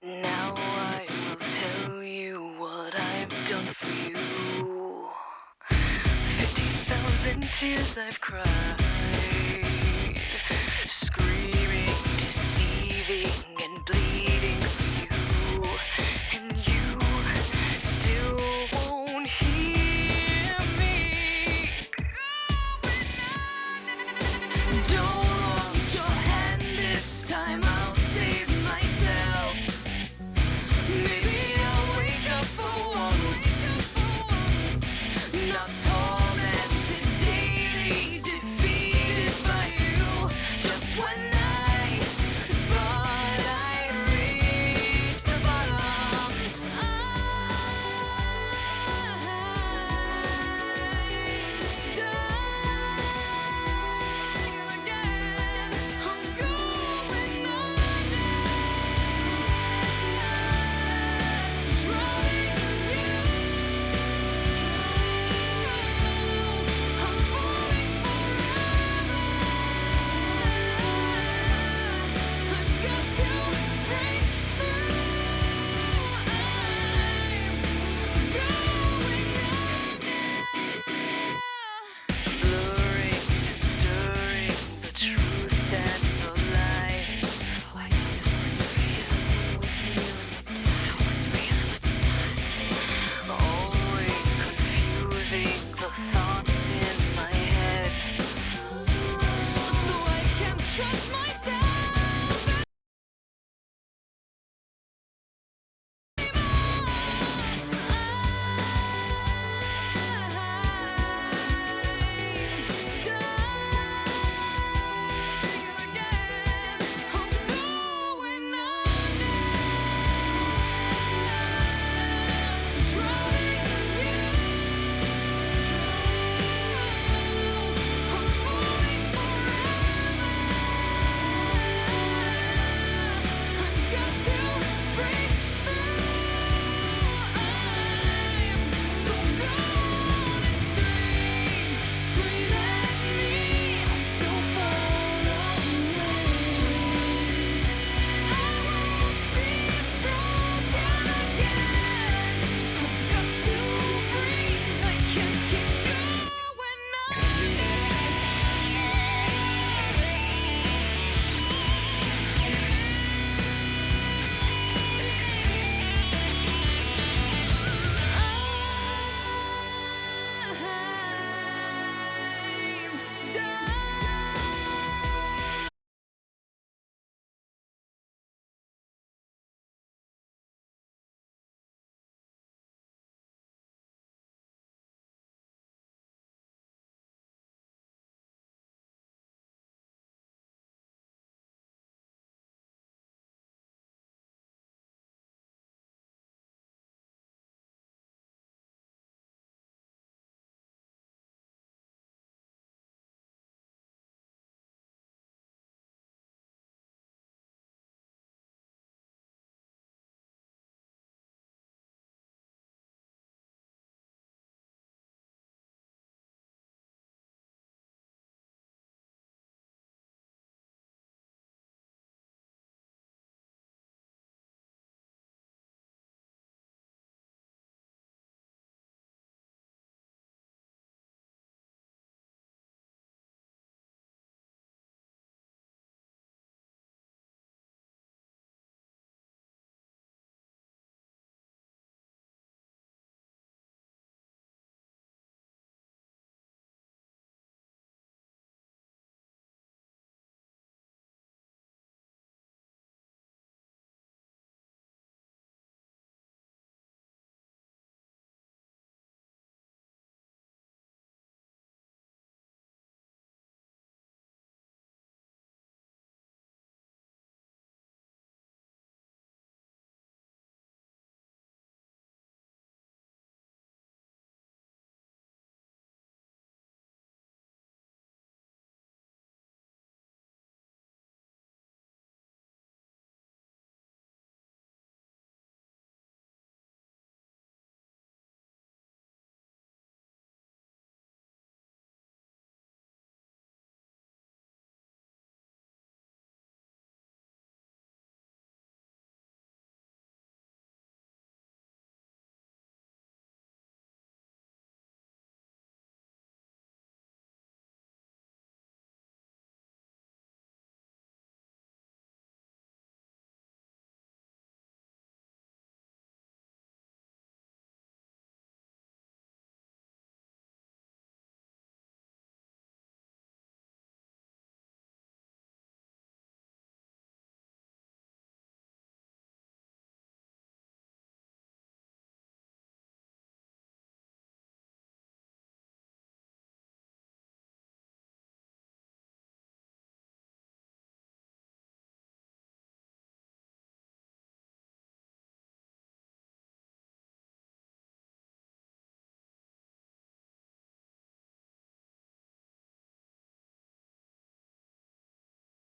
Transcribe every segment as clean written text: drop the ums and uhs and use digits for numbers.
Now I will tell you what I've done for you. 50,000 tears I've cried, screaming, deceiving, and bleeding for you. And you still won't hear me. Don't want your hand this time, I'll save myself. Maybe I'll wake up for once, not tormented daily, defeated.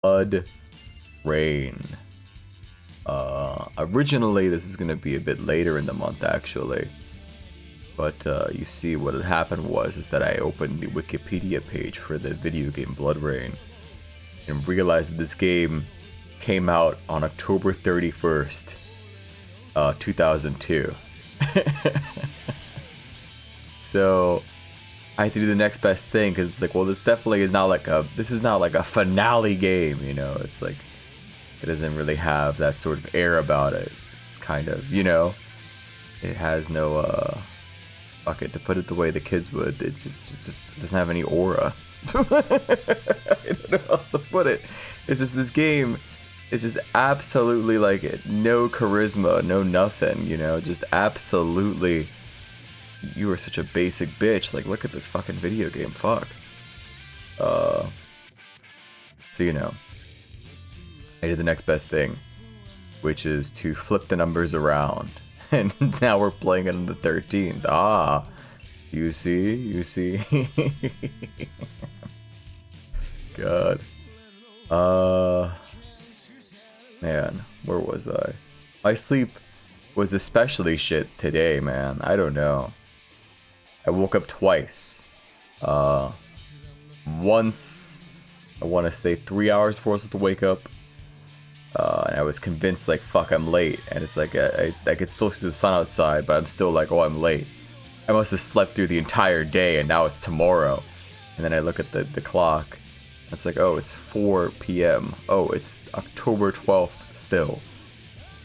BloodRayne. Originally, this is gonna be a bit later in the month, actually. But you see, what had happened is that I opened the Wikipedia page for the video game BloodRayne and realized that this game came out on October 31st, 2002. So I had to do the next best thing, because it's like, well, this definitely is not like a finale game, you know. It's like, it doesn't really have that sort of air about it. It's kind of, you know, it has no fuck it, to put it the way the kids would, it just doesn't have any aura. I don't know how else to put it. It's just, this game is just absolutely like no charisma, no nothing, you know, just absolutely. You are such a basic bitch. Like, look at this fucking video game. Fuck. So, you know, I did the next best thing, which is to flip the numbers around. And now we're playing it on the 13th. Ah, you see? You see? God. Man, where was I? My sleep was especially shit today, man. I don't know. I woke up twice. Once, I want to say 3 hours before I was supposed to wake up. And I was convinced, like, fuck, I'm late. And it's like, I could still see the sun outside, but I'm still like, oh, I'm late. I must have slept through the entire day, and now it's tomorrow. And then I look at the clock. It's like, oh, it's 4 p.m. Oh, it's October 12th still.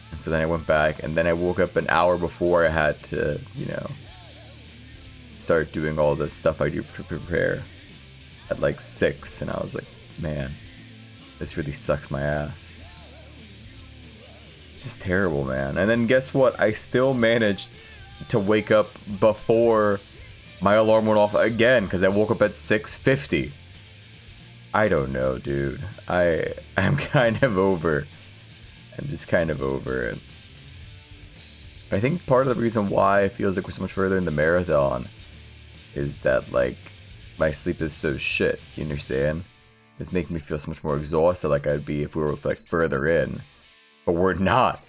And so then I went back, and then I woke up an hour before I had to, you know, start doing all the stuff I do to prepare at like 6, and I was like, man, this really sucks my ass. It's just terrible, man. And then guess what? I still managed to wake up before my alarm went off again, because I woke up at 6:50. I don't know, dude. I'm kind of over. I'm just kind of over it. I think part of the reason why it feels like we're so much further in the marathon is that, like, my sleep is so shit, you understand? It's making me feel so much more exhausted like I'd be if we were, like, further in. But we're not.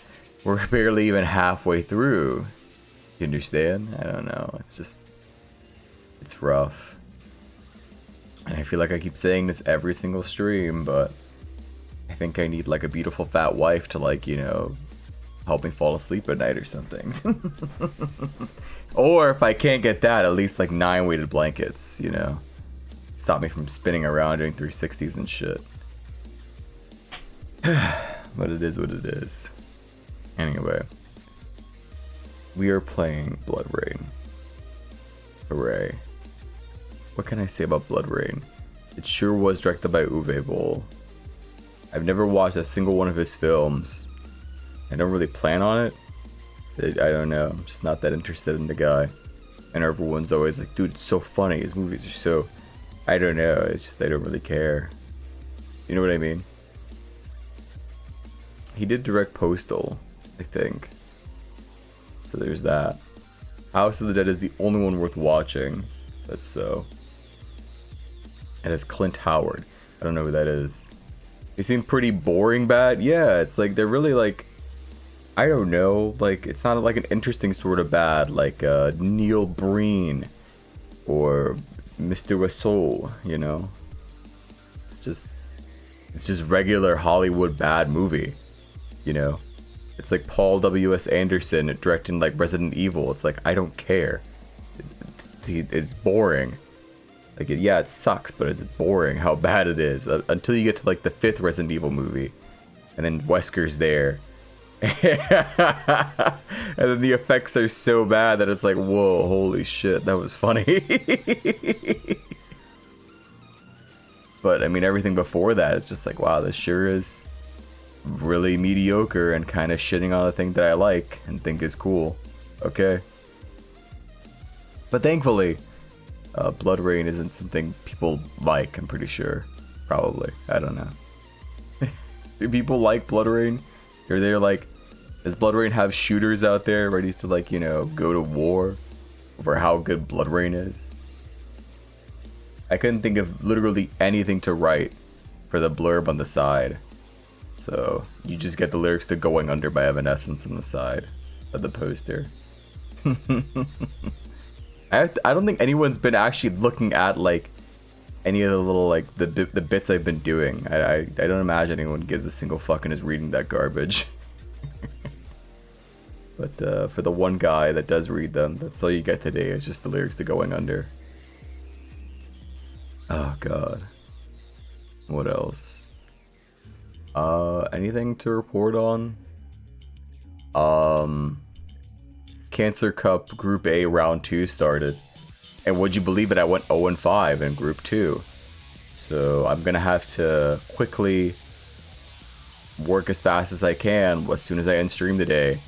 We're barely even halfway through. You understand? I don't know. It's just, it's rough. And I feel like I keep saying this every single stream, but I think I need, like, a beautiful fat wife to, like, you know, help me fall asleep at night or something. Or if I can't get that, at least like 9 weighted blankets, you know, stop me from spinning around doing 360s and shit. But it is what it is. Anyway, we are playing BloodRayne. Hooray. What can I say about BloodRayne? It sure was directed by Uwe Boll. I've never watched a single one of his films. I don't really plan on it. I don't know. I'm just not that interested in the guy. And everyone's always like, dude, it's so funny. His movies are so... I don't know. It's just I don't really care. You know what I mean? He did direct Postal, I think. So there's that. House of the Dead is the only one worth watching. That's so. And it's Clint Howard. I don't know who that is. They seem pretty boring bad. Yeah, it's like they're really like... I don't know, like, it's not like an interesting sort of bad, like Neil Breen or Mr. Wassole, you know? It's just regular Hollywood bad movie, you know? It's like Paul W.S. Anderson directing, like, Resident Evil. It's like, I don't care. It's boring. Like, yeah, it sucks, but it's boring how bad it is. Until you get to, like, the 5th Resident Evil movie. And then Wesker's there. And then the effects are so bad that it's like, whoa, holy shit, that was funny. But I mean, everything before that is just like, wow, this sure is really mediocre and kind of shitting on the thing that I like and think is cool. Okay. But thankfully, BloodRayne isn't something people like, I'm pretty sure. Probably. I don't know. Do people like BloodRayne? Or they're like, does BloodRayne have shooters out there ready to, like, you know, go to war over how good BloodRayne is? I couldn't think of literally anything to write for the blurb on the side. So you just get the lyrics to Going Under by Evanescence on the side of the poster. I don't think anyone's been actually looking at like any of the little like the bits I've been doing. I don't imagine anyone gives a single fuck and is reading that garbage. But for the one guy that does read them, that's all you get today is just the lyrics to Going Under. Oh god. What else? Anything to report on? Cancer Cup Group A Round 2 started. And would you believe it, I went 0-5 in Group 2. So I'm gonna have to quickly work as fast as I can as soon as I end stream today.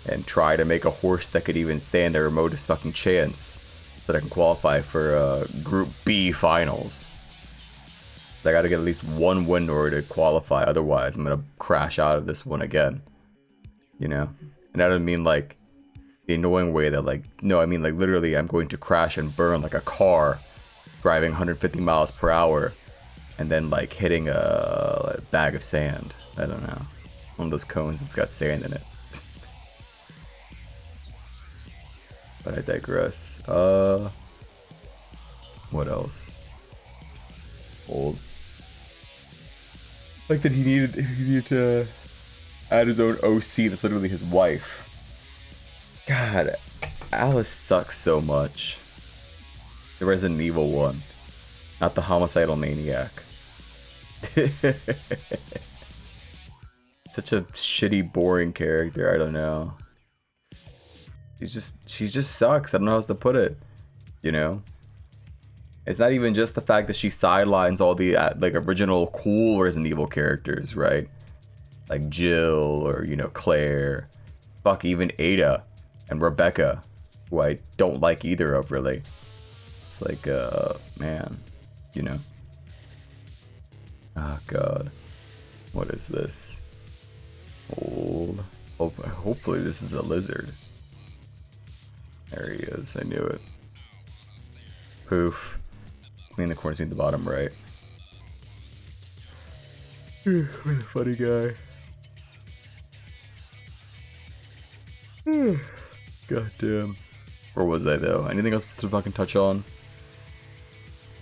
And try to make a horse that could even stand the remotest fucking chance. So that I can qualify for Group B finals. I gotta get at least one win in order to qualify, otherwise I'm gonna crash out of this one again. You know? And I don't mean like the annoying way that like, no, I mean like literally I'm going to crash and burn like a car driving 150 miles per hour and then like hitting a bag of sand. I don't know. One of those cones that's got sand in it. But I digress. What else? Old. Like that he needed to add his own OC that's literally his wife. God, Alice sucks so much. The Resident Evil one. Not the homicidal maniac. Such a shitty, boring character, I don't know. She just sucks. I don't know how else to put it. You know? It's not even just the fact that she sidelines all the like original cool Resident Evil characters, right? Like Jill or, you know, Claire. Fuck, even Ada and Rebecca, who I don't like either of, really. It's like, man, you know? Oh, God. What is this? Old. Hopefully this is a lizard. There he is. I knew it. Poof. Clean the corners, meet the bottom right. What a funny guy. God damn. Where was I though? Anything else to fucking touch on?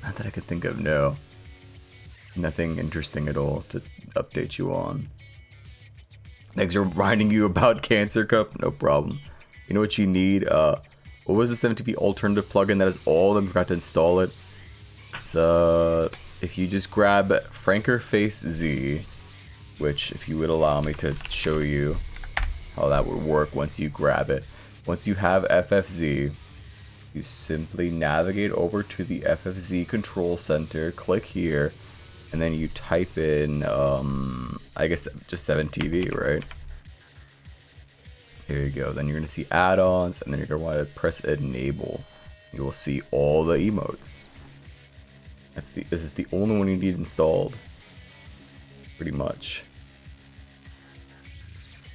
Not that I could think of, no. Nothing interesting at all to update you on. Thanks for reminding you about Cancer Cup. No problem. You know what you need? What was the 7TV alternative plugin that has all of them? Forgot to install it. It's if you just grab Frankerface Z, which if you would allow me to show you how that would work once you grab it. Once you have FFZ, you simply navigate over to the FFZ control center, click here, and then you type in I guess just 7TV, right? Here you go. Then you're gonna see add-ons, and then you're gonna want to press enable. You will see all the emotes. This is the only one you need installed. Pretty much.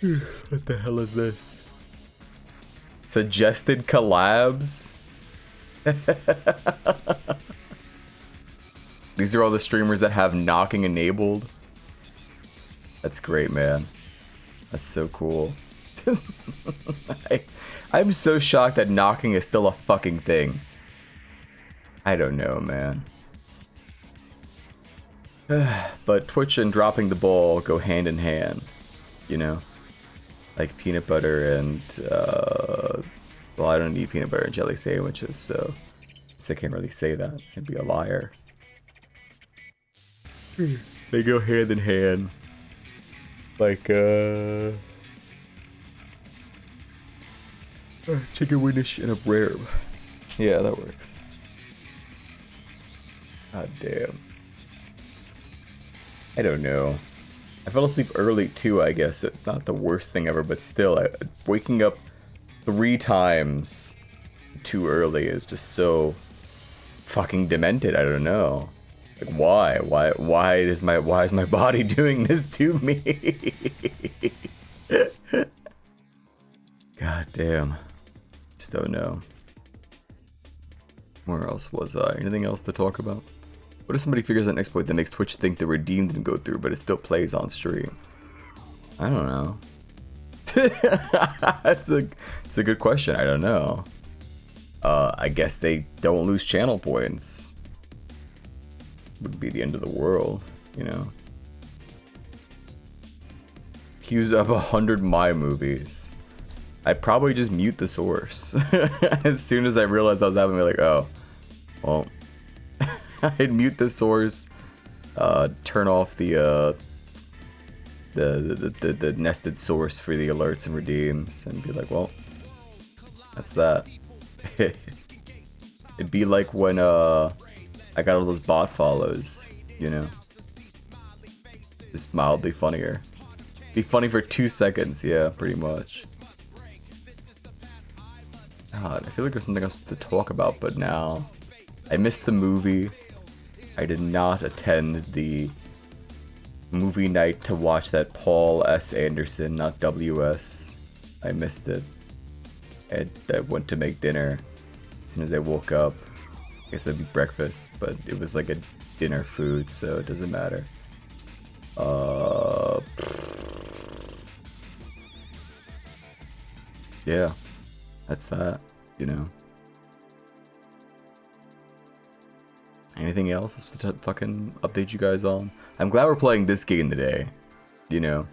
What the hell is this? Suggested collabs? These are all the streamers that have knocking enabled. That's great, man. That's so cool. I'm so shocked that knocking is still a fucking thing. I don't know, man. But Twitch and dropping the ball go hand in hand, you know? Like peanut butter and, well, I don't eat peanut butter and jelly sandwiches, so I can't really say that. I'd be a liar. They go hand in hand. Like, chicken winish and a rare. Yeah, that works. God damn. I don't know. I fell asleep early too, I guess, so it's not the worst thing ever, but still, waking up 3 times too early is just so fucking demented. I don't know. Like, why is my body doing this to me? God damn. Just don't know. Where else was I? Anything else to talk about? What if somebody figures out an exploit that makes Twitch think the redeem didn't go through, but it still plays on stream? I don't know. It's a good question. I don't know. I guess they don't lose channel points. Wouldn't be the end of the world, you know. Queues up 100 My movies. I'd probably just mute the source. As soon as I realized that was happening, I'd be like, oh, well. I'd mute the source, turn off the nested source for the alerts and redeems, and be like, well, that's that. It'd be like when I got all those bot follows, you know, just mildly funnier. Be funny for 2 seconds, yeah, pretty much. God, I feel like there's something else to talk about, but now I missed the movie. I did not attend the movie night to watch that Paul S. Anderson, not WS. I missed it. I went to make dinner as soon as I woke up. I guess that'd be breakfast, but it was like a dinner food, so it doesn't matter. Yeah, that's that, you know. Anything else to fucking update you guys on? I'm glad we're playing this game today. You know,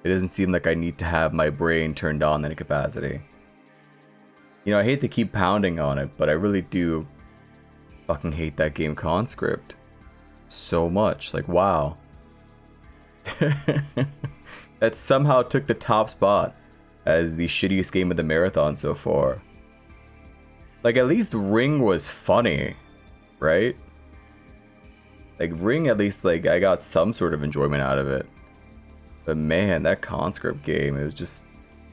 it doesn't seem like I need to have my brain turned on in a capacity. You know, I hate to keep pounding on it, but I really do fucking hate that game Conscript so much. Like, wow. That somehow took the top spot as the shittiest game of the marathon so far. Like, at least Ring was funny, right? Like, Ring, at least, like, I got some sort of enjoyment out of it. But man, that Conscript game, it was just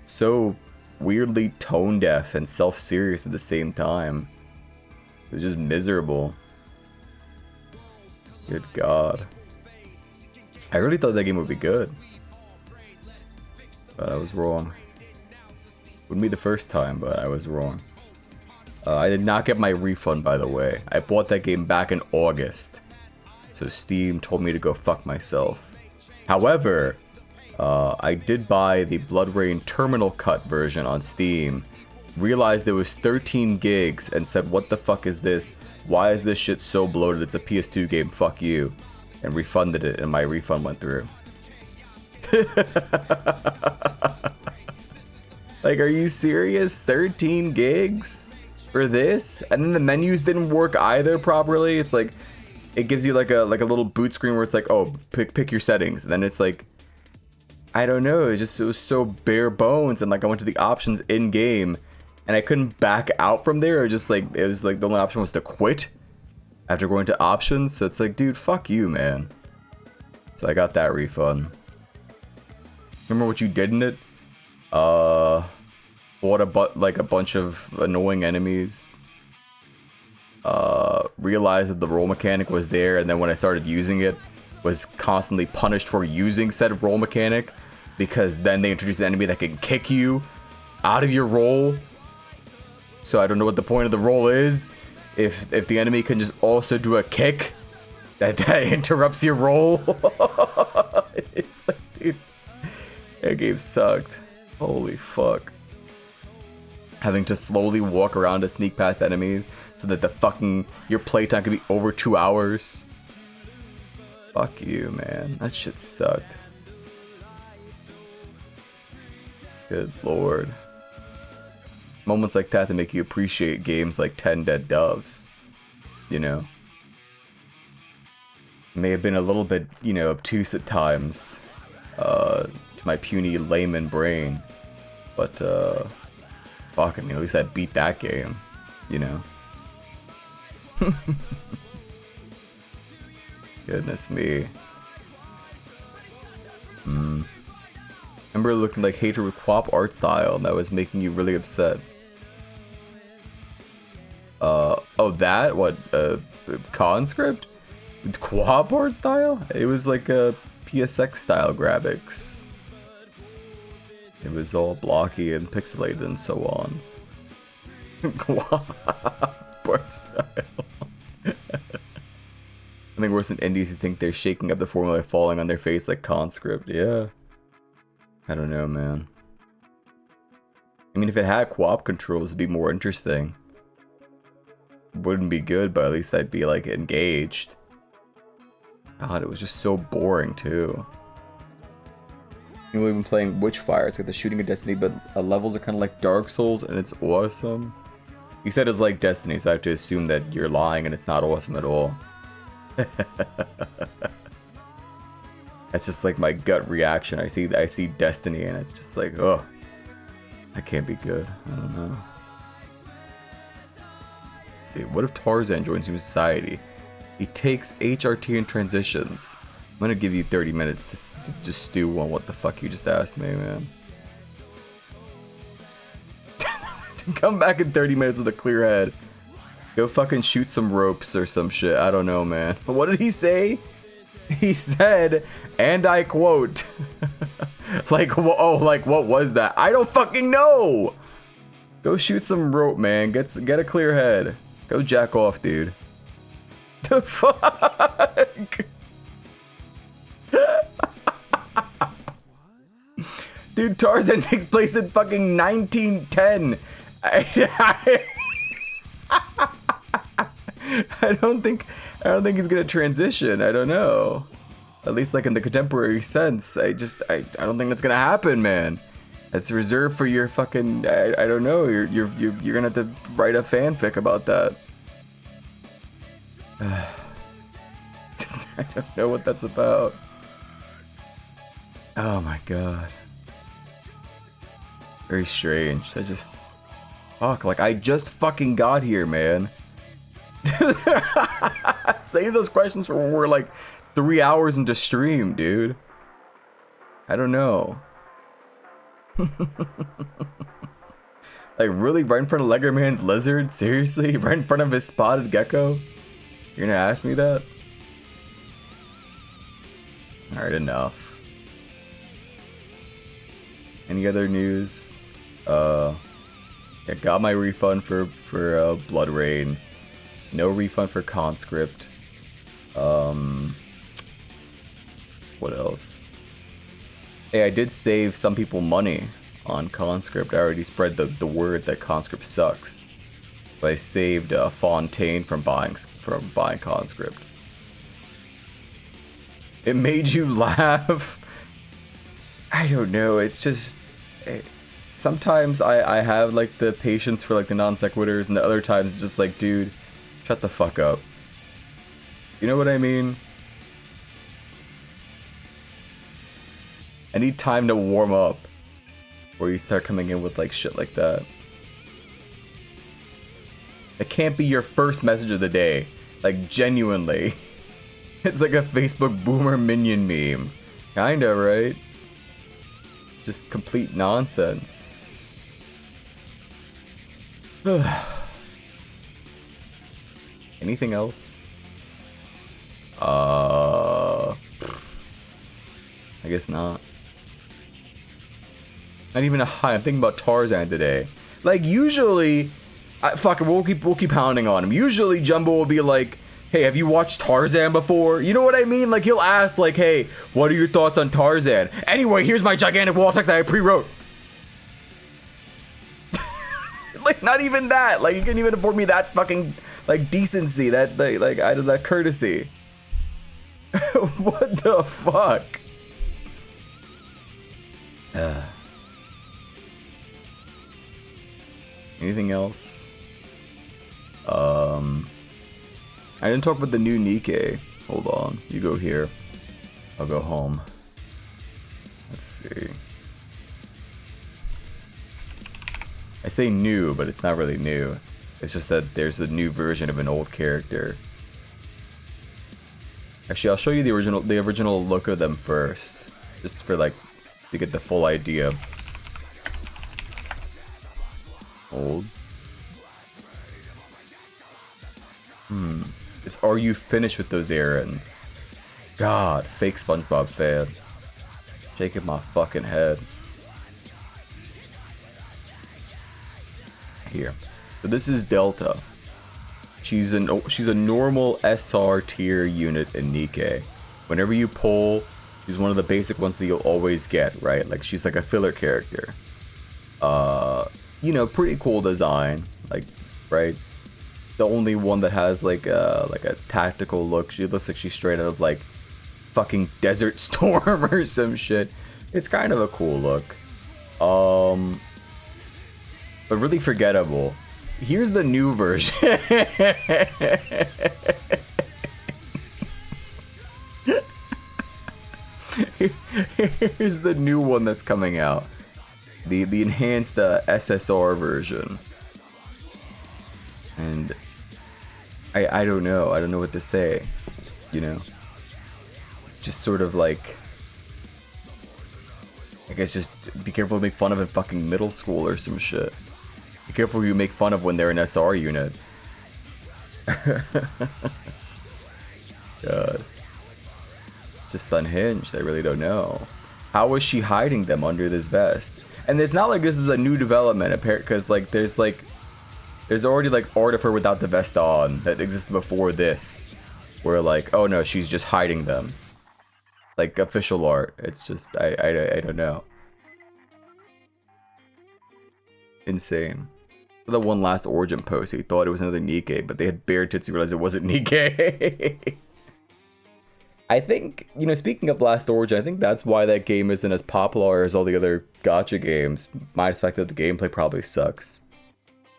so weirdly tone-deaf and self-serious at the same time. It was just miserable. Good God. I really thought that game would be good. But I was wrong. Wouldn't be the first time, but I was wrong. I did not get my refund, by the way. I bought that game back in August. So Steam told me to go fuck myself. However, I did buy the BloodRayne Terminal Cut version on Steam. Realized it was 13 gigs and said, what the fuck is this? Why is this shit so bloated? It's a PS2 game, fuck you. And refunded it, and my refund went through. Like, are you serious? 13 gigs for this? And then the menus didn't work either properly. It's like, it gives you like a little boot screen where it's like, oh, pick your settings. And then it's like, I don't know, it was so bare bones. And like, I went to the options in game and I couldn't back out from there. It was like the only option was to quit after going to options. So it's like, dude, fuck you, man. So I got that refund. Remember what you did in it? Bought a bunch of annoying enemies. Realized that the roll mechanic was there, and then when I started using it, was constantly punished for using said roll mechanic, because then they introduced an enemy that can kick you out of your roll. So I don't know what the point of the roll is if the enemy can just also do a kick that interrupts your roll. It's like, dude, that game sucked. Holy fuck. Having to slowly walk around to sneak past enemies so that your playtime could be over 2 hours. Fuck you, man. That shit sucked. Good lord. Moments like that make you appreciate games like 10 Dead Doves. You know? May have been a little bit, you know, obtuse at times. To my puny layman brain. But, fuck, I mean, at least I beat that game. You know? Goodness me. Remember looking like Hater with Quap art style, and that was making you really upset. Oh, that? What? Conscript? Quap art style? It was like a PSX style graphics. It was all blocky and pixelated and so on. Quap art style. Something worse than indies who think they're shaking up the formula falling on their face like conscript. Yeah. I don't know, man. I mean, if it had co-op controls, it'd be more interesting. Wouldn't be good, but at least I'd be, like, engaged. God, it was just so boring, too. We've been playing Witchfire. It's like the shooting of Destiny, but levels are kind of like Dark Souls, and it's awesome. You said it's like Destiny, so I have to assume that you're lying and it's not awesome at all. That's just like my gut reaction. I see Destiny and it's just like, oh, that can't be good. I don't know. Let's see, what if Tarzan joins human society? He takes HRT and transitions. I'm gonna give you 30 minutes to just stew on what the fuck you just asked me, man. Come back in 30 minutes with a clear head. Go fucking shoot some ropes or some shit. I don't know, man. But what did he say? He said, and I quote, like, oh, like, what was that? I don't fucking know. Go shoot some rope, man. Get a clear head. Go jack off, dude. The fuck? Dude, Tarzan takes place in fucking 1910. I don't think he's gonna transition. I don't know. At least like in the contemporary sense. I don't think that's gonna happen, man. That's reserved for your fucking. I don't know. You're gonna have to write a fanfic about that. I don't know what that's about. Oh my god. Very strange. Fuck, like I just fucking got here, man. Save those questions for when we're like 3 hours into stream, dude. I don't know. Like really, right in front of Legerman's lizard? Seriously? Right in front of his spotted gecko? You're gonna ask me that? Alright, enough. Any other news? Yeah, got my refund for BloodRayne. No refund for Conscript. What else? Hey, I did save some people money on Conscript. I already spread the word that Conscript sucks. But I saved Fontaine from buying Conscript. It made you laugh. I don't know. It's just sometimes I have like the patience for like the non sequiturs, and the other times it's just like, dude, shut the fuck up. You know what I mean? I need time to warm up before you start coming in with like shit like that. It can't be your first message of the day. Like genuinely. It's like a Facebook boomer minion meme. Kinda, right? Just complete nonsense. Anything else? I guess not. Not even a high. I'm thinking about Tarzan today. Like usually, fuck it, we'll keep pounding on him. Usually Jumbo will be like, hey, have you watched Tarzan before? You know what I mean? Like he'll ask like, hey, what are your thoughts on Tarzan? Anyway, here's my gigantic wall text that I pre-wrote. Like not even that. Like you couldn't even afford me that fucking like decency, that like I that courtesy. What the fuck? Anything else? I didn't talk about the new Nikkei. Hold on, you go here. I'll go home. Let's see. I say new, but it's not really new. It's just that there's a new version of an old character. Actually, I'll show you the original look of them first, just for like to get the full idea. Old. It's are you finished with those errands? God, fake SpongeBob fan. Shaking my fucking head. Here. So this is Delta. She's a normal SR tier unit in Nikke. Whenever you pull, she's one of the basic ones that you'll always get, right? Like she's like a filler character. You know, pretty cool design, like, right? The only one that has like a tactical look. She looks like she's straight out of like fucking Desert Storm or some shit. It's kind of a cool look. But really forgettable. Here's the new version. Here's the new one that's coming out. The enhanced SSR version. And I don't know. I don't know what to say. You know? It's just sort of like, I guess just be careful to make fun of in fucking middle school or some shit. Be careful who you make fun of when they're an SR unit. God. It's just unhinged. I really don't know. How is she hiding them under this vest? And it's not like this is a new development, because like there's already like art of her without the vest on that existed before this. Where like, oh no, she's just hiding them. Like official art. It's just I don't know. Insane. The one last origin post, he thought it was another Nikke, but they had bare tits, he realized it wasn't Nikke. I think, you know, speaking of Last Origin, I think that's why that game isn't as popular as all the other gacha games, minus the fact that the gameplay probably sucks.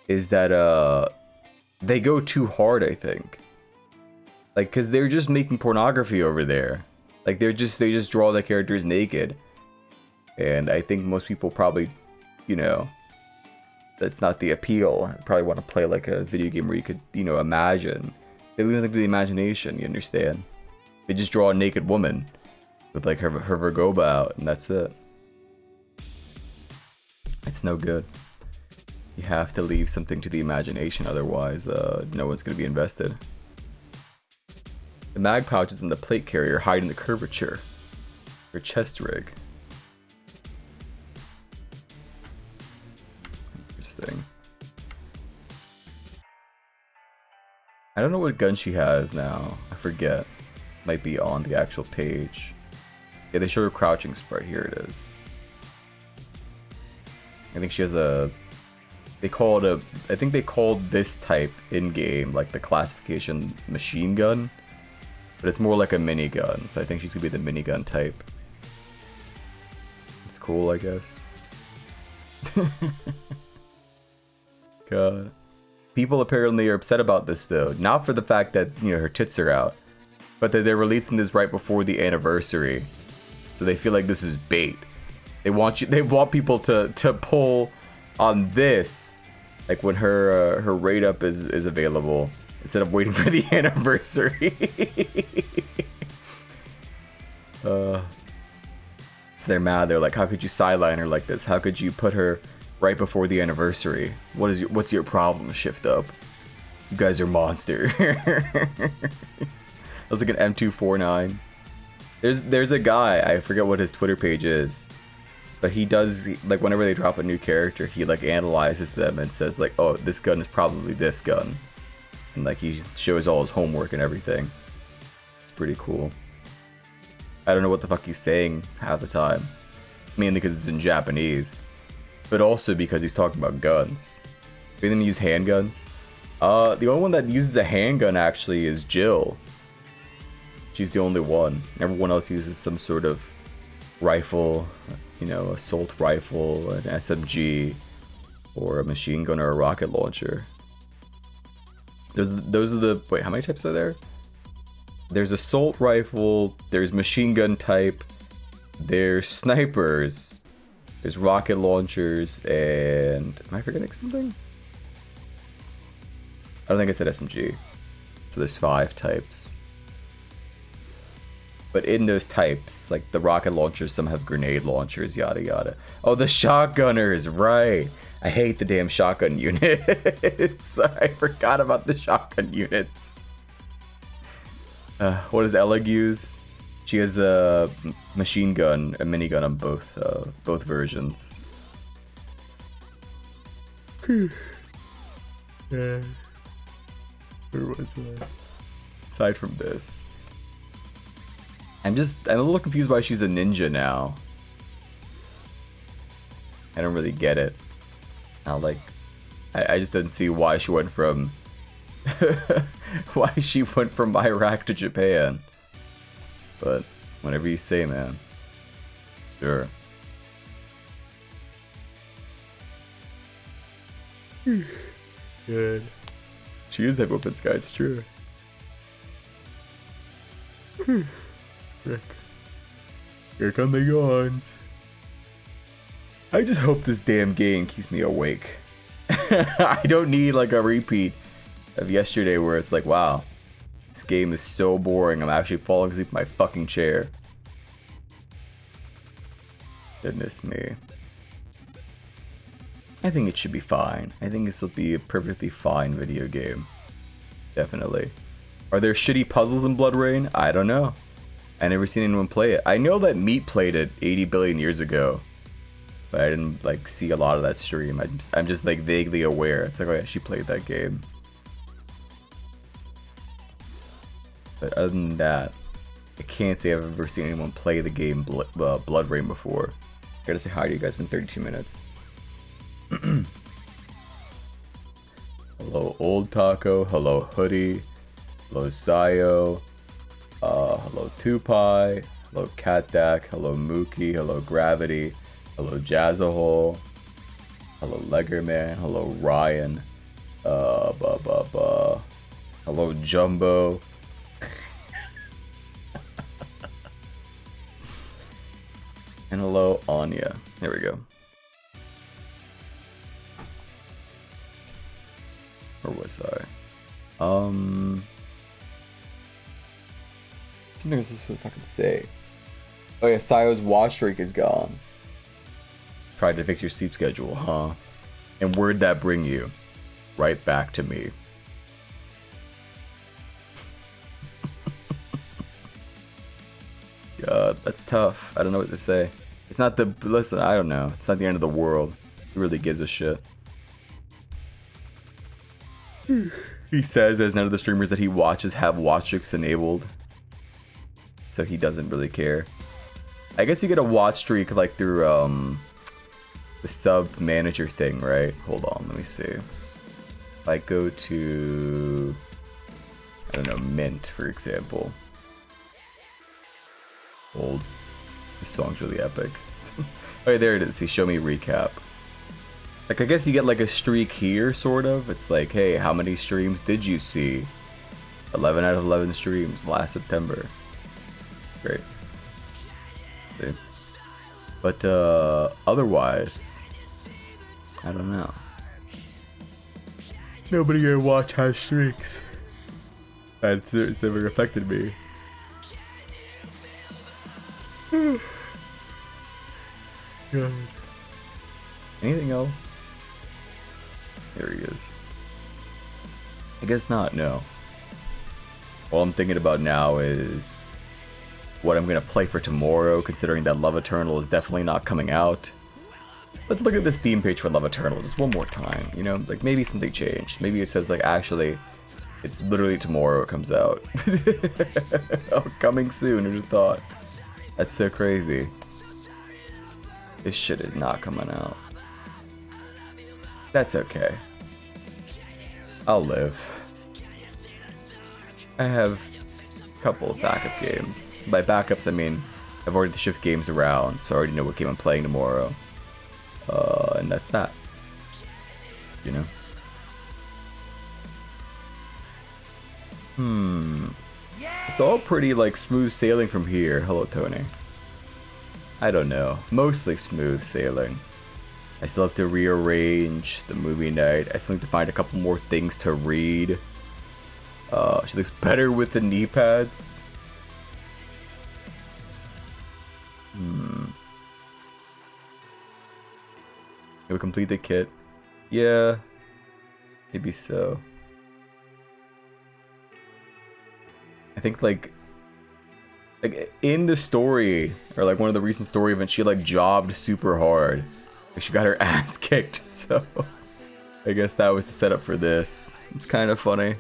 Is that, they go too hard, I think. Like, cause they're just making pornography over there. Like, they just draw the characters naked. And I think most people probably, you know, that's not the appeal. I probably want to play like a video game where you could, you know, imagine. They leave it to the imagination, you understand? They just draw a naked woman with like her Vergoba out, and that's it. It's no good. You have to leave something to the imagination, otherwise no one's going to be invested. The mag pouches in the plate carrier hide in the curvature. Your chest rig. Interesting. I don't know what gun she has now. I forget. Might be on the actual page. Yeah, they show her crouching sprite. Here it is. I think she has a... They call it a... I think they called this type in-game, like the classification machine gun. But it's more like a minigun, so I think she's gonna be the minigun type. It's cool, I guess. God. People apparently are upset about this though. Not for the fact that, you know, her tits are out, but that they're releasing this right before the anniversary. So they feel like this is bait. They want people to pull on this, like when her rate up is available, instead of waiting for the anniversary. So they're mad. They're like, how could you sideline her like this? How could you put her right before the anniversary? What's your problem, Shift Up? You guys are monsters. That was like an M249. There's a guy, I forget what his Twitter page is, but he does, like, whenever they drop a new character, he like analyzes them and says like, oh, this gun is probably this gun, and like he shows all his homework and everything. It's pretty cool. I don't know what the fuck he's saying half the time, mainly because it's in Japanese, but also because he's talking about guns. We didn't use handguns. The only one that uses a handgun actually is Jill. She's the only one. Everyone else uses some sort of rifle, you know, assault rifle, an SMG, or a machine gun or a rocket launcher. Those are the... Wait, how many types are there? There's assault rifle, there's machine gun type, there's snipers, there's rocket launchers, and... Am I forgetting something? I don't think I said SMG. So there's 5 types. But in those types, like the rocket launchers, some have grenade launchers, yada yada. Oh, the shotgunners, right. I hate the damn shotgun units. I forgot about the shotgun units. What does Eleg use? She has a machine gun, a minigun on both versions. Where was I? Aside from this, I'm a little confused why she's a ninja now. I don't really get it. I just didn't see why she went from Iraq to Japan. But whatever you say, man. Sure. Good. She is have weapons, guys. It's true. Frick. Here come the yawns. I just hope this damn game keeps me awake. I don't need like a repeat of yesterday where it's like, wow, this game is so boring. I'm actually falling asleep in my fucking chair. Goodness me. I think it should be fine. I think this will be a perfectly fine video game. Definitely. Are there shitty puzzles in BloodRayne? I don't know. I never seen anyone play it. I know that Meat played it 80 billion years ago, but I didn't like see a lot of that stream. I'm just like vaguely aware. It's like, oh yeah, she played that game. But other than that, I can't say I've ever seen anyone play the game BloodRayne before. I gotta say hi to you guys. It's been 32 minutes. Hello, Old Taco. Hello, Hoodie. Hello, Sayo. Hello, Tupai. Hello, Catdak. Hello, Mookie. Hello, Gravity. Hello, Jazzahole. Hello, Leggerman. Hello, Ryan. Hello, Jumbo. And hello, Anya. There we go. Where was I? Something I was supposed to fucking say. Oh yeah, Sayo's watch streak is gone. Tried to fix your sleep schedule, huh? And where'd that bring you? Right back to me. God, that's tough. I don't know what to say. It's not the... Listen, I don't know. It's not the end of the world. Who really gives a shit? He says, as none of the streamers that he watches have watch streaks enabled. So he doesn't really care. I guess you get a watch streak like through the sub manager thing, right? Hold on, let me see. If I go to, I don't know, Mint, for example. Old. This song's really epic. Oh, yeah, there it is. See, show me recap. Like, I guess you get like a streak here, sort of. It's like, hey, how many streams did you see? 11 out of 11 streams last September. Great. See? But otherwise, I don't know. Nobody I watch has streaks. It's never affected me. God. Anything else? There he is. I guess not, no. All I'm thinking about now is what I'm gonna play for tomorrow, considering that Love Eternal is definitely not coming out. Let's look at the Steam page for Love Eternal just one more time, you know? Like, maybe something changed. Maybe it says, like, actually, it's literally tomorrow it comes out. Oh, coming soon, who'd have thought? That's so crazy. This shit is not coming out. That's okay. I'll live. I have a couple of backup games. By backups, I mean I've already shift games around, so I already know what game I'm playing tomorrow. And that's that. You know? It's all pretty, like, smooth sailing from here. Hello, Tony. I don't know. Mostly smooth sailing. I still have to rearrange the movie night. I still need to find a couple more things to read. She looks better with the knee pads. Can we complete the kit? Yeah. Maybe so. I think like in the story, or like one of the recent story events, she like jobbed super hard. Like, she got her ass kicked, so I guess that was the setup for this. It's kind of funny.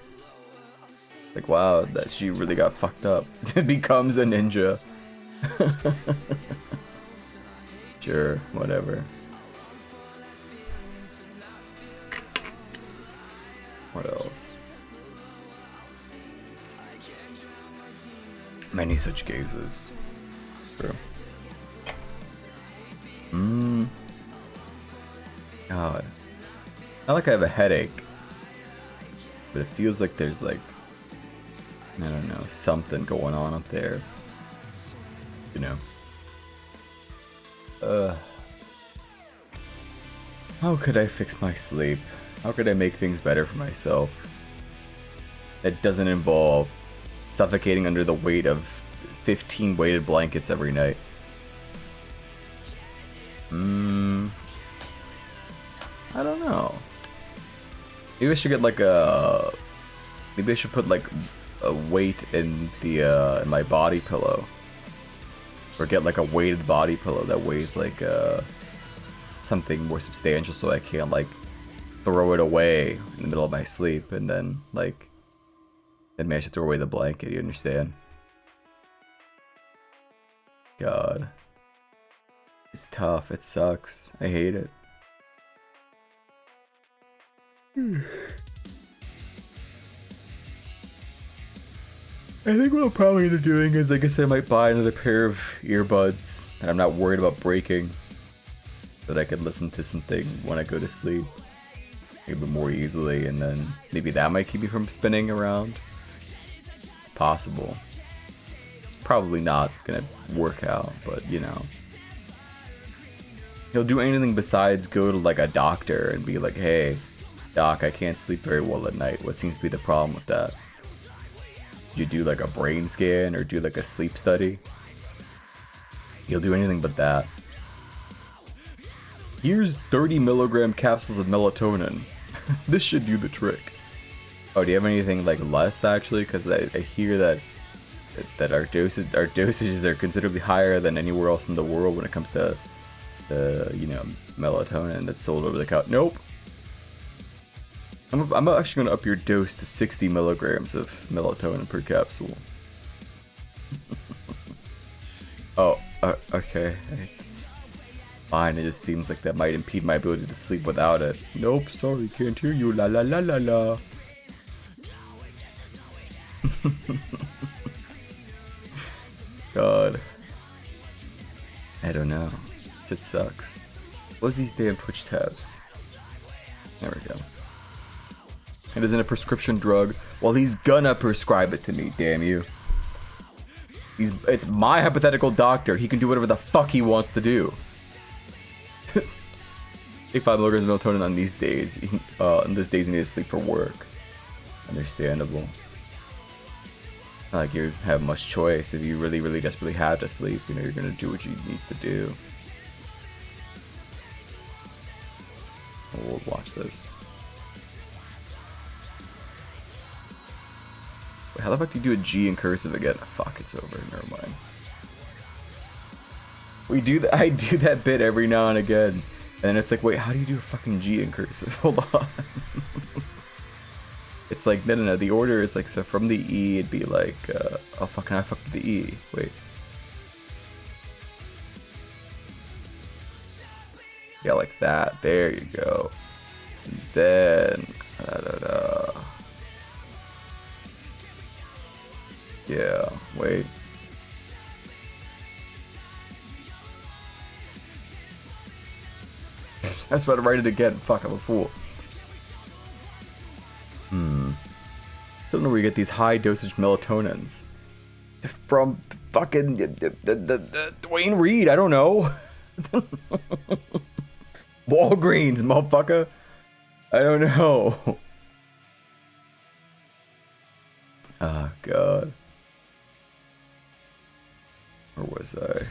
Like, wow, that she really got fucked up. Becomes a ninja. Sure, whatever. What else? Many such gazes. True. God. Not like I have a headache, but it feels like there's like, I don't know, something going on up there. You know. How could I fix my sleep? How could I make things better for myself? That doesn't involve suffocating under the weight of 15 weighted blankets every night. I don't know. Maybe I should get like a... Maybe I should put like a weight in the in my body pillow. Or get like a weighted body pillow that weighs like something more substantial, so I can't like throw it away in the middle of my sleep and then like maybe I should throw away the blanket, you understand? God. It's tough, it sucks. I hate it. I think what I'm probably end up doing is, like I said, I might buy another pair of earbuds that I'm not worried about breaking, so that I could listen to something when I go to sleep a bit more easily, and then maybe that might keep me from spinning around. It's possible. It's probably not gonna work out, but you know. He'll do anything besides go to like a doctor and be like, hey, doc, I can't sleep very well at night. What seems to be the problem with that? You do like a brain scan or do like a sleep study? He'll do anything but that. Here's 30 milligram capsules of melatonin. This should do the trick. Oh, do you have anything like less actually? Because I hear that our dosages are considerably higher than anywhere else in the world when it comes to you know, melatonin that's sold over the counter. Nope. I'm actually gonna up your dose to 60 milligrams of melatonin per capsule. Oh, okay. It's fine. It just seems like that might impede my ability to sleep without it. Nope, sorry, can't hear you. La la la la la. God. I don't know. It sucks. What's these damn Twitch tabs? There we go. It isn't a prescription drug. Well, he's gonna prescribe it to me, damn you. It's my hypothetical doctor. He can do whatever the fuck he wants to do. Take 5 milligrams of melatonin on these days. On those days you need to sleep for work. Understandable. Not like you have much choice. If you really, really desperately have to sleep, you know, you're gonna do what you needs to do. We'll watch this. Wait, how the fuck do you do a G in cursive again? Fuck, it's over. Never mind. I do that bit every now and again. And then it's like, wait, how do you do a fucking G in cursive? Hold on. It's like, no. The order is like, so from the E, it'd be like, oh fucking, I fucked with the E. Wait. Yeah, like that. There you go. And then, yeah, wait. I was about to write it again. Fuck, I'm a fool. Don't know where you get these high dosage melatonins. From fucking Dwayne Reed, I don't know. Walgreens, motherfucker. I don't know. Oh, God. Where was I?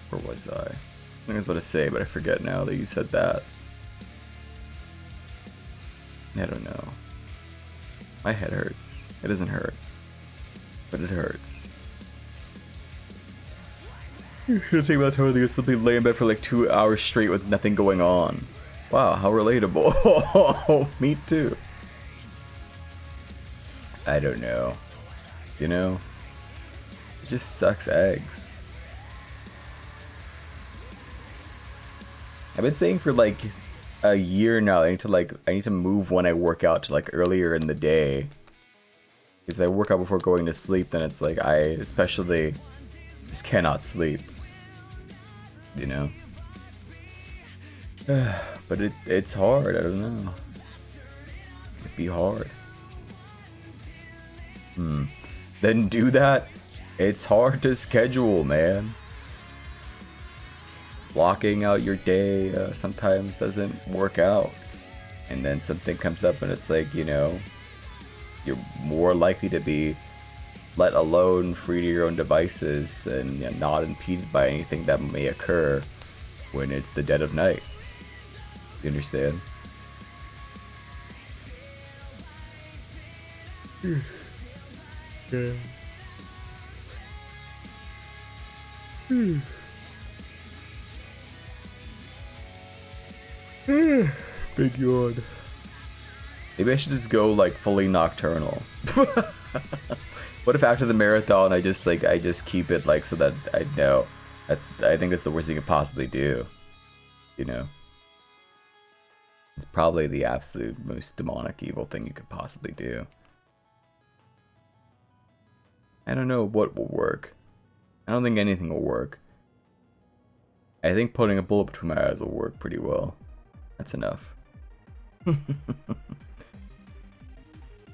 Where was I? I think I was about to say, but I forget now that you said that. I don't know. My head hurts. It doesn't hurt, but it hurts. You're gonna take about totally simply lay in bed for like 2 hours straight with nothing going on. Wow, how relatable. Me too. I don't know. You know? It just sucks eggs. I've been saying for like a year now, I need to move when I work out to like earlier in the day. Because if I work out before going to sleep, then it's like I especially just cannot sleep. You know? But it's hard, I don't know. It'd be hard. Then do that. It's hard to schedule, man. Blocking out your day sometimes doesn't work out. And then something comes up and it's like, you know, you're more likely to be let alone, free to your own devices, and you know, not impeded by anything that may occur when it's the dead of night. You understand? Yeah. Big yawn. Maybe I should just go like fully nocturnal. What if after the marathon I just keep it like so that I know I think that's the worst thing you could possibly do. You know? It's probably the absolute most demonic evil thing you could possibly do. I don't know what will work. I don't think anything will work. I think putting a bullet between my eyes will work pretty well. That's enough.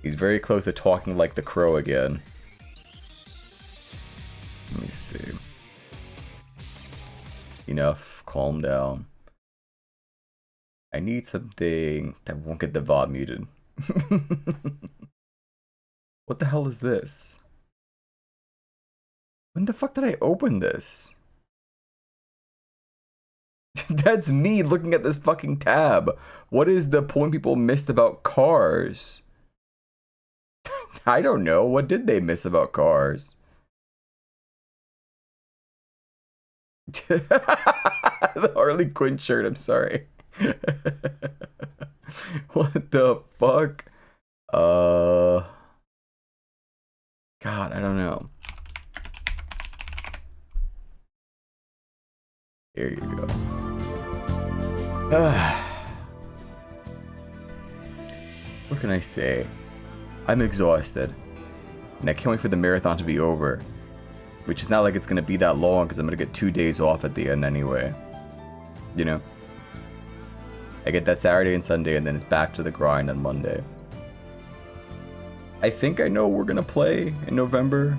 He's very close to talking like the Crow again. Let me see. Enough. Calm down. I need something that won't get the VOD muted. What the hell is this? When the fuck did I open this? That's me looking at this fucking tab. What is the point people missed about cars? I don't know. What did they miss about cars? The Harley Quinn shirt, I'm sorry. What the fuck? God, I don't know. Here you go. What can I say? I'm exhausted. And I can't wait for the marathon to be over. Which is not like it's going to be that long because I'm going to get 2 days off at the end anyway. You know? I get that Saturday and Sunday and then it's back to the grind on Monday. I think I know what we're going to play in November.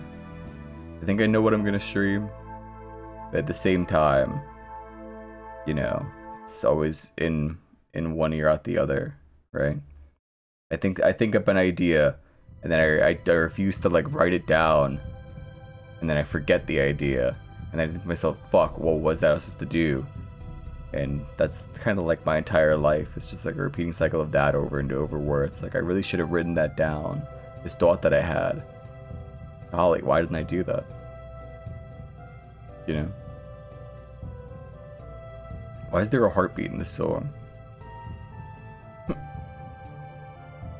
I think I know what I'm going to stream. But at the same time, you know, it's always in one ear out the other, right? I think up an idea and then I refuse to like write it down. And then I forget the idea. And I think to myself, fuck, what was that I was supposed to do? And that's kind of like my entire life. It's just like a repeating cycle of that over and over where it's like, I really should have written that down. This thought that I had. Golly, why didn't I do that? You know? Why is there a heartbeat in this song?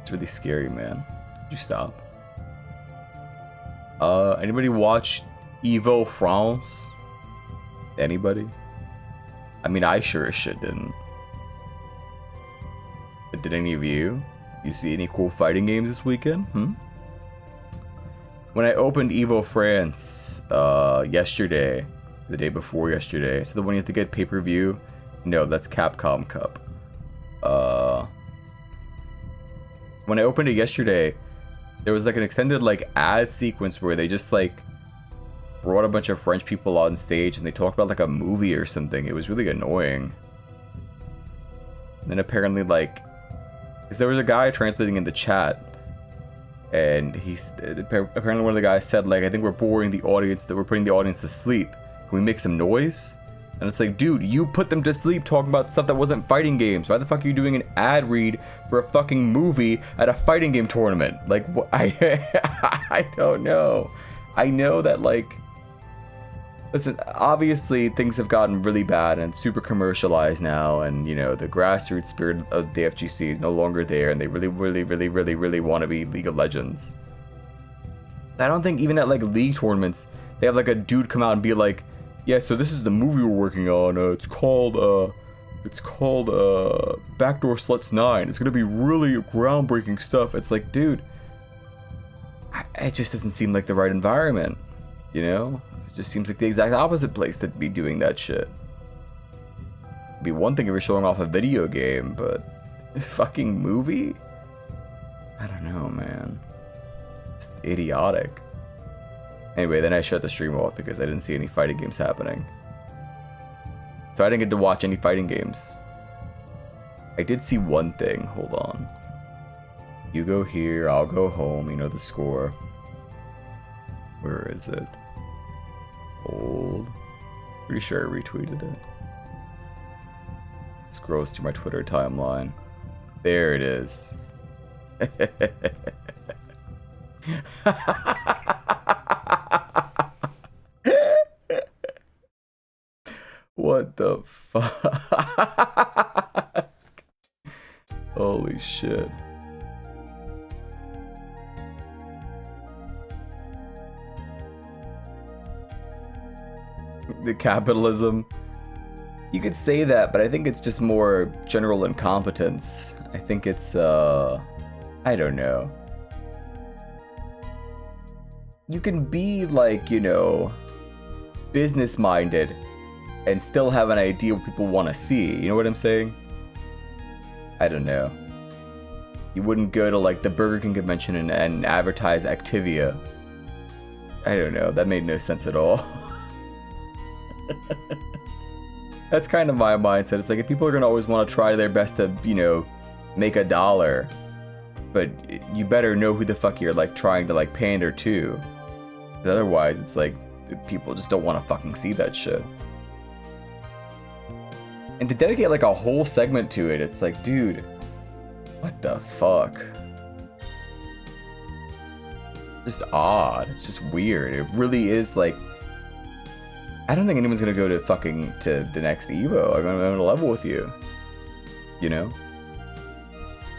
It's really scary, man. Could you stop? Anybody watch Evo France? Anybody? I mean, I sure as shit didn't. But did any of you? You see any cool fighting games this weekend? When I opened Evo France yesterday, the day before yesterday, so the one you have to get pay-per-view? No, that's Capcom Cup. When I opened it yesterday, there was like an extended like ad sequence where they just like brought a bunch of French people on stage and they talked about like a movie or something. It was really annoying. And then apparently like, because there was a guy translating in the chat, and apparently one of the guys said like, I think we're boring the audience, that we're putting the audience to sleep. Can we make some noise? And it's like, dude, you put them to sleep talking about stuff that wasn't fighting games. Why the fuck are you doing an ad read for a fucking movie at a fighting game tournament? Like, I don't know. I know that, like, Listen, obviously things have gotten really bad and super commercialized now, and you know, the grassroots spirit of the FGC is no longer there, and they really want to be League of Legends. I don't think even at like league tournaments, they have like a dude come out and be like, yeah, so this is the movie we're working on, it's called Backdoor Sluts 9. It's gonna be really groundbreaking stuff. It's like, dude, it just doesn't seem like the right environment, you know? It just seems like the exact opposite place to be doing that shit. It'd be one thing if you're showing off a video game, but a fucking movie? I don't know, man. Just idiotic. Anyway, then I shut the stream off because I didn't see any fighting games happening. So I didn't get to watch any fighting games. I did see one thing. Hold on. You go here, I'll go home. You know the score. Where is it? Hold. Pretty sure I retweeted it. Scrolls through my Twitter timeline. There it is. What the fuck? Holy shit. The capitalism. You could say that, but I think it's just more general incompetence. I think it's, I don't know. You can be like, you know, business-minded and still have an idea what people want to see. You know what I'm saying? I don't know. You wouldn't go to like the Burger King convention and advertise Activia. I don't know. That made no sense at all. That's kind of my mindset. It's like if people are gonna always want to try their best to, you know, make a dollar, but you better know who the fuck you're like trying to like pander to. Otherwise, it's like people just don't want to fucking see that shit. And to dedicate like a whole segment to it, it's like, dude, what the fuck? Just odd. It's just weird. It really is like, I don't think anyone's gonna go to fucking to the next Evo. I'm gonna level with you. You know?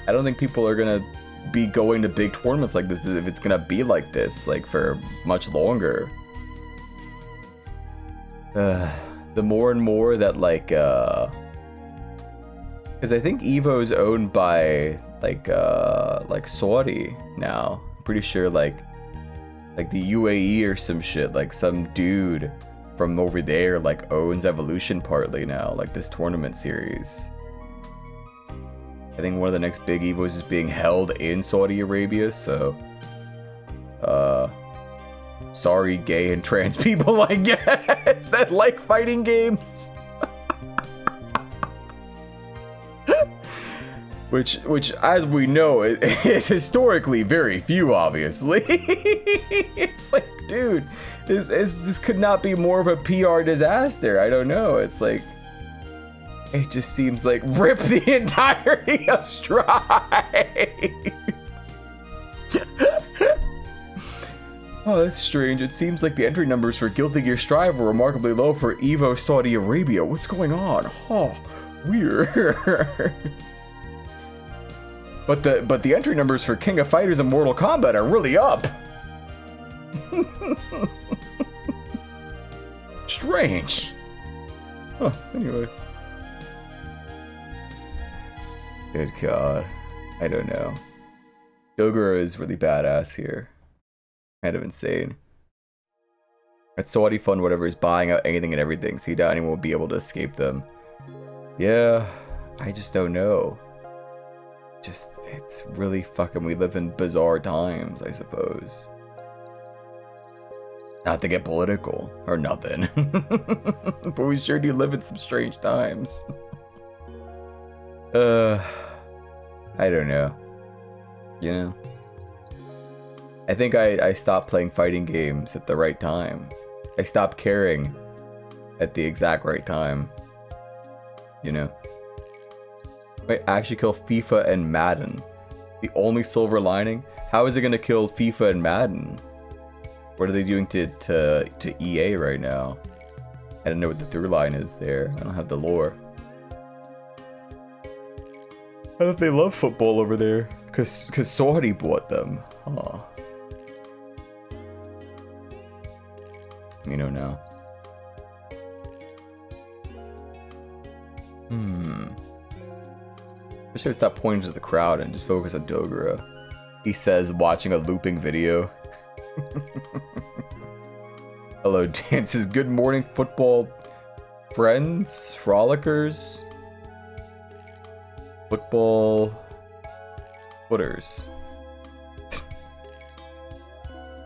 I don't think people are gonna be going to big tournaments like this if it's gonna be like this, like for much longer. The more and more that like, because I think Evo's owned by like Saudi now. I'm pretty sure like the UAE or some shit, like some dude from over there like owns Evolution partly now, like this tournament series. I think one of the next big Evos is being held in Saudi Arabia, so sorry gay and trans people, I guess, that like fighting games. Which as we know, is historically very few, obviously. It's like, dude, this could not be more of a PR disaster. I don't know. It's like, it just seems like rip the entirety of Strive. Oh, that's strange. It seems like the entry numbers for Guilty Gear Strive were remarkably low for Evo Saudi Arabia. What's going on? Oh, weird. But the entry numbers for King of Fighters and Mortal Kombat are really up. Strange. Huh, anyway. Good God. I don't know. Dogura is really badass here. Kind of insane. At Saudi Fund, whatever, is buying out anything and everything, so you doubt anyone will be able to escape them. Yeah, I just don't know. Just, it's really fucking, we live in bizarre times, I suppose. Not to get political, or nothing. But we sure do live in some strange times. I don't know. You know? I think I stopped playing fighting games at the right time. I stopped caring at the exact right time. You know? Might actually kill FIFA and Madden. The only silver lining? How is it gonna kill FIFA and Madden? What are they doing to EA right now? I don't know what the through line is there. I don't have the lore. I thought they love football over there. Cause Saudi bought them. Huh. You know now. I should stop pointing to the crowd and just focus on Dogura. He says, watching a looping video. Hello, dances. Good morning, football friends, frolickers, football footers.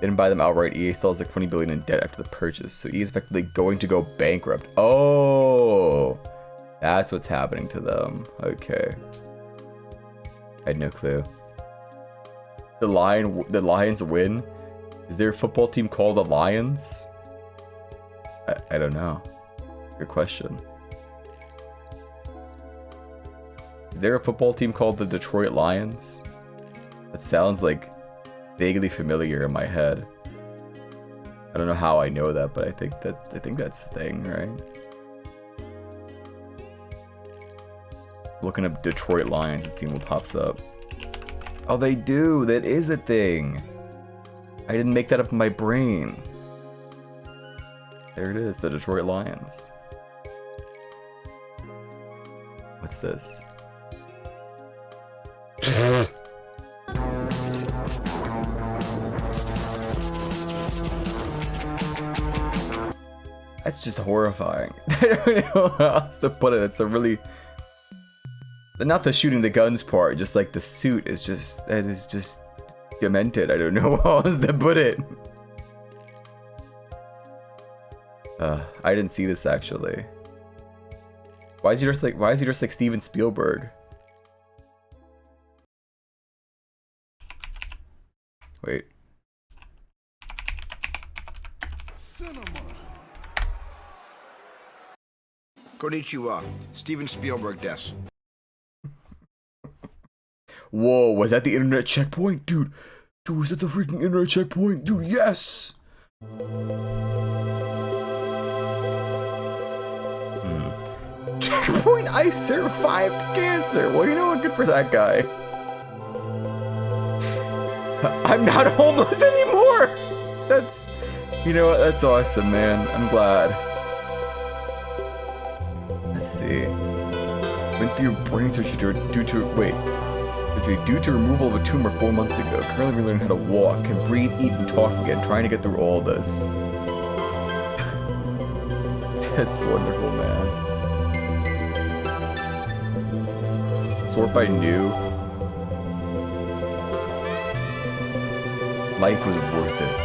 Didn't buy them outright. EA still has like 20 billion in debt after the purchase, so EA is effectively going to go bankrupt. Oh, that's what's happening to them. Okay, I had no clue. The Lions win. Is there a football team called the Lions? I don't know. Good question. Is there a football team called the Detroit Lions? That sounds like vaguely familiar in my head. I don't know how I know that, but I think that's the thing, right? Looking up Detroit Lions and seeing what pops up. Oh, they do. That is a thing. I didn't make that up in my brain. There it is, the Detroit Lions. What's this? That's just horrifying. I don't know how else to put it. It's a really... Not the shooting the guns part, just like the suit is just... That is just demented. I don't know how else to put it. I didn't see this actually. Why is he just like Steven Spielberg? Wait. Cinema. Konnichiwa, Steven Spielberg des. Whoa, was that the internet checkpoint? Dude, was that the freaking internet checkpoint? Dude, yes! Checkpoint, I survived cancer. Well, you know what? Good for that guy. I'm not homeless anymore! That's... You know what? That's awesome, man. I'm glad. Let's see. Went through brain surgery due to removal of a tumor 4 months ago. Currently relearning how to walk, can breathe, eat, and talk again. Trying to get through all this. That's wonderful, man. Sort by new. Life was worth it.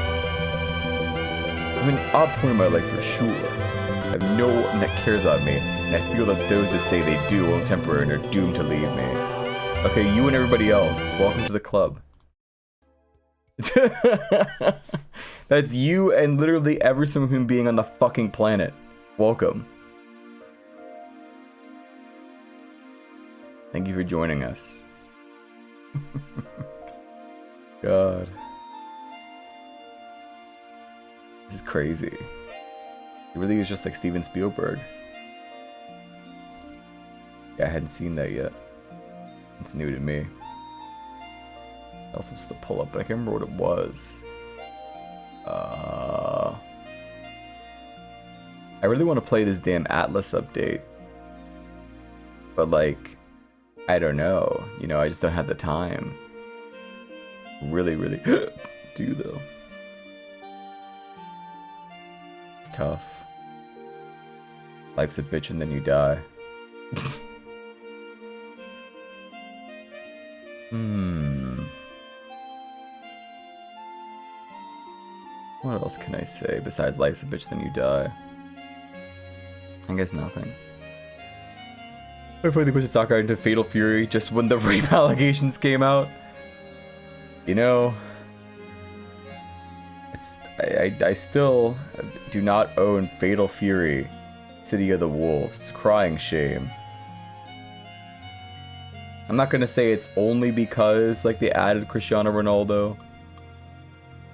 I'm in an odd point in my life for sure. I have no one that cares about me, and I feel that those that say they do are temporary and are doomed to leave me. Okay, you and everybody else, welcome to the club. That's you and literally every single human being on the fucking planet. Welcome. Thank you for joining us. God. This is crazy. He really is just like Steven Spielberg. Yeah, I hadn't seen that yet. It's new to me. I also supposed to pull up, but I can't remember what it was. I really want to play this damn Atlas update. But like, I don't know. You know, I just don't have the time. Really do though. It's tough. Life's a bitch and then you die. What else can I say besides life's a bitch then you die? I guess nothing. I finally pushed Soccer into Fatal Fury just when the rape allegations came out. You know, I still do not own Fatal Fury, City of the Wolves. It's a crying shame. I'm not gonna say it's only because like they added Cristiano Ronaldo,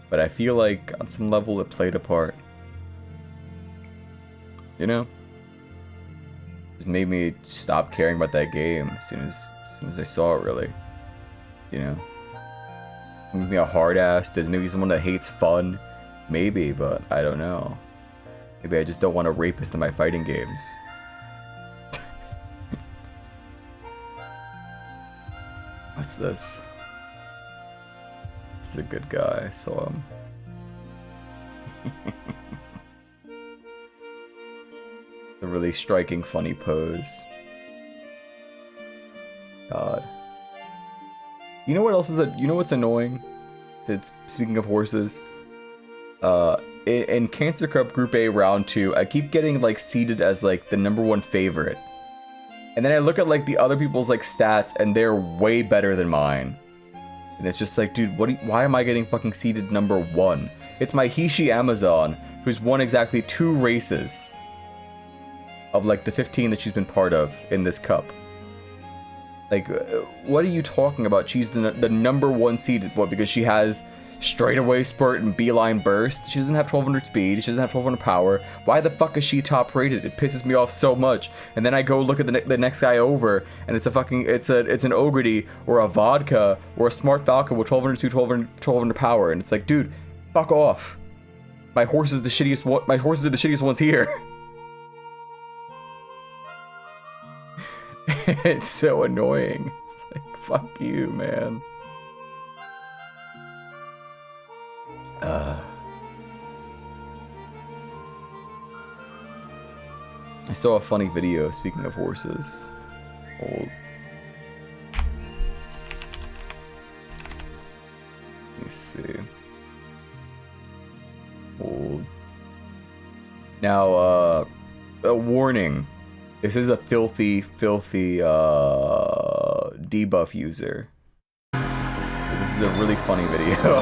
but I feel like on some level it played a part. You know? It made me stop caring about that game as soon as I saw it, really. You know? Maybe a hard ass, does maybe someone that hates fun? Maybe, but I don't know. Maybe I just don't want a rapist in my fighting games. What's this? This is a good guy, I saw him. A really striking, funny pose. God. You know what else is you know what's annoying? Speaking of horses, in Cancer Cup Group A Round 2, I keep getting like seeded as like the #1 favorite, and then I look at like the other people's like stats, and they're way better than mine. And it's just like, dude, why am I getting fucking seeded #1? It's my Hishi Amazon, who's won exactly 2 races of like the 15 that she's been part of in this cup. Like, what are you talking about? She's the #1 seeded. What, because she has straightaway spurt and beeline burst? She doesn't have 1200 speed, she doesn't have 1200 power. Why the fuck is she top rated? It pisses me off so much. And then I go look at the next guy over, and it's a fucking, it's an Ogrity or a Vodka or a Smart Falcon with 1200 speed, 1200 power, and it's like, dude, fuck off. My horse is the shittiest one. My horses are the shittiest ones here. It's so annoying. It's like, fuck you, man. I saw a funny video, speaking of horses. Old. Let me see. Old. Now, a warning. This is a filthy debuff user. This is a really funny video.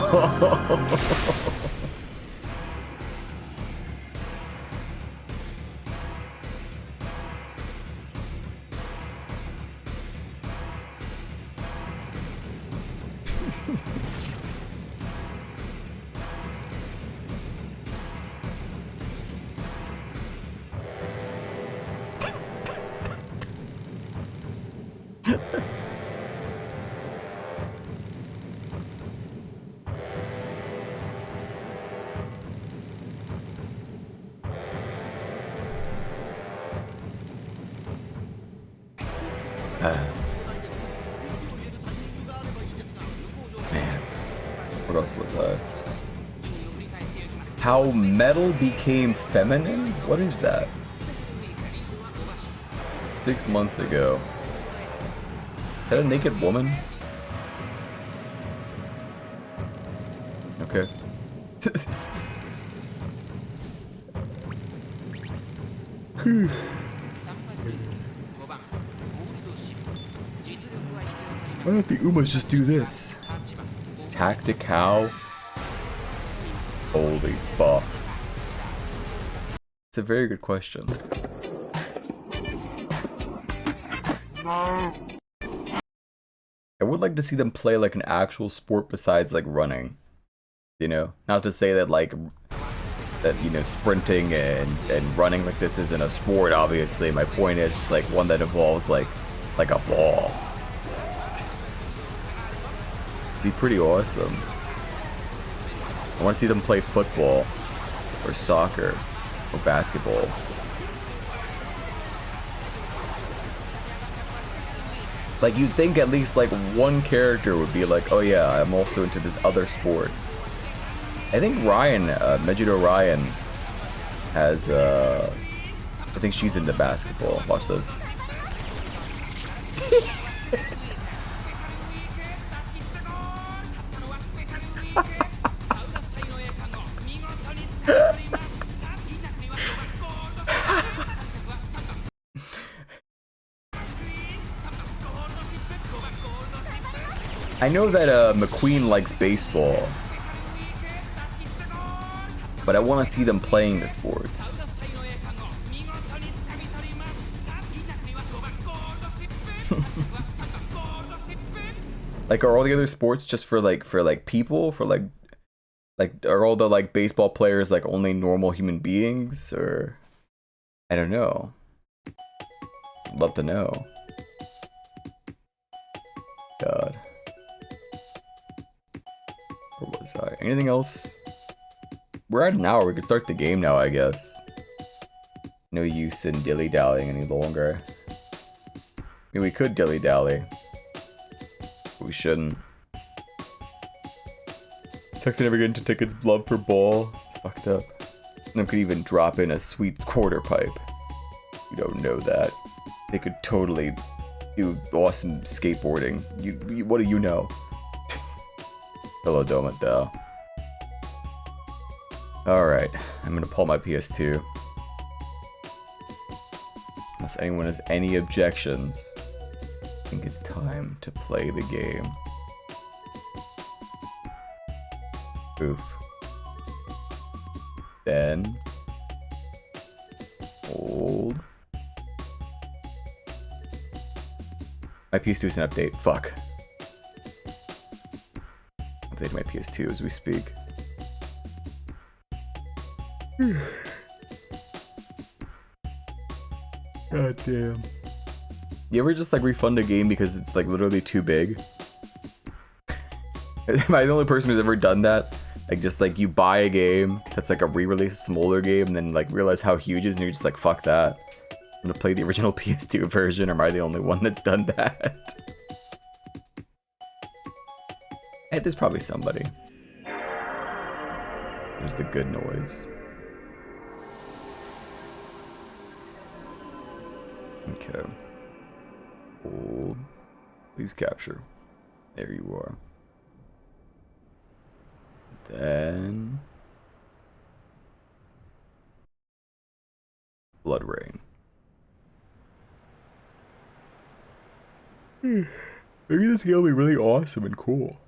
Man, what else was I? How metal became feminine? What is that? 6 months ago. Is that a naked woman? Okay. Why don't the Umas just do this? Tactical? Holy fuck. It's a very good question. I would like to see them play like an actual sport besides like running. You know? Not to say that like that, you know, sprinting and running like this isn't a sport, obviously. My point is like one that involves like a ball. Be pretty awesome. I want to see them play football or soccer or basketball. Like, you'd think at least like one character would be like, oh yeah, I'm also into this other sport. I think Ryan, Mejido Ryan has I think she's into basketball. Watch this. I know that McQueen likes baseball, but I want to see them playing the sports. Like, are all the other sports just for people, for like are all the like baseball players like only normal human beings, or I don't know. I'd love to know. God. Where was I? Anything else? We're at an hour. We could start the game now, I guess. No use in dilly-dallying any longer. I mean, we could dilly-dally. But we shouldn't. Sucks to never get into tickets. Love for ball. It's fucked up. And could even drop in a sweet quarter pipe. You don't know that. They could totally do awesome skateboarding. What do you know? Hello, Doma, though. Alright, I'm gonna pull my PS2. Unless anyone has any objections, I think it's time to play the game. Oof. Then hold. My PS2 is an update. Fuck. I'm updating my PS2 as we speak. God damn. You ever just like refund a game because it's like literally too big? Am I the only person who's ever done that? Like just like you buy a game that's like a re-release, smaller game, and then like realize how huge it is and you're just like, fuck that. I'm gonna play the original PS2 version, or am I the only one that's done that? Hey, there's probably somebody. There's the good noise. Okay. Hold. Please capture. There you are. Then BloodRayne. Maybe this game will be really awesome and cool.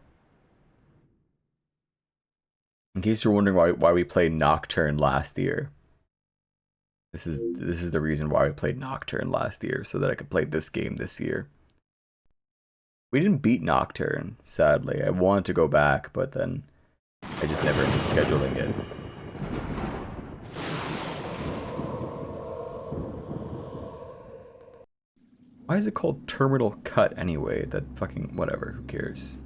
In case you're wondering why we played Nocturne last year. This is the reason why we played Nocturne last year, so that I could play this game this year. We didn't beat Nocturne, sadly. I wanted to go back, but then I just never ended up scheduling it. Why is it called Terminal Cut anyway? That fucking whatever, who cares?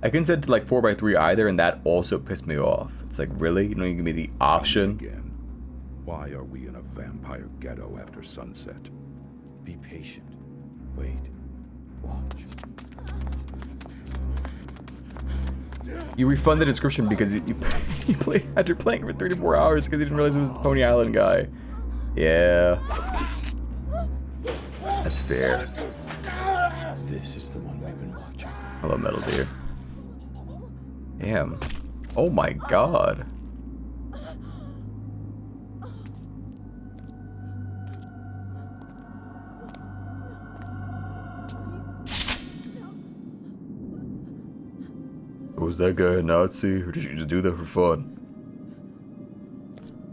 I couldn't set it to like 4x3 either, and that also pissed me off. It's like, really? You don't even give me the option? Again. Why are we in a vampire ghetto after sunset? Be patient. Wait. Watch. You refund the description because you played after playing for 34 hours because you didn't realize it was the Pony Island guy. Yeah. That's fair. This is the one we've been watching. Hello, Metal Deer. Damn. Oh my god. Was that guy a Nazi, or did you just do that for fun?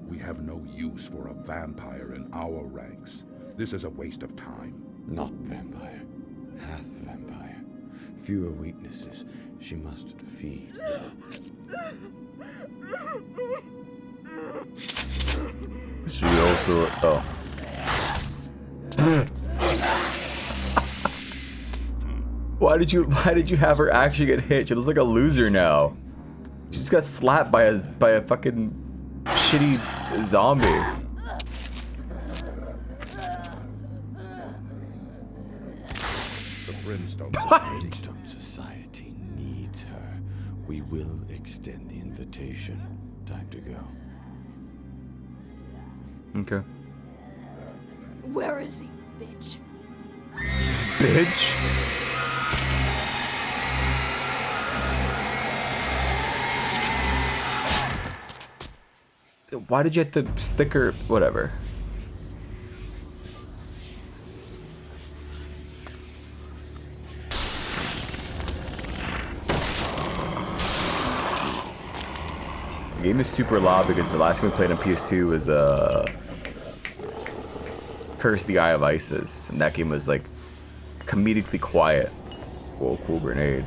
We have no use for a vampire in our ranks. This is a waste of time. Not vampire. Half vampire. Fewer weaknesses. She must feed. She also... oh. Why did you have her actually get hit? She looks like a loser now. She just got slapped by a fucking shitty zombie. The Brimstone What? Brimstone Society needs her. We will extend the invitation. Time to go. Okay. Where is he, bitch? Bitch. Why did you have to stick her? Whatever. The game is super loud because the last game we played on PS2 was Curse the Eye of Isis, and that game was like comedically quiet. Whoa, cool grenade.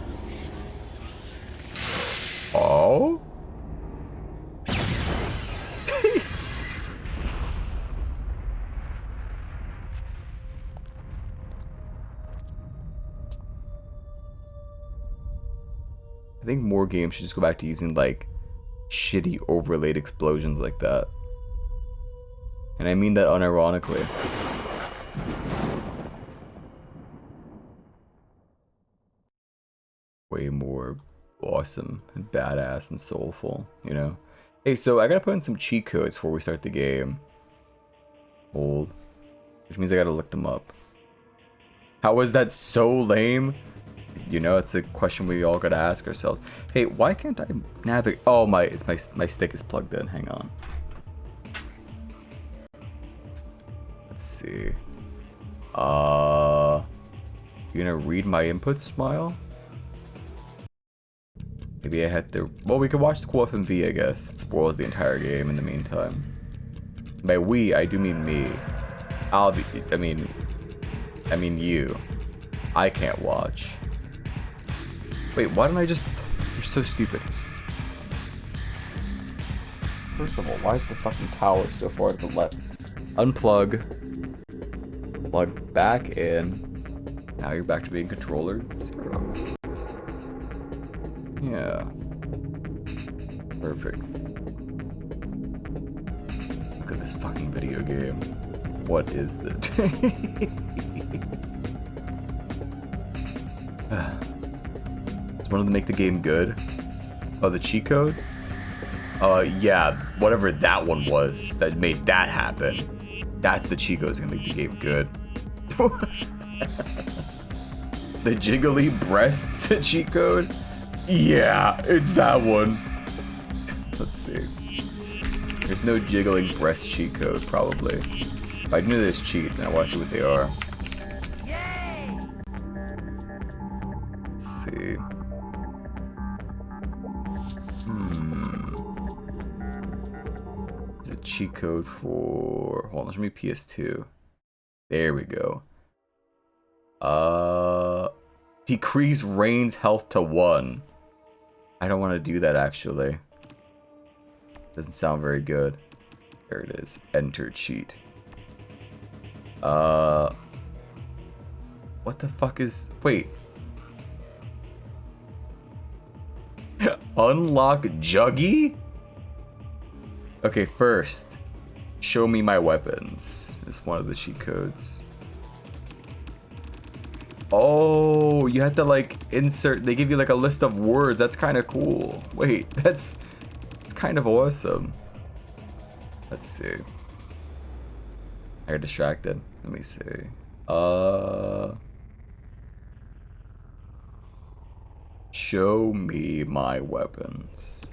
Oh? think more games should just go back to using like shitty overlaid explosions like that. And I mean that unironically. Way more awesome and badass and soulful, you know? Hey, so I gotta put in some cheat codes before we start the game. Hold. Which means I gotta look them up. How was that so lame? You know, it's a question we all gotta ask ourselves. Hey, why can't I navigate? Oh, my stick is plugged in. Hang on. Let's see. You gonna read my input, Smile? Maybe I had to. Well, we could watch the cool FMV, I guess. It spoils the entire game in the meantime. By we, I do mean me. I mean you. I can't watch. Wait, why don't I just... You're so stupid. First of all, why is the fucking tower so far to the left? Unplug. Plug back in. Now you're back to being controller 0. Yeah. Perfect. Look at this fucking video game. What is that? Just wanted to make the game good. Oh, the cheat code? Yeah, whatever that one was that made that happen. That's the cheat code that's gonna make the game good. The jiggly breasts cheat code? Yeah, it's that one. Let's see. There's no jiggling breast cheat code, probably. But I knew there's cheats, and I want to see what they are. Let's see. There's a cheat code for... Hold on, show me PS2. There we go. Decrease Rain's health to 1. I don't want to do that, actually. Doesn't sound very good. There it is. Enter cheat. What the fuck is... Wait. Unlock Juggy? Okay, first. Show me my weapons. Is one of the cheat codes. Oh, you had to like insert... They give you like a list of words. That's kind of cool. Wait, that's... It's kind of awesome. Let's see. I got distracted. Let me see. Show me my weapons.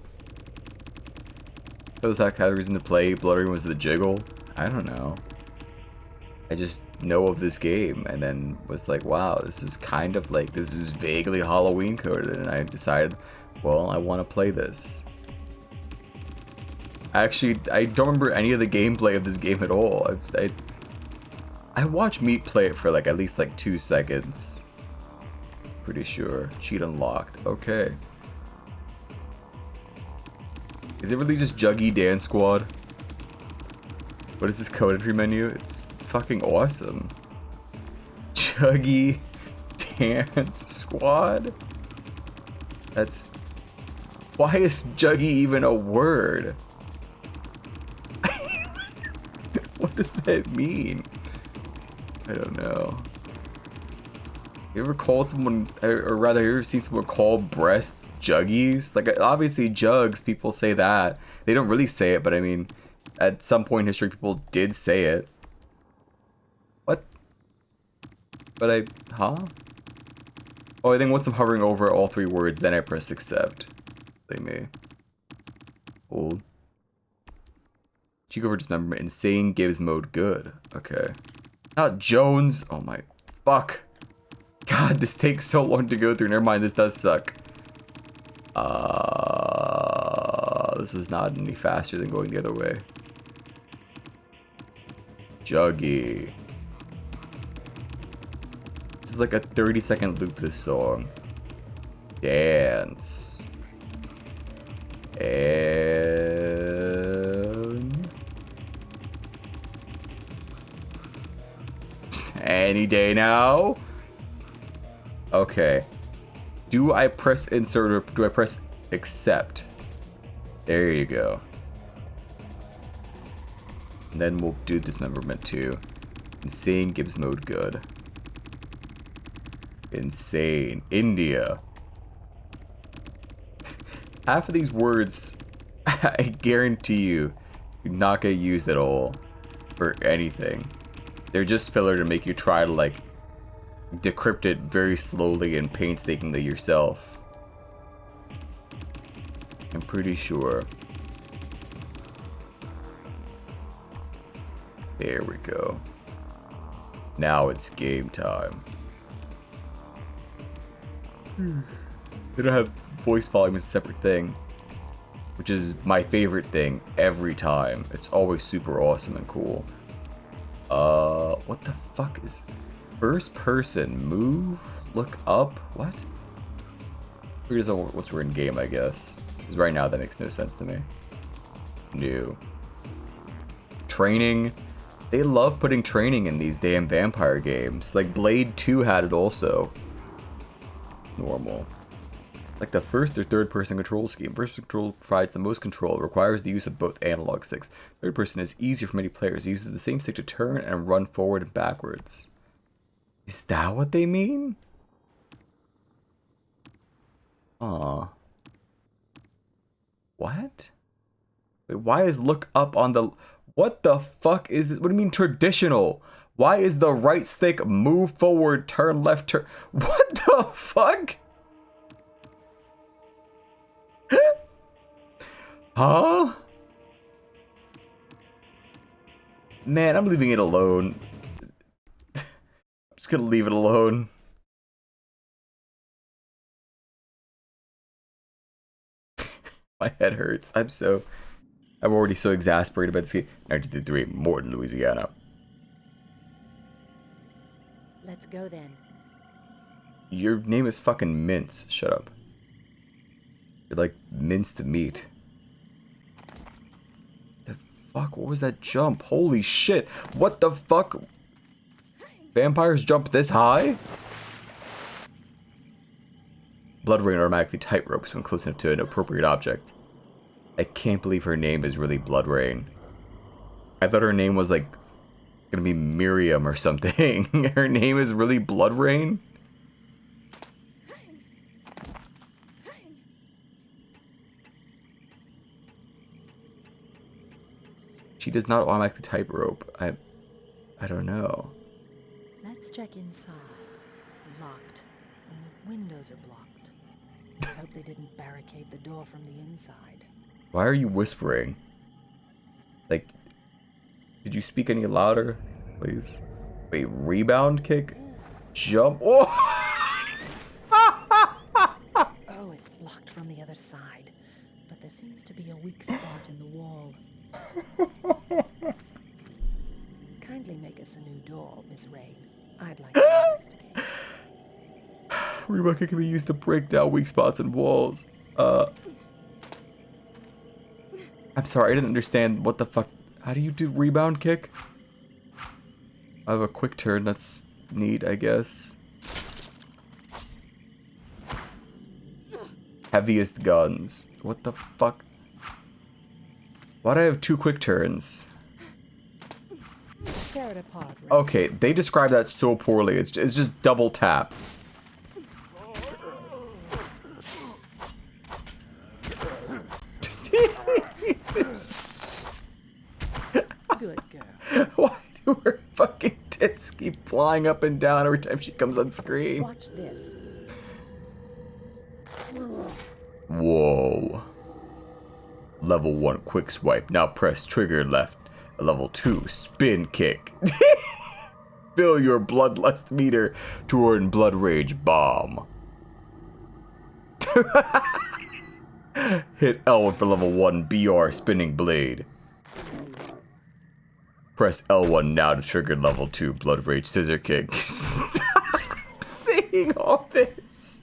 So this act had a reason to play. BloodRayne was the jiggle. I don't know. I just know of this game and then was like, wow, this is kind of like, this is vaguely Halloween coded, and I decided, well, I want to play this. Actually, I don't remember any of the gameplay of this game at all. I watched Meat play it for like at least like 2 seconds. Pretty sure. Cheat unlocked. Okay. Is it really just Juggy Dance Squad? What is this code entry menu? It's fucking awesome. Juggy Dance Squad? That's... Why is Juggy even a word? What does that mean? I don't know. You ever called someone, or rather, you ever seen someone call breast juggies? Like, obviously jugs, people say that. They don't really say it, but I mean, at some point in history, people did say it. What? But huh? Oh, I think once I'm hovering over all 3 words, then I press accept. They may. Old. Chico dismemberment. Insane gives mode good. Okay. Not Jones. Oh my. Fuck. God, this takes so long to go through. Never mind, this does suck. This is not any faster than going the other way. Juggy. This is like a 30-second loop, this song. Dance. And... Any day now. Okay. Do I press insert or do I press accept? There you go. And then we'll do dismemberment too. Insane gives mode good. Insane. India. Half of these words, I guarantee you, you're not gonna use at all for anything. They're just filler to make you try to like decrypt it very slowly and painstakingly yourself. I'm pretty sure. There we go. Now it's game time. They don't have voice volume as a separate thing, which is my favorite thing every time. It's always super awesome and cool. What the fuck is first person? Move? Look up? What? Once we're in game, I guess. Because right now that makes no sense to me. New. Training. They love putting training in these damn vampire games. Like Blade 2 had it also. Normal. Like the first or third person control scheme. First person control provides the most control. It requires the use of both analog sticks. Third person is easier for many players. It uses the same stick to turn and run forward and backwards. Is that what they mean? Aw. What? Wait, why is look up on the... What the fuck is this? What do you mean traditional? Why is the right stick move forward, turn left, turn... What the fuck? Huh? Man, I'm leaving it alone. I'm just gonna leave it alone. My head hurts. I'm already so exasperated by this game. 1953, Morton, Louisiana. Let's go then. Your name is fucking Mince. Shut up. You're like minced meat. The fuck? What was that jump? Holy shit. What the fuck? Vampires jump this high? BloodRayne automatically tightropes when close enough to an appropriate object. I can't believe her name is really BloodRayne. I thought her name was like gonna be Miriam or something. Her name is really BloodRayne? She does not automatically tightrope. I don't know. Let's check inside. Locked. And the windows are blocked. Let's hope they didn't barricade the door from the inside. Why are you whispering? Like, did you speak any louder? Please. Wait, rebound kick? Jump? Oh! Oh, it's blocked from the other side. But there seems to be a weak spot in the wall. Kindly make us a new door, Miss Rain. I'd like to investigate. Rebound kick can be used to break down weak spots in walls. I'm sorry, I didn't understand what the fuck. How do you do rebound kick? I have a quick turn, that's neat, I guess. Heaviest guns. What the fuck? Why do I have 2 quick turns? Tear it apart, Rain. Okay, they describe that so poorly. It's just double tap. Good girl. Why do her fucking tits keep flying up and down every time she comes on screen? Watch this. Whoa. Level 1 quick swipe. Now press trigger left. Level 2 spin kick. Fill your bloodlust meter to earn blood rage bomb. Hit L1 for level 1 BR spinning blade. Press L1 now to trigger level 2 blood rage scissor kick. Stop saying all this.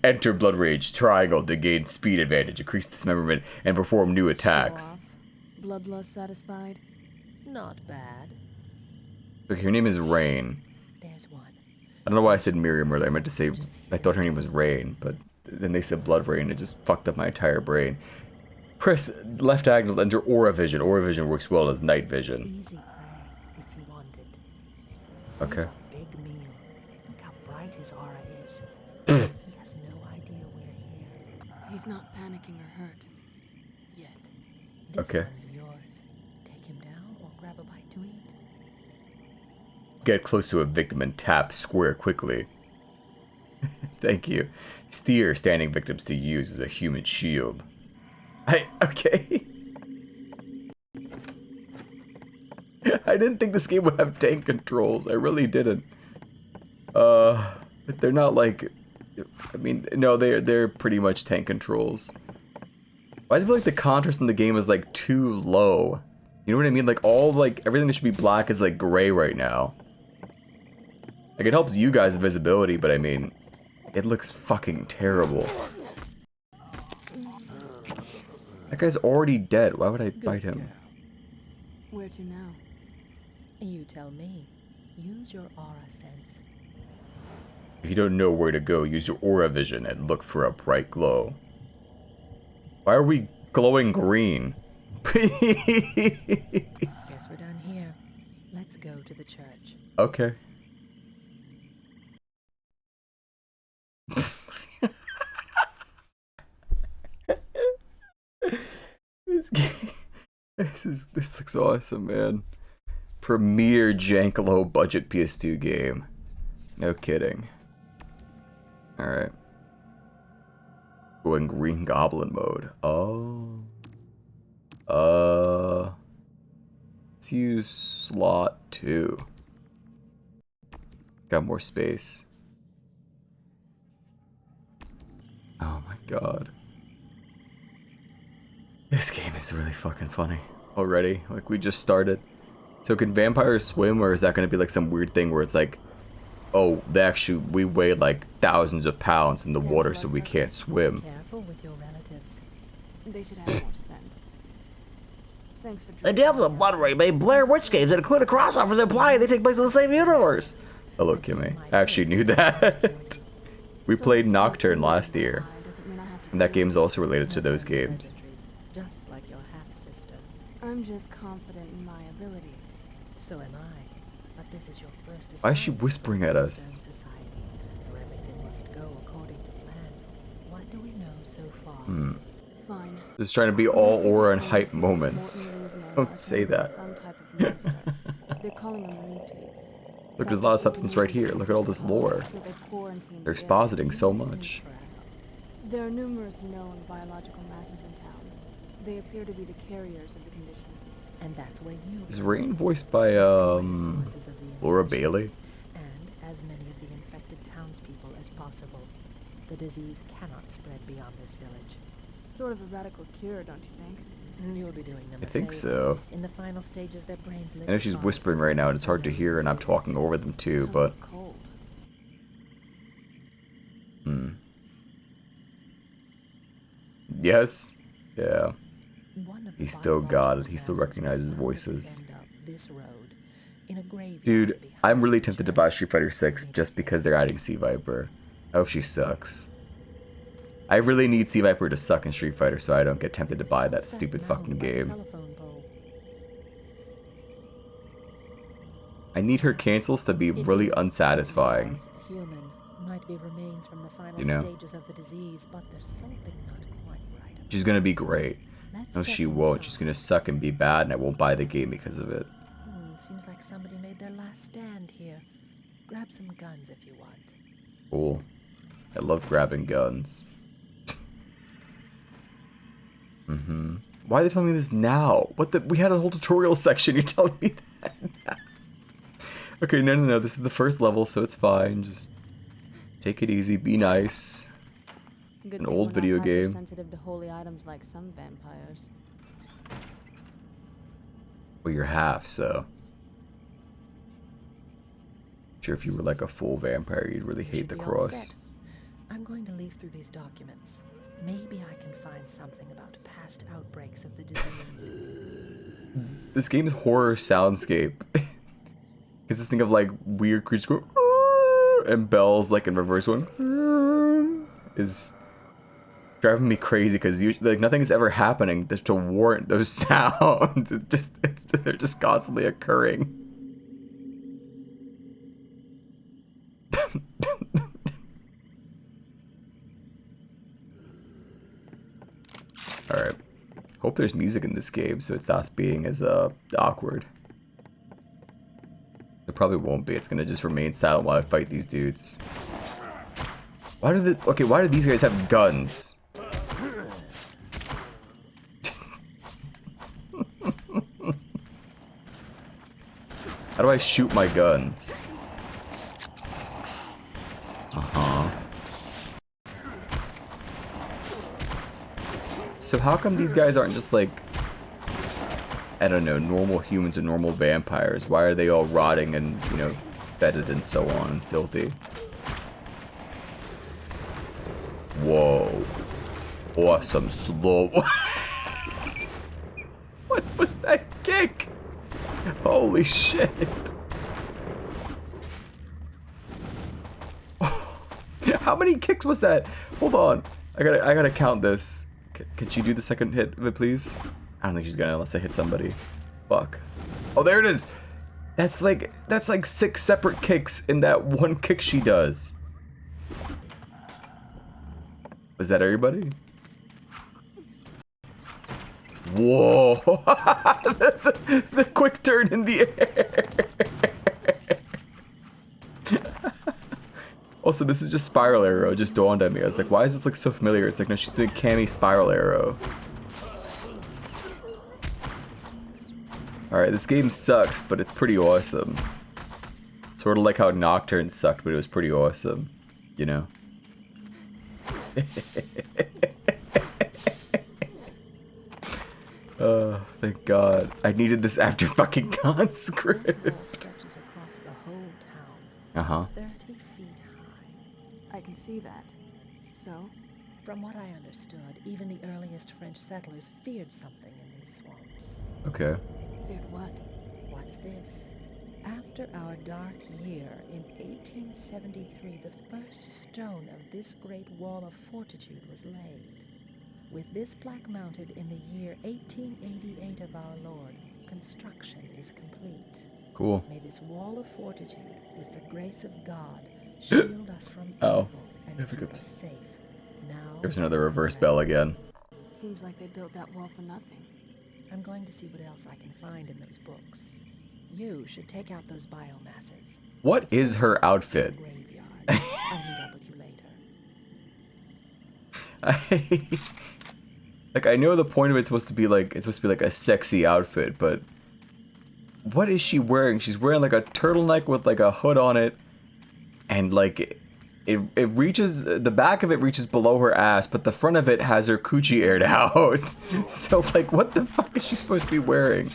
Enter blood rage triangle to gain speed advantage, increase dismemberment, and perform new attacks. Bloodlust satisfied? Not bad. Okay, her name is Rain. There's one. I don't know why I said Miriam earlier. I meant to say, I thought her name was Rain, but then they said BloodRayne. It just fucked up my entire brain. Press left diagonal, enter Aura Vision. Aura Vision works well as night vision. Easy prey if you want it. Okay. Here's a big meal. Look how bright his aura is. He has no idea we're here. He's not panicking or hurt. Yet. This Okay. one's yours. Take him down or grab a bite to eat. Get close to a victim and tap square quickly. Thank you. Steer standing victims to use as a human shield. Okay. I didn't think this game would have tank controls. I really didn't. They're not like, I mean, no, they're pretty much tank controls. Why does it feel like the contrast in the game is like too low? You know what I mean? Like everything that should be black is like gray right now. Like, it helps you guys with visibility, but I mean, it looks fucking terrible. That guy's already dead. Why would I bite him? Where to now? You tell me. Use your aura sense. If you don't know where to go, use your aura vision and look for a bright glow. Why are we glowing green? Guess we're done here. Let's go to the church. Okay. This game, this looks awesome, man. Premier jank low budget PS2 game. No kidding. All right. Going Green Goblin mode. Oh. Let's use slot 2. Got more space. Oh my god. This game is really fucking funny already. Like, we just started. So can vampires swim, or is that going to be like some weird thing where it's like, oh, we weigh like thousands of pounds in the water, so we can't swim. Careful with your relatives. They should have more sense. Thanks for The devs of BloodRayne made Blair Witch games that include crossovers implying they take place in the same universe. Hello, Kimmy. I actually knew that. We played Nocturne last year, and that game's also related to those games. Just like your half-sister. I'm just confident in my abilities. So am I. But this is your first Why is she assignment whispering in at the us? Stone Society, so everything must go according to plan. What do we know so far? Fine. Just trying to be all aura and hype moments. Don't say that. Some type of monster. They're calling them mutates. Look, there's a lot of substance right here. Look at all this lore. So they quarantine They're the expositing so much. There are numerous known biological masses in town. They appear to be the carriers of the condition. And that's where you Is come Rain in. voiced by, Discover the sources of the Laura infection, Bailey? And as many of the infected townspeople as possible. The disease cannot spread beyond this village. Sort of a radical cure, don't you think? You'll be doing them I a think favor. so. In the final stages, their brains I know she's whispering right now, and it's hard to hear, and I'm talking over them too, but... Cold. Yes? Yeah. One of He's the still got it. biological He still masses recognizes was found at voices. the end of this road, in a graveyard Dude, behind I'm really the tempted to church. buy Street Fighter 6 just because they're adding Sea Viper. I hope she sucks. I really need Sea Viper to suck in Street Fighter so I don't get tempted to buy that What's stupid now fucking by the game. telephone pole? I need her cancels to be It really is unsatisfying. otherwise human. Might be remains from the final You know. stages of the disease, but there's something not quite right. She's gonna be great. Let's No, step she won't. inside. She's gonna suck and be bad, and I won't buy the game because of it. Seems like somebody made their last stand here. Grab some guns if you want. Cool. I love grabbing guns. Why are they telling me this now? What the? We had a whole tutorial section. You're telling me that now? Okay, no. This is the first level, so it's fine. Just take it easy. Be nice. Good An thing old we're not video game. hypersensitive to holy items like some vampires. Well, you're half, so. Sure, if you were like a full vampire, you'd really You hate should the be all cross. set. I'm going to leaf through these documents. Maybe I can find something about past outbreaks of the disease. This game's horror soundscape. Because this thing of like weird creatures going, "Arr!" and bells like in reverse one is driving me crazy because like nothing is ever happening to warrant those sounds. They're just constantly occurring. All right. Hope there's music in this game so it stops being as awkward. There probably won't be. It's gonna just remain silent while I fight these dudes. Why do these guys have guns? How do I shoot my guns? So how come these guys aren't just like, I don't know, normal humans or normal vampires? Why are they all rotting and, you know, fetid and so on and filthy? Whoa. Awesome slow. What was that kick? Holy shit. How many kicks was that? Hold on. I gotta count this. Could she do the second hit of it, please? I don't think she's gonna unless I hit somebody. Fuck. Oh, there it is. That's like 6 separate kicks in that one kick she does. Was that everybody? Whoa. the quick turn in the air. Also, this is just Spiral Arrow. It just dawned on me. I was like, why is this look so familiar? It's like, no, she's doing Cammy Spiral Arrow. Alright, this game sucks, but it's pretty awesome. Sort of like how Nocturne sucked, but it was pretty awesome. You know? Oh, thank God. I needed this after fucking Conscript. Stretches across the whole town. Uh-huh. 30 feet high. I can see that. So? From what I understood, even the earliest French settlers feared something in these swamps. Okay. Feared what? What's this? After our dark year in 1873, the first stone of this great wall of fortitude was laid. With this plaque mounted in the year 1888 of our Lord, construction is complete. Cool. May this wall of fortitude, with the grace of God, shield us from evil and keep us safe. Now, There's another reverse bell again. Seems like they built that wall for nothing. I'm going to see what else I can find in those books. You should take out those biomasses. What is her outfit? Graveyard. I'll meet up with you later. Like, I know the point of it's supposed to be like a sexy outfit, but what is she wearing? She's wearing like a turtleneck with like a hood on it, and like it reaches, the back of it reaches below her ass, but the front of it has her coochie aired out. So like, what the fuck is she supposed to be wearing?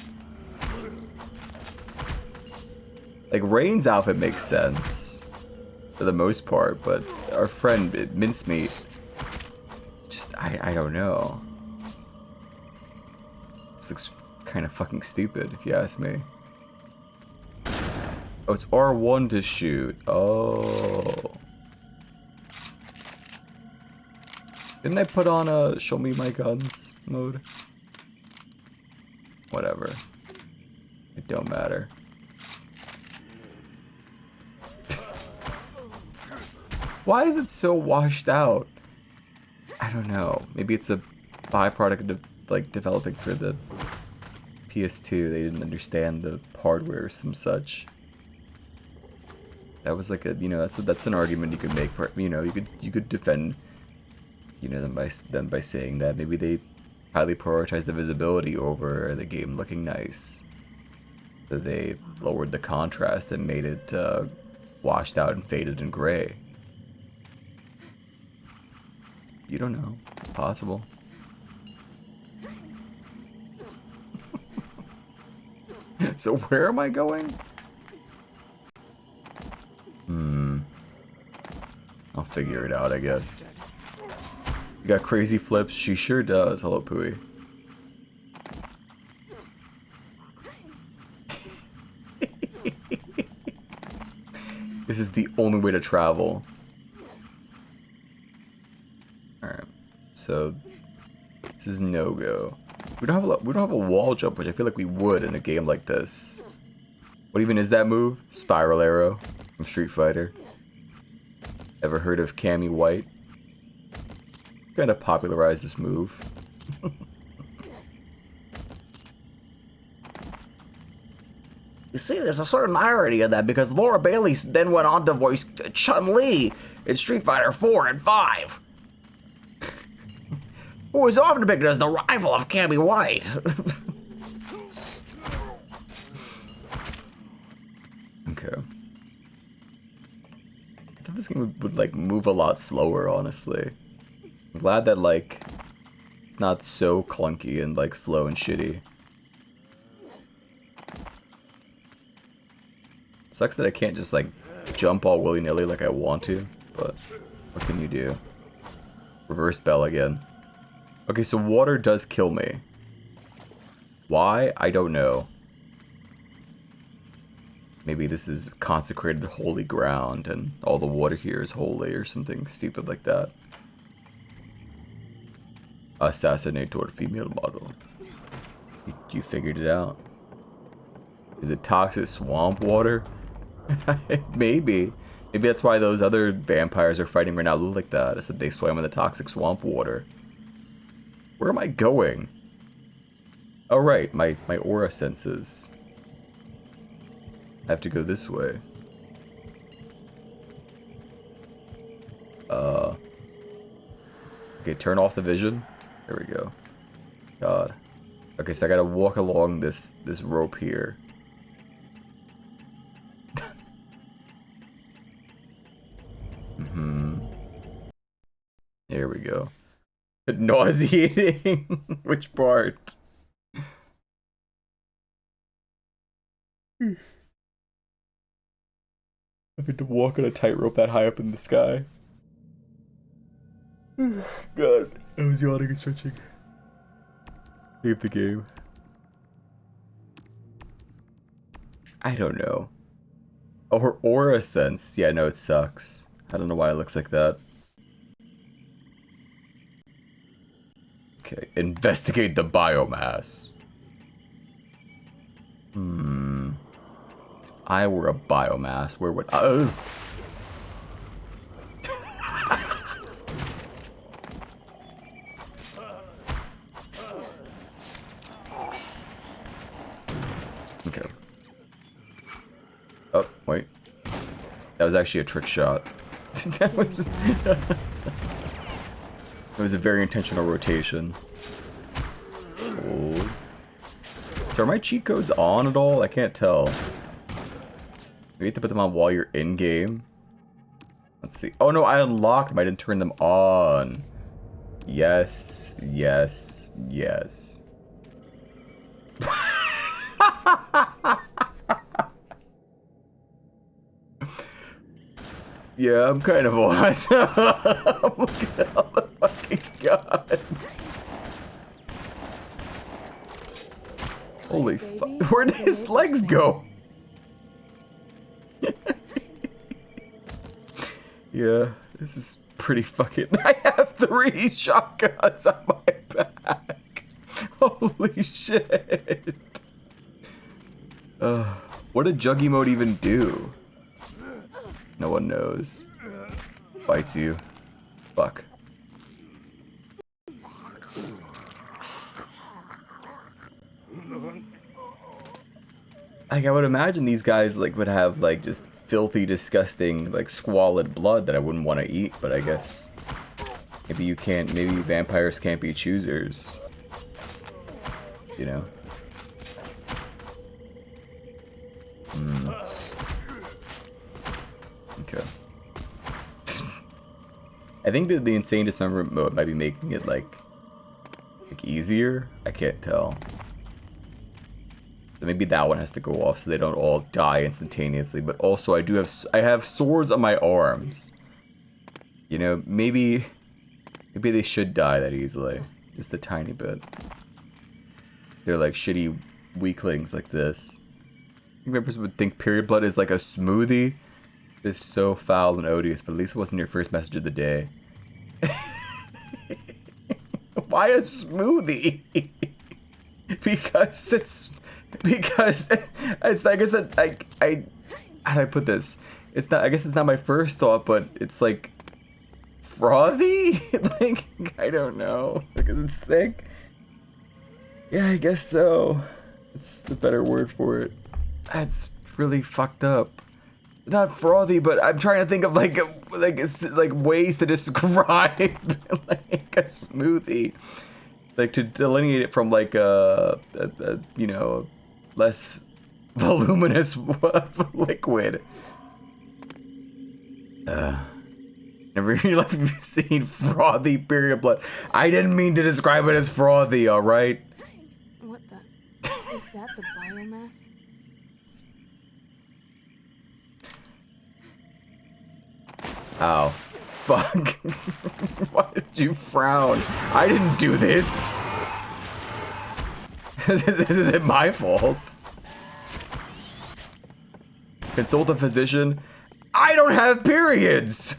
Like, Rayne's outfit makes sense for the most part, but our friend Mincemeat, it's just, I don't know. This looks kind of fucking stupid, if you ask me. Oh, it's R1 to shoot. Oh. Didn't I put on a show me my guns mode? Whatever. It don't matter. Why is it so washed out? I don't know. Maybe it's a byproduct of like developing for the PS2. They didn't understand the hardware or some such. That was like a, you know, that's an argument you could make. You know, you could defend, you know, them by saying that maybe they highly prioritized the visibility over the game looking nice. So they lowered the contrast and made it washed out and faded and gray. You don't know. It's possible. So where am I going? I'll figure it out, I guess. You got crazy flips? She sure does. Hello, Pooey. This is the only way to travel. Alright. So this is no-go. We don't have a wall jump, which I feel like we would in a game like this. What even is that move? Spiral arrow from Street Fighter. Ever heard of Cammy White? Kinda popularized this move. You see, there's a certain irony in that because Laura Bailey then went on to voice Chun-Li in Street Fighter 4 and 5. Who is often depicted as the rival of Cammy White. Okay. I thought this game would like move a lot slower, honestly. I'm glad that like it's not so clunky and like slow and shitty. Sucks that I can't just like jump all willy-nilly like I want to, but what can you do? Reverse bell again. Okay, so water does kill me. Why? I don't know. Maybe this is consecrated holy ground and all the water here is holy or something stupid like that. Assassinate toward female model. You figured it out. Is it toxic swamp water? Maybe. Maybe that's why those other vampires are fighting right now look like that. Is that they swam in the toxic swamp water. Where am I going? Oh right, my aura senses. I have to go this way. Okay, turn off the vision. There we go. God. Okay, so I gotta walk along this rope here. There we go. Nauseating. Which part? I had to walk on a tightrope that high up in the sky. God, I was yawning and stretching. Save the game. I don't know. Oh, her aura sense. Yeah, no, it sucks. I don't know why it looks like that. Okay, investigate the biomass. If I were a biomass, where would I... Oh. Okay. Oh, wait. That was actually a trick shot. That was... It was a very intentional rotation. Oh. So are my cheat codes on at all? I can't tell. You have to put them on while you're in-game. Let's see. Oh no, I unlocked them. I didn't turn them on. Yes, yes, yes. Yeah, I'm kind of awesome. Look at all the fucking guns. Holy fuck. Where did his legs go? Yeah, this is pretty fucking... I have 3 shotguns on my back. Holy shit. What did Juggy Mode even do? No one knows. Bites you. Fuck. Like, I would imagine these guys, like, would have, like, just filthy, disgusting, like, squalid blood that I wouldn't want to eat, but I guess maybe you can't, maybe vampires can't be choosers. You know? Okay. I think that the insane dismemberment mode might be making it, like easier? I can't tell. So maybe that one has to go off so they don't all die instantaneously. But also, I have swords on my arms. You know, maybe they should die that easily, just a tiny bit. They're like shitty weaklings like this. I think members would think period blood is like a smoothie. This is so foul and odious, but at least it wasn't your first message of the day. Why a smoothie? because it's like I said, I how do I put this? It's not, I guess it's not my first thought, but it's like frothy? Like, I don't know. Because it's thick. Yeah, I guess so. It's the better word for it. That's really fucked up. Not frothy, but I'm trying to think of like ways to describe like a smoothie, like to delineate it from like a you know, less voluminous liquid. Never in your life have you seen frothy period blood. I didn't mean to describe it as frothy, all right? What the? Is that the biomass? Ow. Fuck. Why did you frown? I didn't do this. This isn't my fault. Consult a physician. I don't have periods.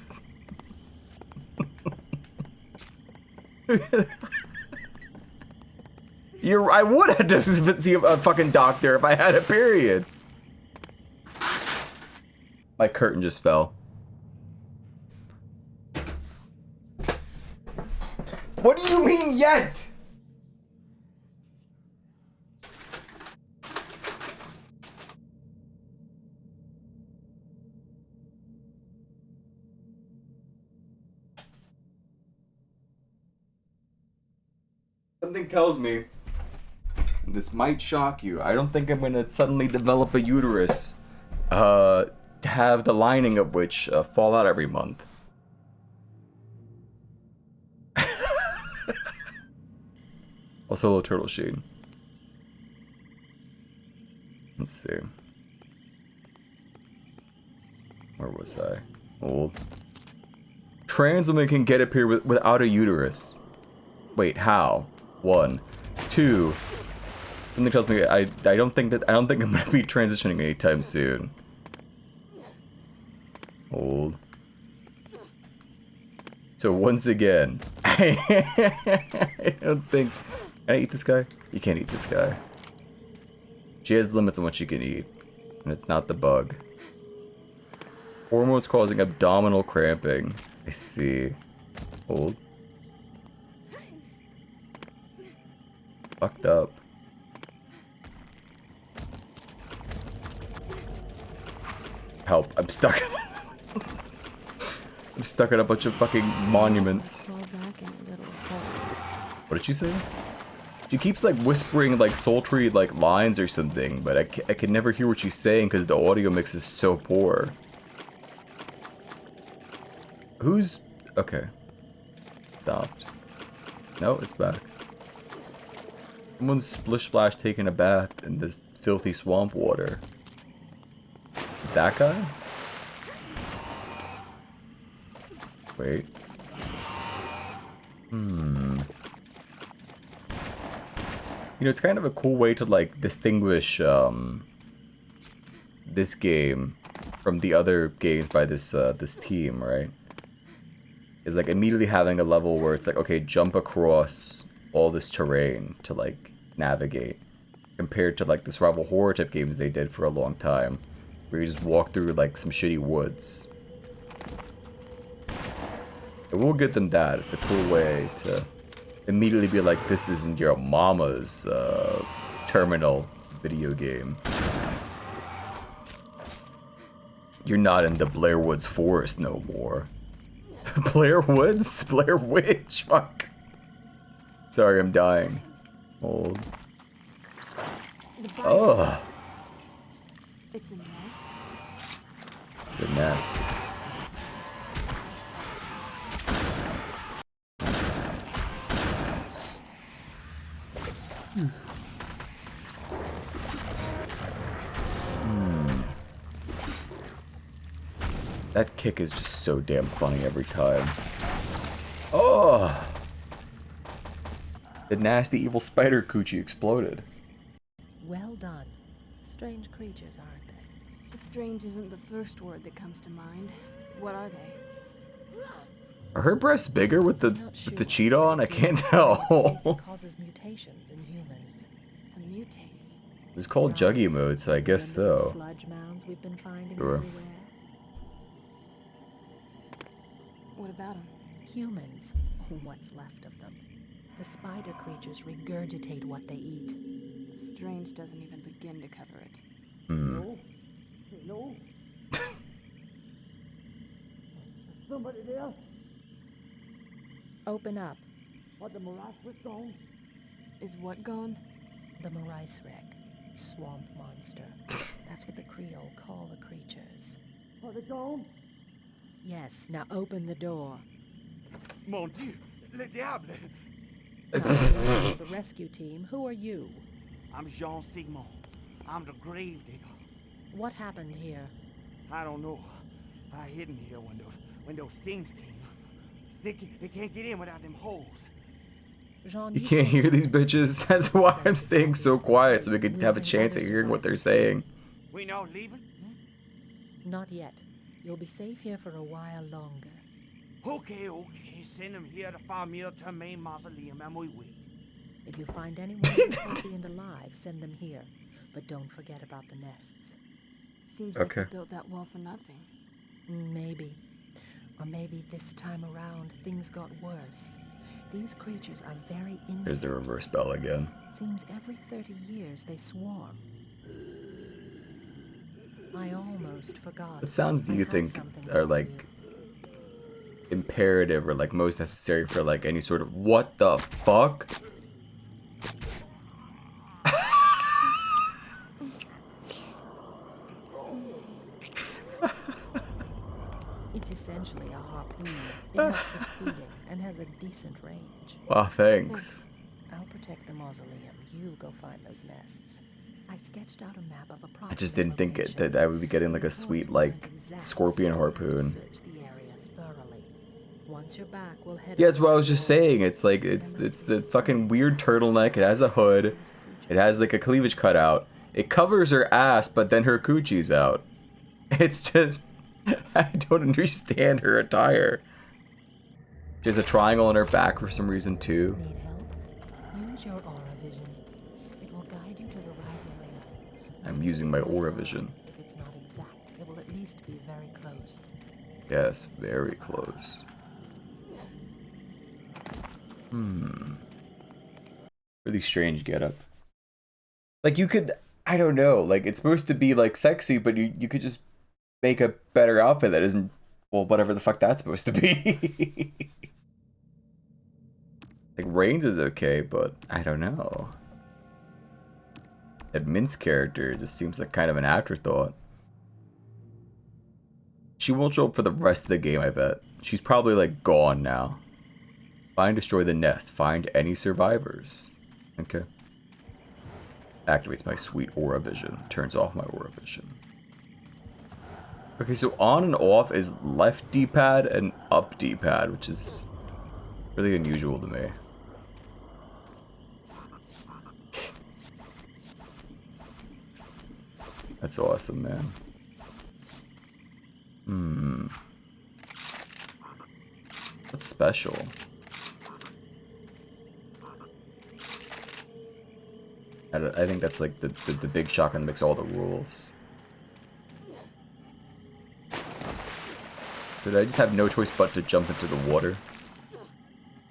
I would have to see a fucking doctor if I had a period. My curtain just fell. What do you mean yet? Something tells me this might shock you. I don't think I'm gonna suddenly develop a uterus to have the lining of which fall out every month. Also, a little turtle shade. Let's see. Where was I? Old. Trans women can get a period without a uterus. Wait, how? 1, 2. Something tells me I don't think I'm gonna be transitioning anytime soon. Hold. So once again, I don't think. Can I eat this guy? You can't eat this guy. She has limits on what she can eat, and it's not the bug. Hormones causing abdominal cramping. I see. Hold. Fucked up. Help, I'm stuck. I'm stuck in a bunch of fucking monuments. What did she say? She keeps like whispering like sultry like lines or something, but I can never hear what she's saying because the audio mix is so poor. Who's... okay. Stopped. No, it's back. Someone's splish splash taking a bath in this filthy swamp water. That guy? Wait. You know, it's kind of a cool way to like distinguish this game from the other games by this this team, right? Is like immediately having a level where it's like, okay, jump across all this terrain to like navigate, compared to like the survival horror type games they did for a long time, where you just walk through like some shitty woods. It will get them that. It's a cool way to immediately be like, this isn't your mama's terminal video game. You're not in the Blair Woods forest no more. Blair Woods? Blair Witch? Fuck. Sorry, I'm dying. Hold. Oh. It's a nest. It's a nest. That kick is just so damn funny every time. Oh! The nasty evil spider coochie exploded. Well done. Strange creatures, aren't they? Strange isn't the first word that comes to mind. What are they? Are her breasts bigger with the cheat on? I can't It tell. causes mutations in humans. The mutates. It's called Juggy mode, so I guess Remember the so. sludge mounds we've been finding Sure. everywhere? What about them? Humans, what's left of them. The spider creatures regurgitate what they eat. Strange doesn't even begin to cover it. Hmm. No. Somebody there? Open up. What, the mirage was gone? Is what gone? The Marais wreck. Swamp monster. That's what the Creole call the creatures. Are they gone? Yes, now open the door. Mon Dieu, le diable! The rescue team, who are you? I'm Jean Sigmund. I'm the grave digger. What happened here? I don't know. I hid in here when those things came. They can't get in without them holes. Jean, You can't say hear these nothing. bitches. That's why I'm staying so quiet, so we could have a chance at hearing what they're saying. We now leaving? Not yet. You'll be safe here for a while longer. Okay. Send them here to Famille to main mausoleum and we wait. If you find anyone healthy and alive, send them here. But don't forget about the nests. Seems like Okay. we built that wall for nothing. Maybe. Or maybe this time around, things got worse. These creatures are very insect. Here's the reverse bell again. Seems every 30 years they swarm. I almost forgot. What sounds do I you have think something are for like you. imperative or like most necessary for like any sort of what the fuck? It's essentially a harpoon. It helps with feeding and has a decent range. Wow, thanks. I'll protect the mausoleum. You go find those nests. I sketched out a map of approximate I just didn't think that I locations. would be getting like a sweet like scorpion harpoon. Search the area thoroughly. Once you're back, we'll head Yeah, that's over what I to was just the wall. saying. It's like it's the fucking weird turtleneck. It has a hood. It has like a cleavage cutout. It covers her ass, but then her coochie's out. It's just I don't understand her attire. She has a triangle on her back for some reason too. Need help? Use your aura vision. It will guide you to the right area. I'm using my aura vision. If it's not exact, it will at least be very close. Yes, very close. Really strange getup. Like you could, I don't know, like it's supposed to be like sexy, but you could just make a better outfit that isn't, well, whatever the fuck that's supposed to be. Like Rain's is okay, but I don't know. That Mint's character just seems like kind of an afterthought. She won't show up for the rest of the game, I bet. She's probably like gone now. Find, destroy the nest. Find any survivors. Okay. Activates my sweet aura vision. Turns off my aura vision. Okay, so on and off is left D-pad and up D-pad, which is really unusual to me. That's awesome, man. That's special. I think that's like the big shotgun that makes all the rules. So did I just have no choice but to jump into the water?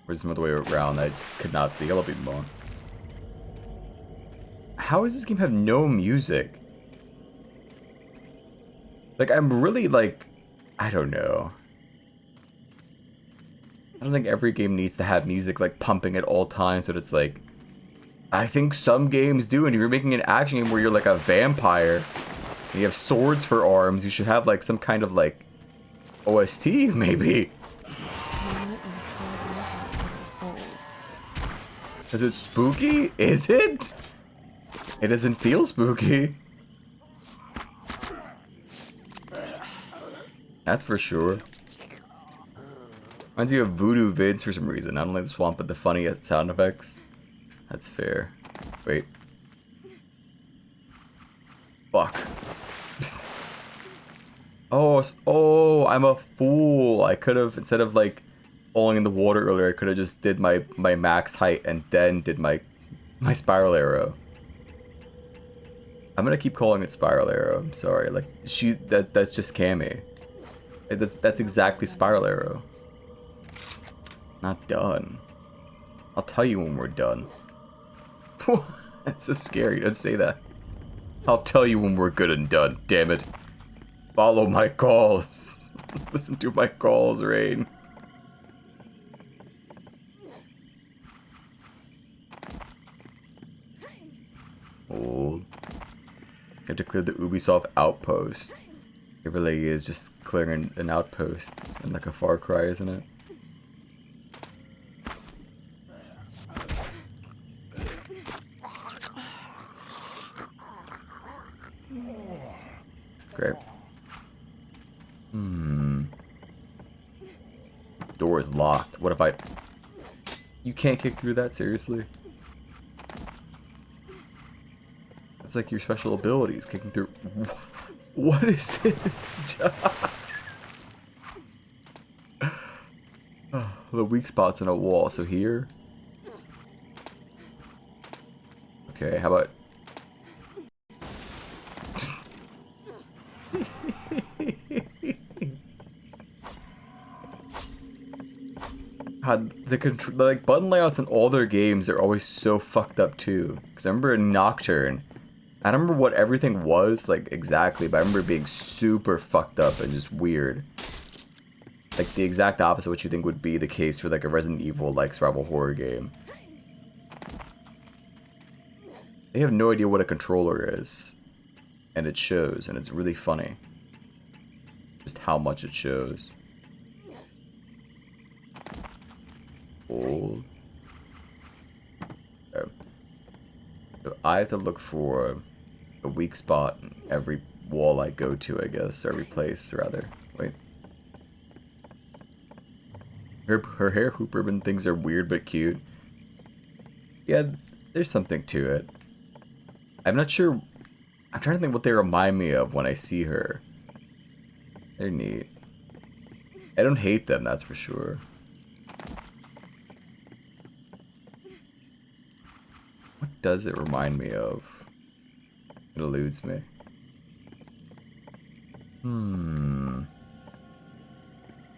Or is there some other way around that I just could not see? I'll be wrong. How does this game have no music? Like, I'm really like, I don't know. I don't think every game needs to have music like pumping at all times, but it's like, I think some games do, and if you're making an action game where you're like a vampire, and you have swords for arms, you should have like some kind of like OST, maybe. Is it spooky? Is it? It doesn't feel spooky. That's for sure. Reminds you of voodoo vids for some reason. I don't like the swamp, but the funny sound effects. That's fair. Wait. Fuck. Oh, I'm a fool. I could have, instead of like falling in the water earlier, I could have just did my max height and then did my spiral arrow. I'm gonna keep calling it spiral arrow. I'm sorry. Like that's just Cammy. Like, that's exactly spiral arrow. Not done. I'll tell you when we're done. That's so scary. Don't say that. I'll tell you when we're good and done. Damn it. Follow my calls. Listen to my calls, Rain. Oh. I have to clear the Ubisoft outpost. It really is just clearing an outpost. And like a Far Cry, isn't it? Great. Door is locked. What if I... You can't kick through that, seriously? It's like your special abilities, kicking through... What is this? Oh, the weak spot's in a wall, so here? Okay, how about... God, the like button layouts in all their games are always so fucked up too. Cause I remember in Nocturne, I don't remember what everything was like exactly, but I remember it being super fucked up and just weird. Like the exact opposite of what you think would be the case for like a Resident Evil like survival horror game. They have no idea what a controller is, and it shows, and it's really funny. Just how much it shows. Old. Okay. So I have to look for a weak spot in every wall I go to, I guess, or every place, rather. Wait. Her hair hoop ribbon things are weird but cute. Yeah, there's something to it. I'm not sure. I'm trying to think what they remind me of when I see her. They're neat. I don't hate them, that's for sure. What does it remind me of? It eludes me. What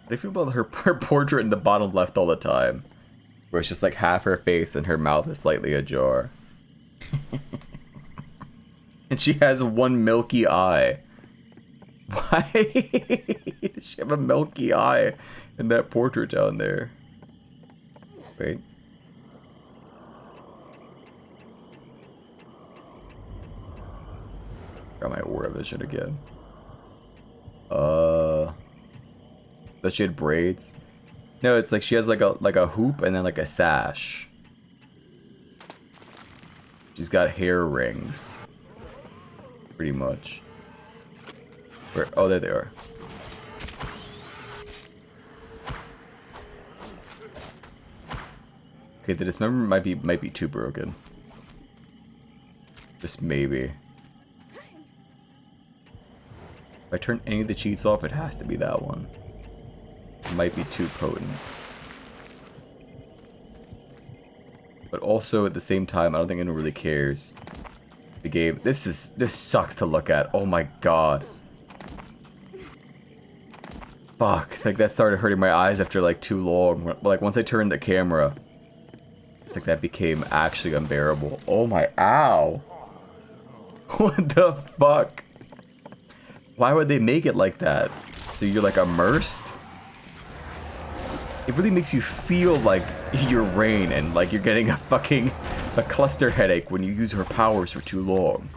do you feel about her portrait in the bottom left all the time? Where it's just like half her face and her mouth is slightly ajar. And she has one milky eye. Why does she have a milky eye in that portrait down there? Wait. Got my aura vision again. That she had braids? No, it's like she has like a hoop and then like a sash. She's got hair rings. Pretty much. Where? Oh, there they are. Okay, the dismember might be too broken. Just maybe. If I turn any of the cheats off, it has to be that one. It might be too potent. But also at the same time, I don't think anyone really cares. The game, this sucks to look at. Oh my god. Fuck, like that started hurting my eyes after like too long. Like once I turned the camera, it's like that became actually unbearable. Oh my, ow. What the fuck? Why would they make it like that? So you're like immersed? It really makes you feel like you're Rain and like you're getting a cluster headache when you use her powers for too long.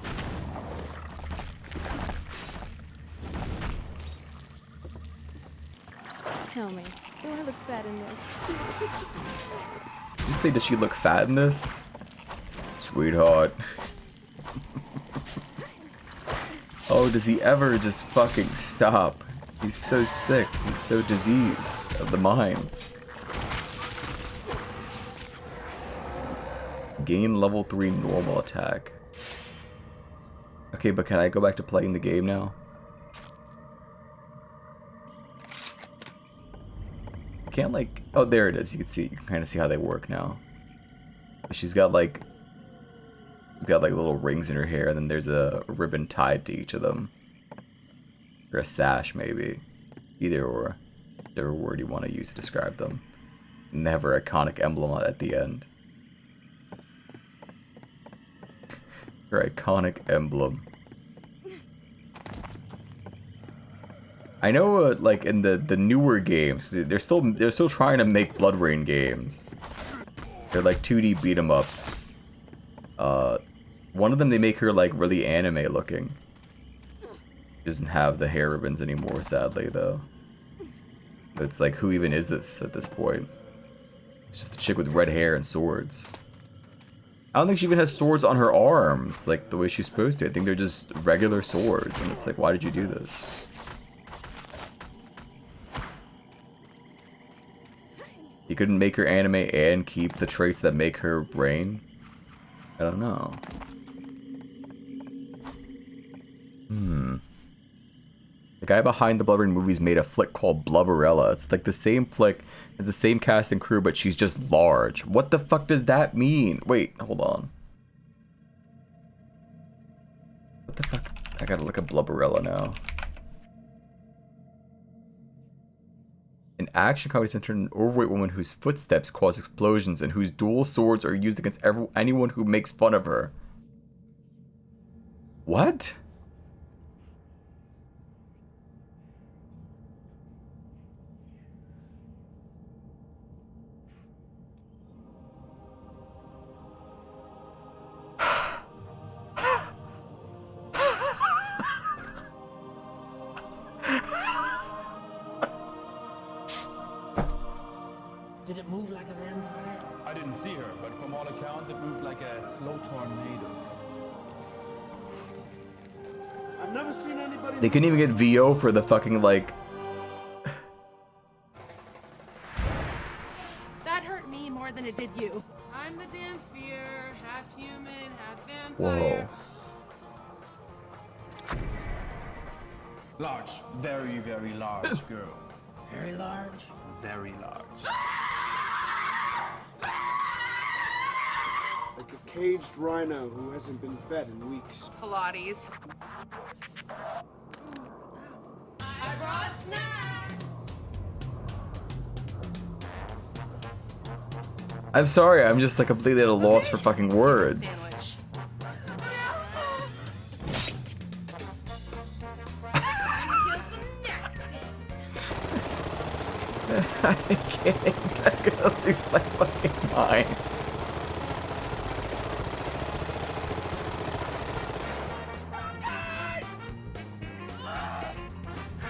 Tell me, do I look fat in this? Did you say, does she look fat in this? Sweetheart. Oh, does he ever just fucking stop? He's so sick. He's so diseased of the mind. Gain level 3 normal attack. Okay, but can I go back to playing the game now? can't like... Oh, there it is. You can kind of see how they work now. She's got like little rings in her hair, and then there's a ribbon tied to each of them. Or a sash, maybe. Either or. Whichever word you want to use to describe them. And they have her iconic emblem at the end. Her iconic emblem. I know, like in the newer games, they're still trying to make BloodRayne games. They're like 2D beat 'em ups. One of them they make her like really anime looking. She doesn't have the hair ribbons anymore, sadly though. But it's like, who even is this at this point? It's just a chick with red hair and swords. I don't think she even has swords on her arms, like the way she's supposed to. I think they're just regular swords, and it's like, why did you do this? You couldn't make her anime and keep the traits that make her brain? I don't know. The guy behind the BloodRayne movies made a flick called Blubberella. It's like the same flick, it's the same cast and crew, but she's just large. What the fuck does that mean? Wait, hold on. What the fuck? I gotta look at Blubberella now. An action comedy centered an overweight woman whose footsteps cause explosions and whose dual swords are used against anyone who makes fun of her. What? Did it move like a vampire? I didn't see her, but from all accounts, it moved like a slow tornado. I've never seen anybody. They couldn't even get VO for the fucking, like... That hurt me more than it did you. I'm the damn fear, half human, half vampire. Whoa. Large. Very, very large girl. Very large? Very large. Like a caged rhino who hasn't been fed in weeks. Pilates. I brought snacks! I'm sorry, I'm just like completely at a loss for fucking words. I can't. I'm gonna lose my fucking mind.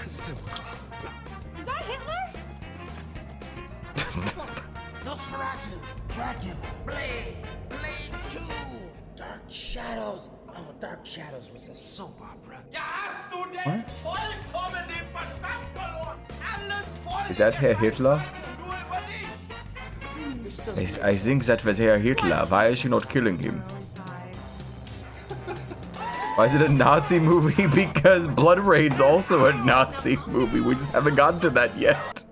Is that Hitler? Nosferatu, Dracula, Blade, Blade 2, Dark Shadows. Oh, Dark Shadows was a soap opera. Is that Herr Hitler? I think that was Herr Hitler. Why is she not killing him? Why is it a Nazi movie? Because BloodRayne's also a Nazi movie. We just haven't gotten to that yet.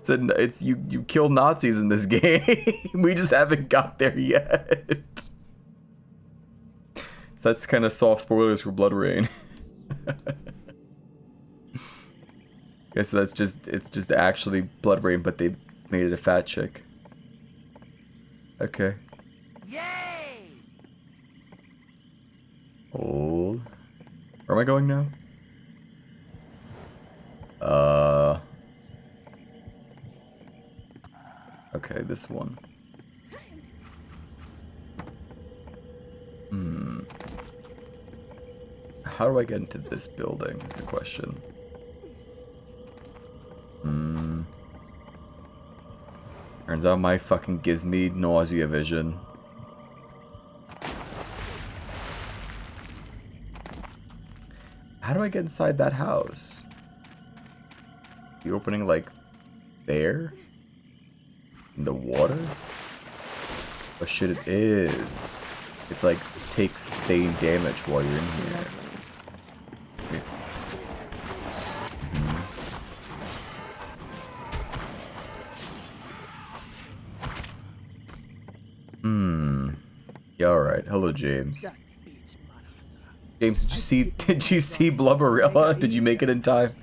It's you kill Nazis in this game. We just haven't got there yet. So that's kind of soft spoilers for BloodRayne. Yeah, so it's just actually BloodRayne, but they made it a fat chick. Okay. Yay! Hold. Where am I going now? Okay, this one. How do I get into this building is the question. Turns out my fucking gives me nausea vision. How do I get inside that house? The opening like there? In the water? Oh shit, it is. It like takes sustained damage while you're in here. Okay. James. James, did you see Blubberella? Did you make it in time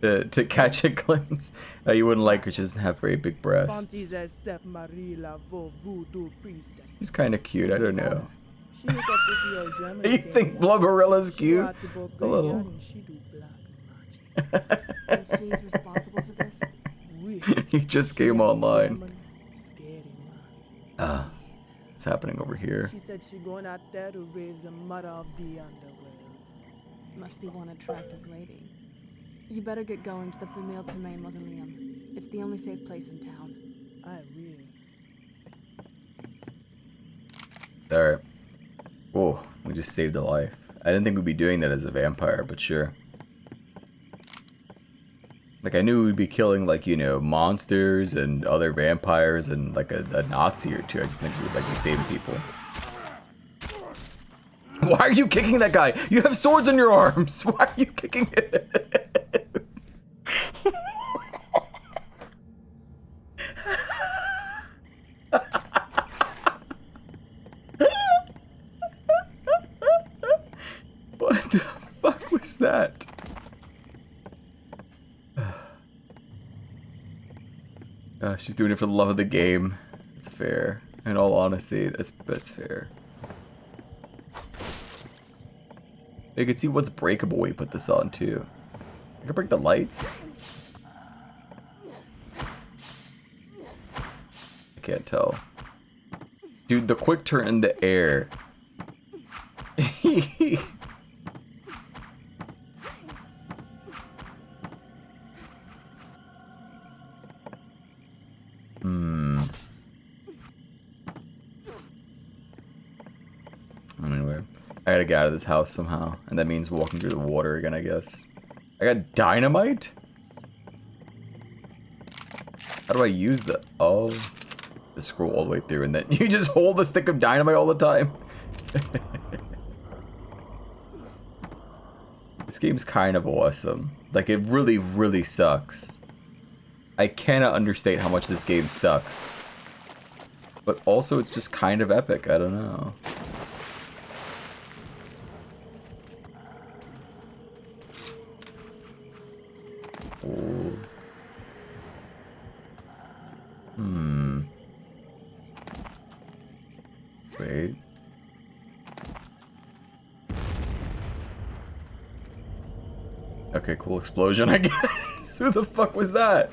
to catch a glimpse? You wouldn't like her, she doesn't have very big breasts. She's kind of cute, I don't know. You think Blubberella's cute? A little. She's responsible for this? He just came online. What's happening over here? She said she's going out there to raise the mother of the underworld. Must be one attractive lady. You better get going to the Female Tremaine Mausoleum. It's the only safe place in town. I will. Alright. Whoa, we just saved a life. I didn't think we'd be doing that as a vampire, but sure. Like, I knew we'd be killing, like, you know, monsters and other vampires and, like, a Nazi or two. I just think we would, like, be saving people. Why are you kicking that guy? You have swords in your arms! Why are you kicking it? What the fuck was that? She's doing it for the love of the game. It's fair. In all honesty, that's fair. You can see what's breakable when you put this on too. I can break the lights. I can't tell. Dude, the quick turn in the air. Anyway, I gotta get out of this house somehow, and that means walking through the water again, I guess. I got dynamite? How do I use the... Oh. The scroll all the way through, and then you just hold the stick of dynamite all the time? This game's kind of awesome. Like, it really, really sucks. I cannot understate how much this game sucks. But also, it's just kind of epic. I don't know. Oh. Wait. Okay, cool explosion, I guess. Who the fuck was that?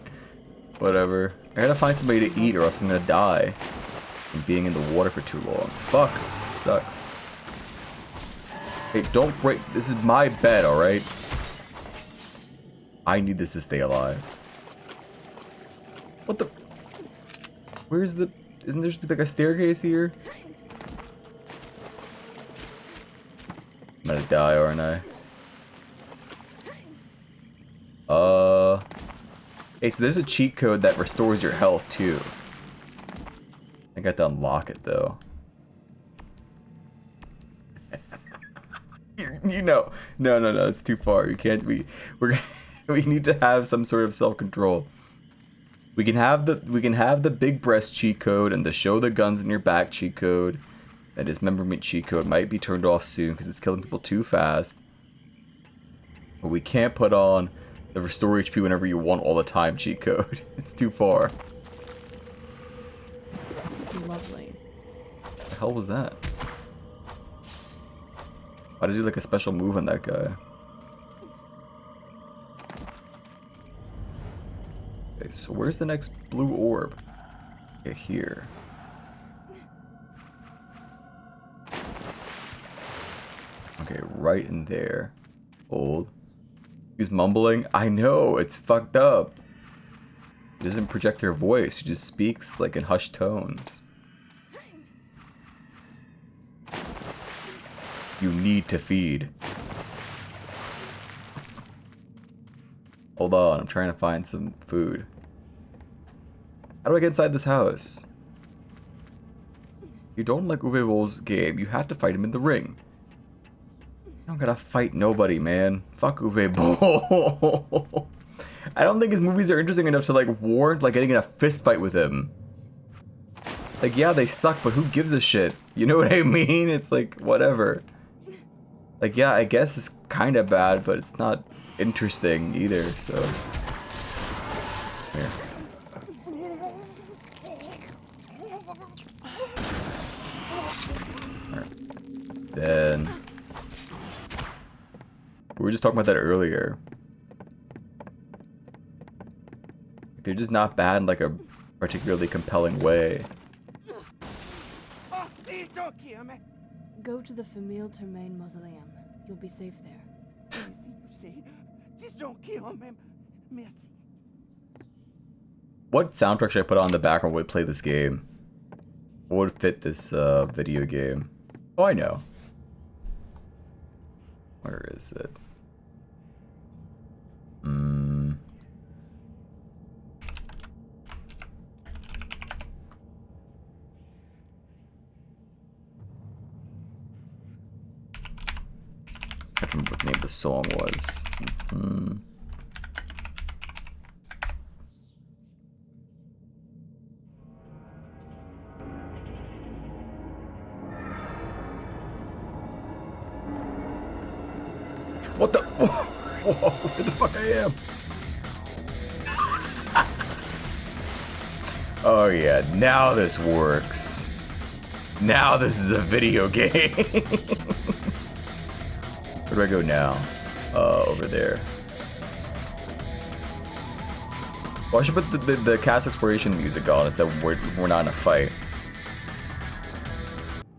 Whatever. I gotta find somebody to eat or else I'm gonna die from being in the water for too long. Fuck. This sucks. Hey, don't break. This is my bed, alright? I need this to stay alive. What the? Where's the... Isn't there like a staircase here? I'm gonna die, aren't I? Hey, so there's a cheat code that restores your health, too. I got to unlock it, though. You know. No, it's too far. You can't... we need to have some sort of self-control. We can have the big breast cheat code and the show the guns in your back cheat code. And dismemberment cheat code might be turned off soon because it's killing people too fast. But we can't put on the restore HP whenever you want all the time cheat code. It's too far. Lovely. What the hell was that? Why did you do like a special move on that guy? Okay, so where's the next blue orb? Okay, here. Okay, right in there. Hold. He's mumbling. I know, it's fucked up. He doesn't project her voice. She just speaks like in hushed tones. You need to feed. Hold on, I'm trying to find some food. How do I get inside this house? You don't like Uwe Boll's game, you have to fight him in the ring. I don't gotta fight nobody, man. Fuck Uwe Boll. I don't think his movies are interesting enough to like warrant like getting in a fist fight with him. Like, yeah, they suck, but who gives a shit? You know what I mean? It's like, whatever. Like, yeah, I guess it's kind of bad, but it's not interesting either, so. Here. Alright. Then. We were just talking about that earlier. They're just not bad in like a particularly compelling way. Oh, please don't kill me. Go to the Famille Termaine Mausoleum. You'll be safe there. Anything you say, just don't kill me. Merci. What soundtrack should I put on in the background when we play this game? What would fit this video game? Oh, I know. Where is it? I can't remember what the name of the song was. What the? Whoa, where the fuck I am? Oh yeah, now this works. Now this is a video game. Where do I go now? Over there. Well, I should put the cast exploration music on instead of we're not in a fight.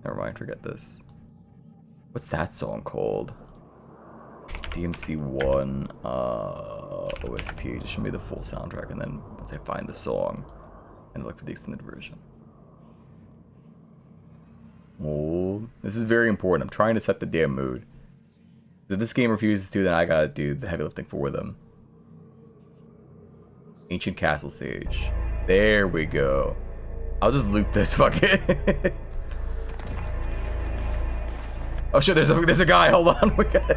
Never mind, forget this. What's that song called? DMC1 OST. Just show me the full soundtrack, and then once I find the song, and look for the extended version. Oh, this is very important. I'm trying to set the damn mood. If this game refuses to, then I gotta do the heavy lifting for them. Ancient Castle stage. There we go. I'll just loop this fucking. Oh shit! There's a guy. Hold on. We got.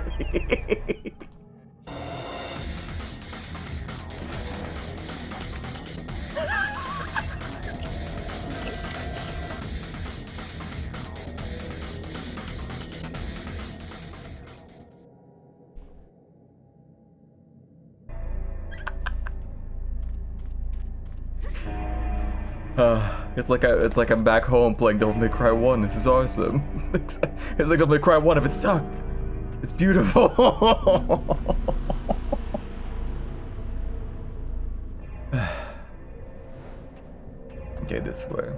It's like I'm back home playing Devil May Cry 1. This is awesome. It's like Devil May Cry 1 if it sucked. It's beautiful. Okay, this way.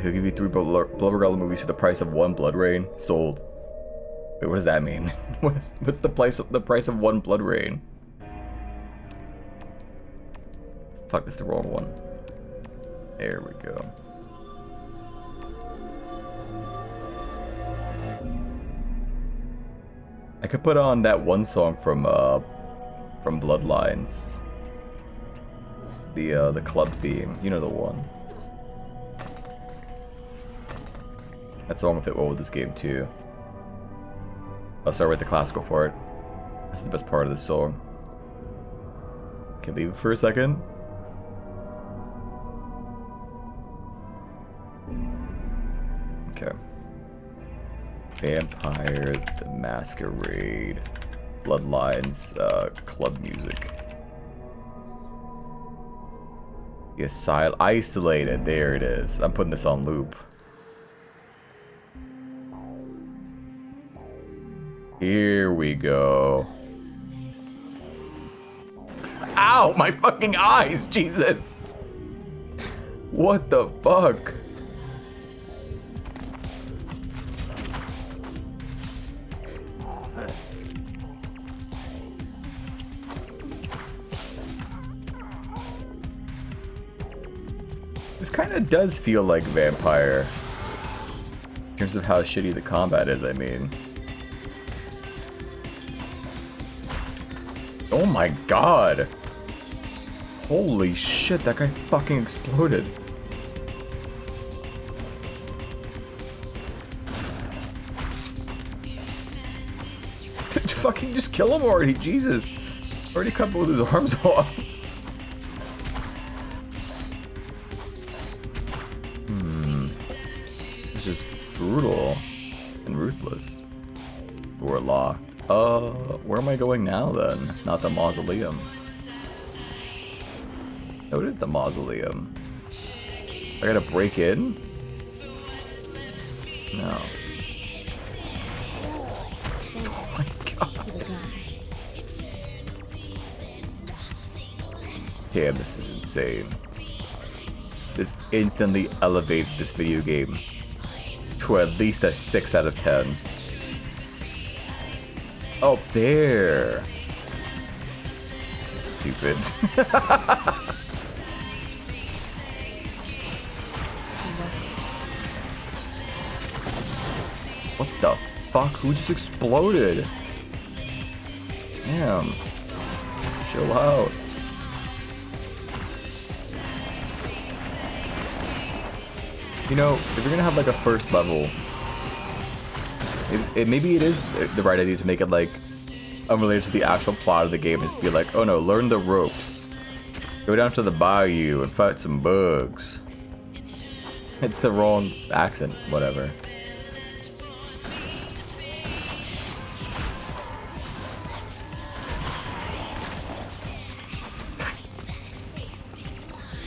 He'll give you 3 BloodRayne movies for the price of 1 BloodRayne. Sold. Wait, what does that mean? What's the price of 1 BloodRayne? Fuck, this is the wrong one. There we go. I could put on that one song from Bloodlines. The club theme. You know the one. That song will fit well with this game too. I'll start with the classical part. This is the best part of the song. Can leave it for a second. Okay. Vampire the Masquerade. Bloodlines, club music. Yes, isolated. There it is. I'm putting this on loop. Here we go. Ow! My fucking eyes! Jesus! What the fuck? This kind of does feel like Vampire. In terms of how shitty the combat is, I mean. Oh my god! Holy shit, that guy fucking exploded. Fucking just kill him already, Jesus. Already cut both his arms off. just brutal and ruthless. Door locked. Where am I going now then? Not the mausoleum. Oh, it is the mausoleum. I gotta break in? No. Oh my god. Damn, this is insane. This instantly elevated this video game to at least a 6 out of 10. Oh, there. This is stupid. What the fuck? Who just exploded? Damn. Chill out. You know, if you're gonna have like a first level, maybe it is the right idea to make it like unrelated to the actual plot of the game. Just be like, oh no, learn the ropes. Go down to the bayou and fight some bugs. It's the wrong accent, whatever.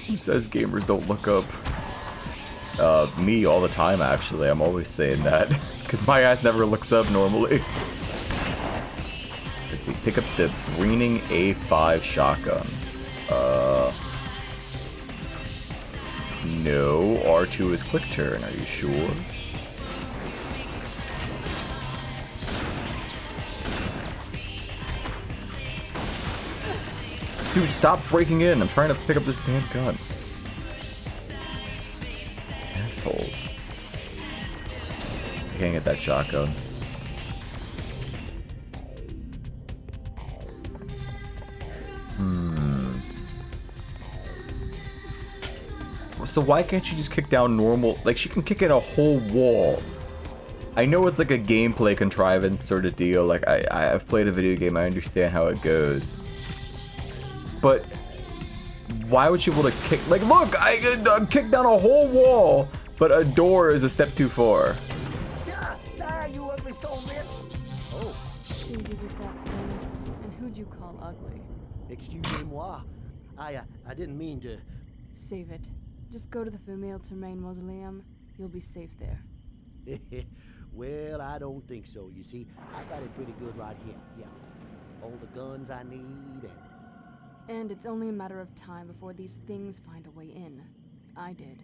Who says gamers don't look up? Me all the time, actually. I'm always saying that. Because my ass never looks up normally. Let's see. Pick up the BloodRayne A5 shotgun. No. R2 is quick turn. Are you sure? Dude, stop breaking in. I'm trying to pick up this damn gun. Assholes. I can't get that shotgun. So why can't she just kick down normal? Like, she can kick in a whole wall. I know it's like a gameplay contrivance sort of deal. Like, I've played a video game. I understand how it goes. But why would she be able to kick? Like, look, I can kick down a whole wall, but a door is a step too far. You ugly soul bitch. Oh. Easy with that thing. And who'd you call ugly? Excusez-moi. I didn't mean to. Save it. Just go to the Main Mausoleum. You'll be safe there. Well, I don't think so. You see, I got it pretty good right here. Yeah. All the guns I need And it's only a matter of time before these things find a way in. I did.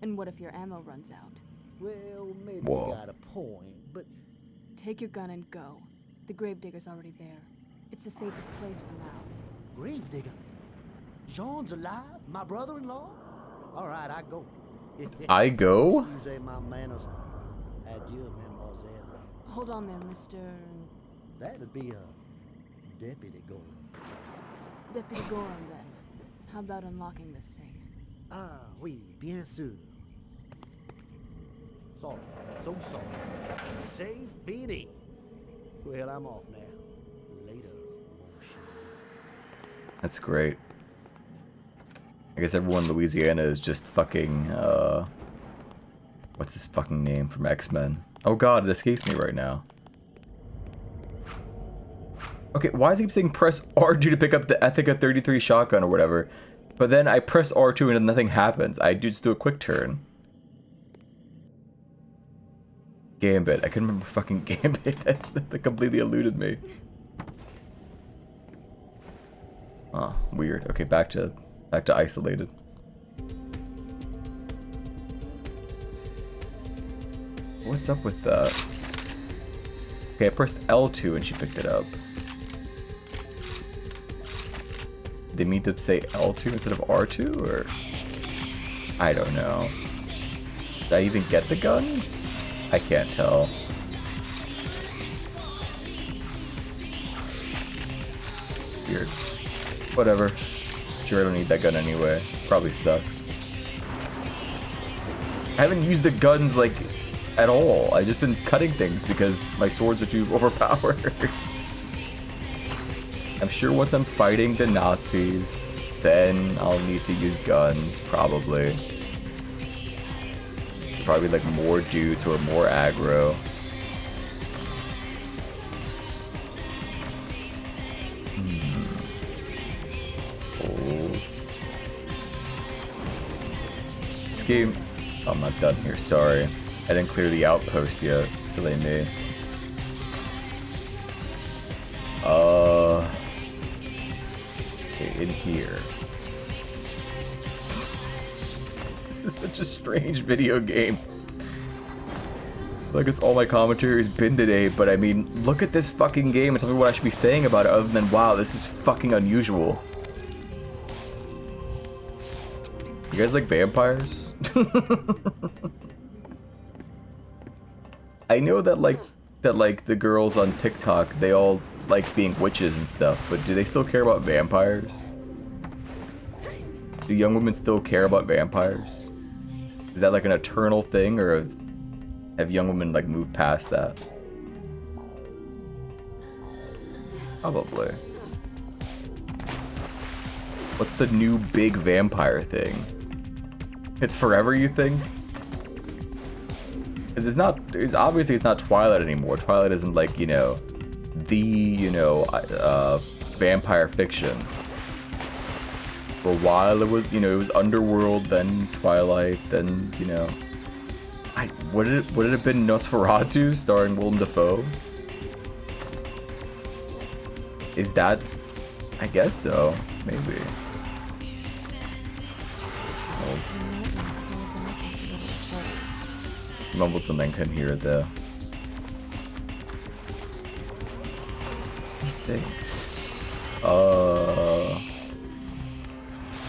And what if your ammo runs out? Well, maybe Whoa. you got a point, but... Take your gun and go. The gravedigger's already there. It's the safest place for now. Gravedigger? Jean's alive? My brother-in-law? All right, I go. I go? Excusez my manners. Adieu, mademoiselle. Hold on there, Mr. That'd be a deputy Gorham. Deputy Gorham, then. How about unlocking this thing? Ah, oui, bien sûr. Sorry, so sorry. C'est fini. Well, I'm off now. Later, mon cher. That's great. I guess everyone in Louisiana is just fucking, what's his fucking name from X-Men? Oh god, it escapes me right now. Okay, why does he keep saying press R2 to pick up the, I think, a 33 shotgun or whatever? But then I press R2 and nothing happens. I just do a quick turn. Gambit. I couldn't remember fucking Gambit. That completely eluded me. Oh, weird. Okay, back to isolated. What's up with that? Okay, I pressed L2 and she picked it up. They mean to say L2 instead of R2, or? I don't know. Did I even get the guns? I can't tell. Weird. Whatever. Sure, I don't need that gun anyway. Probably sucks. I haven't used the guns, like, at all. I've just been cutting things because my swords are too overpowered. I'm sure once I'm fighting the Nazis, then I'll need to use guns, probably. So probably like more dudes who are more aggro. Oh. This game, oh, I'm not done here, sorry. I didn't clear the outpost yet, silly me. Okay, in here. This is such a strange video game. Like, it's all my commentary has been today, but I mean, look at this fucking game and tell me what I should be saying about it other than, wow, this is fucking unusual. You guys like vampires? I know that like the girls on TikTok, they all like being witches and stuff, but do they still care about vampires? Do young women still care about vampires? Is that like an eternal thing, or have young women like moved past that? Probably. What's the new big vampire thing? It's forever, you think? Because it's obviously it's not Twilight anymore. Twilight isn't like, you know, the, vampire fiction. For a while it was, it was Underworld, then Twilight, then, would it have been Nosferatu starring Willem Dafoe? Is that? I guess so, maybe. Oh. Mumbled something, couldn't hear it though.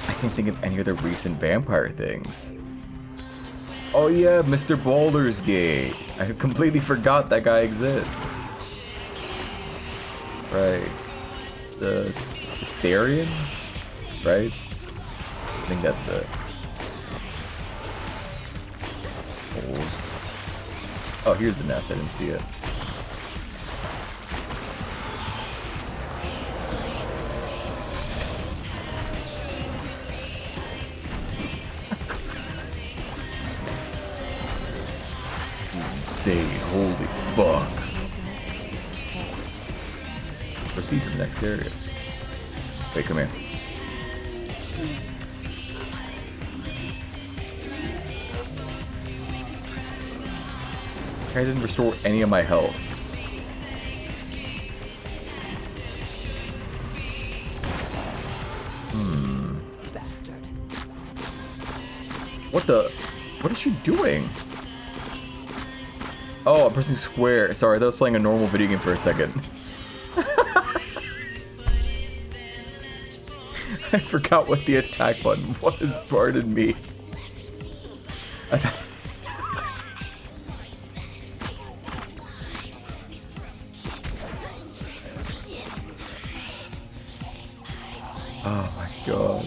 I can't think of any other recent vampire things. Oh yeah, Mr. Baldur's Gate. I completely forgot that guy exists. Right. The Styrian? Right? I think that's it. Oh, here's the nest. I didn't see it. This is insane. Holy fuck. Proceed to the next area. Wait, come here. I didn't restore any of my health. Bastard. What is she doing? Oh, I'm pressing square. Sorry, I thought I was playing a normal video game for a second. I forgot what the attack button was, pardon me. I thought... Oh my god.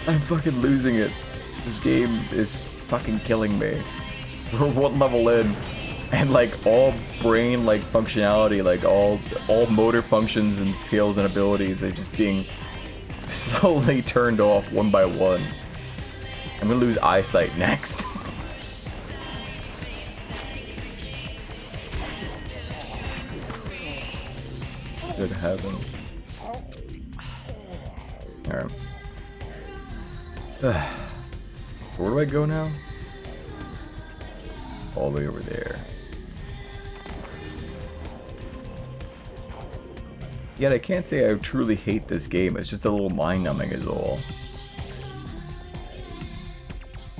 I'm fucking losing it. This game is fucking killing me. We're one level in, and like all brain like functionality, like all motor functions and skills and abilities are just being slowly turned off one by one. I'm gonna lose eyesight next. Good heavens. Alright. Where do I go now? All the way over there. Yet I can't say I truly hate this game. It's just a little mind-numbing is all.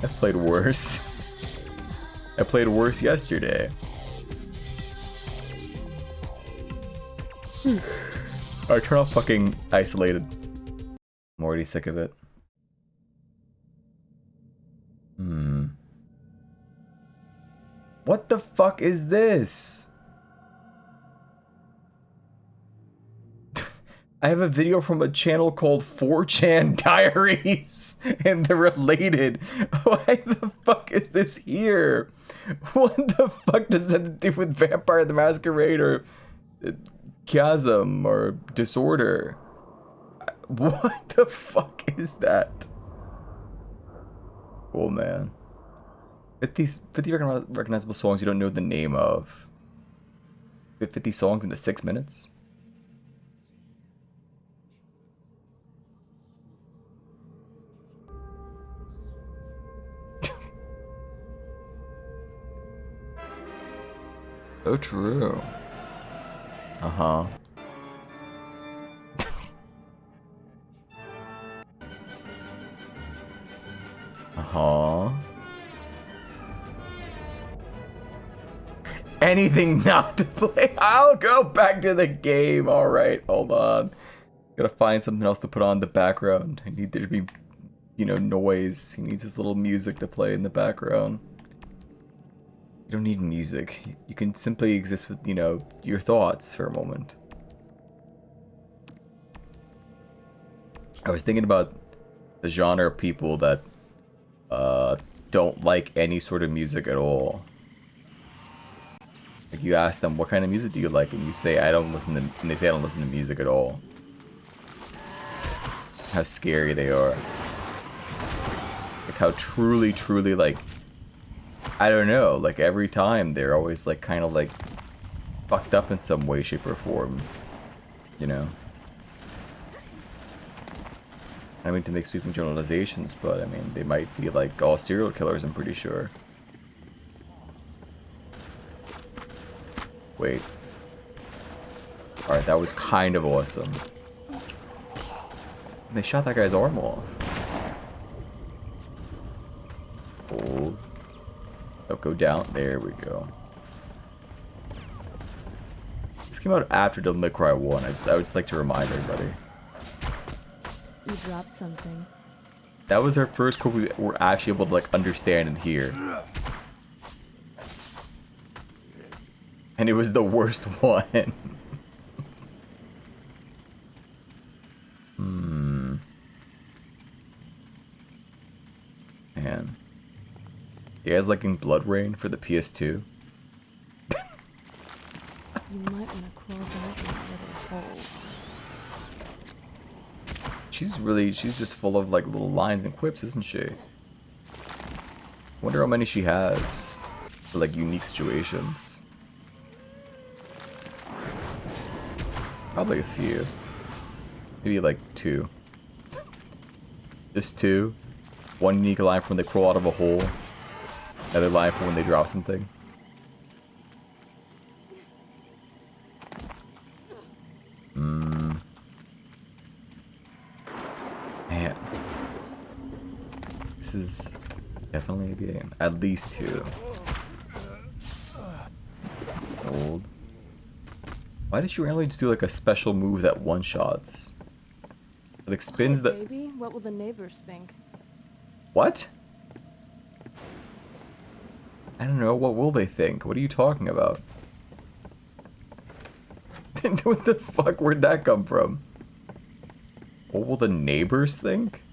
I've played worse. I played worse yesterday. Alright, turn off fucking isolated. I'm already sick of it. What the fuck is this? I have a video from a channel called 4chan Diaries, and they're related. Why the fuck is this here? What the fuck does that have to do with Vampire the Masquerade or Chasm or Disorder? What the fuck is that? Cool, man. 50 recognizable songs you don't know the name of. 50 songs into 6 minutes? So true. Uh-huh. Uh-huh. Anything not to play. I'll go back to the game. Alright, hold on. Gotta find something else to put on the background. I need there to be, you know, noise. He needs his little music to play in the background. You don't need music. You can simply exist with, you know, your thoughts for a moment. I was thinking about the genre of people that don't like any sort of music at all. Like you ask them, what kind of music do you like? And you say, I don't listen to, and they say I don't listen to music at all. How scary they are. Like how truly, truly like, I don't know, like every time they're always like kind of like fucked up in some way, shape, or form. You know? I mean to make sweeping generalizations, but I mean they might be like all serial killers, I'm pretty sure. Wait. Alright, that was kind of awesome. They shot that guy's arm off. Hold. Oh, go down. There we go. This came out after Devil May Cry 1. I would just like to remind everybody. You dropped something. That was our first quote we were actually able to like understand and hear. And it was the worst one. Man. You guys liking BloodRayne for the PS2? You might want to crawl back in that little hole. She's just full of like little lines and quips, isn't she? Wonder how many she has for like unique situations. Probably a few. Maybe like 2. Just 2. One unique line for when they crawl out of a hole. Another line for when they drop something. Man. This is definitely a game. At least 2. Old. Why did you randomly just do like a special move that one-shots? It like spins the... Baby, what will the neighbors think? What? I don't know. What will they think? What are you talking about? What the fuck? Where'd that come from? What will the neighbors think?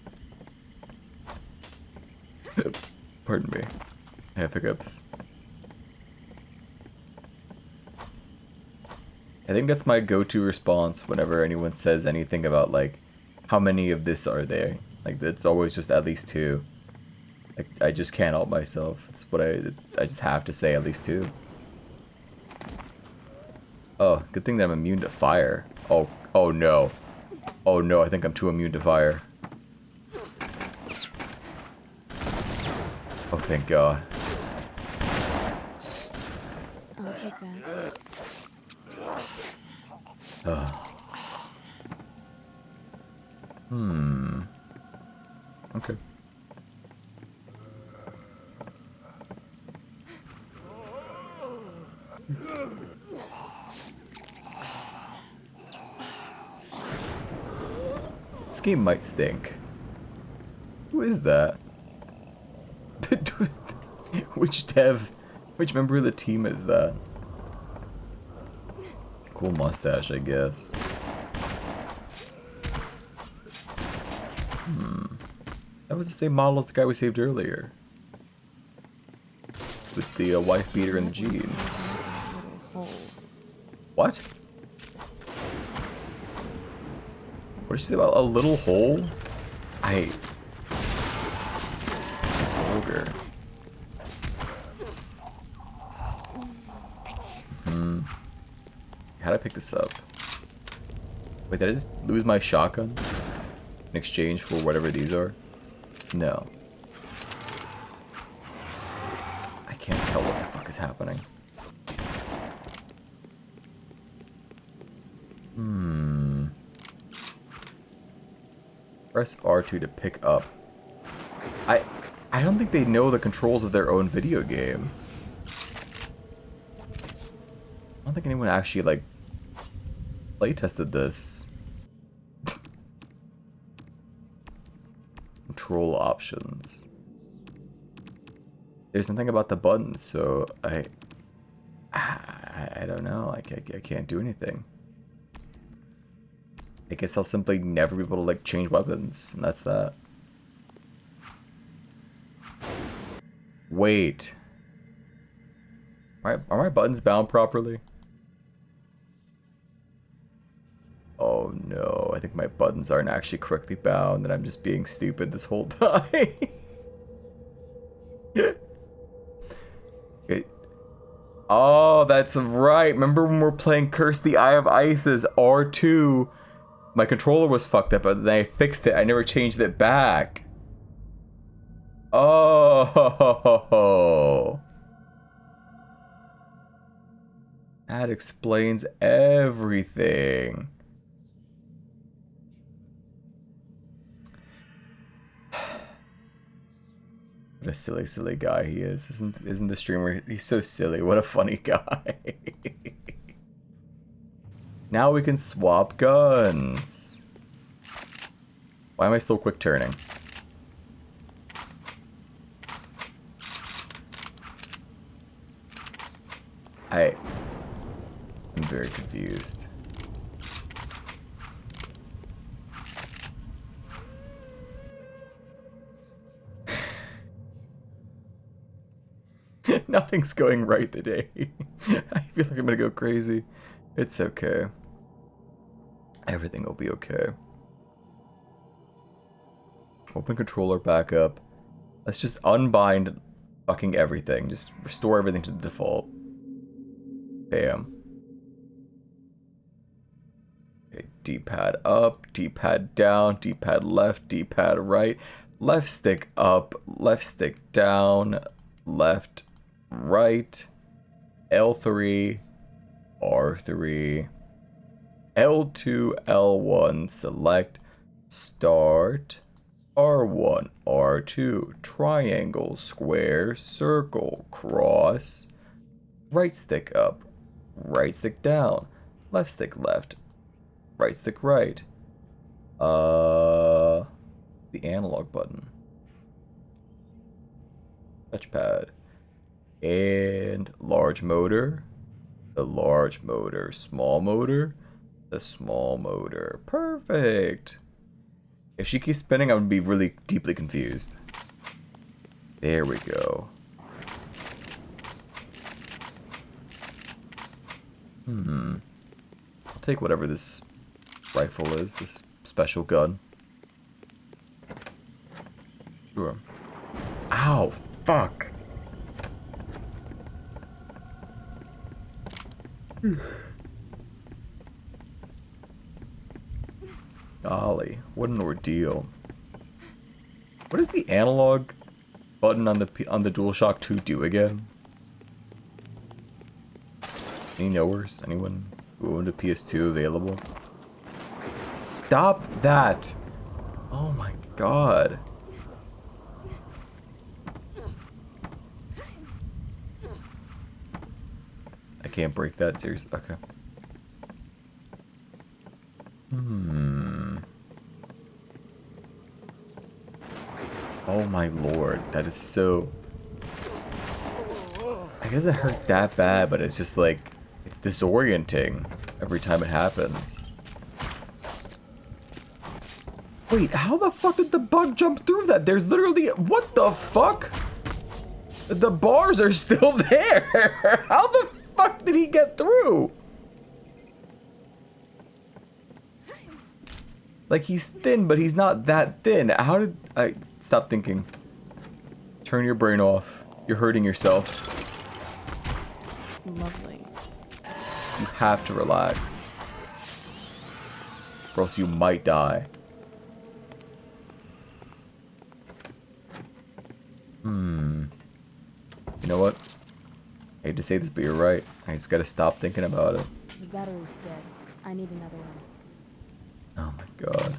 Pardon me. I have hiccups. I think that's my go-to response whenever anyone says anything about like, how many of this are there? Like, it's always just at least 2. Like, I just can't help myself. It's what I just have to say at least 2. Oh, good thing that I'm immune to fire. Oh no. Oh no, I think I'm too immune to fire. Oh, thank God. I'll take that. Okay. This game might stink. Who is that? Which member of the team is that? Cool mustache, I guess. That was the same model as the guy we saved earlier. With the wife beater and the jeans. What? What What did she say about a little hole? Vulgar. How'd I pick this up? Wait, did I just lose my shotguns in exchange for whatever these are? No. I can't tell what the fuck is happening. Press R2 to pick up. I don't think they know the controls of their own video game. I don't think anyone actually, like, playtested this. Control options. There's nothing about the buttons, so I don't know. I can't do anything. I guess I'll simply never be able to, like, change weapons, and that's that. Wait. Are my buttons bound properly? Oh no, I think my buttons aren't actually correctly bound, and I'm just being stupid this whole time. Okay. Oh, that's right. Remember when we're playing Curse the Eye of Isis, R2, my controller was fucked up, but then I fixed it. I never changed it back. Oh. That explains everything. What a silly, silly guy he is. Isn't the streamer? He's so silly. What a funny guy. Now we can swap guns. Why am I still quick turning? I'm very confused. Nothing's going right today. I feel like I'm gonna go crazy. It's okay. Everything will be okay. Open controller back up. Let's just unbind fucking everything. Just restore everything to the default. Bam. Okay, D-pad up, D-pad down, D-pad left, D-pad right. Left stick up, left stick down, left, right, L3, R3, L2, L1, select, start, R1, R2, triangle, square, circle, cross, right stick up, right stick down, left stick left, right stick right, the analog button, touchpad, and large motor, the large motor, small motor, the small motor. Perfect. If she keeps spinning, I would be really deeply confused. There we go. I'll take whatever this rifle is, this special gun. Sure. Ow, fuck. Golly, what an ordeal. What does the analog button on the DualShock 2 do again? Any knowers? Anyone who owned a PS2 available? Stop that! Oh my god. I can't break that, seriously. Okay. Oh my lord, that is so... I guess it hurt that bad, but it's just like... It's disorienting every time it happens. Wait, how the fuck did the bug jump through that? There's literally... What the fuck? The bars are still there! How the fuck did he get through? Like, he's thin, but he's not that thin. How did I stop thinking? Turn your brain off. You're hurting yourself. Lovely. You have to relax, or else you might die. You know what? I hate to say this, but you're right. I just gotta stop thinking about it. The battery's dead. I need another one. Oh my god.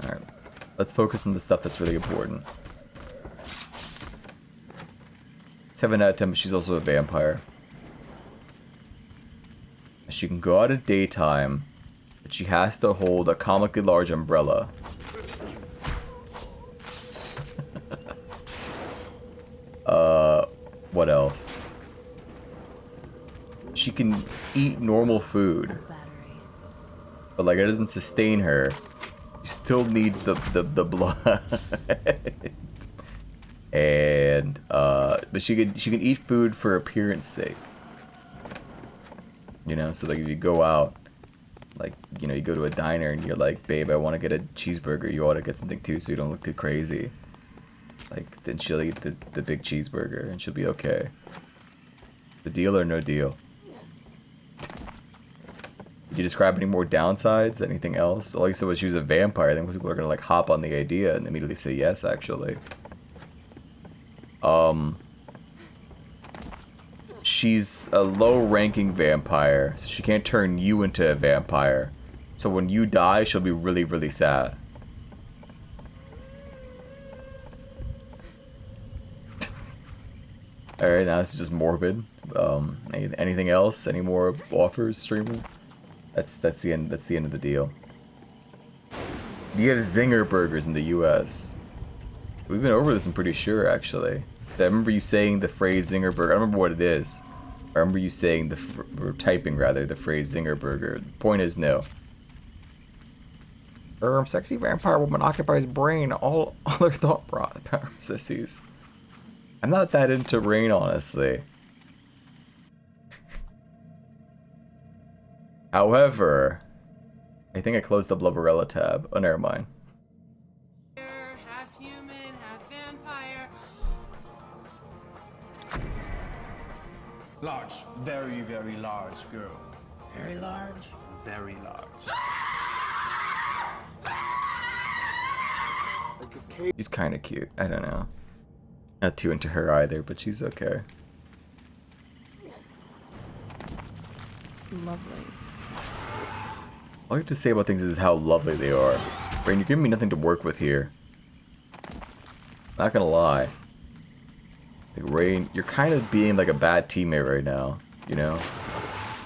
Alright. Let's focus on the stuff that's really important. 7 out of 10, but she's also a vampire. She can go out at daytime, but she has to hold a comically large umbrella. What else? She can eat normal food, but like it doesn't sustain her. She still needs the blood. And but she can eat food for appearance sake. You know, so like if you go out, like, you know, you go to a diner and you're like, babe, I want to get a cheeseburger, you ought to get something too so you don't look too crazy. Like, then she'll eat the big cheeseburger and she'll be okay. The deal or no deal? Did you describe any more downsides? Anything else? All you said was she was a vampire. I think most people are gonna like hop on the idea and immediately say yes, actually. She's a low-ranking vampire, so she can't turn you into a vampire. So when you die, she'll be really, really sad. Alright, now this is just morbid. Anything else? Any more offers, streamer? That's the end of the deal. You have Zinger burgers in the US. We've been over this, I'm pretty sure, actually. I remember you saying the phrase Zinger burger. I don't remember what it is. I remember you saying or typing rather, the phrase Zinger burger. The point is no. Sexy vampire woman occupies brain, all other thought processes. I'm not that into Rain, honestly. However, I think I closed the Blubberella tab. Oh, never mind. Half human, half vampire. Large. Very, very large girl. Very large? Very large. She's kind of cute. I don't know. Not too into her either, but she's okay. Lovely. All I have to say about things is how lovely they are. Rain, you're giving me nothing to work with here. Not gonna lie. Like, Rain, you're kind of being like a bad teammate right now, you know?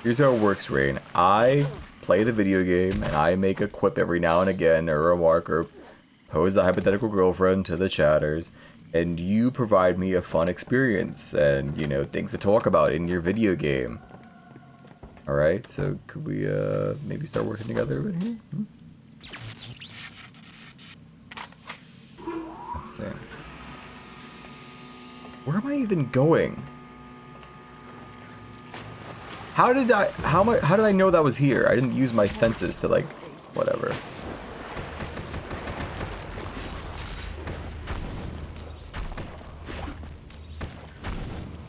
Here's how it works, Rain. I play the video game, and I make a quip every now and again, or a remark, or pose a hypothetical girlfriend to the chatters, and you provide me a fun experience, and, you know, things to talk about in your video game. Alright, so could we, maybe start working together over here? Let's see. Where am I even going? How did I know that was here? I didn't use my senses to, like, whatever.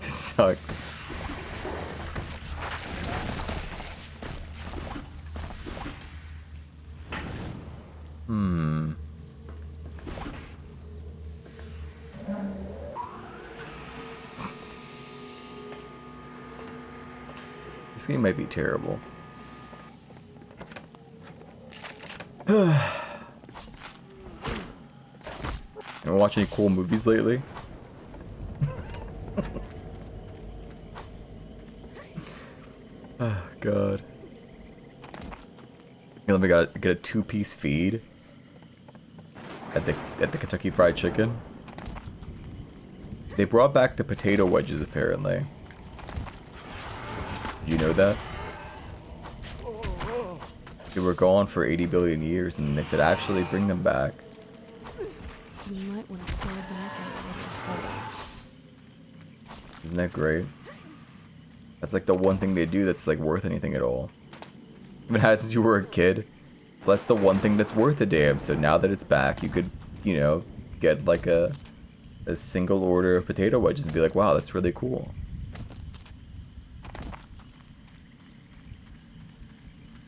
This sucks. This game might be terrible. You watch any cool movies lately? Oh god. Let me get a 2-piece feed at the Kentucky Fried Chicken. They brought back the potato wedges apparently. Did you know that? They were gone for 80 billion years, and they said actually bring them back. You might want to pull back a little. Isn't that great? That's like the one thing they do that's like worth anything at all. You've been had since you were a kid. Well, that's the one thing that's worth a damn. So now that it's back, you could, you know, get like a single order of potato wedges and be like, wow, that's really cool.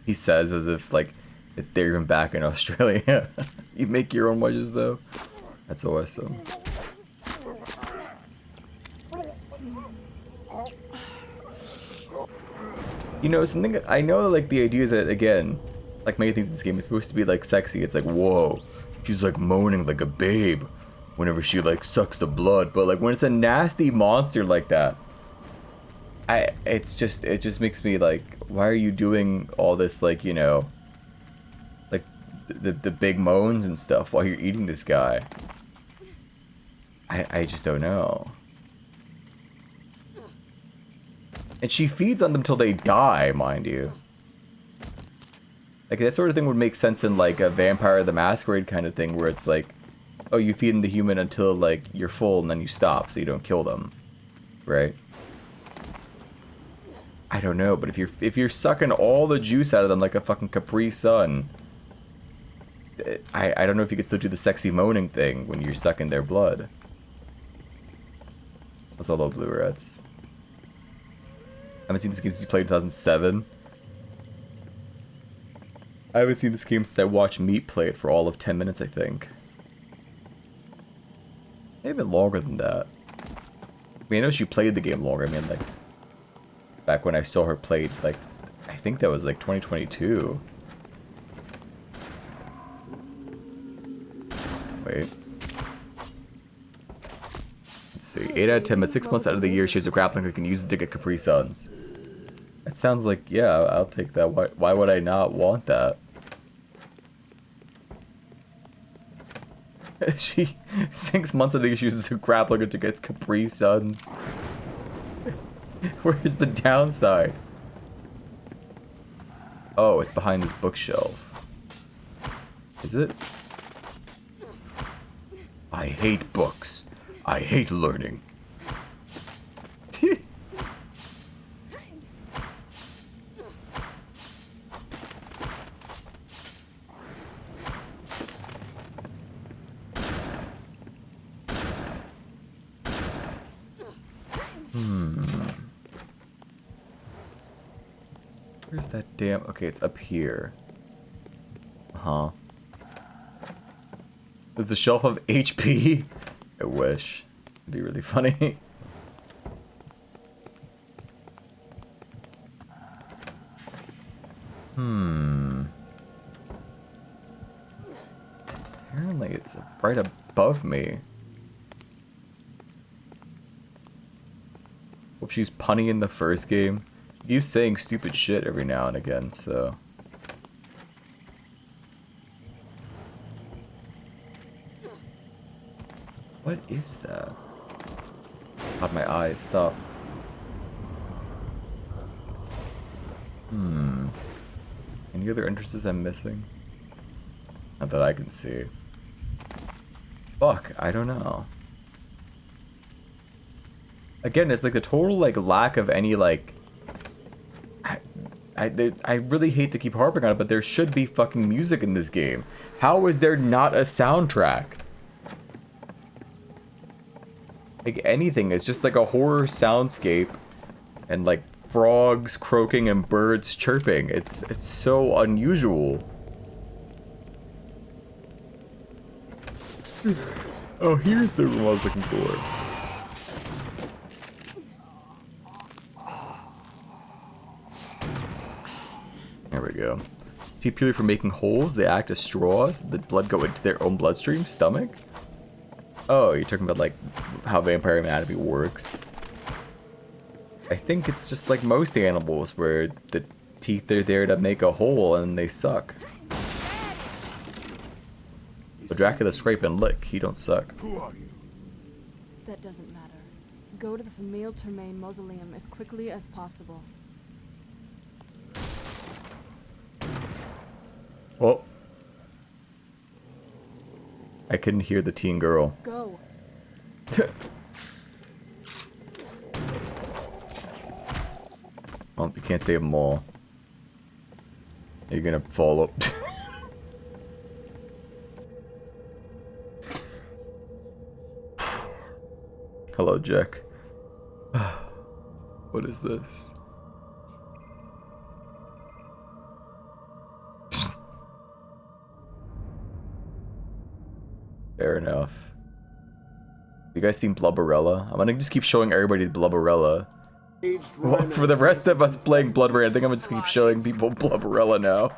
He says as if like they're even back in Australia. You make your own wedges though. That's awesome. You know, something I know, like the idea is that again, like many things in this game, it's supposed to be like sexy. It's like, whoa, she's like moaning like a babe whenever she like sucks the blood. But like when it's a nasty monster like that, it just makes me like, why are you doing all this, like, you know, like the big moans and stuff while you're eating this guy? I just don't know. And she feeds on them till they die, mind you. Like, that sort of thing would make sense in, like, a Vampire the Masquerade kind of thing, where it's like, oh, you feed the human until, like, you're full, and then you stop, so you don't kill them. Right? I don't know, but if you're sucking all the juice out of them like a fucking Capri Sun, I don't know if you could still do the sexy moaning thing when you're sucking their blood. That's all the blue rats. I haven't seen this game since you played in 2007. I haven't seen this game since I watched Meat play it for all of 10 minutes, I think. Maybe even longer than that. I mean, I know she played the game longer. I mean, like, back when I saw her play, like, I think that was like 2022. Wait. Let's see. 8 out of 10, but 6 months out of the year, she has a grappling hook and uses it to get Capri Suns. That sounds like, yeah, I'll take that. Why would I not want that? She 6 months of the year, she uses a grappling hook to get Capri Suns. Where's the downside? Oh, it's behind this bookshelf. Is it? I hate books. I hate learning. Where's that damn... Okay, it's up here. Uh-huh. Does the shelf have HP? I wish. It'd be really funny. Apparently it's right above me. Hope she's punny in the first game. You saying stupid shit every now and again, so... What is that? God, my eyes, stop. Any other entrances I'm missing? Not that I can see. Fuck, I don't know. Again, it's like the total, like, lack of any, like... I really hate to keep harping on it, but there should be fucking music in this game. How is there not a soundtrack? Like, anything. It's just like a horror soundscape and like frogs croaking and birds chirping. It's so unusual. Oh, here's the room I was looking for. There we go. Purely for making holes, they act as straws. The blood go into their own bloodstream, stomach. Oh, you're talking about like how vampire anatomy works. I think it's just like most animals where the teeth are there to make a hole and they suck. But Dracula scrape and lick, he don't suck. Who are you? That doesn't matter. Go to the Famille Termaine mausoleum as quickly as possible. Oh. I couldn't hear the teen girl. Go. Well, you can't save them all. You're gonna fall up. Hello, Jack. What is this? Fair enough. You guys seen Blubberella? I'm gonna just keep showing everybody Blubberella. Well, for the rest of us playing BloodRayne, I think I'm gonna just keep showing people Blubberella now.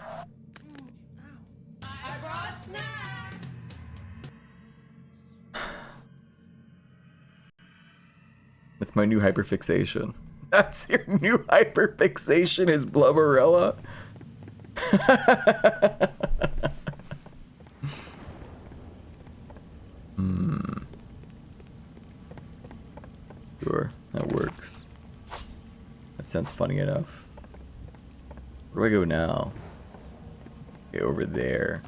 That's my new hyperfixation. That's your new hyperfixation is Blubberella? Sure, that works. That sounds funny enough. Where do I go now? Okay, over there.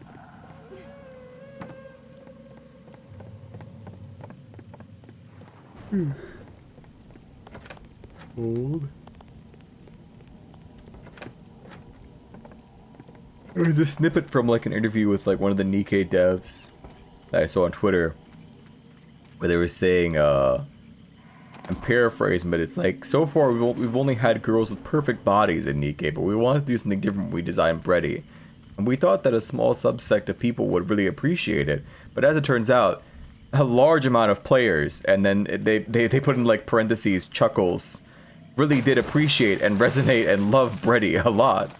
Hold. There's a snippet from like an interview with like one of the Nikkei devs that I saw on Twitter where they were saying, I'm paraphrasing, but it's like, so far we've only had girls with perfect bodies in Nikkei, but we wanted to do something different when we designed Bredy. And we thought that a small subsect of people would really appreciate it, but as it turns out, a large amount of players, and then they put in like parentheses, chuckles, really did appreciate and resonate and love Bredy a lot.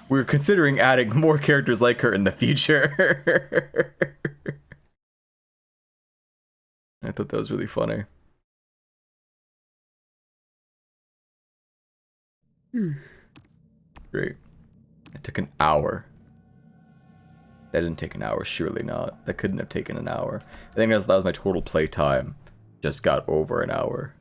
We're considering adding more characters like her in the future. I thought that was really funny. Great. It took an hour. That didn't take an hour, surely not. That couldn't have taken an hour. I think that was my total play time. Just got over an hour.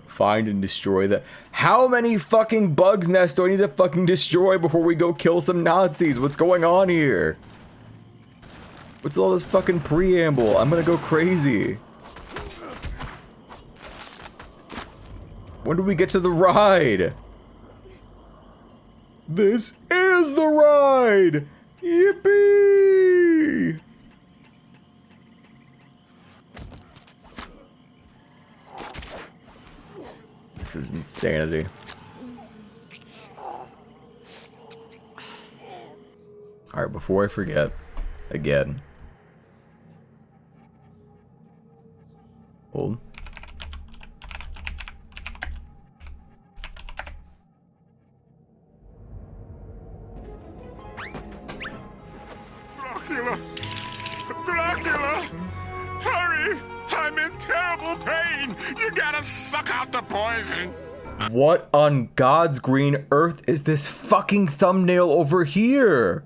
Find and destroy that. How many fucking bugs nests do I need to fucking destroy before we go kill some Nazis? What's going on here? What's all this fucking preamble? I'm gonna go crazy. When do we get to the ride? This is the ride! Yippee! This is insanity. Alright, before I forget, again. Hold. Dracula! Dracula! Hurry! I'm in terrible pain! You gotta suck out the poison! What on God's green earth is this fucking thumbnail over here?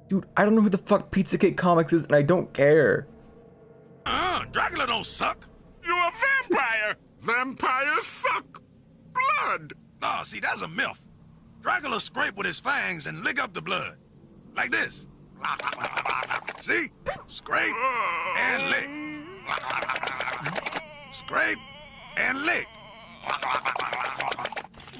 Dude, I don't know who the fuck Pizzagate Comics is and I don't care. Dracula don't suck! You're a vampire! Vampires suck! Blood! Nah, see, that's a myth. Dracula scrape with his fangs and lick up the blood. Like this. See? Scrape and lick. Scrape and lick.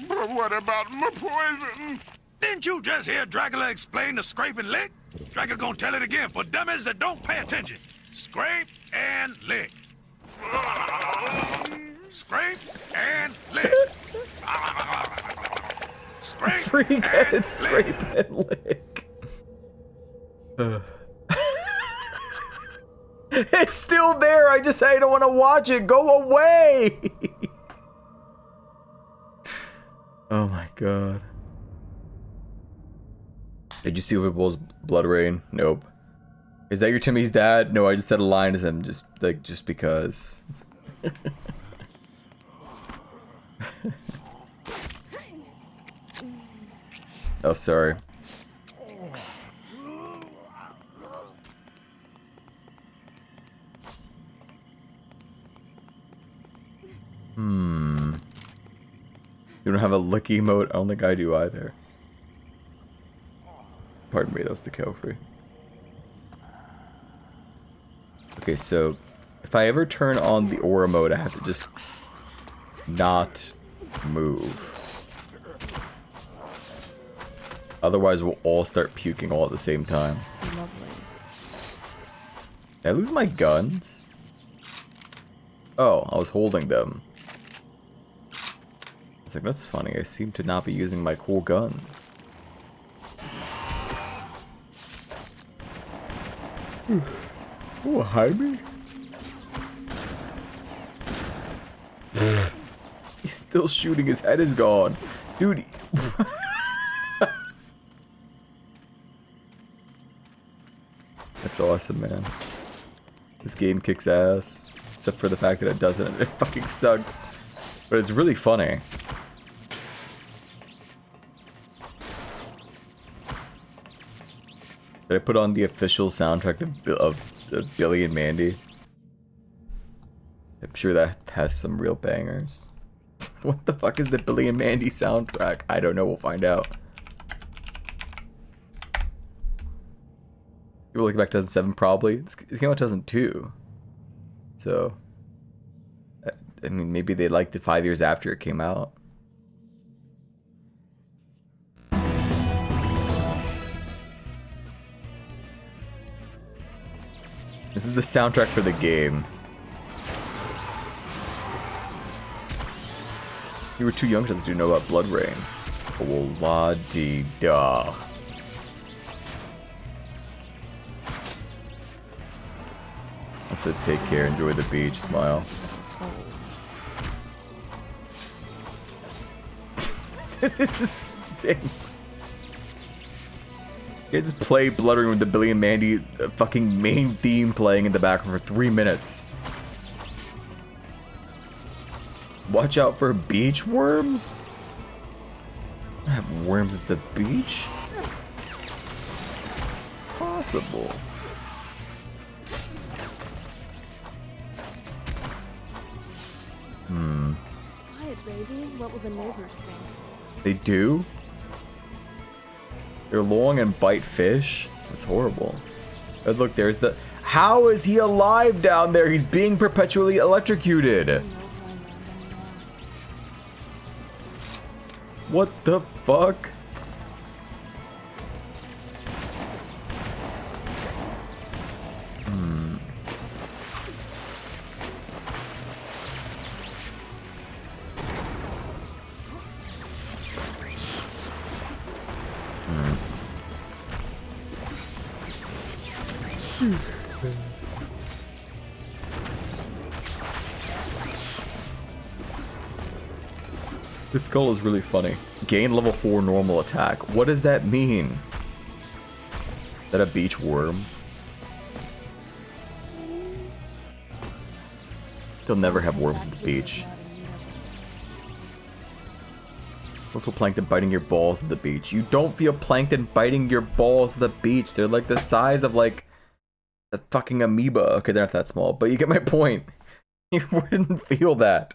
But what about my poison? Didn't you just hear Dracula explain the scrape and lick? Dracula gonna tell it again for dummies that don't pay attention. Scrape and lick. Scrape and lick. Scrape Freak and scrape and lick. It's still there, I don't want to watch it. Go away! Oh my god. Did you see Liverpool's BloodRayne? Nope. Is that your Timmy's dad? No, I just said a line as him, just because. Oh, sorry. You don't have a lick emote? I don't think I do either. Pardon me, that was the kill free. Okay, so If I ever turn on the aura mode, I have to just not move. Otherwise, we'll all start puking all at the same time. Lovely. Did I lose my guns? Oh, I was holding them. It's like, that's funny. I seem to not be using my cool guns. Oh, Jaime? He's still shooting. His head is gone. Dude. That's awesome, man. This game kicks ass. Except for the fact that it doesn't. It fucking sucks. But it's really funny. Did I put on the official soundtrack of Billy and Mandy? I'm sure that has some real bangers. What the fuck is the Billy and Mandy soundtrack? I don't know, we'll find out. People looking back to 2007, probably. It came out 2002. So, I mean, maybe they liked it 5 years after it came out. This is the soundtrack for the game. You were too young to know about BloodRayne. Oh, la-dee-da. I said take care, enjoy the beach, smile. This stinks. You just play BloodRayne with the Billy and Mandy fucking main theme playing in the background for 3 minutes. Watch out for beach worms? I have worms at the beach? Possible. Quiet, baby. What will the neighbors think? They do? They're long and bite fish? That's horrible. Oh, look, there's the... How is he alive down there? He's being perpetually electrocuted. What the fuck? This skull is really funny. Gain level 4 normal attack. What does that mean? Is that a beach worm? They'll never have worms at the beach. Or feel plankton biting your balls at the beach. You don't feel plankton biting your balls at the beach. They're like the size of like a fucking amoeba. Okay, they're not that small, but you get my point. You wouldn't feel that.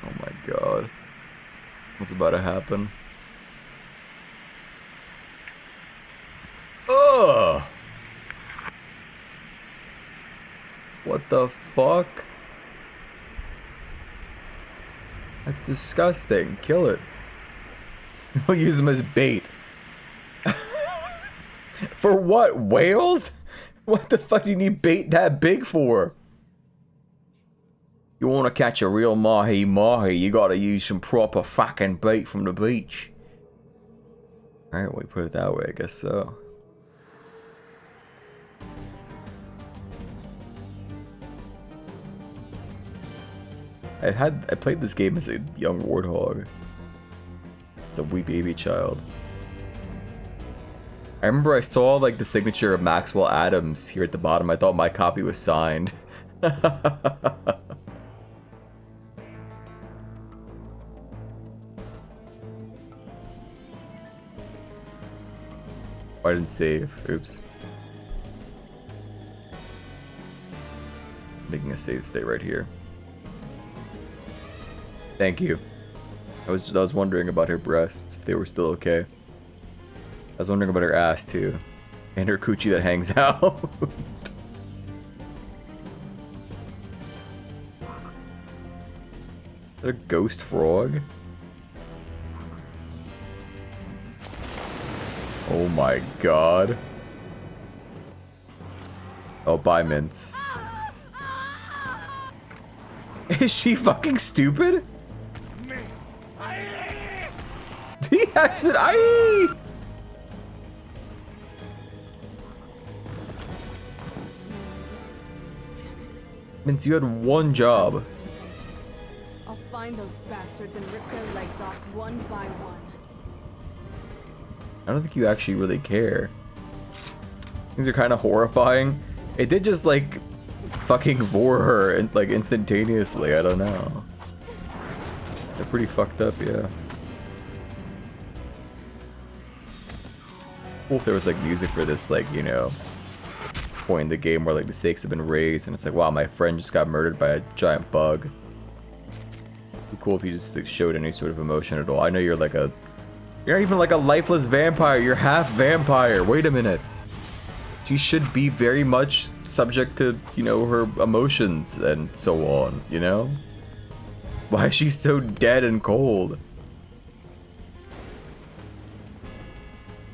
Oh my god. What's about to happen? Ugh! What the fuck? That's disgusting. Kill it. We'll use them as bait. For what? Whales? What the fuck do you need bait that big for? You want to catch a real mahi-mahi, you gotta use some proper fucking bait from the beach. Alright, we put it that way, I guess so. I played this game as a young warthog. It's a wee baby child. I remember I saw like the signature of Maxwell Adams here at the bottom. I thought my copy was signed. I didn't save. Oops. Making making a save state right here. Thank you. I was wondering about her breasts, if they were still okay. I was wondering about her ass too. And her coochie that hangs out. Is that a ghost frog? Oh my god. Oh, bye, Mince. Is she fucking stupid? He actually said, aye! Mince, you had one job. I'll find those bastards and rip their legs off one by one. I don't think you actually really care. Things are kind of horrifying. It did just like fucking vor her and like instantaneously. I don't know. They're pretty fucked up, yeah. Cool if there was like music for this, like, you know, point in the game where like the stakes have been raised and it's like, wow, my friend just got murdered by a giant bug. It'd be cool if you just like, showed any sort of emotion at all. I know you're like a, you're not even like a lifeless vampire. You're half vampire. Wait a minute. She should be very much subject to, you know, her emotions and so on, you know? Why is she so dead and cold? You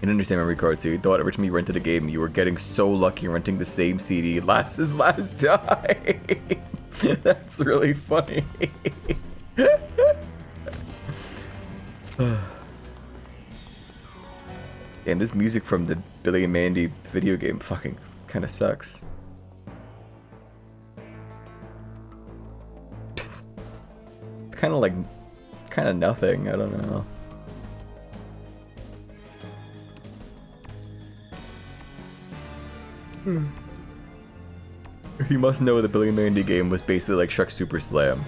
didn't understand memory card, so you thought every time you rented a game, you were getting so lucky renting the same CD last time. That's really funny. And this music from the Billy and Mandy video game fucking kind of sucks. It's kind of like, it's kind of nothing. I don't know. You must know the Billy and Mandy game was basically like Shrek Super Slam,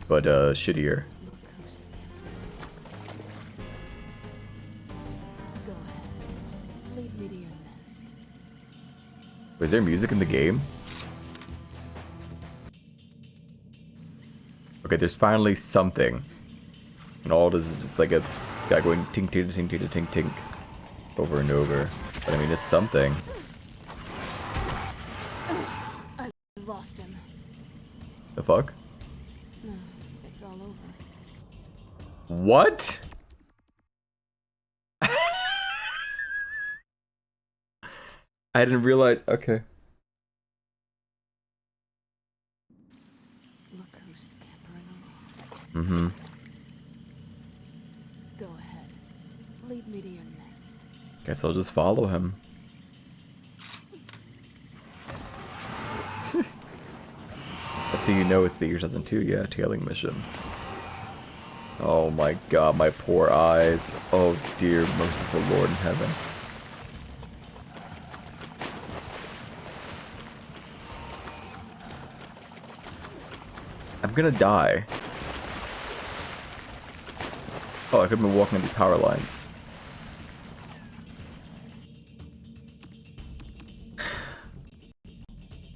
but shittier. Was there music in the game? Okay, there's finally something. And all it is just like a guy going tink tink tink tink tink tink over and over. But I mean, it's something. I lost him. The fuck? No, it's all over. What? I didn't realize. Okay. Look who's scampering along. Mm-hmm. Go ahead. Lead me to your nest. Guess I'll just follow him. That's how you know it's the year 2002. Yeah, tailing mission. Oh my god, my poor eyes. Oh dear merciful Lord in heaven. I'm gonna die. Oh, I could have been walking on these power lines.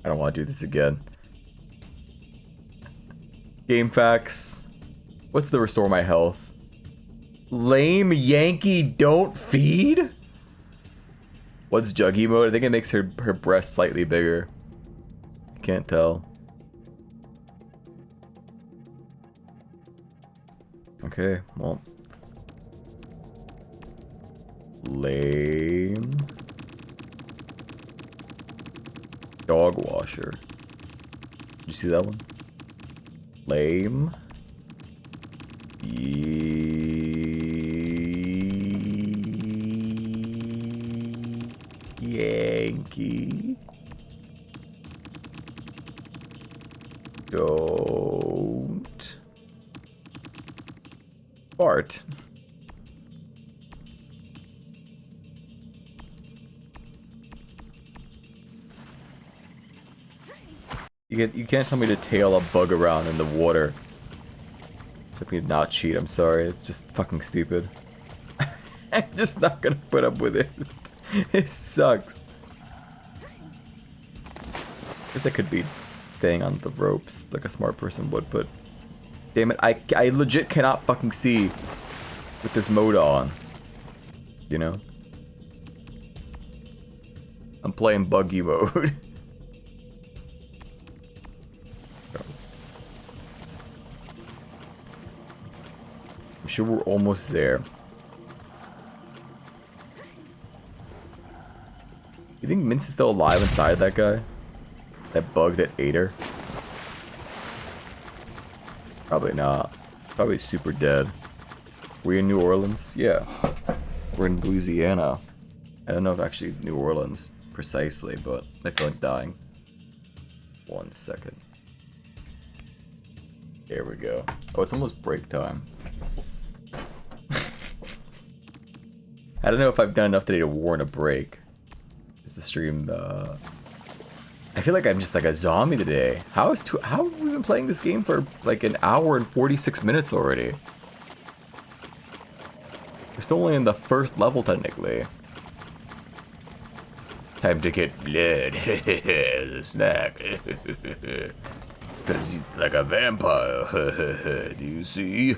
I don't want to do this again. Game facts. What's the restore my health? Lame Yankee don't feed? What's Juggy mode? I think it makes her breast slightly bigger. I can't tell. Okay, well. Lame. Dog washer. Did you see that one? Lame. Yankee. Don't. Fart. You can't tell me to tail a bug around in the water. Took me to not cheat, I'm sorry. It's just fucking stupid. I'm just not gonna put up with it. It sucks. Guess I could be staying on the ropes like a smart person would, but damn it, I legit cannot fucking see with this mode on. You know? I'm playing buggy mode. I'm sure we're almost there. You think Mince is still alive inside that guy? That bug that ate her? Probably not. Probably super dead. We're in New Orleans? Yeah. We're in Louisiana. I don't know if actually New Orleans precisely, but my phone's dying. 1 second. There we go. Oh, it's almost break time. I don't know if I've done enough today to warrant a break. Is the stream, I feel like I'm just like a zombie today. How have we been playing this game for like an hour and 46 minutes already? We're still only in the first level technically. Time to get blood. The snack. Cause like a vampire. Do you see?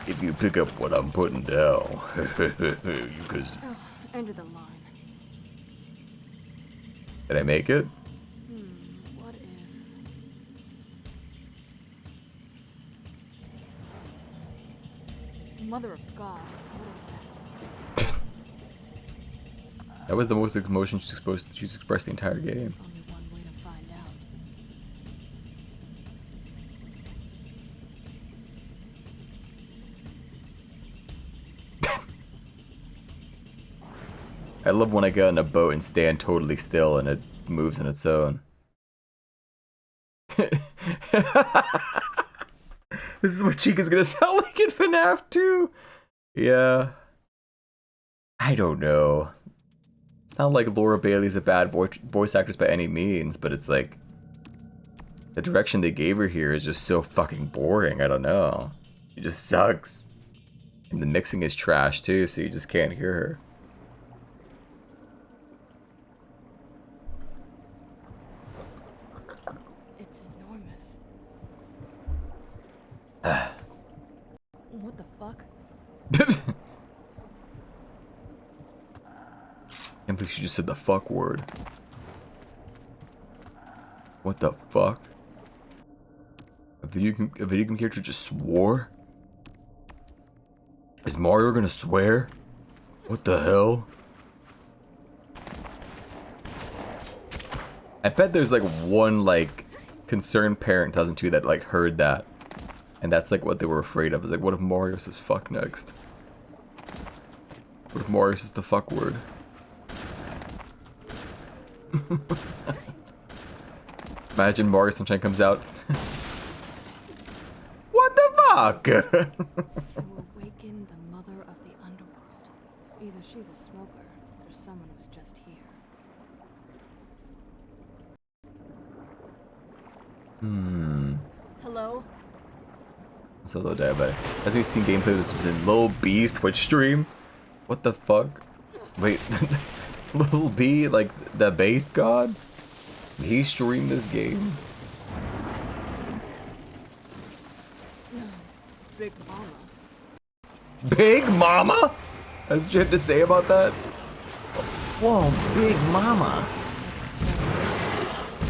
If you pick up what I'm putting down. Because End of the line. Did I make it? What if... Mother of God, what is that? That was the most emotion she's expressed the entire game. Only one way to find out. I love when I get on a boat and stand totally still and it moves on its own. This is what Chica's gonna sound like in FNAF 2. Yeah. I don't know. It's not like Laura Bailey's a bad voice actress by any means, but it's like the direction they gave her here is just so fucking boring. I don't know. It just sucks. And the mixing is trash too, so you just can't hear her. It's enormous. What the fuck? I can't believe she just said the fuck word. What the fuck? A video game character just swore? Is Mario gonna swear? What the hell? I bet there's like one like concerned parent doesn't too that like heard that. And that's like what they were afraid of. Is like, what if Mario says fuck next? What if Mario says the fuck word? Imagine Mario Sunshine comes out. What the fuck? To awaken the mother of the underworld. Either she's a smoker, or someone was just here. Hello? So low diabetic. As we've seen gameplay, this was in Lil B's Twitch stream. What the fuck? Wait, Lil B, like the based god? He streamed this game? Big Mama. Big Mama? That's what you have to say about that? Whoa, Big Mama.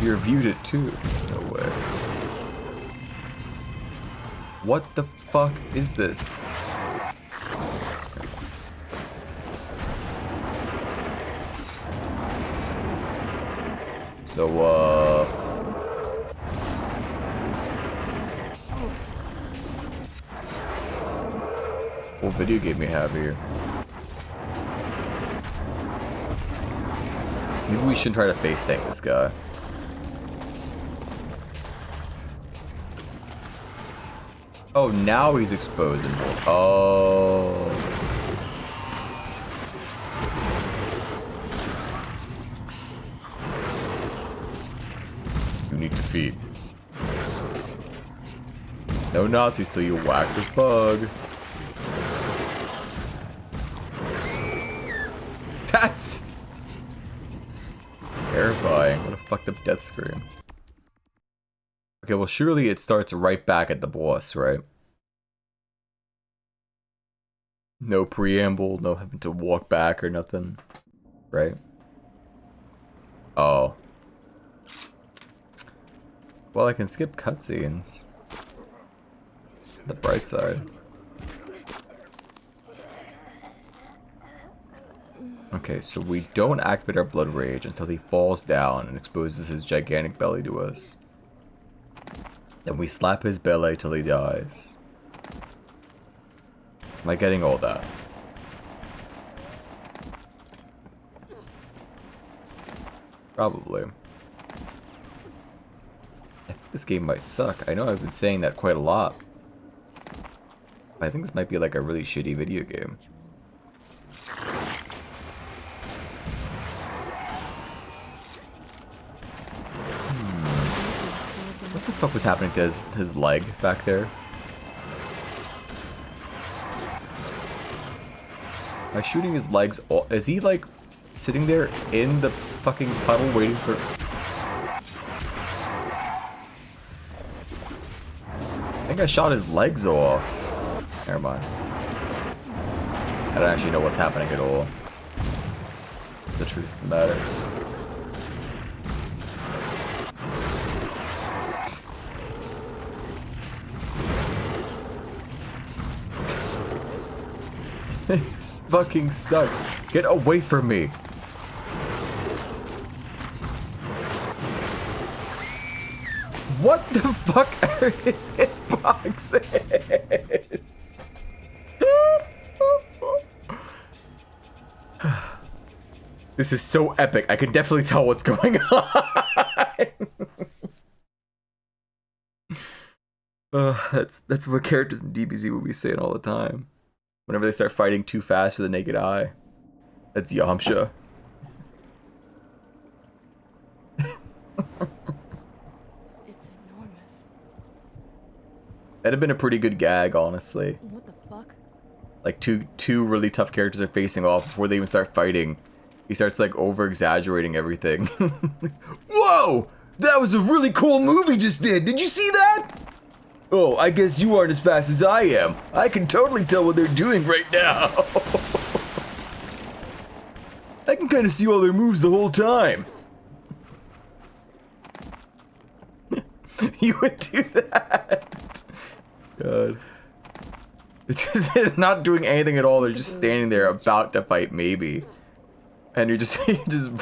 You reviewed it too. No way. What the fuck is this? So, what video game we have here? Maybe we should try to face tank this guy. Oh, now he's exposed and more. Oh. You need to feed. No Nazis till you whack this bug. That's terrifying. fucked up death scream. Okay, well surely it starts right back at the boss, right? No preamble, no having to walk back or nothing, right? Oh. Well, I can skip cutscenes. The bright side. Okay, so we don't activate our blood rage until he falls down and exposes his gigantic belly to us. Then we slap his belly till he dies. Am I getting all that? Probably. I think this game might suck. I know I've been saying that quite a lot. I think this might be like a really shitty video game. What the fuck was happening to his leg back there? Am I shooting his legs all— is he like sitting there in the fucking puddle waiting for— I think I shot his legs off. Never mind. I don't actually know what's happening at all. It's the truth of the matter. This fucking sucks. Get away from me. What the fuck are his hitboxes? This is so epic. I can definitely tell what's going on. That's what characters in DBZ will be saying all the time. Whenever they start fighting too fast for the naked eye. That's Yamcha. It's enormous. That'd have been a pretty good gag, honestly. What the fuck? Like two really tough characters are facing off before they even start fighting. He starts like over-exaggerating everything. Whoa! That was a really cool move he just did! Did you see that? Oh, I guess you aren't as fast as I am. I can totally tell what they're doing right now. I can kind of see all their moves the whole time. You would do that. God. It's just not doing anything at all. They're just standing there about to fight, maybe. And you're just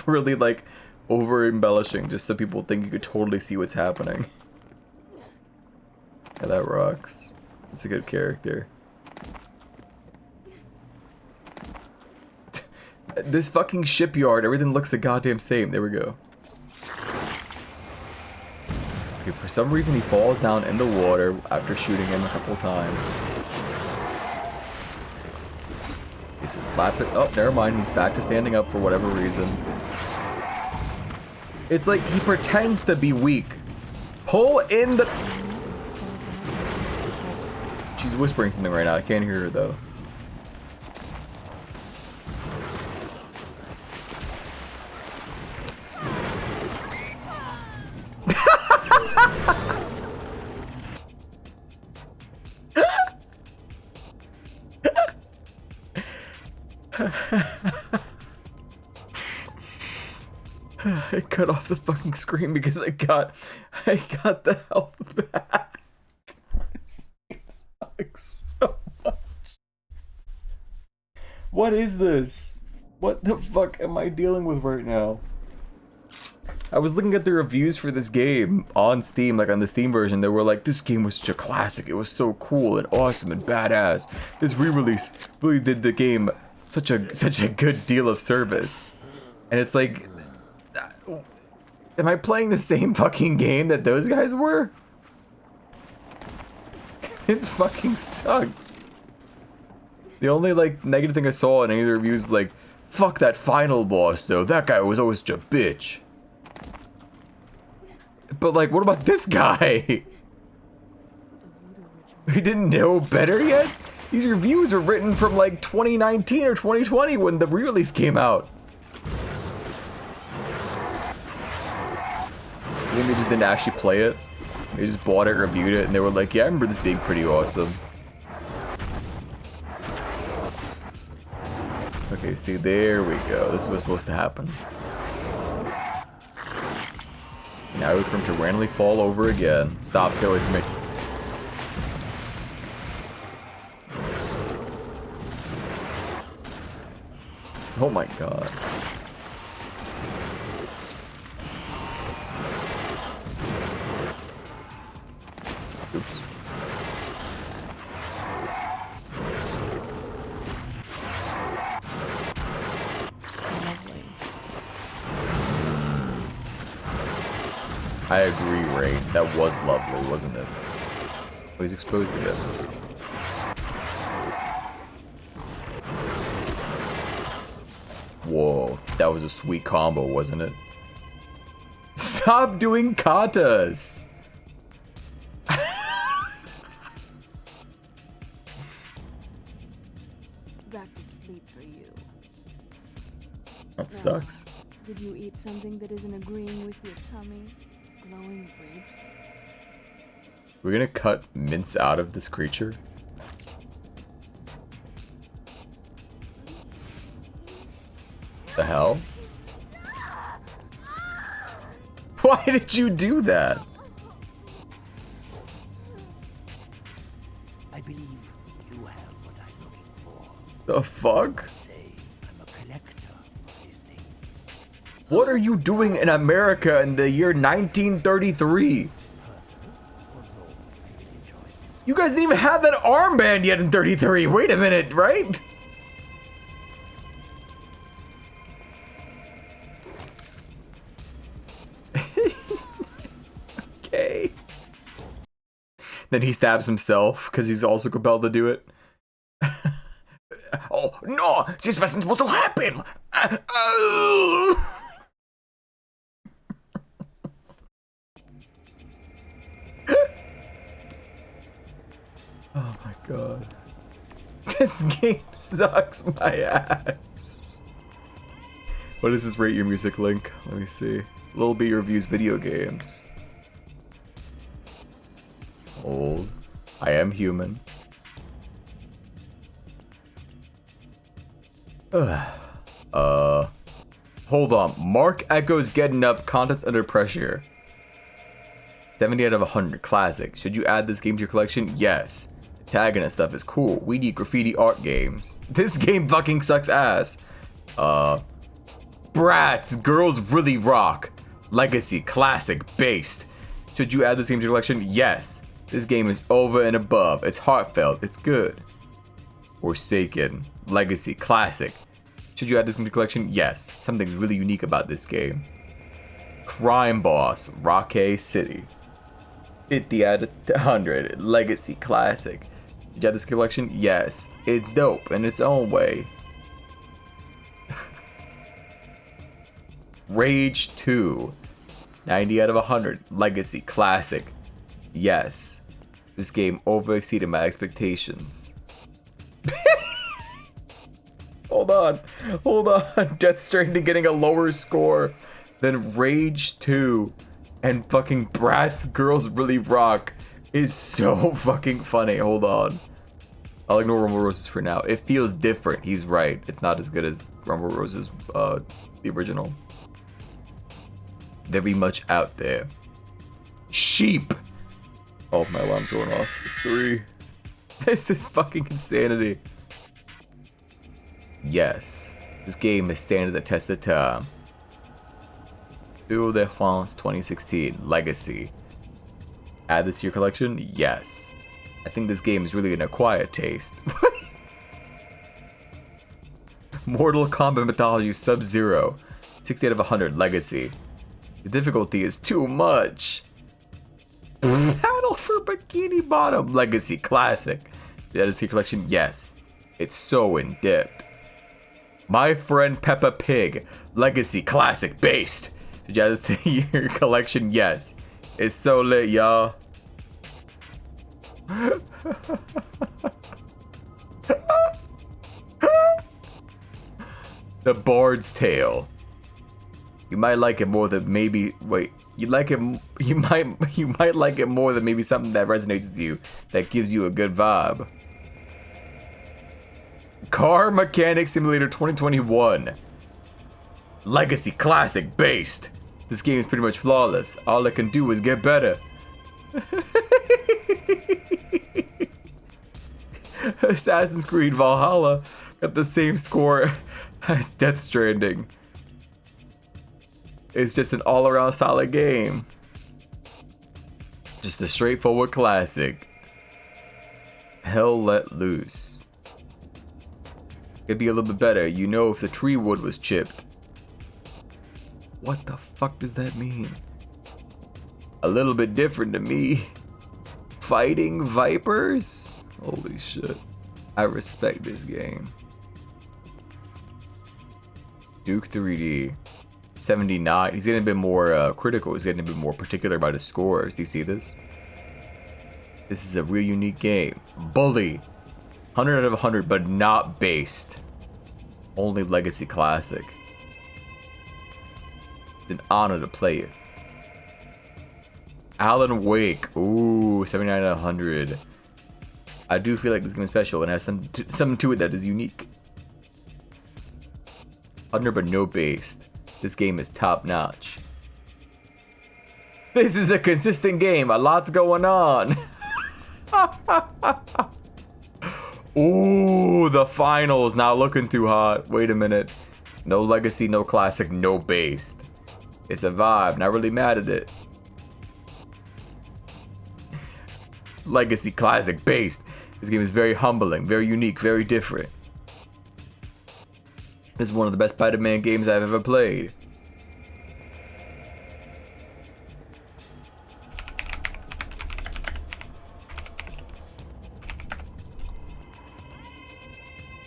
really like over embellishing just so people think you could totally see what's happening. Yeah, that rocks. That's a good character. This fucking shipyard, everything looks the goddamn same. There we go. Okay, for some reason he falls down in the water after shooting him a couple times. Okay, so slap it. Oh, never mind. He's back to standing up for whatever reason. It's like he pretends to be weak. Pull in the... She's whispering something right now. I can't hear her though. I cut off the fucking screen because I got the health back. It sucks so much. What is this? What the fuck am I dealing with right now? I was looking at the reviews for this game on Steam, like on the Steam version. They were like, this game was such a classic. It was so cool and awesome and badass. This re-release really did the game such a good deal of service. And it's like, am I playing the same fucking game that those guys were? It fucking sucks. The only like negative thing I saw in any of the reviews is like, fuck that final boss though. That guy was always such a bitch. But like, what about this guy? We didn't know better yet? These reviews are written from like 2019 or 2020 when the re-release came out. just didn't actually play it. They just bought it, reviewed it, and they were like, yeah, I remember this being pretty awesome. Okay, see, there we go. This is what's supposed to happen. Now we for him to randomly fall over again. Stop, get away from me. Oh my god. Oops. I agree, Rain. That was lovely, wasn't it? Oh, he's exposed again. Whoa, that was a sweet combo, wasn't it? Stop doing katas! Back to sleep for you. That sucks. Did you eat something that isn't agreeing with your tummy? Glowing grapes? We're gonna cut mince out of this creature. The hell? Why did you do that? I believe you have what I'm looking for. The fuck? Say I'm a collector of these things. What are you doing in America in the year 1933? You guys didn't even have that armband yet in 33. Wait a minute, right? Okay. Then he stabs himself because he's also compelled to do it. Oh no! This wasn't supposed to happen. Oh my god. This game sucks my ass. What does this rate your music link? Let me see. Lil B reviews video games. Old. I am human. Hold on. Mark echoes getting up. Contents under pressure. 70 out of 100. Classic. Should you add this game to your collection? Yes. Tagging and stuff is cool. We need graffiti art games. This game fucking sucks ass. Brats. Girls really rock. Legacy. Classic. Based. Should you add this game to your collection? Yes. This game is over and above. It's heartfelt. It's good. Forsaken. Legacy. Classic. Should you add this game to your collection? Yes. Something's really unique about this game. Crime Boss. Rockay City. 50 out of 100. Legacy. Classic. Should you add this collection? Yes. It's dope in its own way. Rage 2. 90 out of 100. Legacy. Classic. Yes. This game over-exceeded my expectations. Hold on. Hold on. Death Stranding getting a lower score than Rage 2 and fucking Bratz Girls Really Rock is so fucking funny. Hold on. I'll ignore Rumble Roses for now. It feels different. He's right. It's not as good as Rumble Roses, the original. Very much out there. Sheep. Oh, my alarm's going off. It's 3. This is fucking insanity. Yes. This game is standing the test of time. Tour de France 2016 Legacy. Add this to your collection? Yes. I think this game is really an acquired taste. Mortal Kombat Mythology Sub-Zero. 60 out of 100 Legacy. The difficulty is too much. Battle for Bikini Bottom Legacy Classic. Add this to your collection? Yes. It's so in-depth. My Friend Peppa Pig Legacy Classic Based. Did you add this to your collection? Yes. It's so lit, y'all. The Bard's Tale. You might like it more than maybe... Wait. You like it. You might like it more than maybe something that resonates with you, that gives you a good vibe. Car Mechanic Simulator 2021. Legacy Classic based. This game is pretty much flawless. All it can do is get better. Assassin's Creed Valhalla got the same score as Death Stranding. It's just an all-around solid game. Just a straightforward classic. Hell Let Loose. It'd be a little bit better, you know, if the tree wood was chipped. What the fuck does that mean? A little bit different to me. Fighting vipers? Holy shit. I respect this game. Duke 3D. 79. He's getting a bit more critical. He's getting a bit more particular about his scores. Do you see this? This is a real unique game. Bully. 100 out of 100, but not based. Only Legacy Classic. It's an honor to play it. Alan Wake. Ooh, 79 out of 100. I do feel like this game is special and has something to it that is unique. 100 but no based. This game is top notch. This is a consistent game. A lot's going on. Ooh, the finals not looking too hot. Wait a minute. No legacy, no classic, no based. It's a vibe. Not really mad at it. Legacy, classic, based. This game is very humbling, very unique, very different. This is one of the best Spider-Man games I've ever played.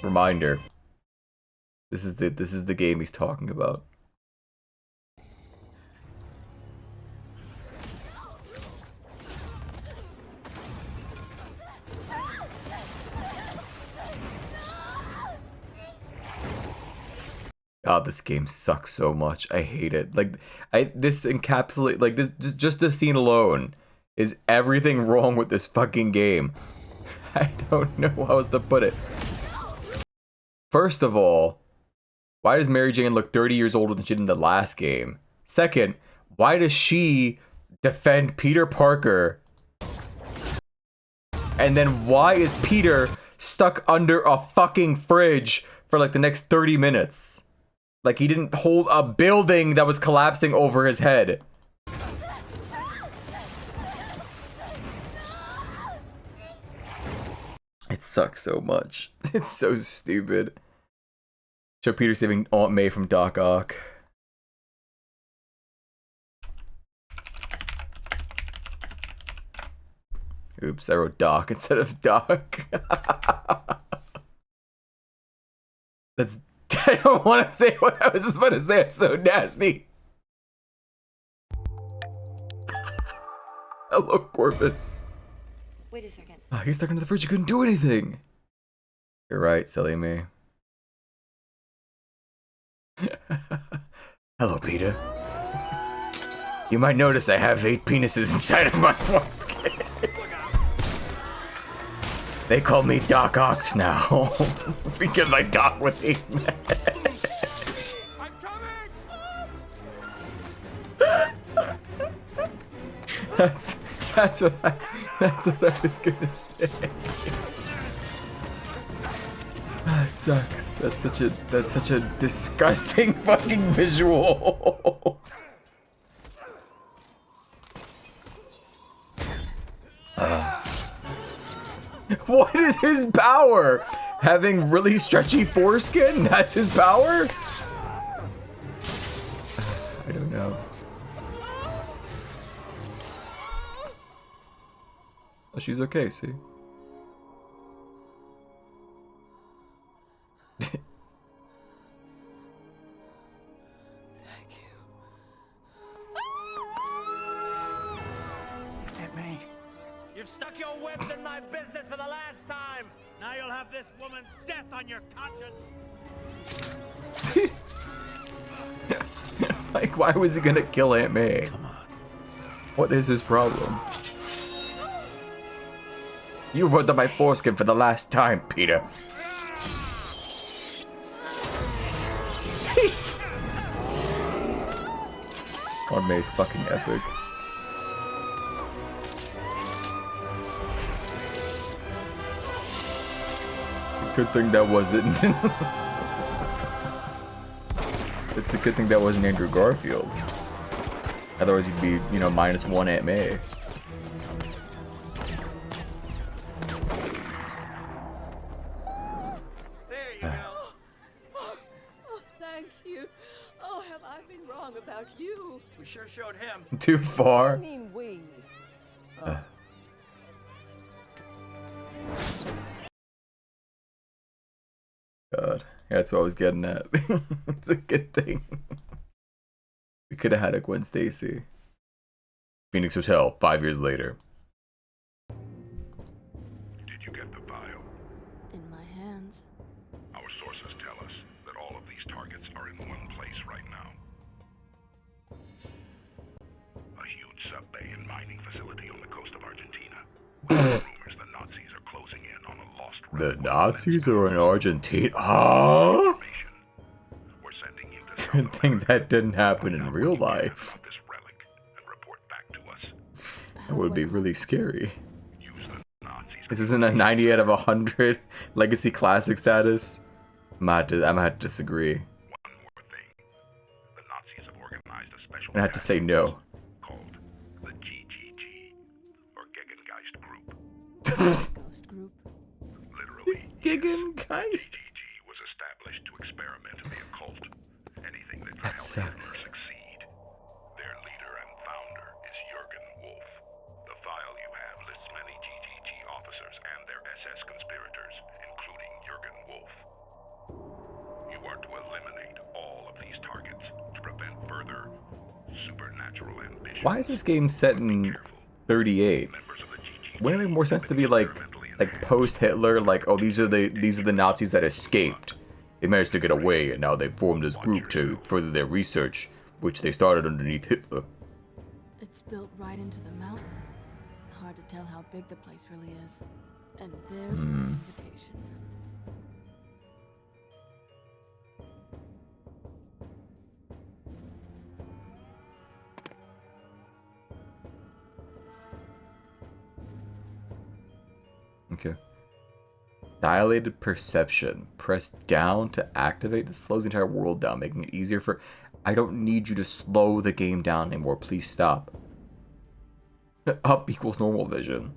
Reminder. This is the game he's talking about. God, this game sucks so much. I hate it. Like, this encapsulate, like, this just the scene alone is everything wrong with this fucking game. I don't know how else to put it. First of all, why does Mary Jane look 30 years older than she did in the last game? Second, why does she defend Peter Parker? And then why is Peter stuck under a fucking fridge for like the next 30 minutes? Like he didn't hold a building that was collapsing over his head. It sucks so much. It's so stupid. Show Peter saving Aunt May from Doc Ock. Oops, I wrote Doc instead of Doc. That's... I don't want to say what I was just about to say. It's so nasty. Hello, Corvus. Wait a second. Oh, he's stuck under the fridge. You couldn't do anything. You're right, silly me. Hello, Peter. You might notice I have 8 penises inside of my foreskin. They call me Doc Ock now because I dock with 8 men. That's what I was gonna say. That sucks. That's such a disgusting fucking visual. What is his power? Having really stretchy foreskin? That's his power? I don't know. Oh, she's okay, see? You've stuck your webs in my business for the last time. Now you'll have this woman's death on your conscience. Like, why was he gonna kill Aunt May? Come on, What is his problem? You've rubbed on my foreskin for the last time, Peter. One is fucking epic. Good thing that wasn't. It's a good thing that wasn't Andrew Garfield. Otherwise, you'd be, you know, -1 Aunt May. There you go. Oh, thank you. Oh, have I been wrong about you? We sure showed him. Too far. I mean, we. God, yeah, that's what I was getting at. It's a good thing. We could have had a Gwen Stacy. Phoenix Hotel, 5 years later. Did you get the vial? In my hands. Our sources tell us that all of these targets are in one place right now. A huge sub-bay and mining facility on the coast of Argentina. Rumors the Nazis are closing in on a lost The Nazis are in Argentina. Huh? We're sending you to Good thing that didn't happen in real life. this relic and report back to us. That would be really scary. This isn't a 90 out of 100 legacy classic status. I'm gonna have to disagree. The Nazis have organized a special I'm gonna have to say no. called the GGG, or Gegengeist Group. Ghost group. Literally, Gegengeist. GGG was established to experiment in the occult. Anything that That can help sucks. Hitler succeed. Their leader and founder is Jurgen Wolf. The file you have lists many GGG officers and their SS conspirators, including Jurgen Wolf. You are to eliminate all of these targets to prevent further supernatural ambition. Why is this game set in 38? Wouldn't it make more sense to be like post Hitler? Like, oh, these are the Nazis that escaped. They managed to get away, and now they formed this group to further their research, which they started underneath Hitler. It's built right into the mountain. Hard to tell how big the place really is. And there's my invitation. Okay. Dilated perception. Press down to activate. This slows the entire world down, making it easier for... I don't need you to slow the game down anymore. Please stop. Up equals normal vision.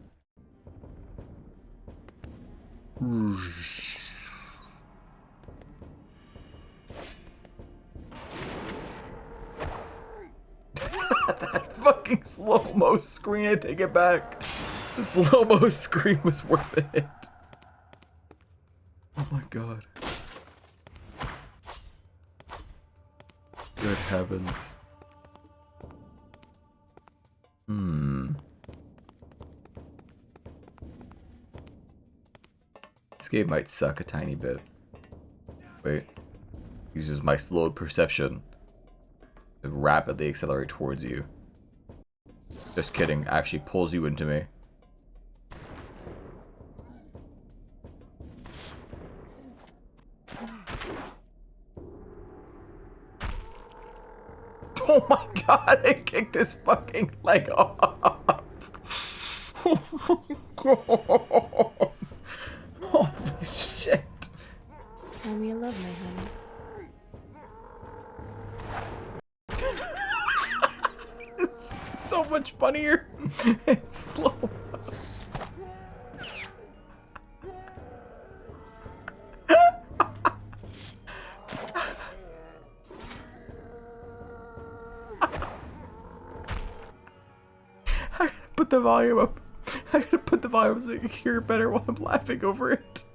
That fucking slow-mo screen, I take it back. The slow-mo screen was worth it. Oh my god. Good heavens. This game might suck a tiny bit. Wait. Uses my slowed perception to rapidly accelerate towards you. Just kidding, actually pulls you into me. Oh my god, I kicked his fucking leg off. Oh my god. Holy shit. Tell me you love me, honey. It's so much funnier. It's slow. I gotta put the volume up. I gotta put the volume so you can hear it better while I'm laughing over it.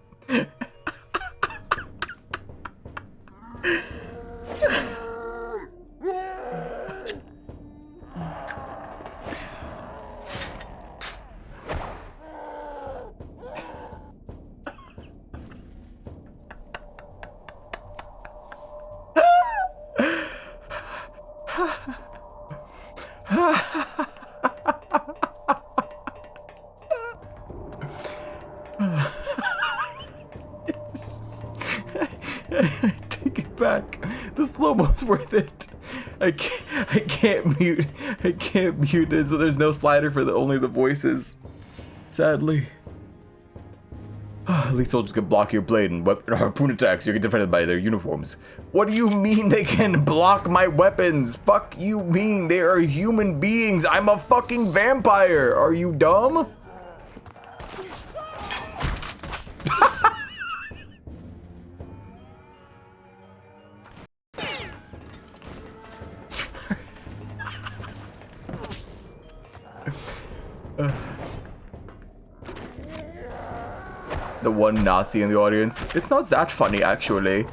Take it back. The slow-mo's worth it. I can't mute it, so there's no slider for only the voices. Sadly. At least soldiers can block your blade and harpoon attacks. You get defended by their uniforms. What do you mean they can block my weapons? Fuck you mean they are human beings? I'm a fucking vampire. Are you dumb? The one Nazi in the audience. It's not that funny, actually.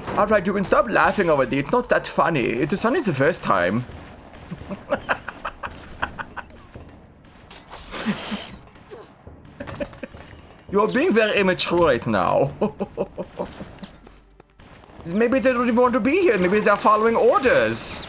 Alright, you can stop laughing already. It's not that funny. It was funny the first time. You're being very immature right now. Maybe they don't even want to be here. Maybe they're following orders.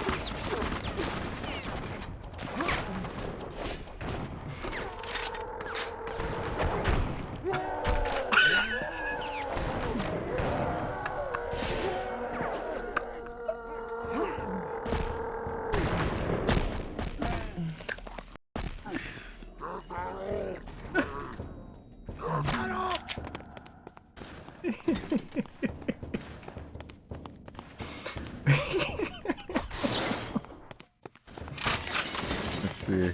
Let's see.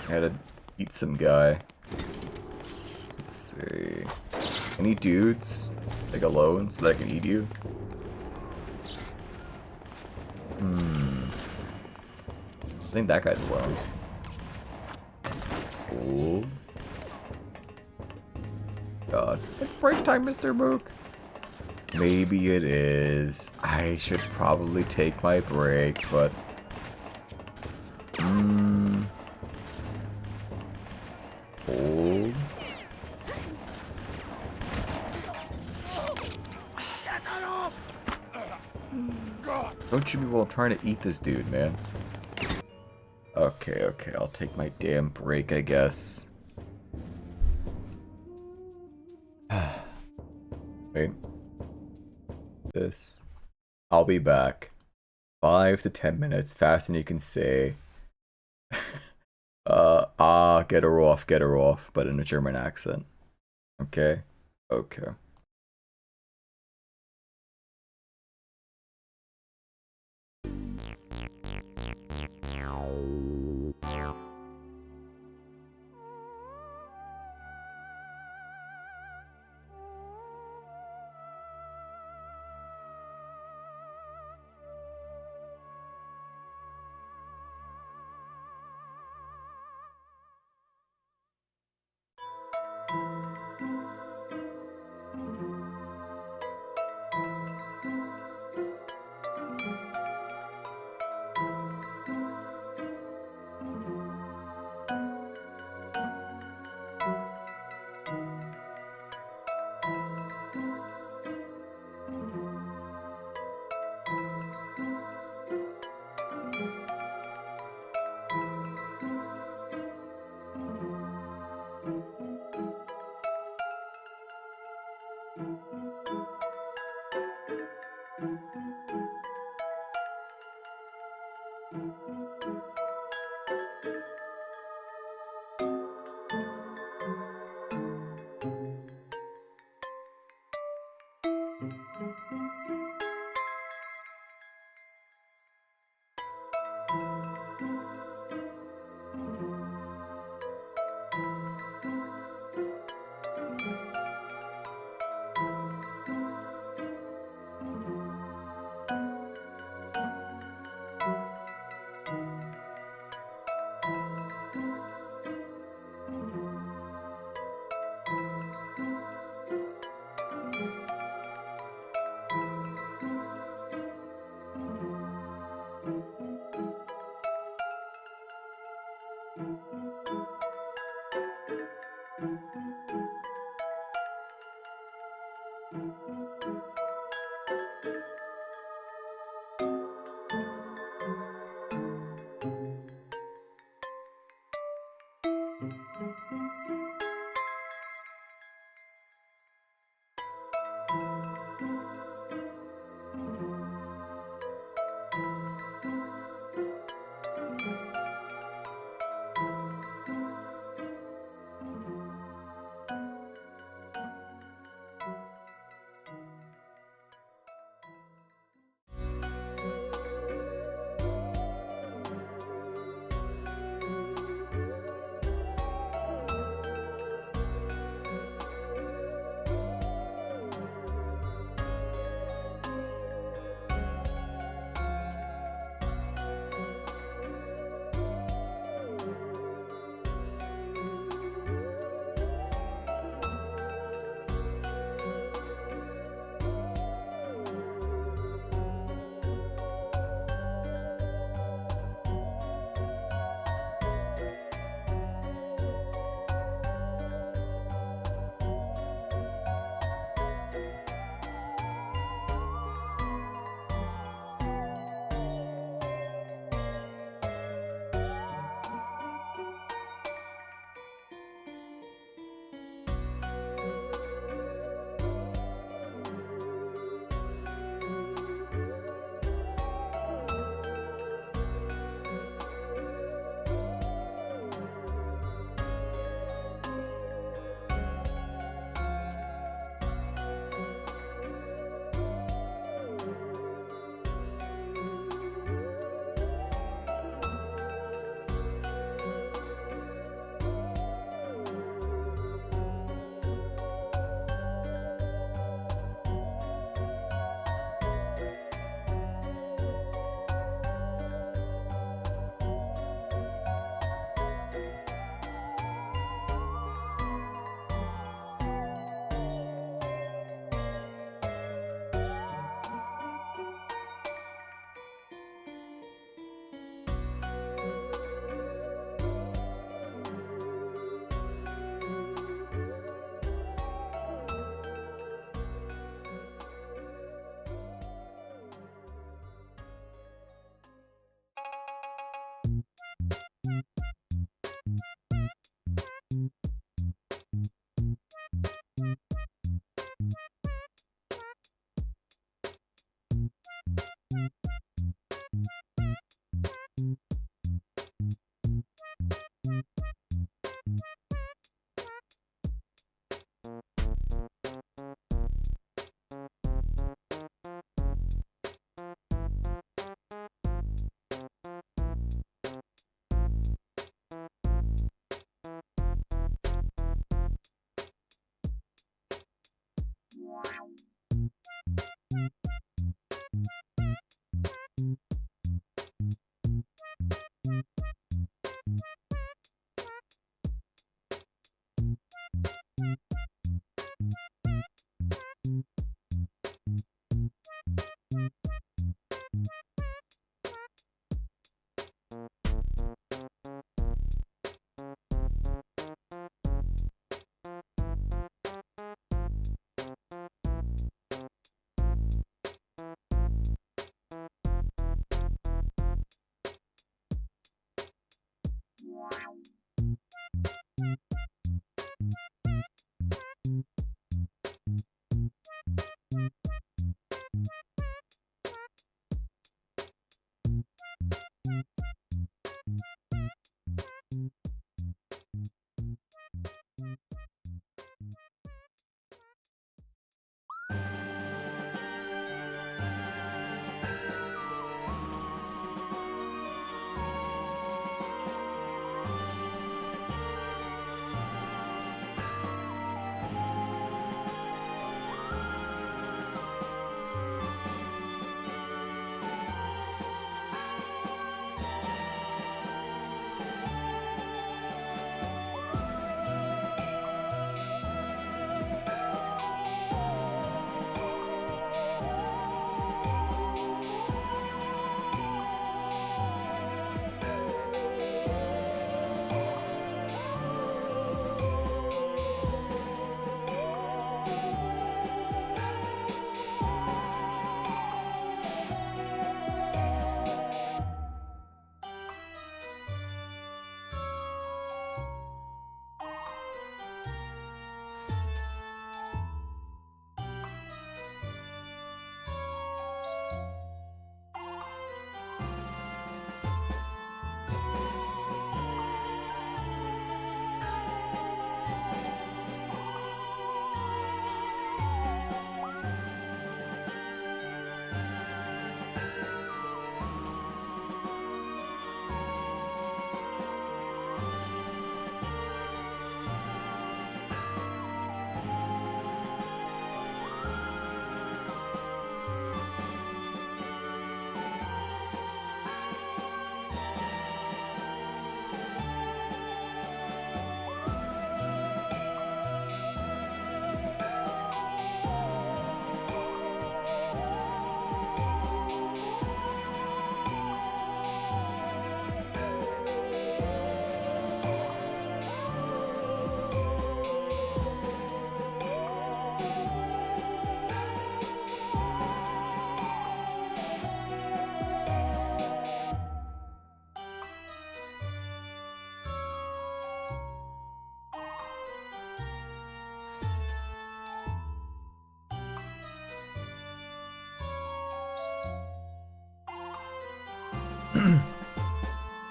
I had to eat some guy. Let's see. Any dudes? Like alone so that I can eat you? I think that guy's alone. Oh. God. It's break time, Mr. Mook. Maybe it is. I should probably take my break, but... Hold. Don't shoot me while I'm trying to eat this dude, man. Okay, okay, I'll take my damn break, I guess. Wait. This. I'll be back. 5 to 10 minutes, faster than you can say. Get her off, but in a German accent. Okay? Okay.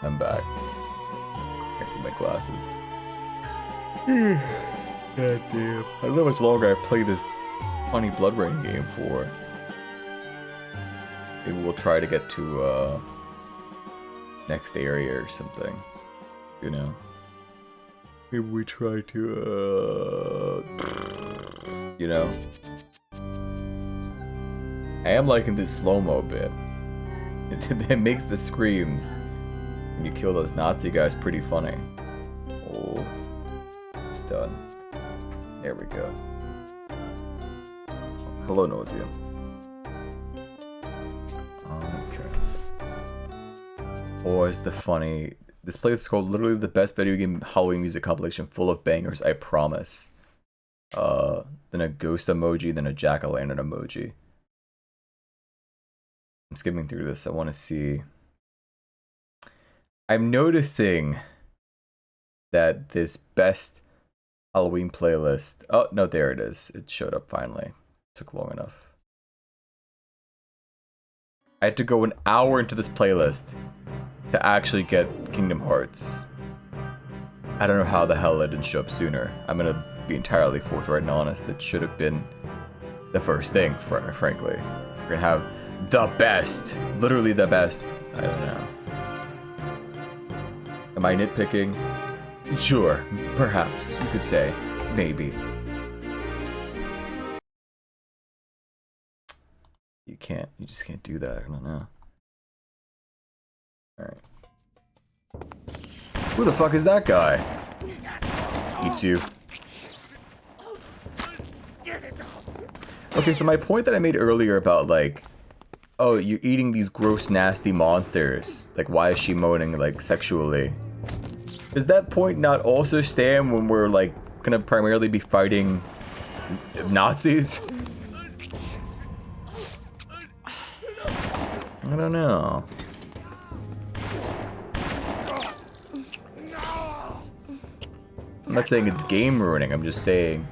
I'm back. Gotta get my glasses. God damn. I don't know how much longer I play this funny BloodRayne game for. Maybe we'll try to get to next area or something. You know? Maybe we try to you know? I am liking this slow-mo bit. It makes the screams when you kill those Nazi guys pretty funny. Oh, it's done. There we go. Hello, Nausea. Okay. Oh, is the funny. This playlist is called literally the best video game Halloween music compilation full of bangers, I promise. Then a ghost emoji, then a jack-o'-lantern emoji. I'm skimming through this. I want to see. I'm noticing that this best Halloween playlist... Oh, no, there it is. It showed up finally. Took long enough. I had to go an hour into this playlist to actually get Kingdom Hearts. I don't know how the hell it didn't show up sooner. I'm gonna be entirely forthright and honest. It should have been the first thing, frankly. We're gonna have the best. Literally the best. I don't know. Am I nitpicking? Sure, perhaps. You could say. Maybe. You can't. You just can't do that. I don't know. Alright. Who the fuck is that guy? Eats you. Okay, so my point that I made earlier about, like, oh, you're eating these gross, nasty monsters. Like, why is she moaning, like, sexually? Does that point not also stand when we're, like, gonna primarily be fighting Nazis? I don't know. I'm not saying it's game ruining, I'm just saying,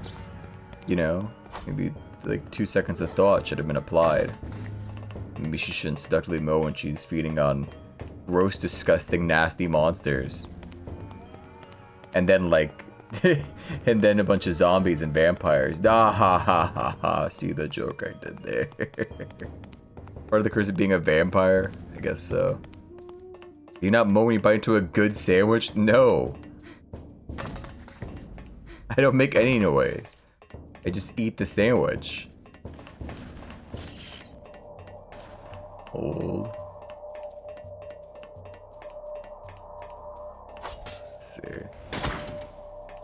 you know, maybe like 2 seconds of thought should have been applied. Maybe she shouldn't seductively mow when she's feeding on gross, disgusting, nasty monsters. And then like, and then a bunch of zombies and vampires. Ah ha ha ha ha, see the joke I did there. Part of the curse of being a vampire? I guess so. Do you not mow when you bite into a good sandwich? No. I don't make any noise. I just eat the sandwich. Hold. Let's see.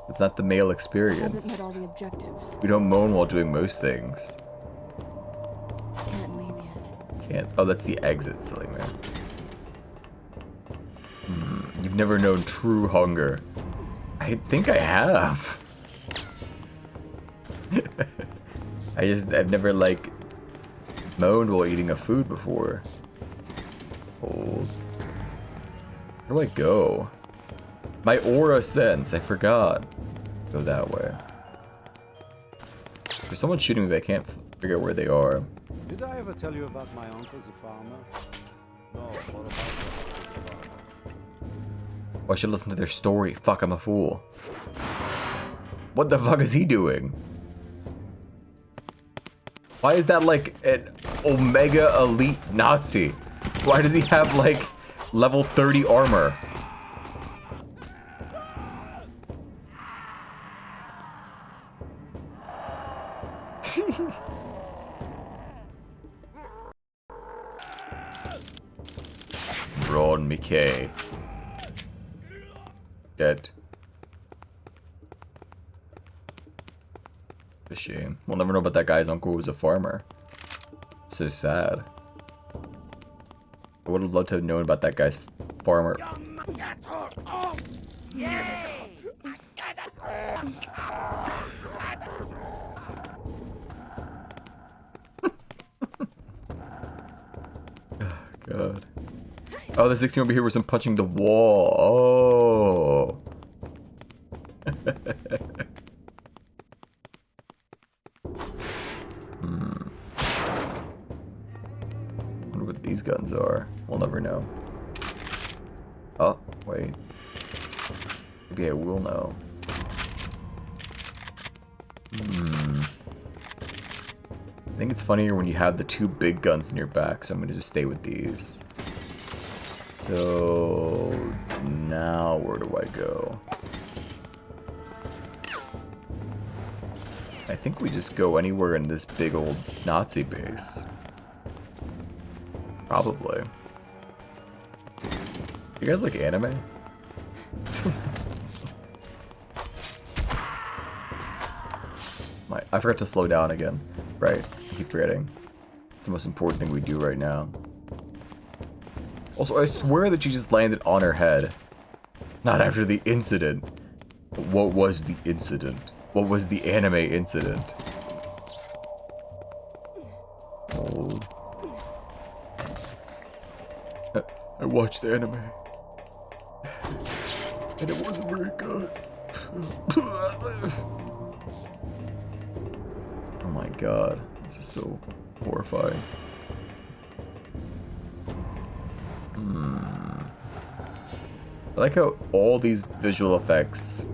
It's not the male experience. Haven't met all the objectives. We don't moan while doing most things. Can't leave yet. Can't. Oh, that's the exit, silly man. You've never known true hunger. I think I have. I've never, like, moaned while eating a food before. Hold. Where do I go? My aura sense, I forgot. Go that way. There's someone shooting me, but I can't figure out where they are. Did I ever tell you about my uncle, the farmer? No, what about him? Oh, I should listen to their story. Fuck, I'm a fool. What the fuck is he doing? Why is that like an Omega Elite Nazi? Why does he have like level 30 armor? Ron McKay. Dead. A shame. We'll never know about that guy's uncle who was a farmer. It's so sad. I would have loved to have known about that guy's farmer. God. Oh, the 16 over here was him punching the wall. Oh. Wonder what these guns are. We'll never know. Oh, wait. Maybe I will know. I think it's funnier when you have the two big guns in your back, so I'm gonna just stay with these. So now where do I go? I think we just go anywhere in this big old Nazi base. Probably. You guys like anime? I forgot to slow down again. Right, I keep forgetting. It's the most important thing we do right now. Also, I swear that she just landed on her head. Not after the incident. But what was the incident? What was the anime incident? Oh. I watched the anime. And it wasn't very good. Oh my god, this is so horrifying. I like how all these visual effects,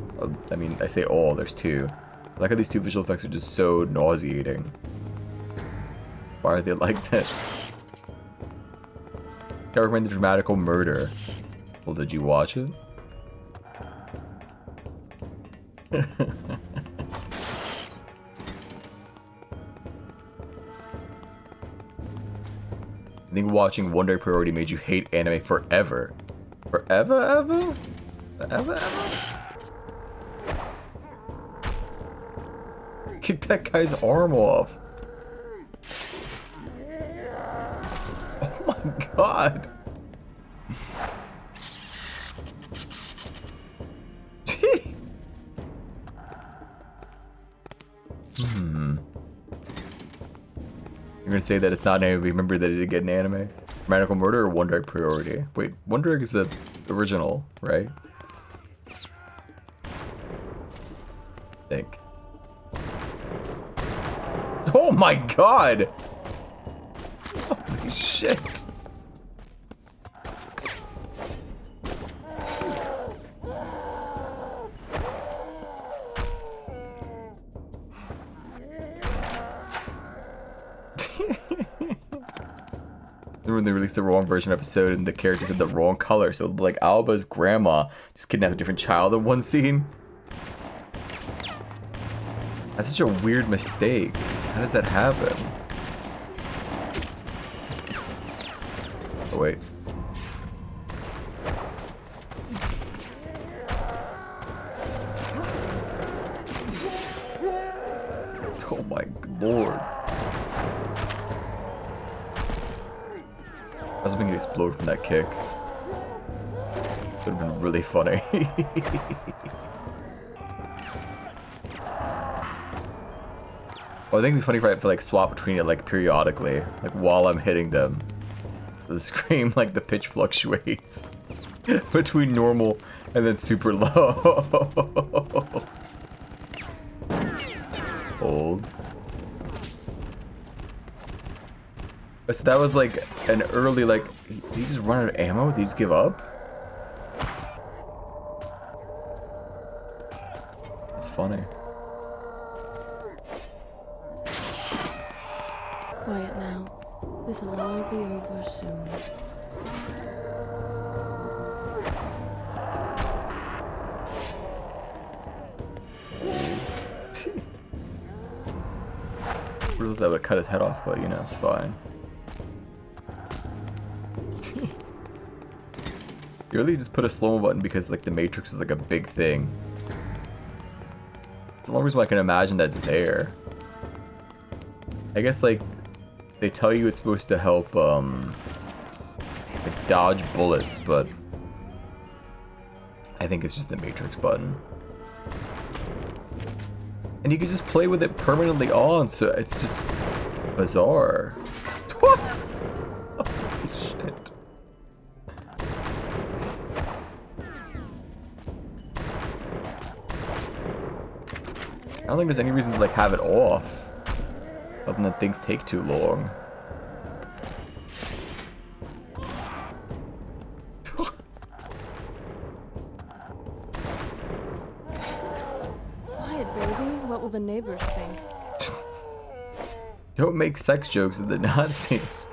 I mean, I say all, there's two. I like how these two visual effects are just so nauseating. Why are they like this? I recommend The Dramatical Murder. Well, did you watch it? I think watching One Direct Priority made you hate anime forever. Forever, ever? Forever, ever? Kick that guy's arm off. Oh my god. You're gonna say that it's not an anime, but remember that it did get an anime? Dramatical Murder or One Direct Priority? Wait, One Direct is the original, right? I think. Oh my god! Holy shit! When they released the wrong version episode and the characters had the wrong color, so like Alba's grandma just kidnapped a different child in one scene. That's such a weird mistake. How does that happen? Oh wait. Oh my lord. I was hoping he'd explode from that kick. Would have been really funny. Well, I think it'd be funny if I like swap between it like periodically, like while I'm hitting them. The scream, like the pitch fluctuates between normal and then super low. Old. So that was like an early, like, did he just run out of ammo? Did he just give up? That's funny. Quiet now. This'll all be over soon. Really thought that would cut his head off, but you know, it's fine. You really just put a slow-mo button because like the Matrix is like a big thing. It's the only reason why I can imagine that's there. I guess like they tell you it's supposed to help like dodge bullets, but I think it's just the Matrix button. And you can just play with it permanently on, so it's just bizarre. Holy shit. I don't think there's any reason to like have it off, other than that things take too long. Quiet, baby. What will the neighbors think? Don't make sex jokes at the Nazis.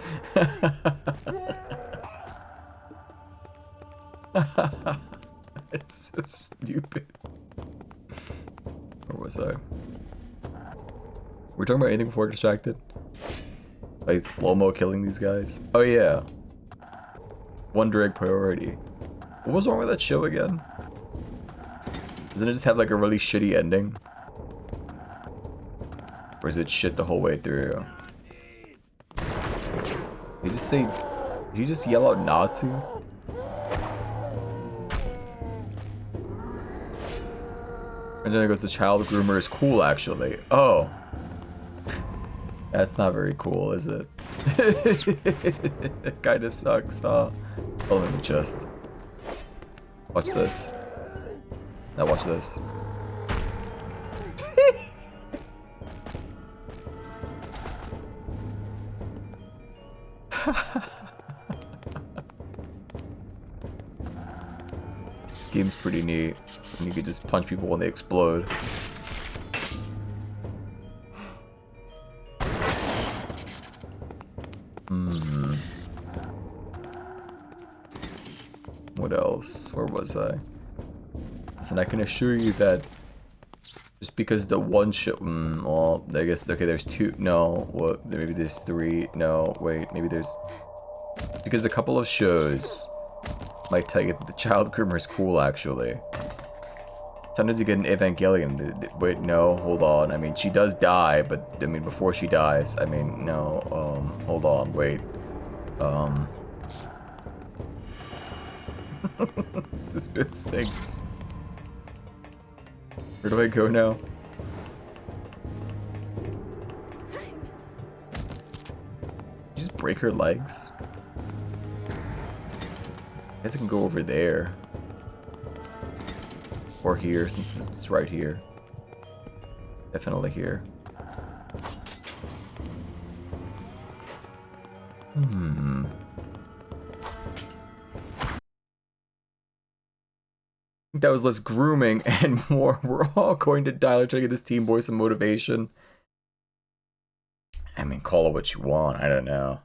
It's so stupid. Where was I? We're talking about anything before I get distracted? Like slow-mo killing these guys? Oh yeah. One Direct Priority. What was wrong with that show again? Doesn't it just have like a really shitty ending? Or is it shit the whole way through? Did he just say... Did he just yell out Nazi? And then it goes, the child groomer is cool, actually. Oh. That's not very cool, is it? It kinda sucks, huh? Oh, let me just... Watch this. Now watch this. This game's pretty neat. And you can just punch people when they explode. What else? Where was I? And I can assure you that just because the one show, well, I guess, okay, there's two, no, well, maybe there's three, no, wait, maybe there's, because a couple of shows might tell you that the child groomer is cool, actually. Sometimes you get an Evangelion, wait, no, hold on, I mean, she does die, but, I mean, before she dies, I mean, no, hold on, wait, this bit stinks. Where do I go now? You just break her legs? I guess I can go over there. Or here, since it's right here. Definitely here. That was less grooming and more we're all going to die trying to get this teen boy some motivation. I mean, call it what you want, I don't know.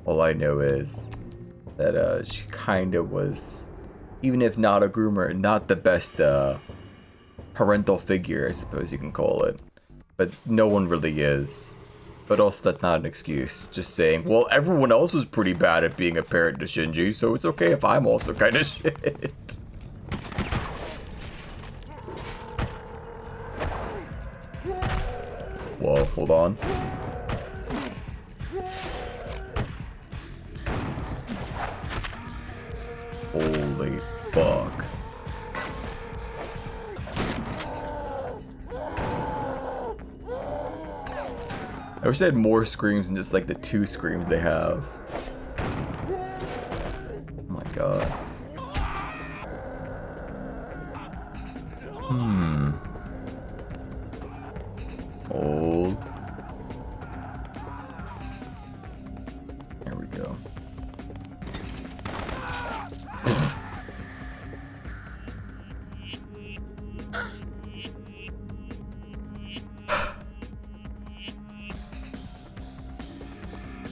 All I know is that she kinda was, even if not a groomer, not the best parental figure, I suppose you can call it. But no one really is. But also, that's not an excuse. Just saying, well, everyone else was pretty bad at being a parent to Shinji, so it's okay if I'm also kind of shit. Whoa, hold on. Holy fuck. I wish they had more screams than just like the 2 screams they have. Oh my god. Hold. There we go.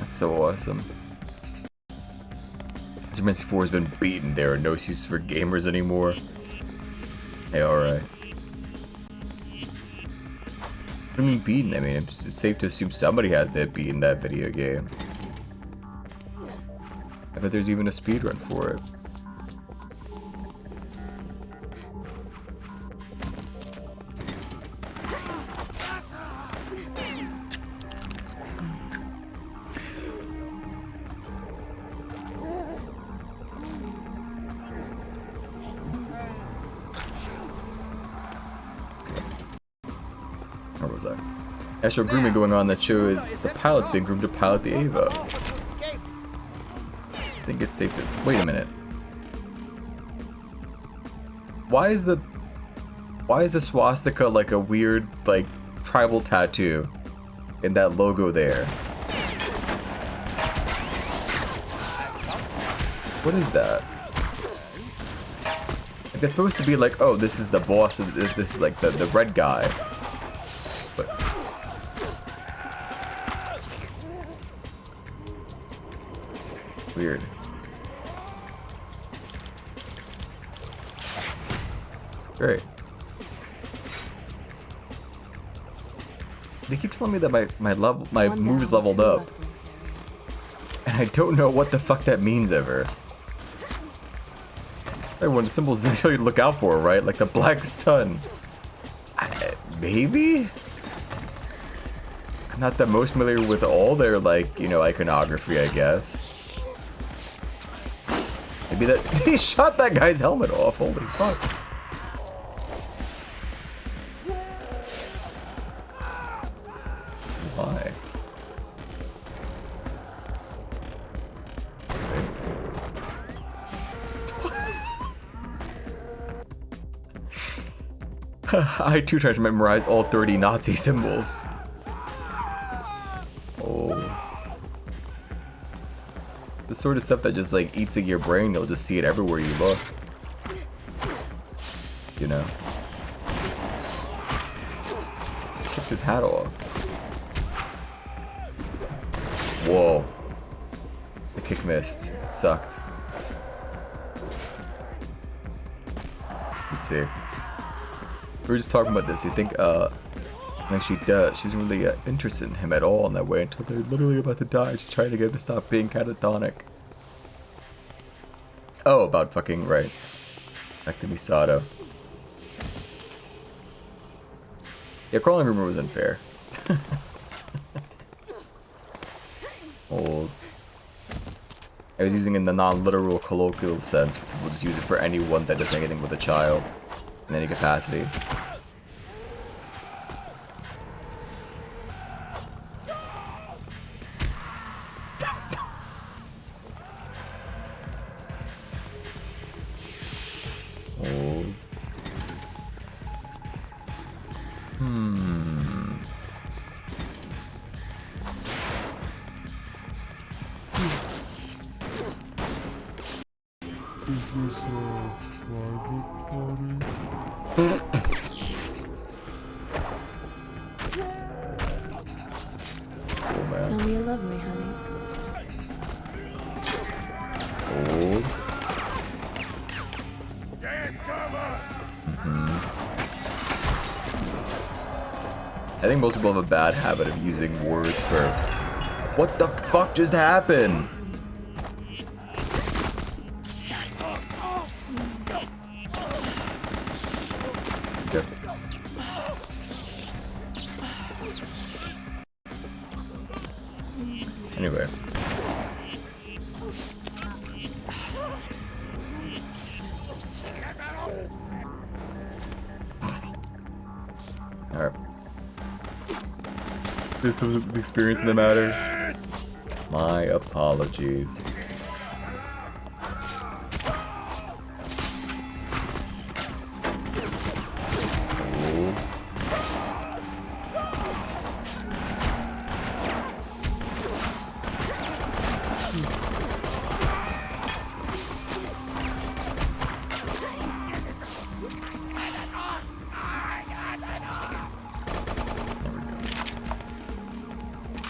So awesome. Super 4 has been beaten. There are no excuses for gamers anymore. Hey, alright. What do you mean beaten? I mean, it's safe to assume somebody has to have beaten that video game. I bet there's even a speedrun for it. Extra grooming going on that shows it's the pilots being groomed to pilot the Ava. I think it's safe to... Wait a minute. Why is the swastika like a weird, like, tribal tattoo in that logo there? What is that? Like, that's supposed to be like, oh, this is the boss, this is like the red guy. But... weird. Great. They keep telling me that my moves leveled up. And I don't know what the fuck that means ever. Everyone, the symbols they tell you to look out for, right? Like the black sun. Maybe? I'm not the most familiar with all their, like, you know, iconography, I guess. Maybe that... he shot that guy's helmet off, holy fuck. Why? I too tried to memorize all 30 Nazi symbols. Oh. The sort of stuff that just like eats at your brain, you'll just see it everywhere you look. You know? Let's kick his hat off. Whoa. The kick missed. It sucked. Let's see. We were just talking about this. You think, like she's really interested in him at all in that way until they're literally about to die. She's trying to get him to stop being catatonic. Oh, about fucking, right. Back to Misato. Yeah, crawling rumor was unfair. Old. I was using it in the non-literal colloquial sense. We'll just use it for anyone that does anything with a child in any capacity. Old. Is this a private party? That's cool, man. Tell me you love me, honey. Old. I think most people have a bad habit of using words for what the fuck just happened? Okay. Anyway. Alright. This is the experience that matters. My apologies.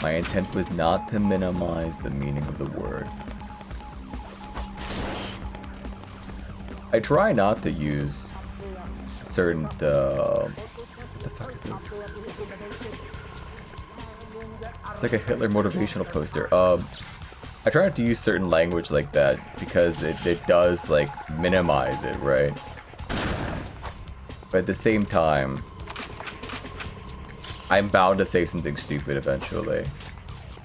My intent was not to minimize the meaning of the word. I try not to use certain, what the fuck is this? It's like a Hitler motivational poster. I try not to use certain language like that because it does like minimize it, right? But at the same time, I'm bound to say something stupid eventually.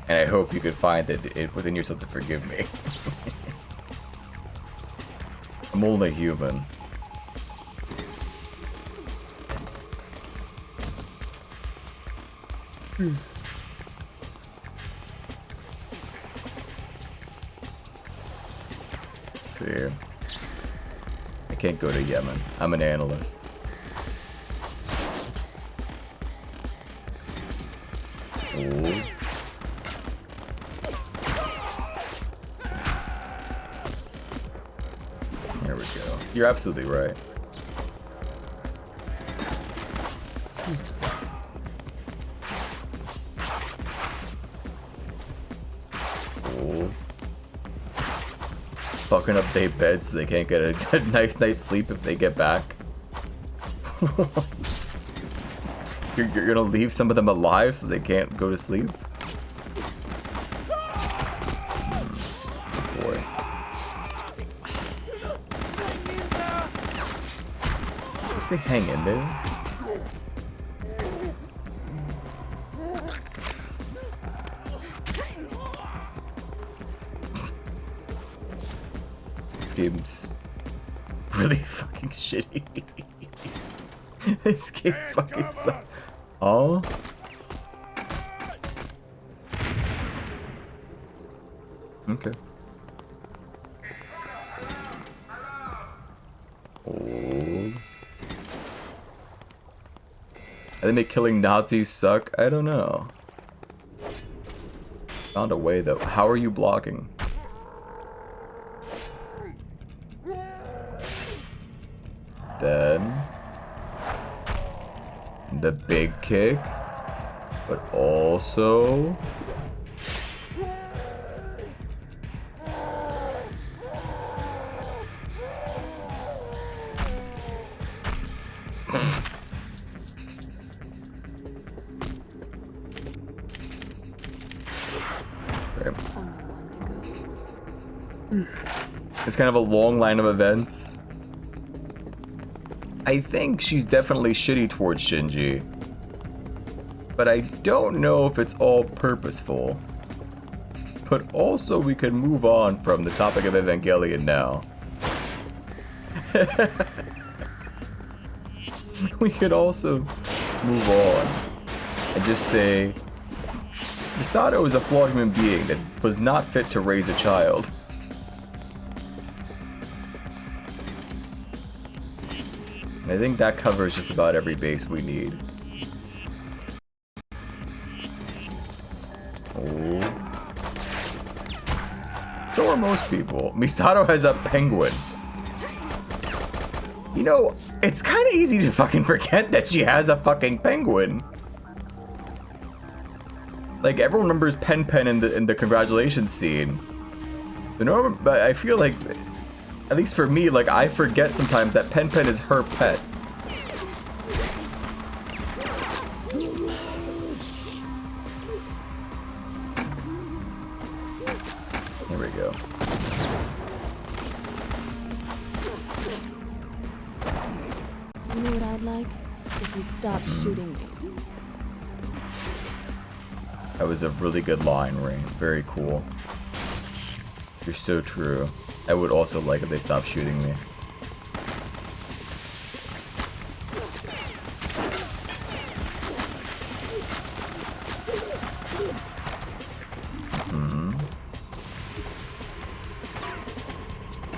And I hope you could find it within yourself to forgive me. I'm only human. Let's see. I can't go to Yemen. I'm an analyst. Ooh. There we go. You're absolutely right. Ooh. Fucking up their beds so they can't get a nice night's sleep if they get back. You're gonna leave some of them alive so they can't go to sleep? Boy. I say hang in there. This game's really fucking shitty. This game fucking sucks. Oh? Okay. Old. they make killing Nazis suck? I don't know. Found a way though. How are you blocking? Then the big kick, but also it's kind of a long line of events. I think she's definitely shitty towards Shinji, but I don't know if it's all purposeful. But also we could move on from the topic of Evangelion now. We could also move on and just say Misato is a flawed human being that was not fit to raise a child. And I think that covers just about every base we need. Oh. So are most people. Misato has a penguin. You know, it's kind of easy to fucking forget that she has a fucking penguin. Like, everyone remembers Pen Pen in the congratulations scene. But I feel like, at least for me, like, I forget sometimes that Pen Pen is her pet. Here we go. You know what I'd like? If you stopped shooting me. That was a really good line, Rain. Very cool. You're so true. I would also like if they stopped shooting me.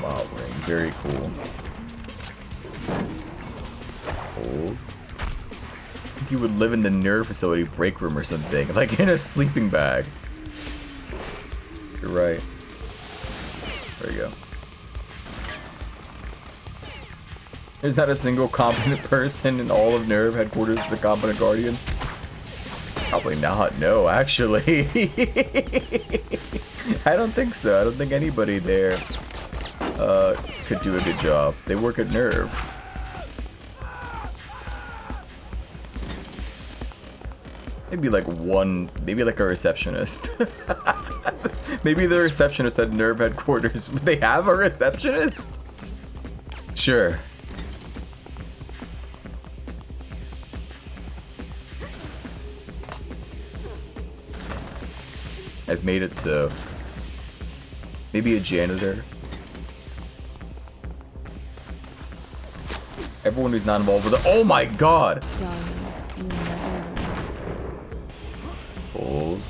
Wow, Rain. Very cool. Oh. I think you would live in the nerve facility break room or something, like in a sleeping bag. You're right. There you go. There's not a single competent person in all of Nerve headquarters that's a competent guardian. Probably not, no, actually. I don't think so. I don't think anybody there could do a good job. They work at Nerve. Maybe like one, maybe like a receptionist. Maybe the receptionist at Nerve headquarters. Would they have a receptionist? Sure. I've made it so. Maybe a janitor. Everyone who's not involved with it. Oh my god! Hold.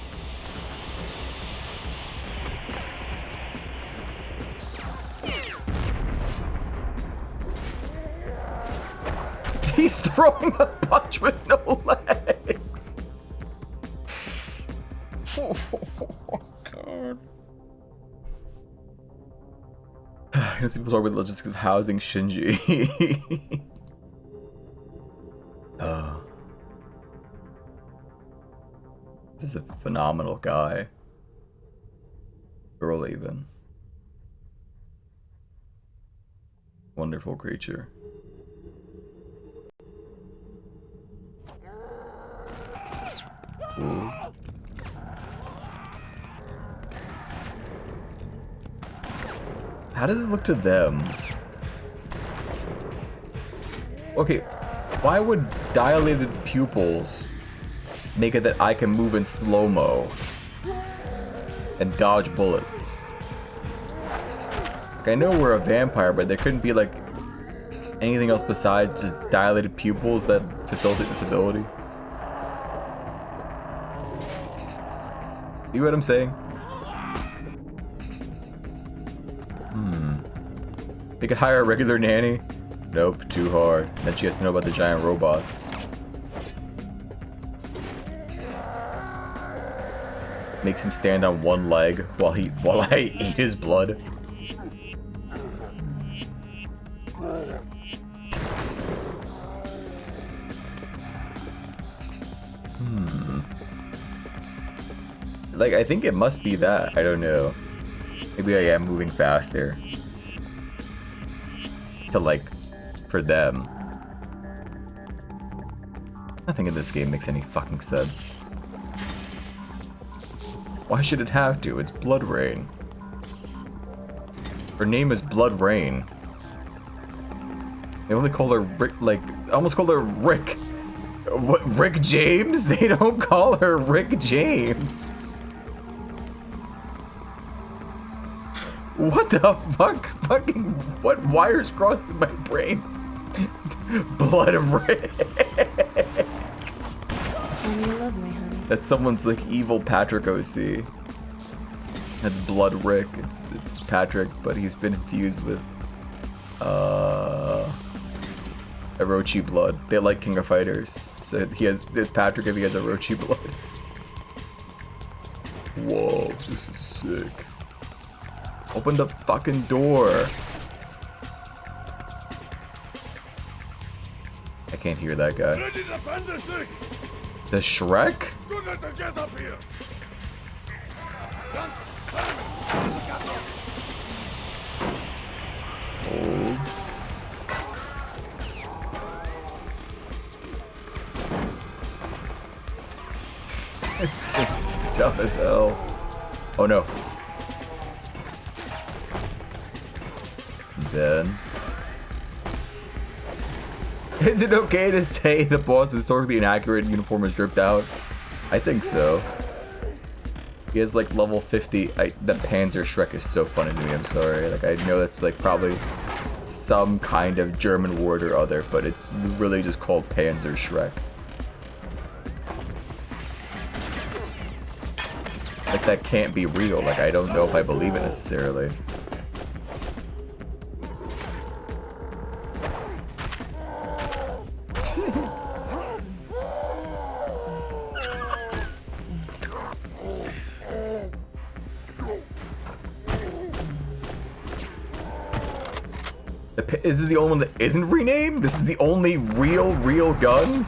He's throwing a punch with no legs. Oh god. I can see people talk about the logistics of housing Shinji. This is a phenomenal guy. Girl even. Wonderful creature. Ooh. How does this look to them? Okay, why would dilated pupils make it that I can move in slow-mo and dodge bullets? Like, I know we're a vampire, but there couldn't be like anything else besides just dilated pupils that facilitate this ability. You know what I'm saying? They could hire a regular nanny? Nope, too hard. Then she has to know about the giant robots. makes him stand on one leg while I eat his blood. Like, I think it must be that. I don't know. Maybe I am moving faster. To, like, for them. Nothing in this game makes any fucking sense. Why should it have to? It's BloodRayne. Her name is BloodRayne. They only call her Rick, like, I almost called her Rick. What, Rick James? They don't call her Rick James. What the fuck? Fucking, what wires crossed through my brain? BloodRayne. That's someone's like evil Patrick OC. That's Blood Rick. It's Patrick, but he's been infused with Orochi blood. They like King of Fighters, so it's Patrick if he has Orochi blood. Whoa, this is sick. Open the fucking door. I can't hear that guy. The Shrek? Oh. It's dumb as hell. Oh no. Then is it okay to say the boss historically inaccurate uniform is dripped out? I think so. He has like level 50. The Panzer Shrek is so funny to me, I'm sorry. Like, I know that's like probably some kind of German word or other, but it's really just called Panzer Shrek. Like, that can't be real. Like, I don't know if I believe it necessarily. Is this the only one that isn't renamed? This is the only real gun?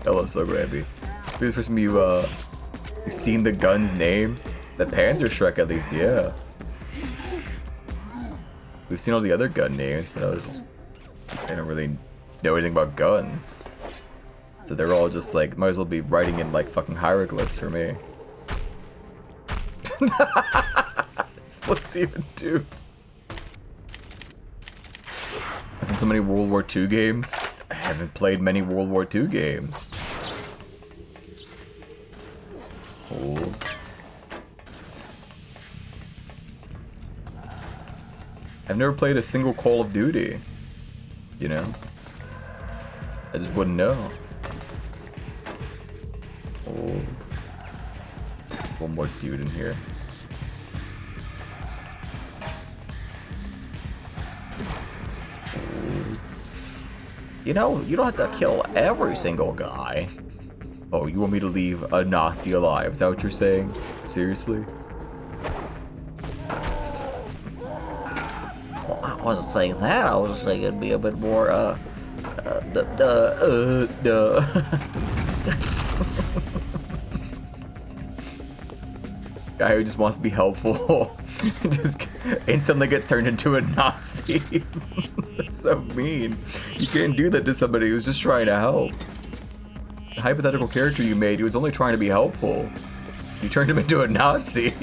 Hello, so happy. Maybe the first time you've seen the gun's name? The Panzer Shrek, at least, yeah. We've seen all the other gun names, but I don't really know anything about guns. So they're all just like, might as well be writing in like fucking hieroglyphs for me. What's even do? I've seen so many World War II games. I haven't played many World War II games. Oh. I've never played a single Call of Duty. You know? I just wouldn't know. Oh. One more dude in here. You know, you don't have to kill every single guy. Oh, you want me to leave a Nazi alive? Is that what you're saying? Seriously? Well, I wasn't saying that. I was saying it'd be a bit more, Guy who just wants to be helpful just instantly gets turned into a Nazi. That's so mean. You can't do that to somebody who's just trying to help. The hypothetical character you made, he was only trying to be helpful. You turned him into a Nazi.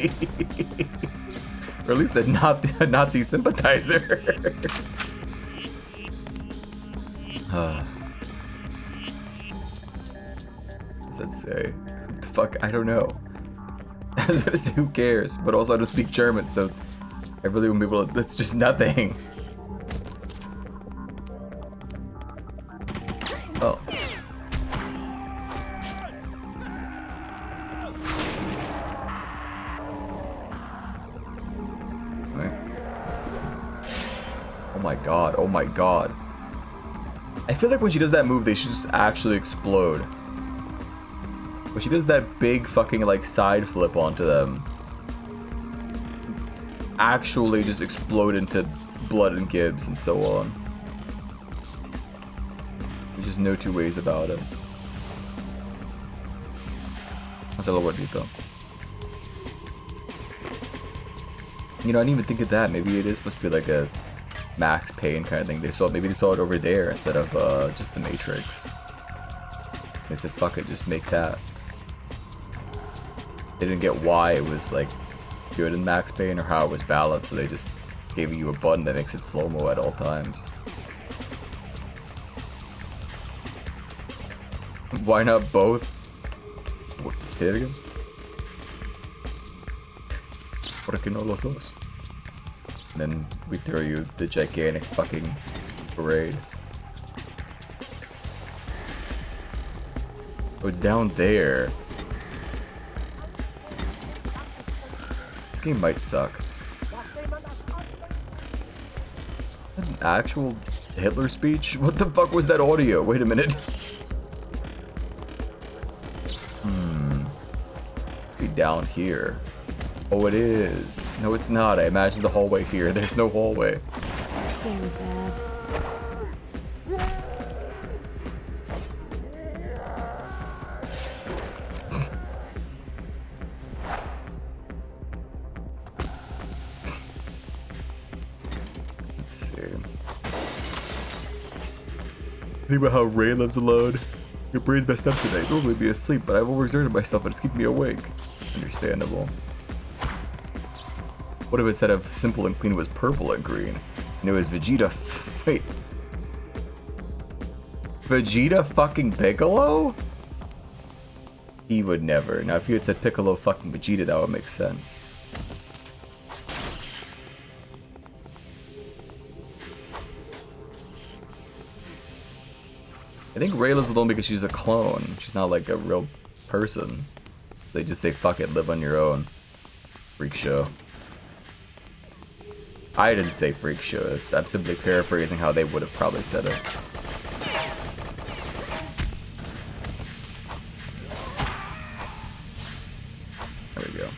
Or at least a Nazi sympathizer. What does that say? What the fuck? I don't know. I was gonna say who cares, but also I don't speak German, so I really wouldn't be able to. That's just nothing. Oh. Okay. Oh my god, oh my god. I feel like when she does that move, they should just actually explode. But she does that big fucking like side flip onto them. Actually just explode into blood and gibs and so on. There's just no two ways about it. That's a little bit though. You know, I didn't even think of that. Maybe it is supposed to be like a Max Payne kind of thing. Maybe they saw it over there instead of just the Matrix. They said, fuck it, just make that. They didn't get why it was like good in Max Payne or how it was balanced, so they just gave you a button that makes it slow-mo at all times. Why not both? What, say it again? Porque no los dos? And then we throw you the gigantic fucking parade. Oh, it's down there. This game might suck. An actual Hitler speech? What the fuck was that audio? Wait a minute. Be down here. Oh, it is. No, it's not. I imagined the hallway here. There's no hallway. Very bad. Let's see. Think about how Ray lives alone. Your brain's messed up today. Normally be asleep, but I've overexerted myself and it's keeping me awake. Understandable. What if instead of simple and clean it was purple and green? And it was Vegeta. Wait. Vegeta fucking Piccolo? He would never. Now if you had said Piccolo fucking Vegeta, that would make sense. I think Rayla's alone because she's a clone. She's not like a real person. They just say, fuck it, live on your own. Freak show. I didn't say freak show. I'm simply paraphrasing how they would have probably said it. There we go.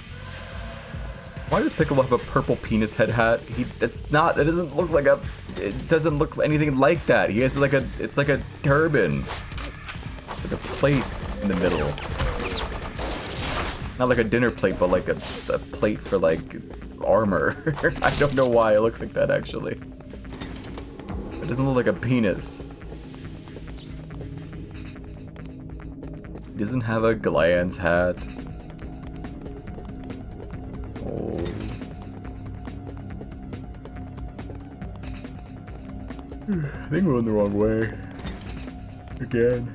Why does Piccolo have a purple penis head hat? It doesn't look like a, it doesn't look anything like that. He has like a, it's like a turban. With a plate in the middle. Not like a dinner plate, but like a plate for like armor. I don't know why it looks like that actually. It doesn't look like a penis. He doesn't have a glands hat. Oh. I think we're on the wrong way. Again.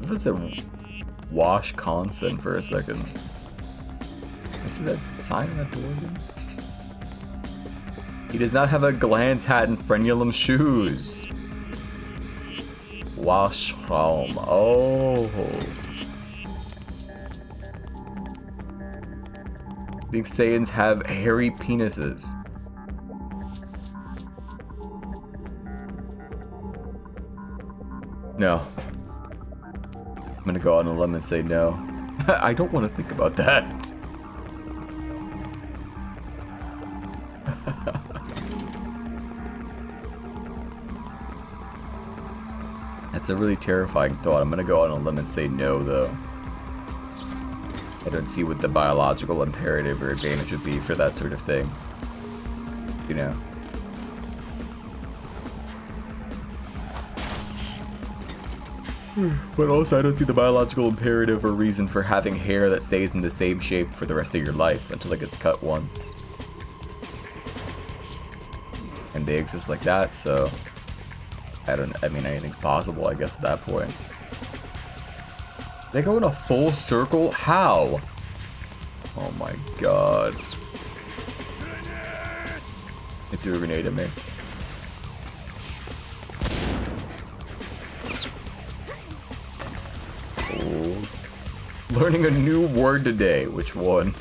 Let's say Wisconsin for a second. You see that sign on that door again? He does not have a glands hat and frenulum shoes. Washraum. Oh. Big Saiyans have hairy penises. No. I'm gonna go out on a limb and say no. I don't want to think about that. That's a really terrifying thought. I'm gonna go out on a limb and say no, though. I don't see what the biological imperative or advantage would be for that sort of thing. You know? But also, I don't see the biological imperative or reason for having hair that stays in the same shape for the rest of your life until it gets cut once. And they exist like that, so I mean, anything's possible, I guess, at that point. They go in a full circle? How? Oh my god. They threw a grenade at me. Oh. Learning a new word today. Which one?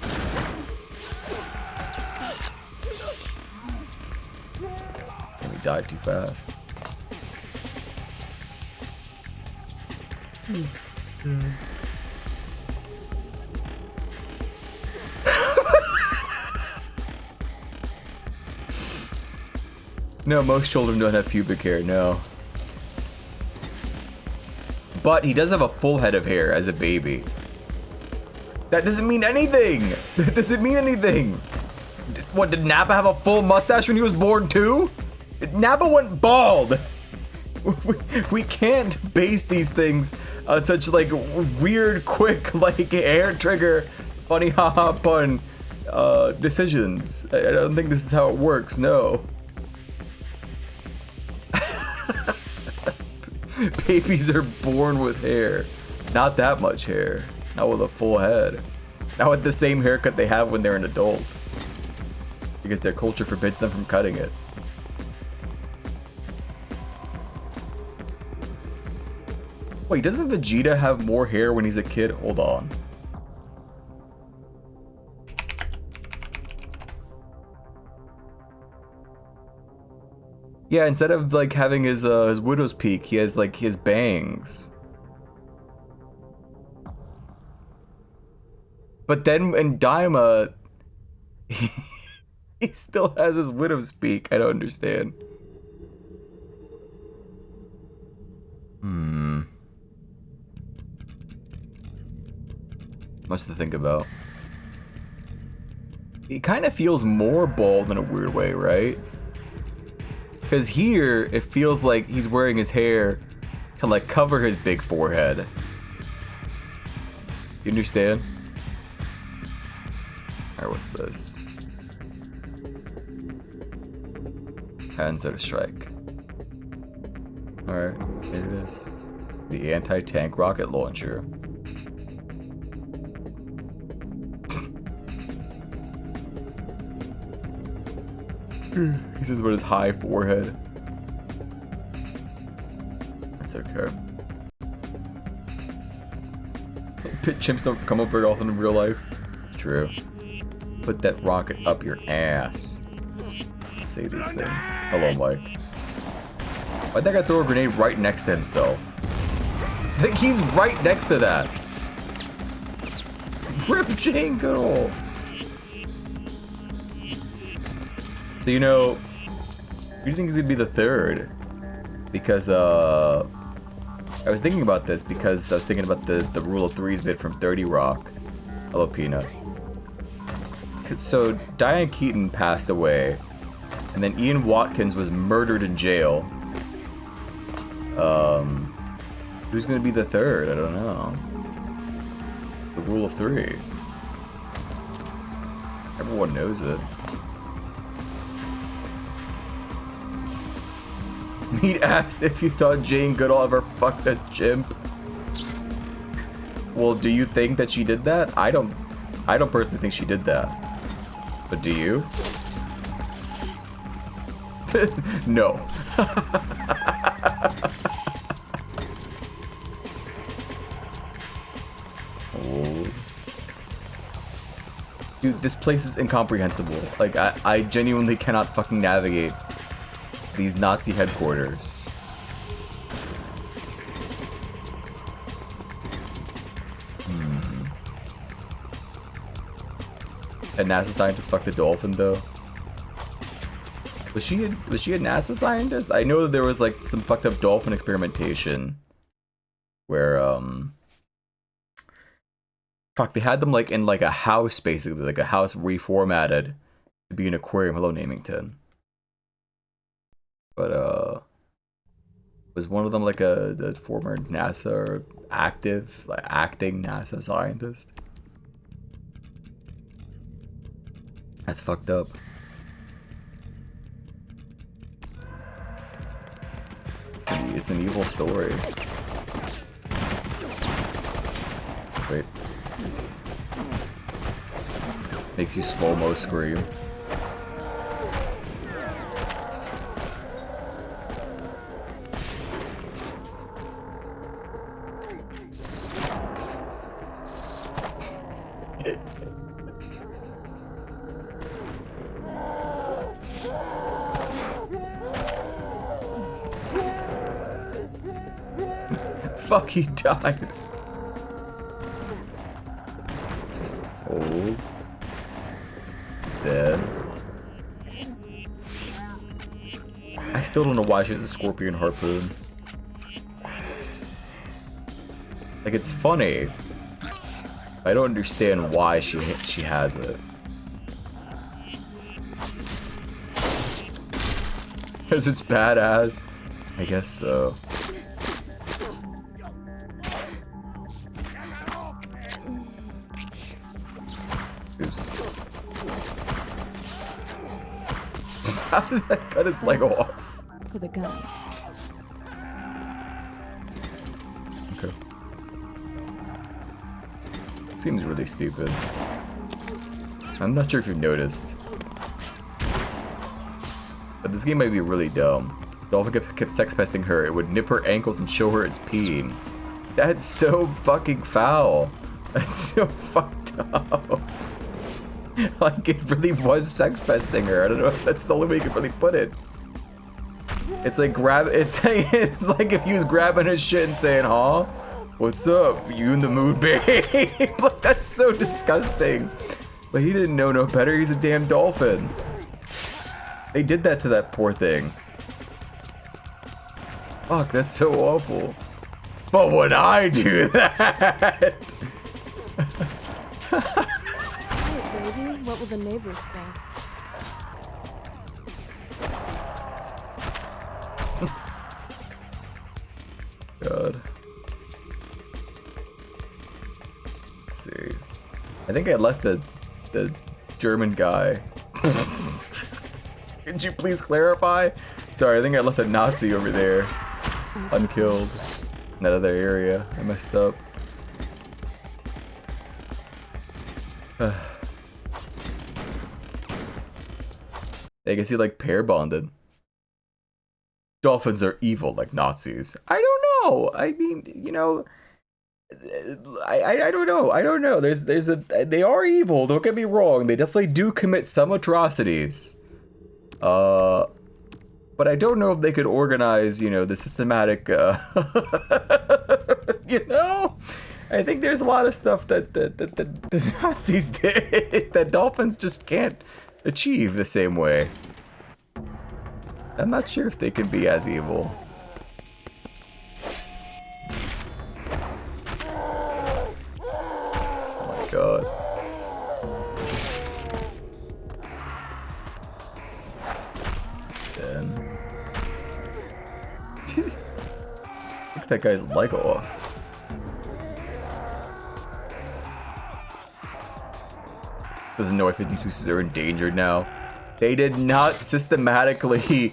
And we died too fast. No, most children don't have pubic hair, no. But he does have a full head of hair as a baby. That doesn't mean anything! That doesn't mean anything! What, did Nappa have a full mustache when he was born too? Nappa went bald! We can't base these things on such like weird, quick, like hair trigger, funny haha pun decisions. I don't think this is how it works, no. Babies are born with hair. Not that much hair. Not with a full head. Not with the same haircut they have when they're an adult. Because their culture forbids them from cutting it. Wait, doesn't Vegeta have more hair when he's a kid? Hold on. Yeah, instead of like having his widow's peak, he has like his bangs. But then in Daima, he still has his widow's peak. I don't understand. Much to think about. He kind of feels more bald in a weird way, right? Because here, it feels like he's wearing his hair to like cover his big forehead. You understand? Alright, what's this? Panzer strike. Alright, here it is. The anti-tank rocket launcher. He says about his high forehead. That's okay. Chimps don't come up very often in real life. True. Put that rocket up your ass. Say these things. Hello, Mike. Why'd that guy throw a grenade right next to himself? I think he's right next to that. Rip Jane Goodall. So, you know, who do you think is gonna be the third? Because, I was thinking about this because I was thinking about the Rule of Threes bit from 30 Rock. Hello, Peanut. So, Diane Keaton passed away, and then Ian Watkins was murdered in jail. Who's gonna be the third? I don't know. The Rule of Three. Everyone knows it. Meat asked if you thought Jane Goodall ever fucked a chimp. Well, do you think that she did that? I don't personally think she did that. But do you? No. Oh. Dude, this place is incomprehensible. Like, I genuinely cannot fucking navigate these Nazi headquarters. A NASA scientist fucked a dolphin though. Was she a NASA scientist? I know that there was like some fucked up dolphin experimentation where fuck, they had them like in like a house, basically, like a house reformatted to be an aquarium. Hello, Namington. But was one of them like a former NASA or active, like acting NASA scientist? That's fucked up. It's an evil story. Wait. Makes you slow-mo scream. fuck, he died. Hold. Then. I still don't know why she has a scorpion harpoon. Like, it's funny. I don't understand why she has it. Because it's badass? I guess so. Oops. How did that cut his leg off? For the gun. Okay. Seems really stupid. I'm not sure if you've noticed. But this game might be really dumb. Dolphin kept sex pesting her. It would nip her ankles and show her it's peeing. That's so fucking foul. That's so fucked up. Like, it really was sex pesting her. I don't know if that's the only way you could really put it. It's like it's like if he was grabbing his shit and saying, huh? What's up? You in the mood, babe? Like, that's so disgusting. But he didn't know no better. He's a damn dolphin. They did that to that poor thing. Fuck, that's so awful. But would I do that? Hey, baby, what will the neighbors think? God. Let's see. I think I left the German guy. Could you please clarify? Sorry, I think I left a Nazi over there. Unkilled. In that other area. I messed up. I guess he like pair bonded. Dolphins are evil like Nazis. I don't know. I mean, you know, I don't know. I don't know. They are evil. Don't get me wrong. They definitely do commit some atrocities. But I don't know if they could organize, you know, the systematic, you know? I think there's a lot of stuff that the Nazis did that dolphins just can't achieve the same way. I'm not sure if they could be as evil. Oh my god. Look at that guy's leg off. Doesn't know if 52s are endangered now. They did not systematically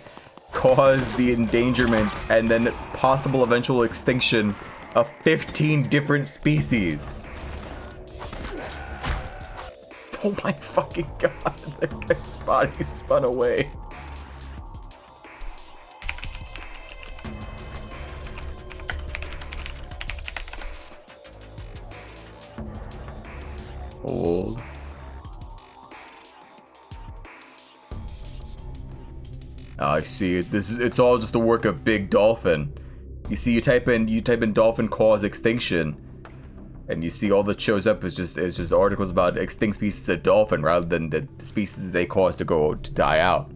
cause the endangerment and then possible eventual extinction of 15 different species. Oh my fucking god, that guy's body spun away. Old. I see it. It's all just the work of Big Dolphin. You see, you type in dolphin cause extinction, and you see all that shows up is just articles about extinct species of dolphin rather than the species they cause to die out.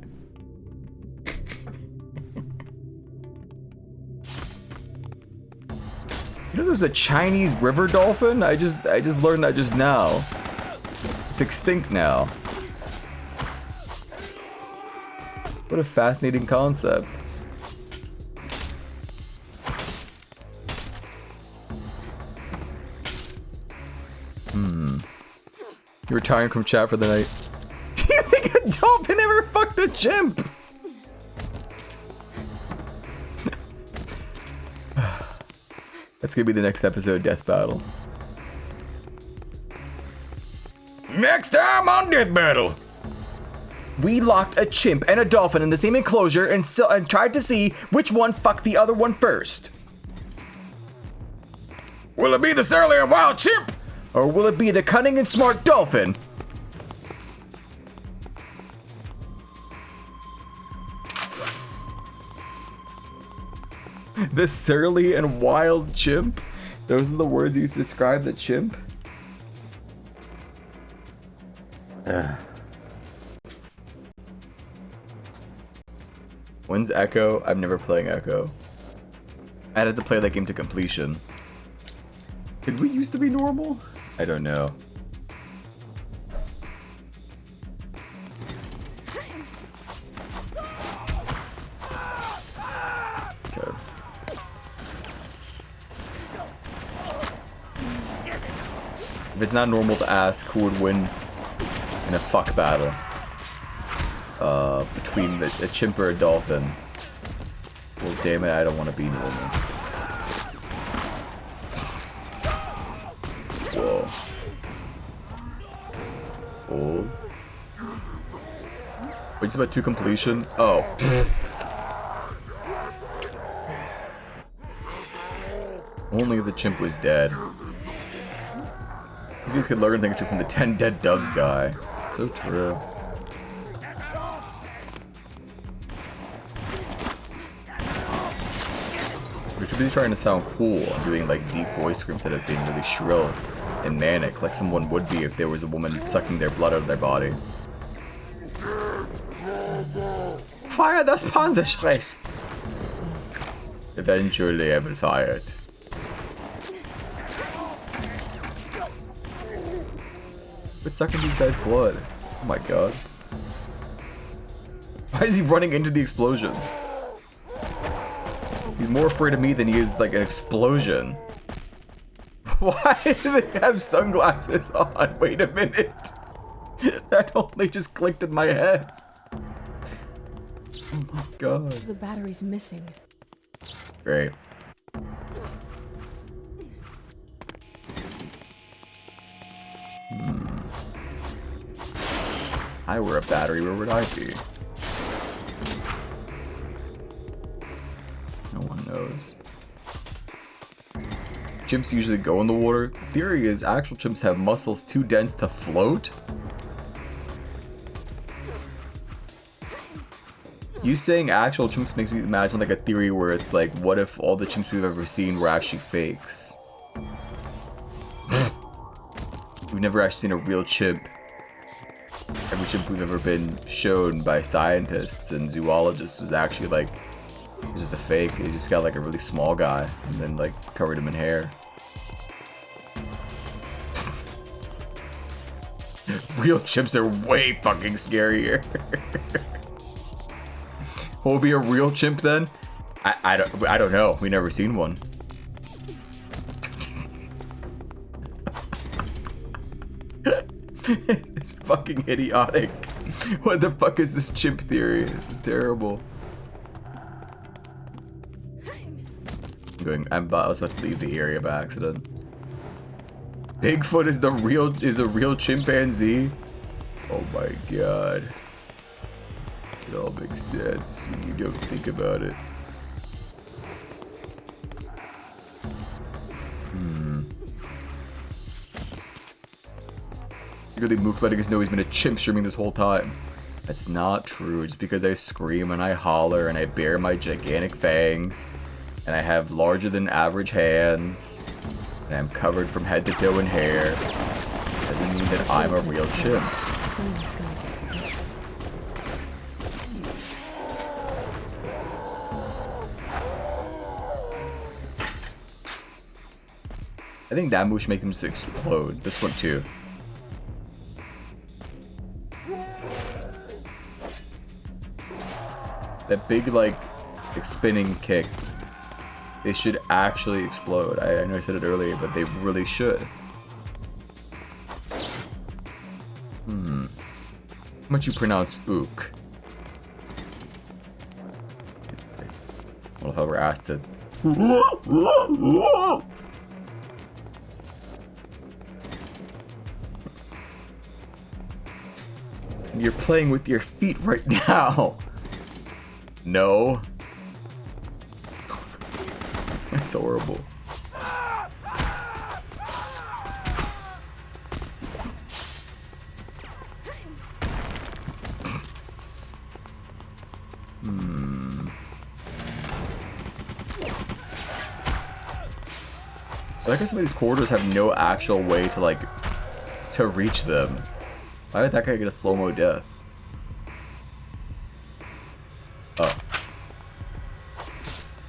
You know, there's a Chinese river dolphin. I just learned that just now. It's extinct now. What a fascinating concept. You're retiring from chat for the night. Do you think a dolphin ever fucked a chimp? That's gonna be the next episode, Death Battle. Next time on Death Battle! We locked a chimp and a dolphin in the same enclosure and tried to see which one fucked the other one first. Will it be the surly and wild chimp? Or will it be the cunning and smart dolphin? The surly and wild chimp? Those are the words used to describe the chimp? When's Echo? I'm never playing Echo. I had to play that game to completion. Did we used to be normal? I don't know. Okay. If it's not normal to ask who would win in a fuck battle between a chimp or a dolphin, well, damn it, I don't want to be normal. Whoa. Oh. Wait, it's about 2 completion? Oh. Only if the chimp was dead. These guys could learn things from the 10 dead doves guy. So true. We're too busy trying to sound cool and doing like deep voice screams instead of being really shrill and manic, like someone would be if there was a woman sucking their blood out of their body. Fire das Panzerschreck! Eventually I will fire it. Quit sucking these guys' blood. Oh my god. Why is he running into the explosion? He's more afraid of me than he is like an explosion. Why do they have sunglasses on? Wait a minute. That only just clicked in my head. Oh my god. The battery's missing. Great. If I were a battery, where would I be? No one knows. Chimps usually go in the water. The theory is actual chimps have muscles too dense to float. You saying actual chimps makes me imagine like a theory where it's like, what if all the chimps we've ever seen were actually fakes? We've never actually seen a real chimp. Every chimp we've ever been shown by scientists and zoologists was actually like, it was just a fake. They just got like a really small guy and then like covered him in hair. Real chimps are way fucking scarier. What would be a real chimp then? I don't know. We never seen one. It's fucking idiotic. What the fuck is this chimp theory? This is terrible. I was about to leave the area by accident. Bigfoot is a real chimpanzee? Oh my god. It all makes sense when you don't think about it. Really, Mook letting us know he's been a chimp streaming this whole time. That's not true. Just because I scream and I holler and I bare my gigantic fangs and I have larger than average hands and I'm covered from head to toe in hair doesn't mean that I'm a real chimp. I think that move should make them just explode. This one too. That big, like spinning kick. They should actually explode. I know I said it earlier, but they really should. How much you pronounce ook? What if I were asked to... You're playing with your feet right now. No. That's horrible. Like some of these corridors have no actual way to like to reach them. Why did that guy get a slow-mo death? Oh.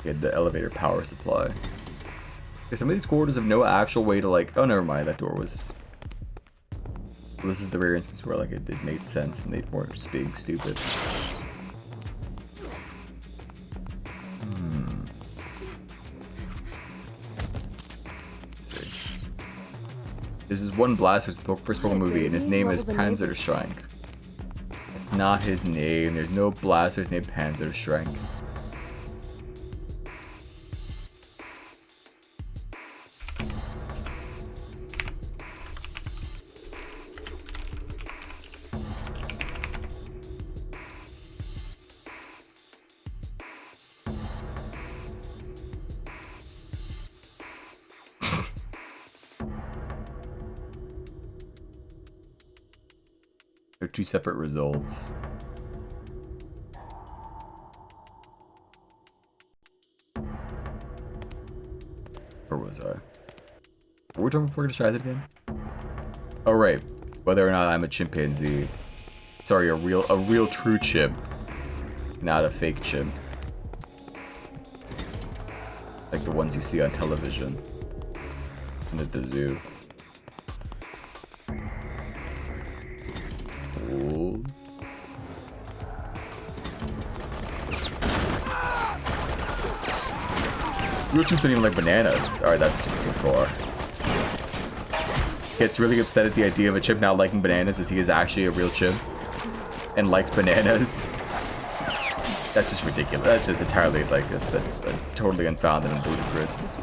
He had the elevator power supply. Okay, some of these corridors have no actual way to like... Oh, never mind. That door was... This is the rare instance where like it made sense and they weren't just being stupid. Let's see. This is one Blaster's first Pokemon movie, and his name is Panzerschrank. It's not his name. There's no Blaster's named Panzerschrank. They're two separate results. Where was I? Were we talking before we distracted again? Oh right, whether or not I'm a chimpanzee. Sorry, a real true chimp, not a fake chimp. Like the ones you see on television and at the zoo. Ooh. Real chimps don't even like bananas. Alright, that's just too far. Gets really upset at the idea of a chimp not liking bananas as he is actually a real chimp and likes bananas. That's just ridiculous. That's just entirely like that's totally unfounded and ludicrous.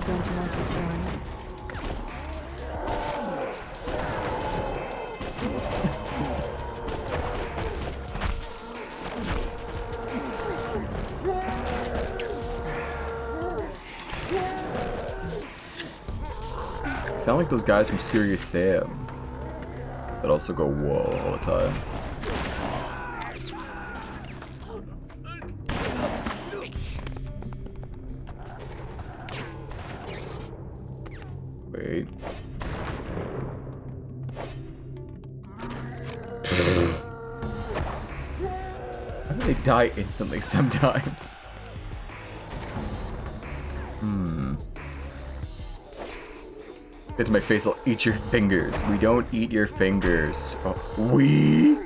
Don't you want to join? Sound like those guys from Serious Sam that also go whoa all the time. Wait. How do they die instantly sometimes? Get to my face, I'll eat your fingers. We don't eat your fingers. Oh, we?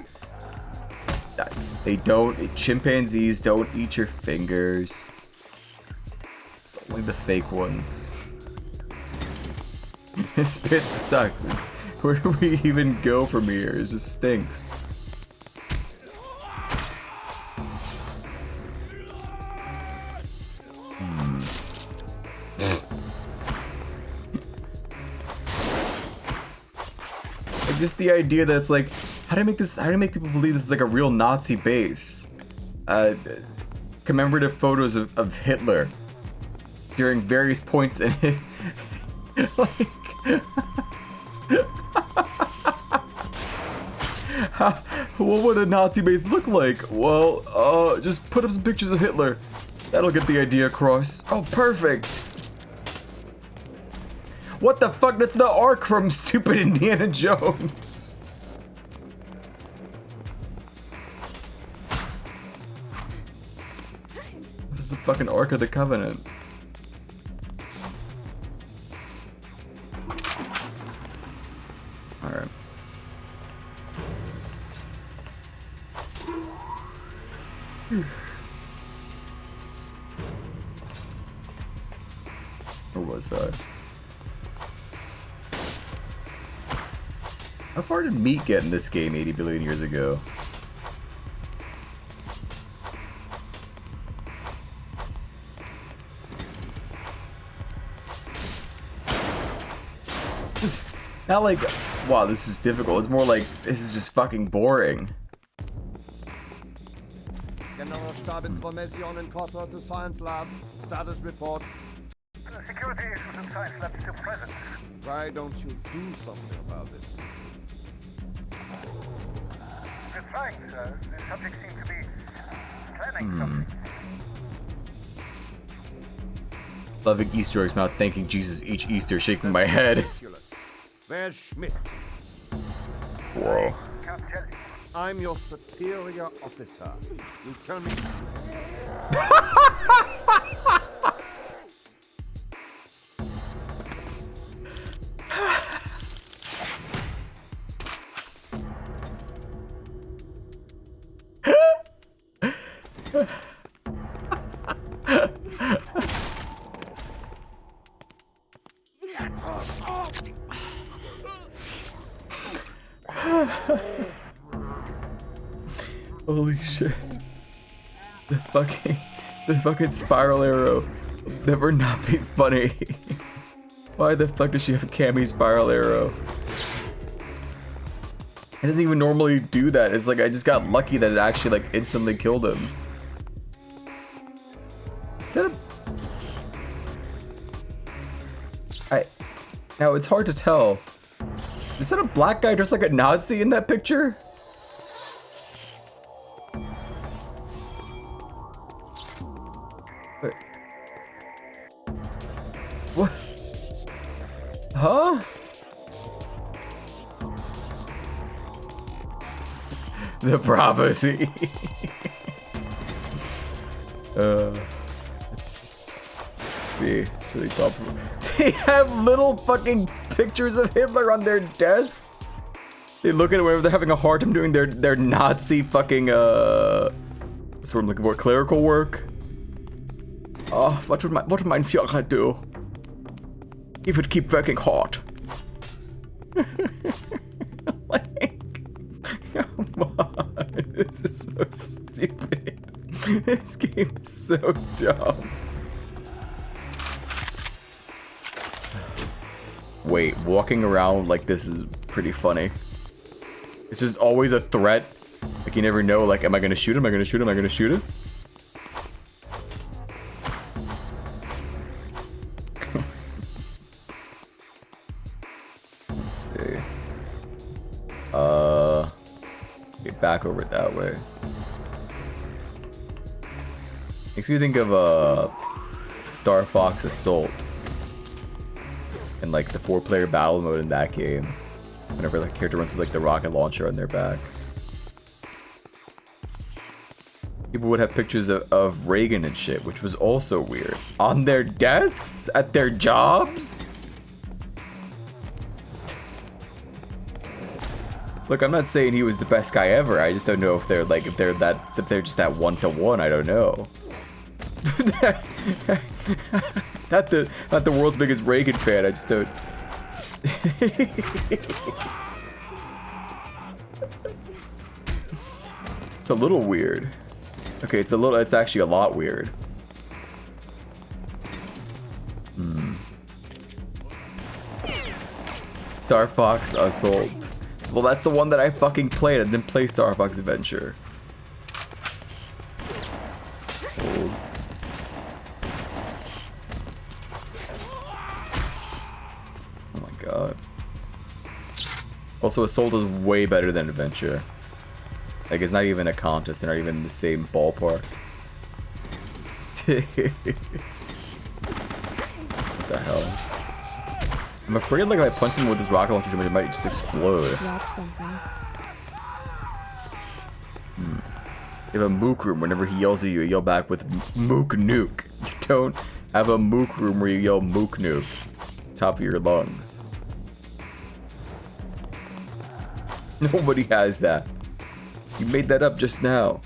They don't. Chimpanzees don't eat your fingers. It's only the fake ones. This bit sucks. Where do we even go from here? It just stinks. Just the idea that it's like, how do you make people believe this is like a real Nazi base? Commemorative photos of Hitler during various points in it. Like, what would a Nazi base look like? Well, just put up some pictures of Hitler. That'll get the idea across. Oh, perfect. What the fuck? That's the Ark from stupid Indiana Jones. This is the fucking Ark of the Covenant. Alright. Where was I? How far did meat get in this game 80 billion years ago? This, not like, wow, this is difficult. It's more like, this is just fucking boring. Generalstab Information Incorporated Science Lab. Status report. Security issues in Science Lab still present. Why don't you do something about it? We're trying, sir. The subject seems to be planning something. Loving Easter eggs, not thanking Jesus each Easter, shaking my head. Where's Schmidt? Whoa. I'm your superior officer. You tell me. Holy shit. The fucking spiral arrow never not be funny. Why the fuck does she have a Cammy spiral arrow? It doesn't even normally do that. It's like I just got lucky that it actually like instantly killed him. Is that now it's hard to tell. Is that a black guy dressed like a Nazi in that picture? Wait. What? Huh? The prophecy. Let's see. It's really popular. They have little fucking pictures of Hitler on their desk. They look at it whenever they're having a hard time doing their Nazi fucking sort of like more clerical work. Oh, what would mein Führer do? He would keep working hard. Like, come on, this is so stupid. This game is so dumb. Wait, walking around like this is pretty funny. It's just always a threat. Like you never know, like, am I gonna shoot him? Am I gonna shoot him? Am I gonna shoot him? Let's see. Get back over it that way. Makes me think of Star Fox Assault. And like the 4-player battle mode in that game. Whenever the character runs with like the rocket launcher on their back. People would have pictures of Reagan and shit, which was also weird. On their desks? At their jobs? Look, I'm not saying he was the best guy ever. I just don't know if they're like if they're just that 1-to-1. I don't know. Not the world's biggest Reagan fan. I just don't. It's a little weird. Okay, it's actually a lot weird. Star Fox Assault. Well, that's the one that I fucking played. I didn't play Star Fox Adventure. Oh. Oh my god. Also, Assault is way better than Adventure. Like, it's not even a contest. They're not even in the same ballpark. What the hell? I'm afraid, like, if I punch him with this rocket launcher, it might just explode. Drop something. You have a mook room. Whenever he yells at you, you yell back with mook nuke. You don't have a mook room where you yell mook nuke. Top of your lungs. Nobody has that. You made that up just now.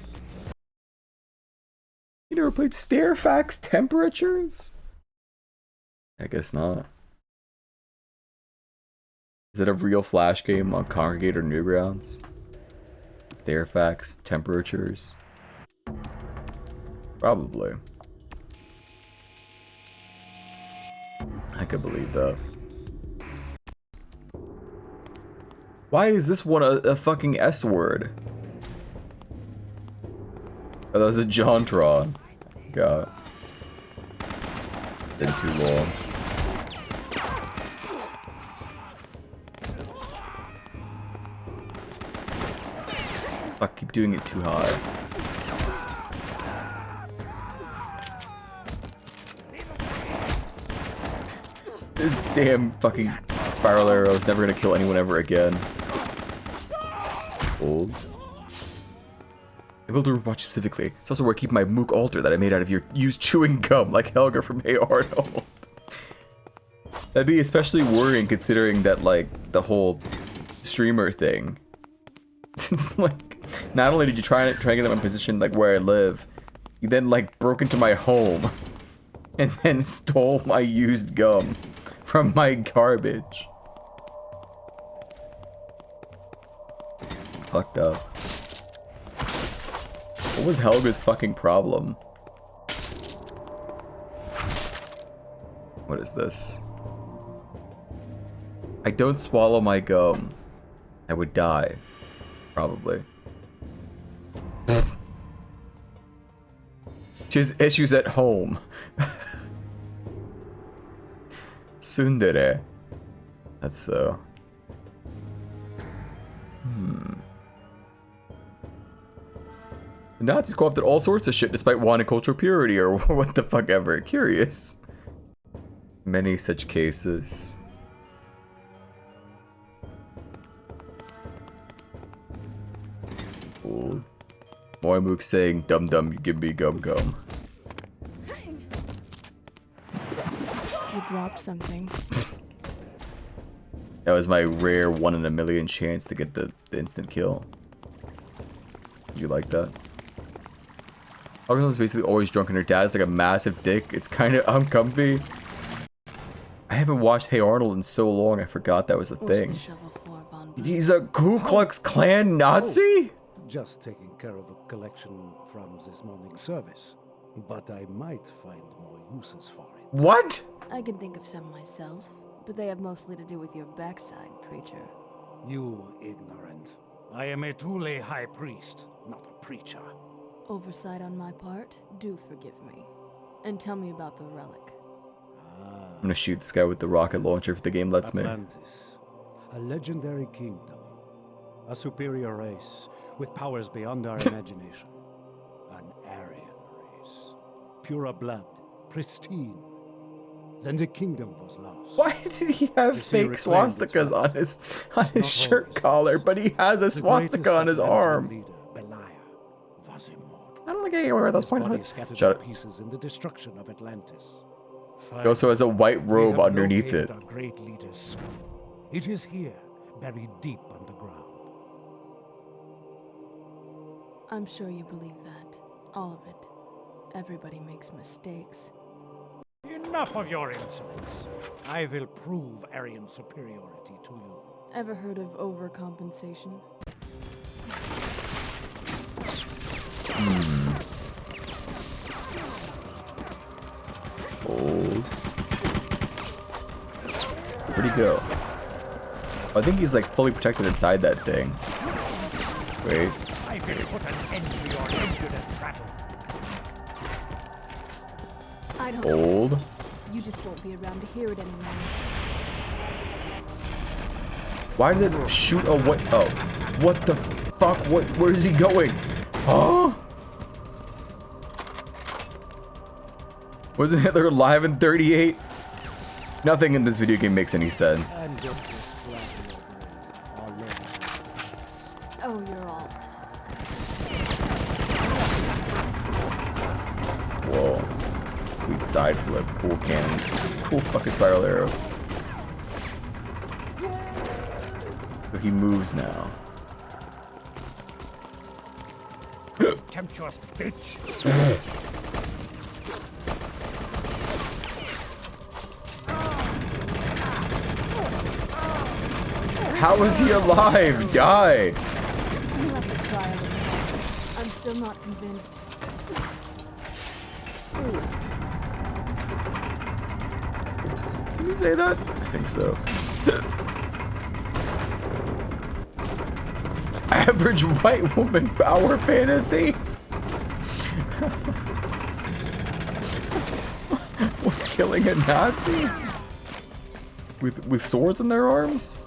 You never played Stairfax Temperatures? I guess not. Is it a real Flash game on Congregate or Newgrounds? Stairfax Temperatures? Probably. I could believe that. Why is this one a fucking S word? Oh, that was a Jontron. God. Been too long. Fuck, keep doing it too high. This damn fucking spiral arrow is never gonna kill anyone ever again. Old. I built a room watch specifically. It's also where I keep my mook altar that I made out of your used chewing gum, like Helga from Hey Arnold. That'd be especially worrying considering that, like, the whole streamer thing. It's like, not only did you try and get them in position, like, where I live, you then, like, broke into my home and then stole my used gum from my garbage. Fucked up. What was Helga's fucking problem? What is this? I don't swallow my gum. I would die. Probably. She has issues at home. Tsundere. That's so. The Nazis co-opted all sorts of shit despite wanting cultural purity or what the fuck ever. Curious. Many such cases. Cool. Moimuk saying, "Dum dum, you give me gum gum." You dropped something. That was my rare 1 in a million chance to get the instant kill. You like that? Everyone's basically always drunk and her dad is like a massive dick. It's kind of uncomfy. I haven't watched Hey Arnold in so long, I forgot that was a thing. He's a Ku Klux Klan Nazi? Just taking care of a collection from this morning's service. But I might find more uses for it. What? I can think of some myself, but they have mostly to do with your backside, preacher. You ignorant. I am a Thule high priest, not a preacher. Oversight on my part, do forgive me. And tell me about the relic. I'm gonna shoot this guy with the rocket launcher if the game lets me. Atlantis, a legendary kingdom. A superior race with powers beyond our imagination. An Aryan race. Pure blood, pristine. Then the kingdom was lost. Why did he have fake swastikas on his shirt collar, but he has a swastika on his arm? I don't think I wear those points. Shut up. Pieces in the destruction of Atlantis. He also has a white robe underneath it. Our great leader's skull. It is here, buried deep underground. I'm sure you believe that. All of it. Everybody makes mistakes. Enough of your insults. I will prove Aryan superiority to you. Ever heard of overcompensation? Old. Where'd he go? I think he's like fully protected inside that thing. Wait. I will put an end to your impudent prattle. I don't Old. understand. You just won't be around to hear it anymore. Why did it shoot a what? Oh, what the fuck? Where is he going? Huh? Wasn't Hitler alive in 38? Nothing in this video game makes any sense. Oh, you're all Whoa. Sweet side flip. Cool cannon. Cool fucking spiral arrow. So he moves now. Contemptuous bitch. How is he alive? Die! You have to try a little harder. I'm still not convinced. Oops. Can you say that? I think so. Average white woman power fantasy? What, killing a Nazi? With swords in their arms?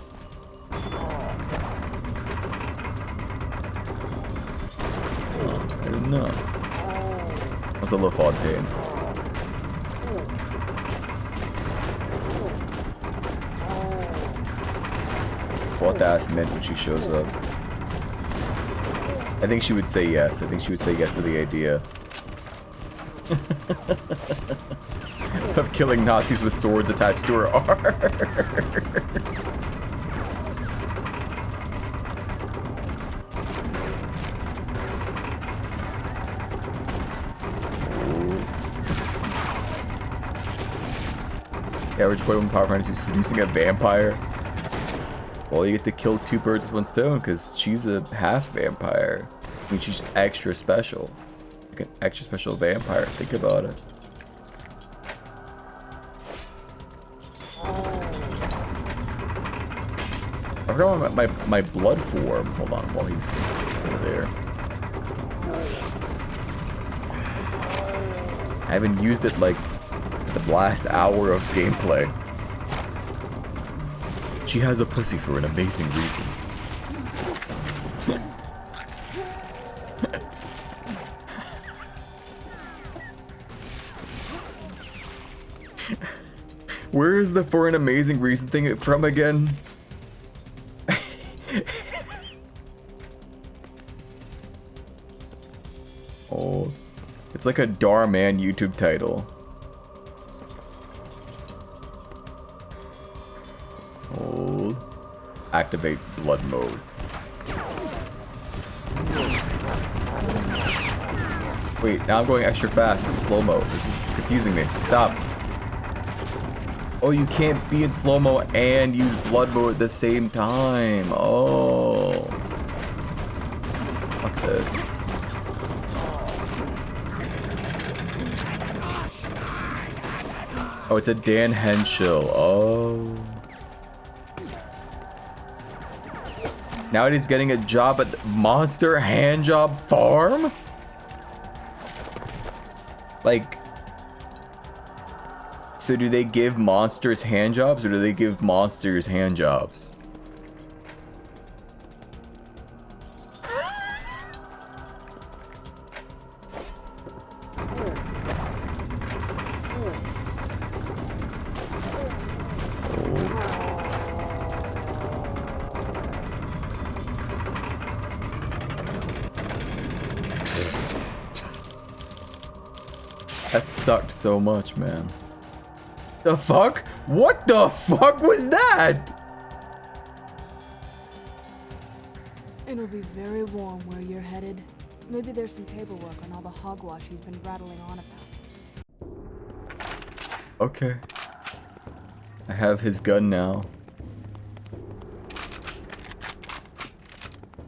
I don't know. What's a LaFontaine? We'll have to ask Mint when she shows up. I think she would say yes. I think she would say yes to the idea. Of killing Nazis with swords attached to her arms. The average boy with power fantasy is seducing a vampire. Well, you get to kill two birds with one stone because she's a half vampire. I mean, she's extra special. Like an extra special vampire. Think about it. I forgot my blood form. Hold on, while he's over there. I haven't used it like the last hour of gameplay. She has a pussy for an amazing reason. Where is the for an amazing reason thing from again? Oh, it's like a Darman YouTube title. Hold. Activate blood mode. Wait, now I'm going extra fast in slow-mo. This is confusing me. Stop. Oh, you can't be in slow-mo and use blood mode at the same time. Oh. Fuck this. Oh, it's a Dan Henschel. Oh. Now he's getting a job at the Monster Handjob Farm? Like, so do they give monsters handjobs or do they give monsters handjobs? That sucked so much, man. The fuck? What the fuck was that? It'll be very warm where you're headed. Maybe there's some paperwork on all the hogwash he's been rattling on about. Okay. I have his gun now.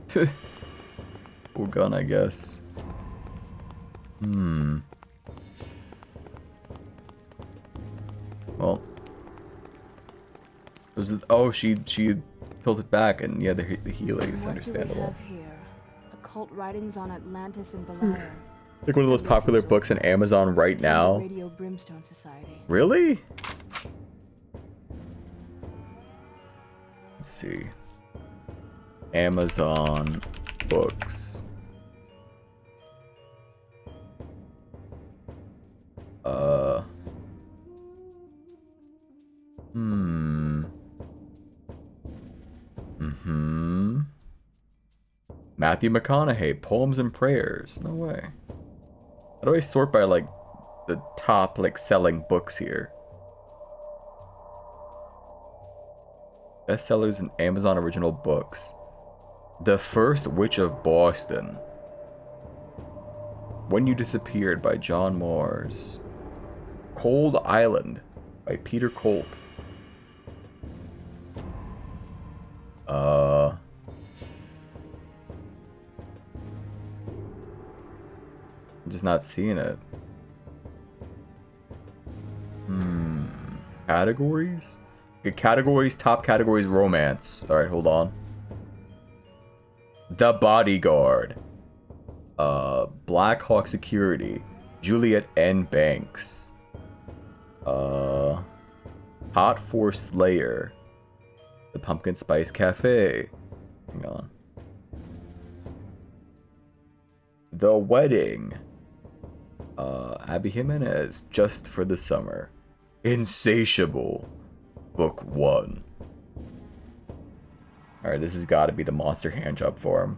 Cool gun, I guess. Well, was it? Oh, she tilted back, and yeah, the healing is understandable. What do we have here? Occult writings on Atlantis and Beliar. Like one of the most popular books on Amazon right now. Radio Brimstone Society. Really? Let's see. Amazon books. Matthew McConaughey, Poems and Prayers. No way. How do I sort by like the top like selling books here? Bestsellers and Amazon original books. The First Witch of Boston. When You Disappeared by John Mars. Cold Island by Peter Colt. I'm just not seeing it. Categories? Good categories, top categories, romance. Alright, hold on. The Bodyguard. Black Hawk Security. Juliet N. Banks. Hot for Slayer. The Pumpkin Spice Cafe. Hang on. The Wedding. Abby Jimenez. Just for the Summer. Insatiable. Book 1. Alright, this has got to be the monster handjob form.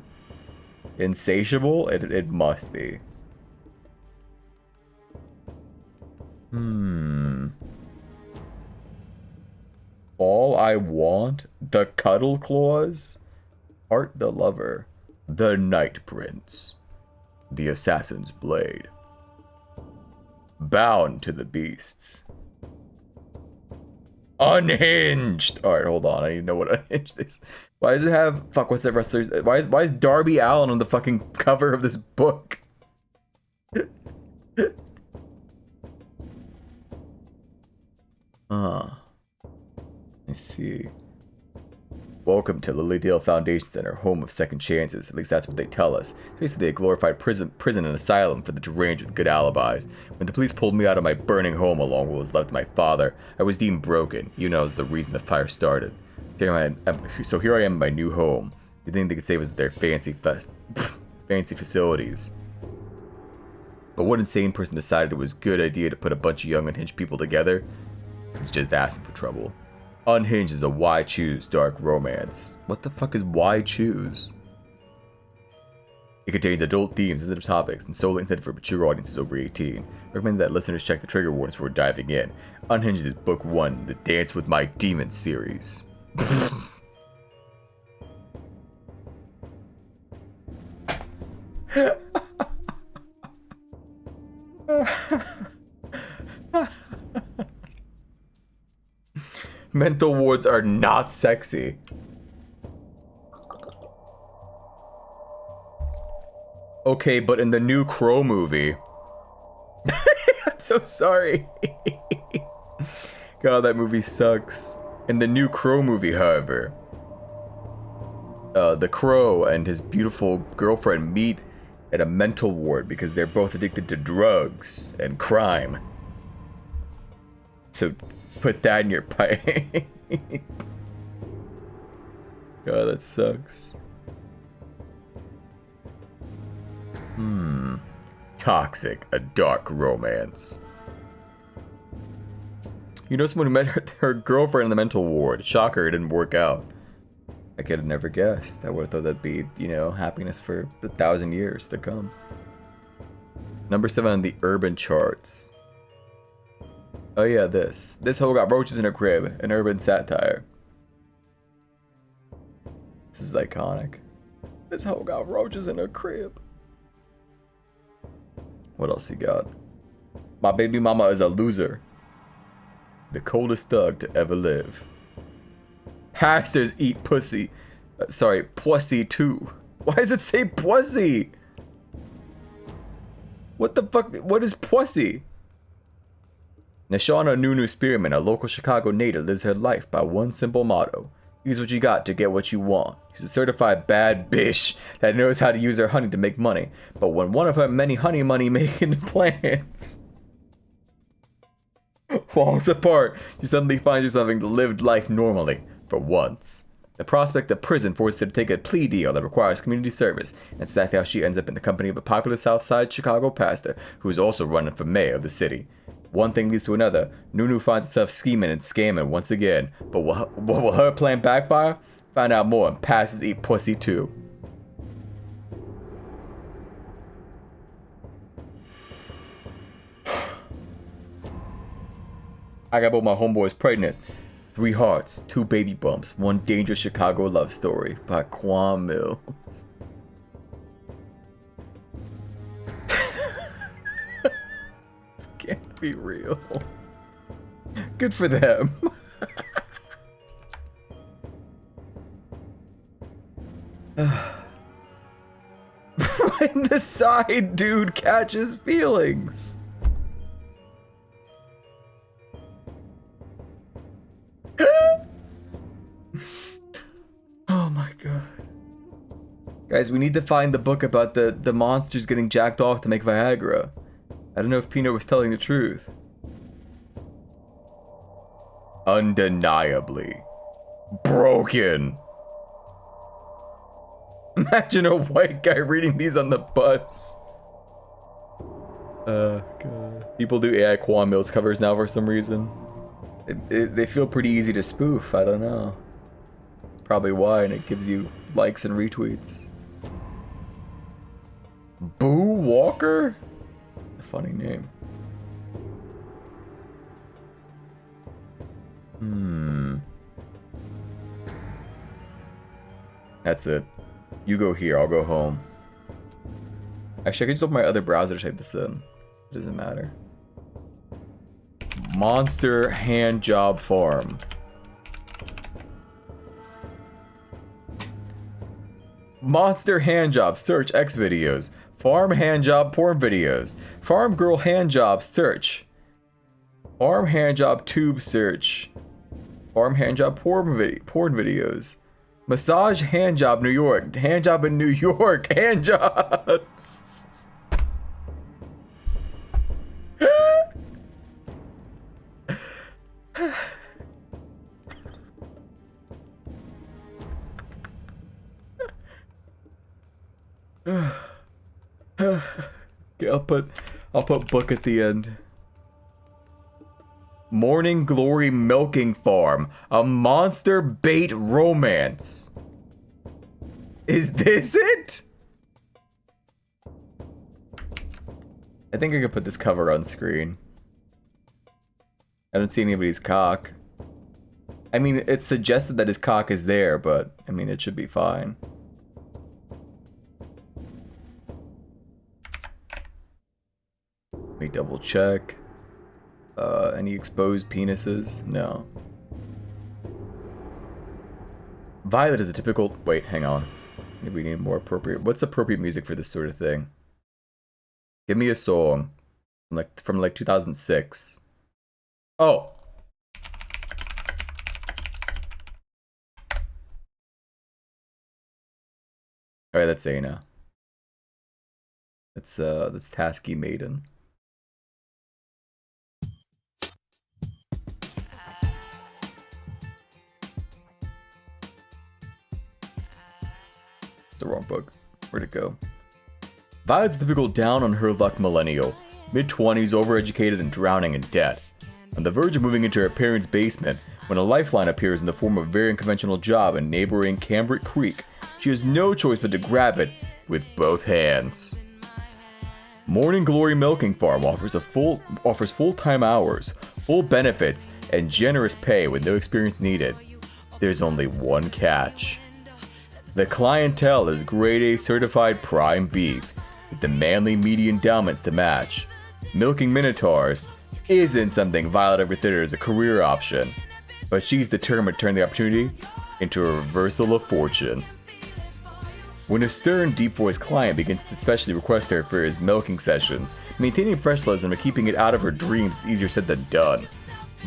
Insatiable? It must be. All I want? The Cuddle Claws? Art the Lover. The Night Prince. The Assassin's Blade. Bound to the Beasts. Unhinged! Alright, hold on. I need to know what unhinged is. Why does it have... Fuck, what's that wrestler's... Why is Darby Allin on the fucking cover of this book? Let's see. Welcome to Lilydale Foundation Center, home of second chances. At least that's what they tell us. Basically, a glorified prison and asylum for the deranged with good alibis. When the police pulled me out of my burning home along with what was left of my father, I was deemed broken. You know, as the reason the fire started. So here I am in my new home. You think they could save us with their fancy facilities? But what insane person decided it was a good idea to put a bunch of young unhinged people together? It's just asking for trouble. Unhinged is a why choose dark romance. What the fuck is why choose? It contains adult themes, sensitive topics, and solely intended for mature audiences over 18. Recommend that listeners check the trigger warnings before diving in. Unhinged is book 1, the Dance with My Demons series. Mental wards are not sexy. Okay, but in the new Crow movie... I'm so sorry. God, that movie sucks. In the new Crow movie, however, the Crow and his beautiful girlfriend meet at a mental ward because they're both addicted to drugs and crime. So put that in your pipe. God, that sucks. Toxic, a dark romance. You know someone who met her girlfriend in the mental ward. Shocker, it didn't work out. I could have never guessed. I would have thought that'd be, you know, happiness for 1,000 years to come. Number 7 on the urban charts. Oh yeah, this hoe got roaches in her crib, an urban satire. This is iconic. This hoe got roaches in her crib. What else you got? My baby mama is a loser. The coldest thug to ever live. Pastors eat pussy. Sorry, pussy too. Why does it say pussy? What the fuck? What is pussy? Nashana Nunu Spearman, a local Chicago native, lives her life by one simple motto. Use what you got to get what you want. She's a certified bad bitch that knows how to use her honey to make money. But when one of her many honey money making plans falls apart, you suddenly find yourself having lived life normally, for once. The prospect of prison forces her to take a plea deal that requires community service, and it's exactly how she ends up in the company of a popular Southside Chicago pastor who is also running for mayor of the city. One thing leads to another. Nunu finds herself scheming and scamming once again, but will her plan backfire? Find out more in Pastors Eat Pussy too. I got both my homeboys pregnant. 3 hearts, 2 baby bumps, 1 dangerous Chicago love story by Quan Mills. This can't be real. Good for them. When the side dude catches feelings. Oh my god. Guys, we need to find the book about the monsters getting jacked off to make Viagra. I don't know if Pino was telling the truth. Undeniably broken. Imagine a white guy reading these on the bus. God. People do AI Quan Mills covers now for some reason. They feel pretty easy to spoof, I don't know. probably why, and it gives you likes and retweets. Boo Walker? A funny name. That's it. You go here, I'll go home. Actually, I could just open my other browser to type this in. It doesn't matter. Monster Hand Job Farm. Monster Hand Job, search X videos. Farm Hand Job porn videos. Farm Girl Hand Job, search. Farm Hand Job tube, search. Farm Hand Job porn videos. Massage Hand Job New York. Hand Job in New York. Hand jobs. Okay, I'll put book at the end. Morning Glory Milking Farm, a monster bait romance. Is this it? I think I could put this cover on screen. I don't see anybody's cock. I mean, it's suggested that his cock is there, but I mean, it should be fine. Let me double check. Any exposed penises? No. Violet is a typical... Wait, hang on. Maybe we need more appropriate... What's appropriate music for this sort of thing? Give me a song. From like 2006. Oh! Alright, that's Aina. That's Tasky Maiden. It's the wrong book. Where'd it go? Violet's the typical down-on-her-luck millennial. Mid-20s, overeducated, and drowning in debt. On the verge of moving into her parents' basement, when a lifeline appears in the form of a very unconventional job in neighboring Cambric Creek, she has no choice but to grab it with both hands. Morning Glory Milking Farm offers full-time hours, full benefits, and generous pay with no experience needed. There's only one catch. The clientele is grade A certified prime beef, with the manly meaty endowments to match. Milking minotaurs isn't something Violet considers a career option, but she's determined to turn the opportunity into a reversal of fortune. When a stern, deep-voiced client begins to specially request her for his milking sessions, maintaining professionalism and keeping it out of her dreams is easier said than done.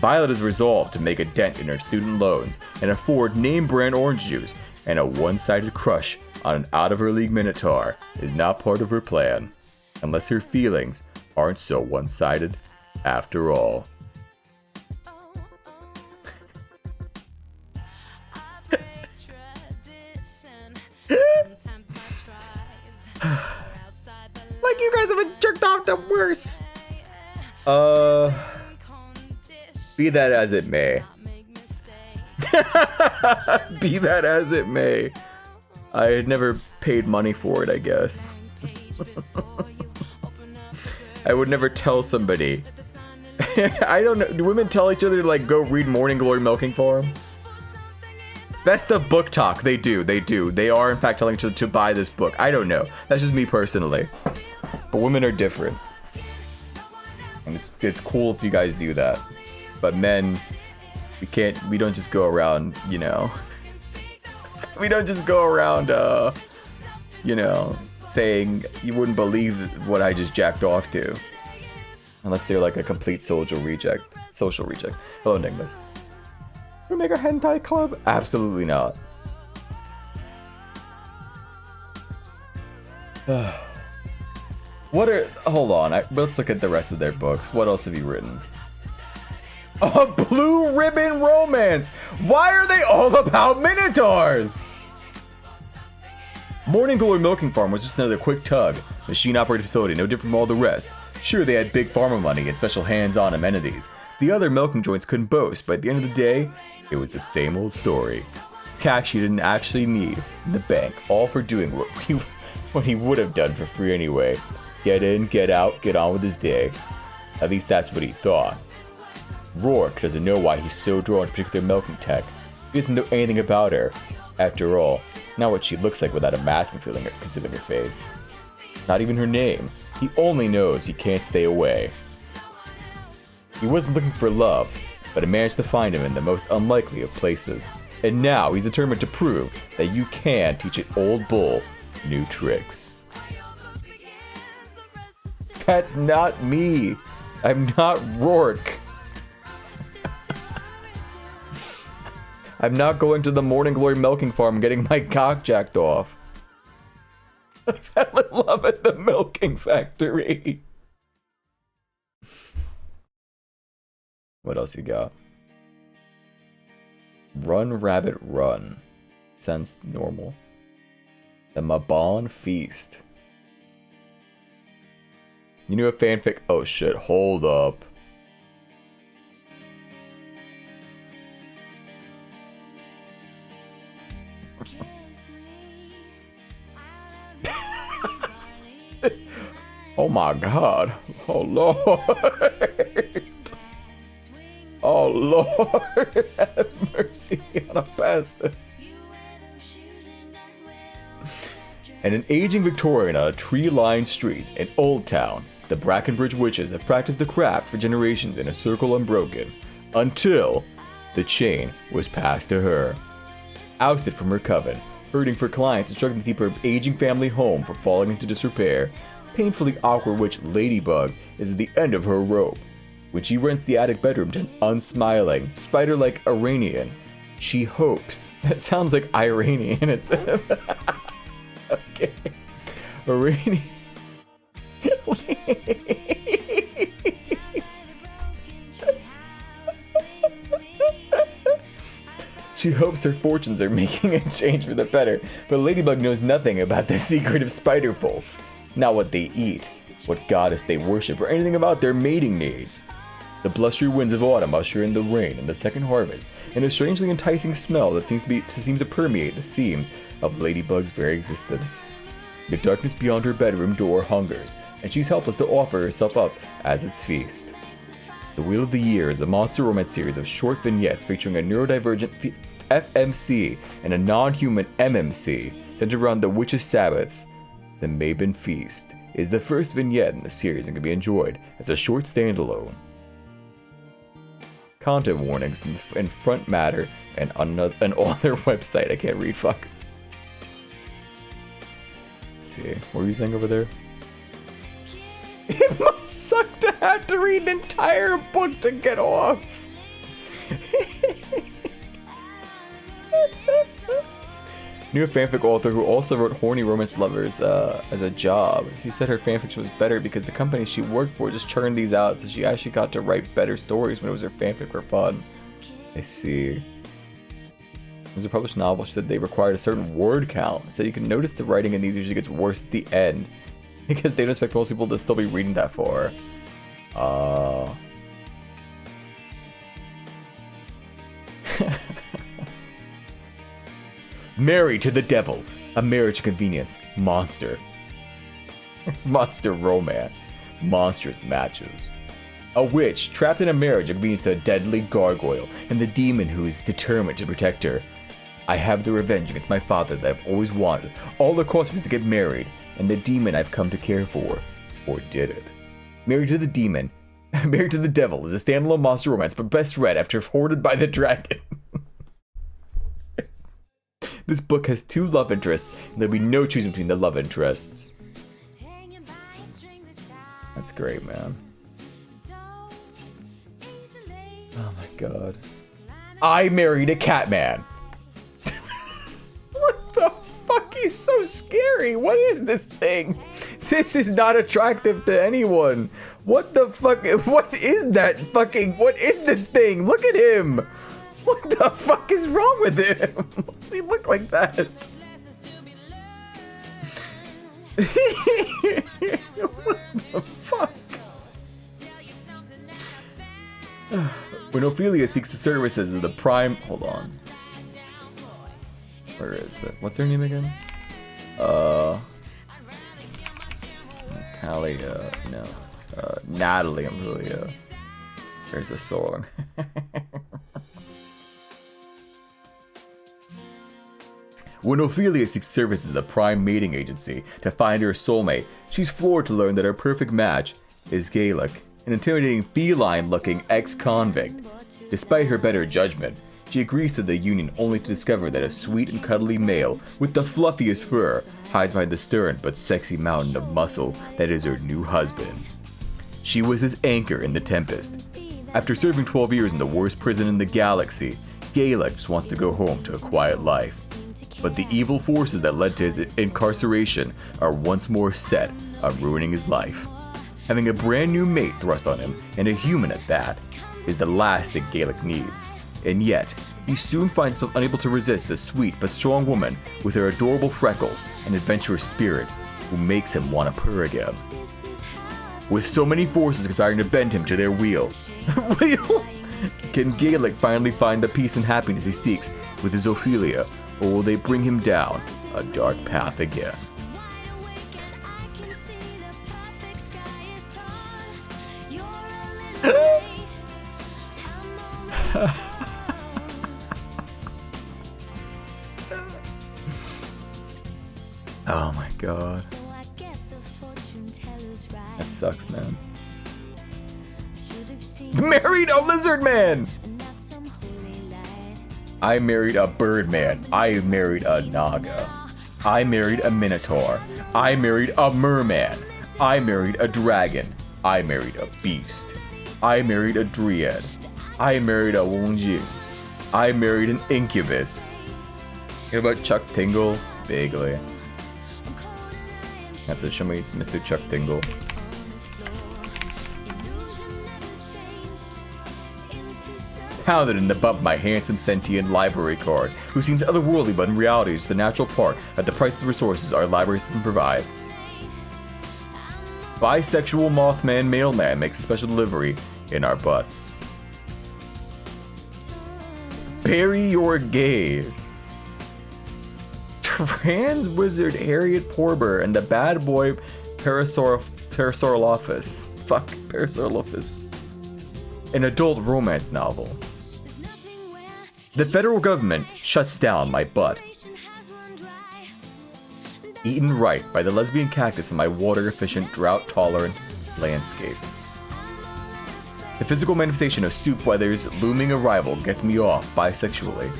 Violet is resolved to make a dent in her student loans and afford name-brand orange juice, and a one-sided crush on an out-of-her-league minotaur is not part of her plan, unless her feelings aren't so one-sided after all. Like you guys have been jerked off to worse. Be that as it may. Be that as it may. I had never paid money for it, I guess. I would never tell somebody. I don't know. Do women tell each other to like go read Morning Glory Milking Farm? Best of book talk. They do. They do. They are in fact telling each other to buy this book. I don't know. That's just me personally. But women are different. And it's cool if you guys do that. But men, we don't just go around, you know. We don't just go around, you know, saying you wouldn't believe what I just jacked off to. Unless they're like a complete social reject. Hello, Nicholas. We make a hentai club? Absolutely not. Hold on, let's look at the rest of their books. What else have you written? A Blue Ribbon Romance! Why are they all about minotaurs? Morning Glory Milking Farm was just another quick tug, machine-operated facility, no different from all the rest. Sure, they had big pharma money and special hands-on amenities. The other milking joints couldn't boast, but at the end of the day, it was the same old story. Cash he didn't actually need in the bank, all for doing what he would have done for free anyway. Get in, get out, get on with his day. At least that's what he thought. Rourke doesn't know why he's so drawn to particular milking tech. He doesn't know anything about her. After all, not what she looks like without a mask concealing her face. Not even her name. He only knows he can't stay away. He wasn't looking for love, but he managed to find him in the most unlikely of places. And now he's determined to prove that you can teach an old bull new tricks. That's not me. I'm not Rourke. I'm not going to the Morning Glory milking farm getting my cock jacked off. I fell in love at the milking factory. What else you got? Run, rabbit, run. Sounds normal. The Mabon Feast. You knew a fanfic? Oh shit, hold up. Oh my god. Oh lord. Oh lord. Have mercy on a bastard. And an aging Victorian on a tree-lined street in Old Town, the Brackenbridge witches have practiced the craft for generations in a circle unbroken, until the chain was passed to her. Ousted from her coven, hurting for clients and struggling to keep her aging family home from falling into disrepair, painfully awkward witch Ladybug is at the end of her rope. When she rents the attic bedroom to an unsmiling, spider-like Iranian, she hopes. That sounds like Iranian instead of... Okay. Iranian... She hopes her fortunes are making a change for the better, but Ladybug knows nothing about the secret of spiderfolk. Not what they eat, what goddess they worship, or anything about their mating needs. The blustery winds of autumn usher in the rain and the second harvest, and a strangely enticing smell that seems to permeate the seams of Ladybug's very existence. The darkness beyond her bedroom door hungers, and she's helpless to offer herself up as its feast. The Wheel of the Year is a monster romance series of short vignettes featuring a neurodivergent FMC and a non-human MMC centered around the witches' Sabbaths. The Mabon Feast is the first vignette in the series and can be enjoyed as a short standalone. Content warnings in front matter and on their website. I can't read, fuck. Let's see, what were you saying over there? It must suck to have to read an entire book to get off. Knew a fanfic author who also wrote horny romance lovers as a job. She said her fanfiction was better because the company she worked for just churned these out, so she actually got to write better stories when it was her fanfic for fun. I see. There's a published novel. She said they required a certain word count. So you can notice the writing in these usually gets worse at the end because they don't expect most people to still be reading that far. Married to the Devil, a marriage convenience monster. Monster romance, monstrous matches. A witch trapped in a marriage of convenience to a deadly gargoyle and the demon who is determined to protect her. I have the revenge against my father that I've always wanted. All the cost was to get married, and the demon I've come to care for. Or did it? Married to the Demon, Married to the Devil is a standalone monster romance, but best read after Hoarded by the Dragon. This book has 2 love interests, and there'll be no choosing between the love interests. That's great, man. Oh my god. I married a Catman. What the fuck? He's so scary. What is this thing? This is not attractive to anyone. What the fuck? What is that fucking? What is this thing? Look at him. What the fuck is wrong with him? Why does he look like that? What the fuck? When Ophelia seeks the services of the prime... Hold on. Where is it? What's her name again? Callie, no. Natalie Imbruglia. There's a song. When Ophelia seeks services at the Prime Mating Agency to find her soulmate, she's floored to learn that her perfect match is Gaelic, an intimidating feline-looking ex-convict. Despite her better judgment, she agrees to the union only to discover that a sweet and cuddly male with the fluffiest fur hides behind the stern but sexy mountain of muscle that is her new husband. She was his anchor in the Tempest. After serving 12 years in the worst prison in the galaxy, Gaelic just wants to go home to a quiet life. But the evil forces that led to his incarceration are once more set on ruining his life. Having a brand new mate thrust on him, and a human at that, is the last that Gaelic needs. And yet, he soon finds himself unable to resist the sweet but strong woman with her adorable freckles and adventurous spirit, who makes him want to purr again. With so many forces conspiring to bend him to their will, can Gaelic finally find the peace and happiness he seeks with his Ophelia, or will they bring him down a dark path again? Oh my god. That sucks, man. Married a lizard man! I married a bird man. I married a naga. I married a minotaur. I married a merman. I married a dragon. I married a beast. I married a dryad. I married a Wongjing. I married an incubus. What about Chuck Tingle? Vaguely. That's it. Show me Mr. Chuck Tingle. Pounded in the bump my handsome sentient library card, who seems otherworldly but in reality is the natural part at the price of the resources our library system provides. Bisexual Mothman Mailman makes a special delivery in our butts. Bury your gaze. Trans wizard Harriet Porber and the bad boy Parasaurolophus. Fuck, Parasaurolophus. An adult romance novel. The federal government shuts down my butt. Eaten right by the lesbian cactus in my water-efficient, drought-tolerant landscape. The physical manifestation of Soup Weather's looming arrival gets me off bisexually.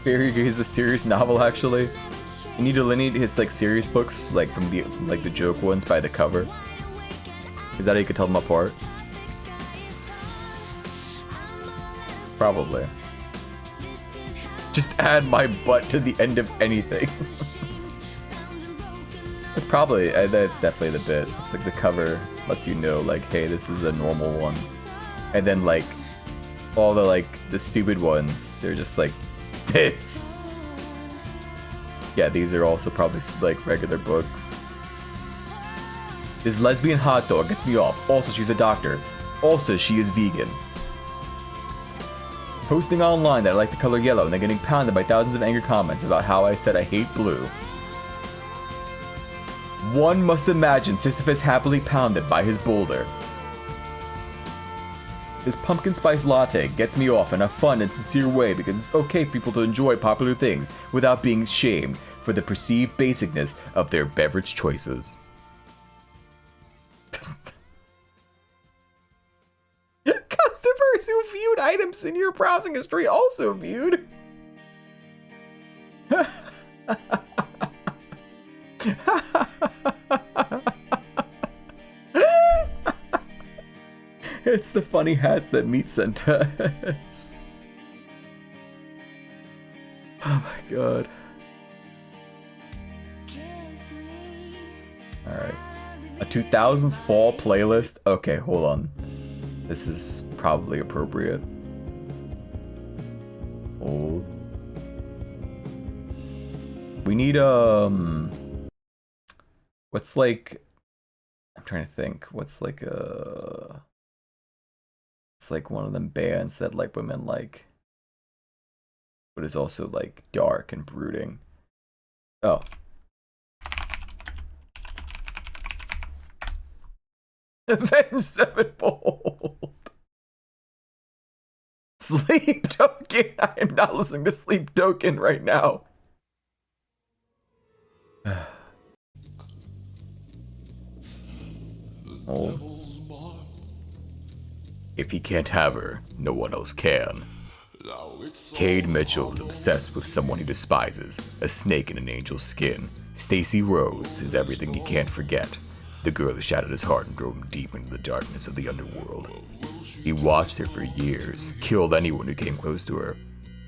Fairy Gaze is a serious novel, actually. You need to delineate his serious books, from the joke ones by the cover. Is that how you could tell them apart? Probably. Just add my butt to the end of anything. That's probably, that's definitely the bit. It's the cover lets you know, hey, this is a normal one. And then, all the, the stupid ones, they're just this. Yeah, these are also probably, regular books. This lesbian hot dog gets me off. Also, she's a doctor. Also, she is vegan. Posting online that I like the color yellow and then getting pounded by thousands of angry comments about how I said I hate blue. One must imagine Sisyphus happily pounded by his boulder. This pumpkin spice latte gets me off in a fun and sincere way because it's okay for people to enjoy popular things without being shamed for the perceived basicness of their beverage choices. Customers who viewed items in your browsing history also viewed. It's the funny hats that meat sent us. Oh my god. Alright. A 2000s fall playlist? Okay, hold on. This is probably appropriate. Old. We need, what's I'm trying to think. What's it's one of them bands that women like. but is also like dark and brooding. Oh. Avenged Sevenfold. Sleep Token. I am not listening to Sleep Token right now. Oh. If he can't have her, no one else can. Cade Mitchell is obsessed with someone he despises, a snake in an angel's skin. Stacy Rose is everything he can't forget, the girl who shattered his heart and drove him deep into the darkness of the underworld. He watched her for years, killed anyone who came close to her.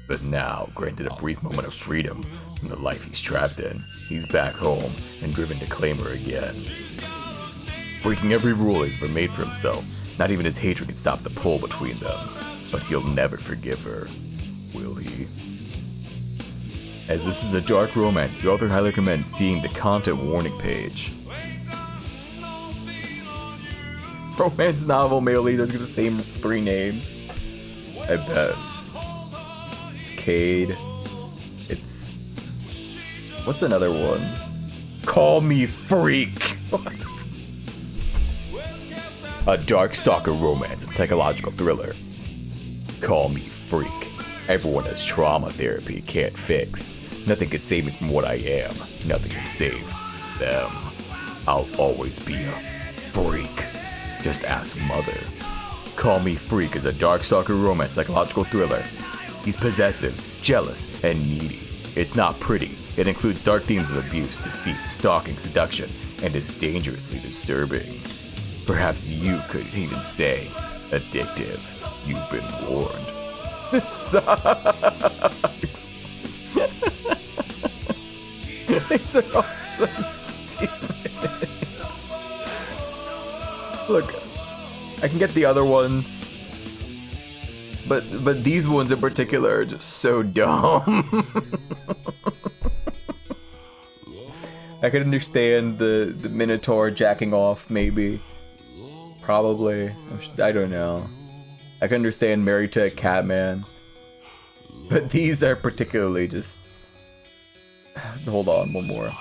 But now, granted a brief moment of freedom from the life he's trapped in, he's back home and driven to claim her again. Breaking every rule he's ever made for himself, not even his hatred can stop the pull between them. But he'll never forgive her, will he? As this is a dark romance, the author highly recommends seeing the content warning page. Romance novel male leaders get the same 3 names. I bet. It's Cade. It's... What's another one? Call Me Freak! A Darkstalker romance and psychological thriller. Call me freak. Everyone has trauma therapy can't fix. Nothing can save me from what I am. Nothing can save them. I'll always be a freak. Just ask Mother. Call Me Freak is a Darkstalker romance psychological thriller. He's possessive, jealous, and needy. It's not pretty. It includes dark themes of abuse, deceit, stalking, seduction, and is dangerously disturbing. Perhaps you could even say addictive. You've been warned. This sucks. These are all so stupid. Look, I can get the other ones, but these ones in particular are just so dumb. I could understand the Minotaur jacking off, maybe. Probably. I don't know. I can understand Married to a Catman. But these are particularly just... Hold on, one more.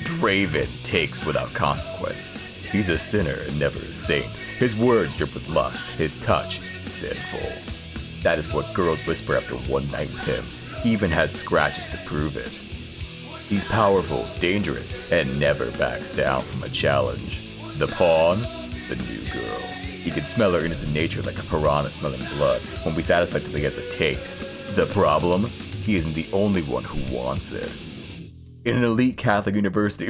Draven takes without consequence. He's a sinner and never a saint. His words drip with lust, his touch sinful. That is what girls whisper after one night with him. He even has scratches to prove it. He's powerful, dangerous, and never backs down from a challenge. The pawn, the new girl. He can smell her innocent nature like a piranha smelling blood, won't be satisfied till he gets a taste. The problem? He isn't the only one who wants it. In an elite Catholic university.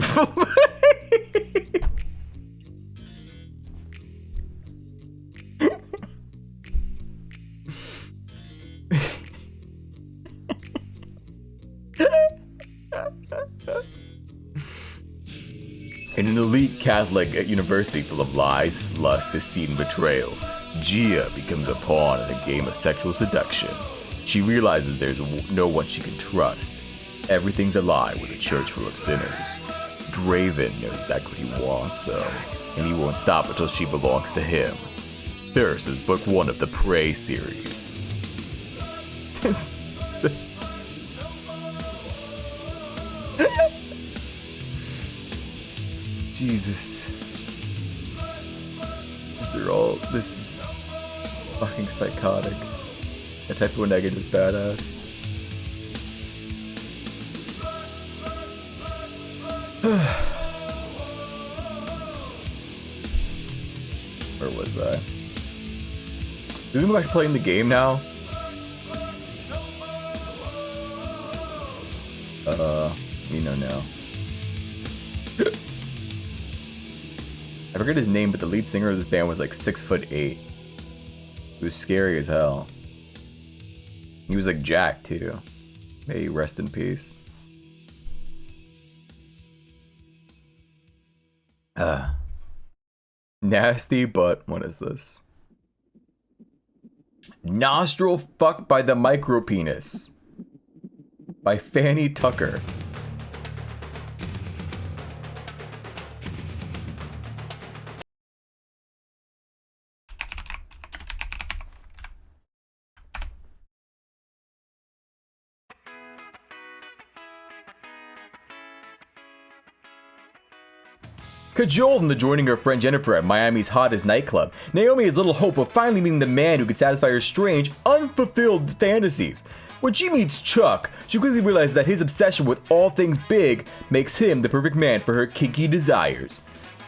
In an elite Catholic university full of lies, lust, deceit, and betrayal, Gia becomes a pawn in a game of sexual seduction. She realizes there's no one she can trust. Everything's a lie with a church full of sinners. Draven knows exactly what he wants, though, and he won't stop until she belongs to him. Thirst is book 1 of the Prey series. This is... Jesus. This is fucking psychotic. A typo negative is badass. Where was I? Did we go back to playing the game now? You know now. I forget his name, but the lead singer of this band was like 6'8". He was scary as hell. He was like Jack too. May he rest in peace. Nasty, but what is this? Nostril Fucked by the Micropenis by Fanny Tucker. Cajoled into joining her friend Jennifer at Miami's hottest nightclub, Naomi has little hope of finally meeting the man who could satisfy her strange, unfulfilled fantasies. When she meets Chuck, she quickly realizes that his obsession with all things big makes him the perfect man for her kinky desires.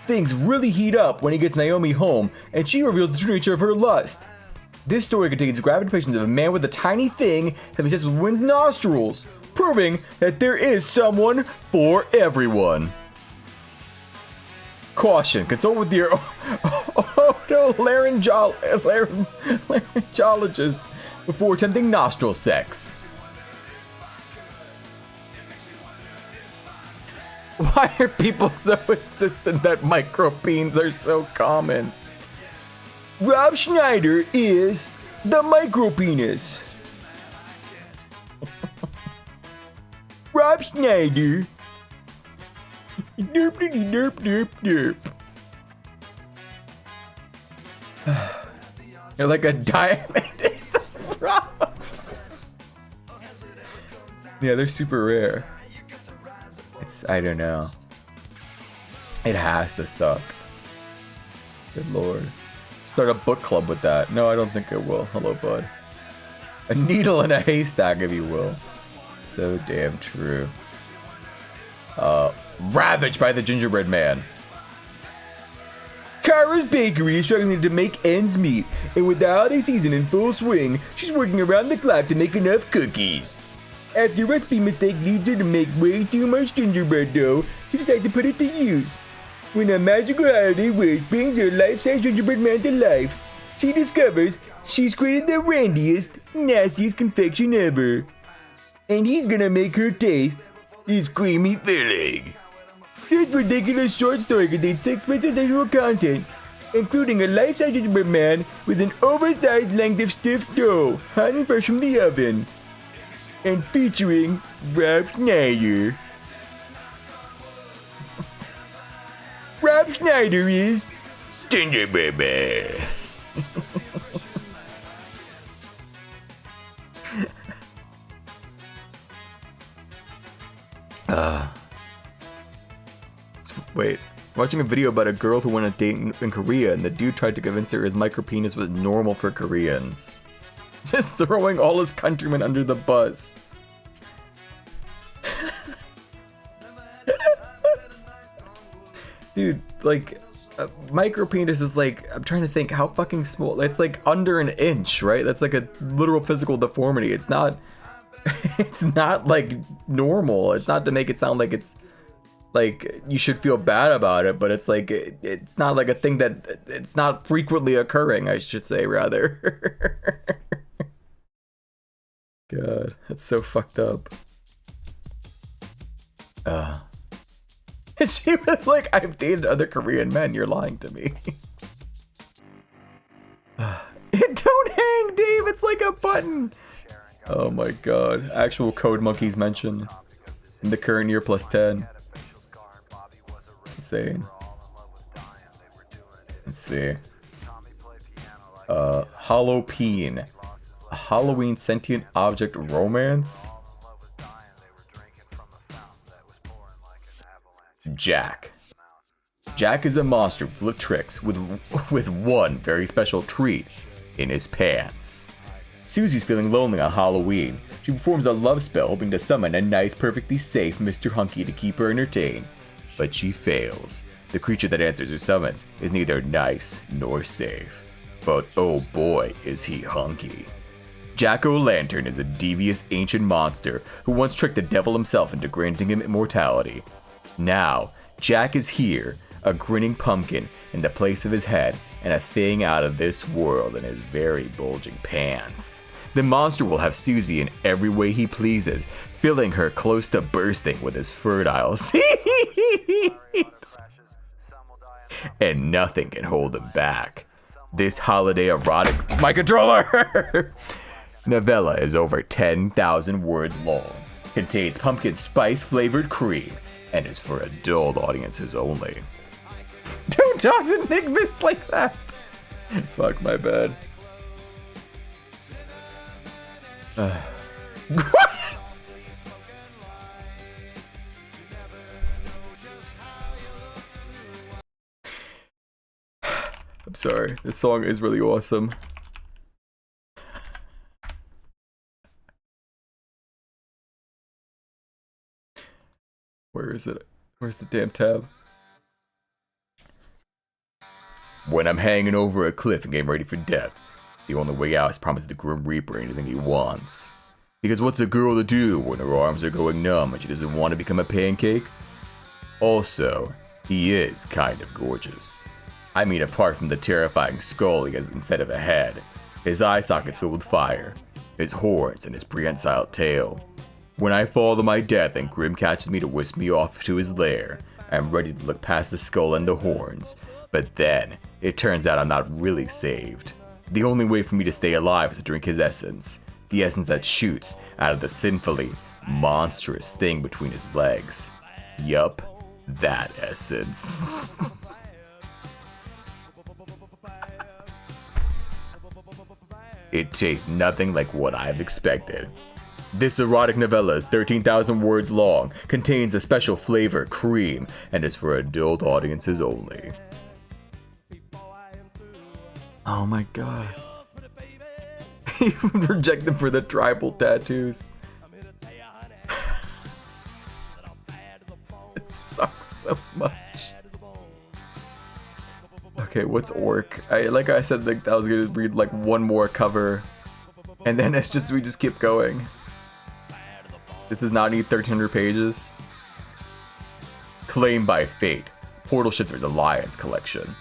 Things really heat up when he gets Naomi home, and she reveals the true nature of her lust. This story contains graphic depictions of a man with a tiny thing having sex with women's nostrils, proving that there is someone for everyone. Caution, consult with your otolaryngologist before attempting nostril sex. Why are people so insistent that micropeens are so common? Rob Schneider is the micropenis. Rob Schneider. Derp derp derp derp. They're like a diamond in the front. Yeah, they're super rare. I don't know. It has to suck. Good lord. Start a book club with that. No, I don't think it will. Hello, bud. A needle in a haystack, if you will. So damn true. Ravaged by the gingerbread man. Kara's bakery is struggling to make ends meet, and with the holiday season in full swing, she's working around the clock to make enough cookies. After a recipe mistake leads her to make way too much gingerbread dough, she decides to put it to use. When a magical holiday wish brings her life-size gingerbread man to life, she discovers she's created the randiest, nastiest confection ever. And he's gonna make her taste his creamy filling. This ridiculous short story contains 6 minutes of visual content, including a life-size gingerbread man with an oversized length of stiff dough, hot and fresh from the oven. And featuring Rob Schneider. Rob Schneider is Gingerbread Man. Wait, watching a video about a girl who went on a date in Korea, and the dude tried to convince her his micropenis was normal for Koreans. Just throwing all his countrymen under the bus. Dude, like, micropenis is like, I'm trying to think how fucking small. It's like under an inch, right? That's like a literal physical deformity. It's not like normal. It's not to make it sound like it's like you should feel bad about it, but it's like it's not like a thing that it's not frequently occurring, I should say, rather. God, that's so fucked up. She was like, I've dated other Korean men, you're lying to me. Don't hang, Dave, it's like a button. Oh my god, actual code monkeys mentioned in the current year plus 10. Insane. Let's see. Halloween. A Halloween sentient object romance? Jack. Jack is a monster full of tricks with one very special treat in his pants. Susie's feeling lonely on Halloween. She performs a love spell hoping to summon a nice, perfectly safe Mr. Hunky to keep her entertained. But she fails. The creature that answers her summons is neither nice nor safe. But oh boy, is he hunky. Jack-o'-lantern is a devious ancient monster who once tricked the devil himself into granting him immortality. Now, Jack is here, a grinning pumpkin in the place of his head, and a thing out of this world in his very bulging pants. The monster will have Susie in every way he pleases, filling her close to bursting with his fertile seed. And nothing can hold him back. This holiday erotic my controller novella is over 10,000 words long, contains pumpkin spice flavored cream, and is for adult audiences only. Don't talk to Nick Miss like that. Fuck, my bad. sorry. This song is really awesome. Where is it? Where's the damn tab? When I'm hanging over a cliff and getting ready for death, the only way out is promise the Grim Reaper anything he wants. Because what's a girl to do when her arms are going numb and she doesn't want to become a pancake? Also, he is kind of gorgeous. I mean, apart from the terrifying skull he has instead of a head, his eye sockets filled with fire, his horns, and his prehensile tail. When I fall to my death and Grim catches me to whisk me off to his lair, I am ready to look past the skull and the horns. But then, it turns out I'm not really saved. The only way for me to stay alive is to drink his essence. The essence that shoots out of the sinfully monstrous thing between his legs. Yup, that essence. It tastes nothing like what I've expected. This erotic novella is 13,000 words long, contains a special flavor, cream, and is for adult audiences only. Oh my god. You reject them for the tribal tattoos. It sucks so much. Okay, what's orc? Like I said, like I was gonna read like one more cover, and then it's just we just keep going. This does not need 1,300 pages. Claimed by Fate, Portal Shifters Alliance Collection.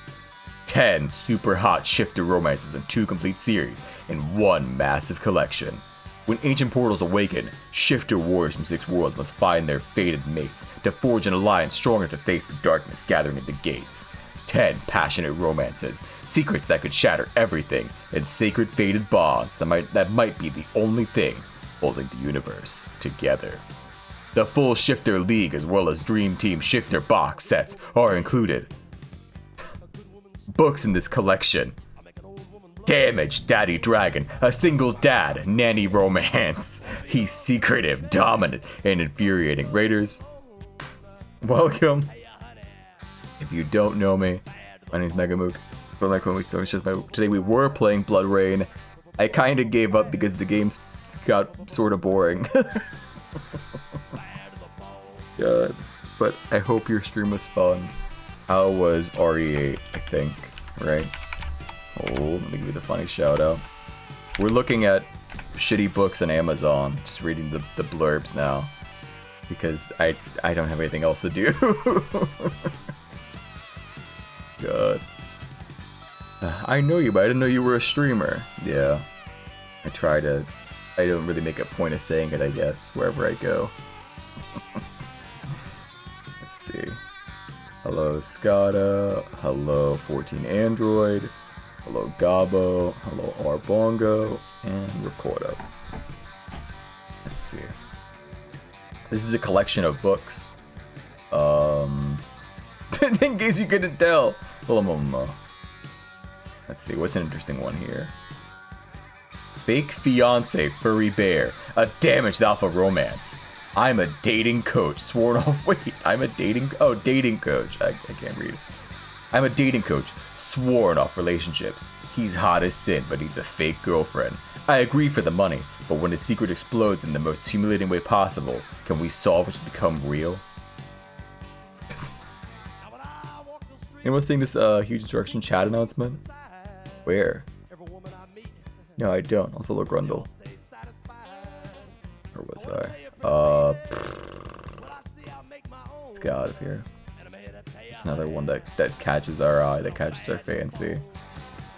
10 super hot shifter romances in 2 complete series in 1 massive collection. When ancient portals awaken, shifter warriors from 6 worlds must find their fated mates to forge an alliance stronger to face the darkness gathering at the gates. 10 passionate romances, secrets that could shatter everything, and sacred fated bonds that might be the only thing holding the universe together. The full Shifter League as well as Dream Team Shifter box sets are included. Books in this collection: Damage Daddy Dragon, a single dad nanny romance. He's secretive, dominant, and infuriating. Raiders, welcome. If you don't know me, my name's Megamook. Today we were playing BloodRayne. I kind of gave up because the game's got sort of boring. God, but I hope your stream was fun. How was RE8, I think, right? Oh, let me give you the funny shout out. We're looking at shitty books on Amazon, just reading the blurbs now. Because I don't have anything else to do. God. I know you, but I didn't know you were a streamer. Yeah. I don't really make a point of saying it, I guess, wherever I go. Let's see. Hello, Skada. Hello, 14 Android. Hello, Gabo. Hello, Arbongo. And record up. Let's see. This is a collection of books. In case you couldn't tell. Let's see, what's an interesting one here? Fake Fiance Furry Bear. A damaged alpha romance. I'm a dating coach. Sworn off. Wait, I'm a dating. Oh, dating coach. I can't read. I'm a dating coach. Sworn off relationships. He's hot as sin, but he's a fake girlfriend. I agree for the money, but when his secret explodes in the most humiliating way possible, can we solve it to become real? Anyone seeing this huge destruction chat announcement? Where? No, I don't. Also, look, Grundle. Where was I? Let's get out of here. There's another one that catches our eye, that catches our fancy.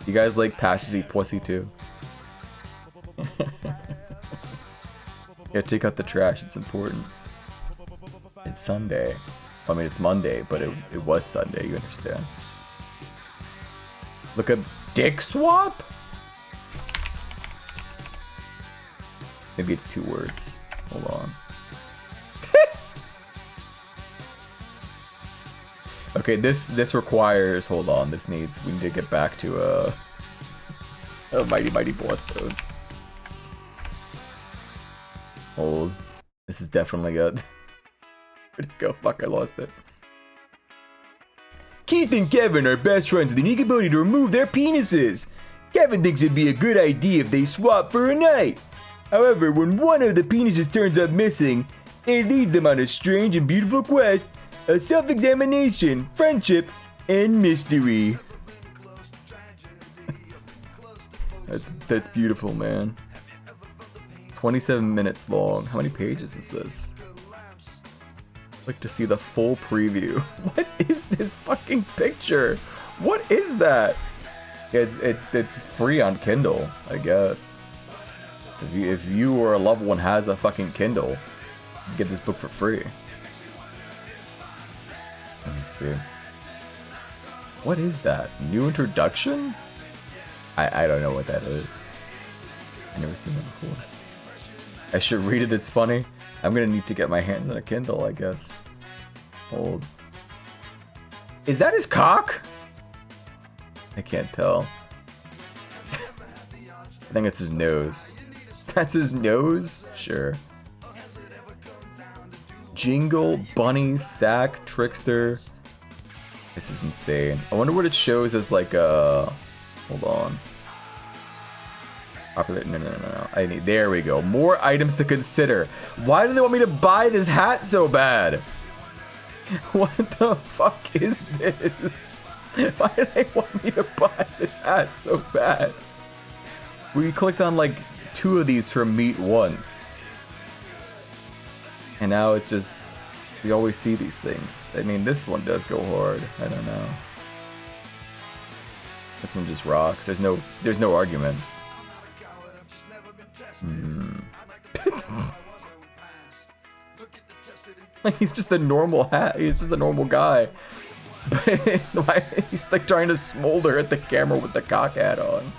You guys like pastors eat pussy too? Yeah, take out the trash. It's important. It's Sunday. I mean, it's Monday, but it was Sunday. You understand? Look at dick swap. Maybe it's 2 words. Hold on. Okay, this requires. Hold on. We need to get back to mighty boss toads. Hold. This is definitely a. Where'd it go? Fuck, I lost it. Keith and Kevin are best friends with the unique ability to remove their penises. Kevin thinks it'd be a good idea if they swap for a night. However, when one of the penises turns up missing, it leads them on a strange and beautiful quest of self-examination, friendship, and mystery. That's beautiful, man. 27 minutes long. How many pages is this? I'd like to see the full preview. What is this fucking picture? What is that? It's free on Kindle, I guess. So if you or a loved one has a fucking Kindle, you can get this book for free. Let me see. What is that? New introduction? I don't know what that is. I've never seen that before. I should read it, it's funny. I'm gonna need to get my hands on a Kindle, I guess. Hold. Is that his cock? I can't tell. I think it's his nose. That's his nose? Sure. Jingle, Bunny, Sack, Trickster. This is insane. I wonder what it shows as like a... Hold on. No. There we go. More items to consider. Why do they want me to buy this hat so bad? What the fuck is this? Why do they want me to buy this hat so bad? We clicked on like 2 of these for meat once. And now it's just, we always see these things. I mean, this one does go hard. I don't know. This one just rocks. There's no argument. Like, he's just a normal hat. He's just a normal guy. But he's like trying to smolder at the camera with the cock hat on.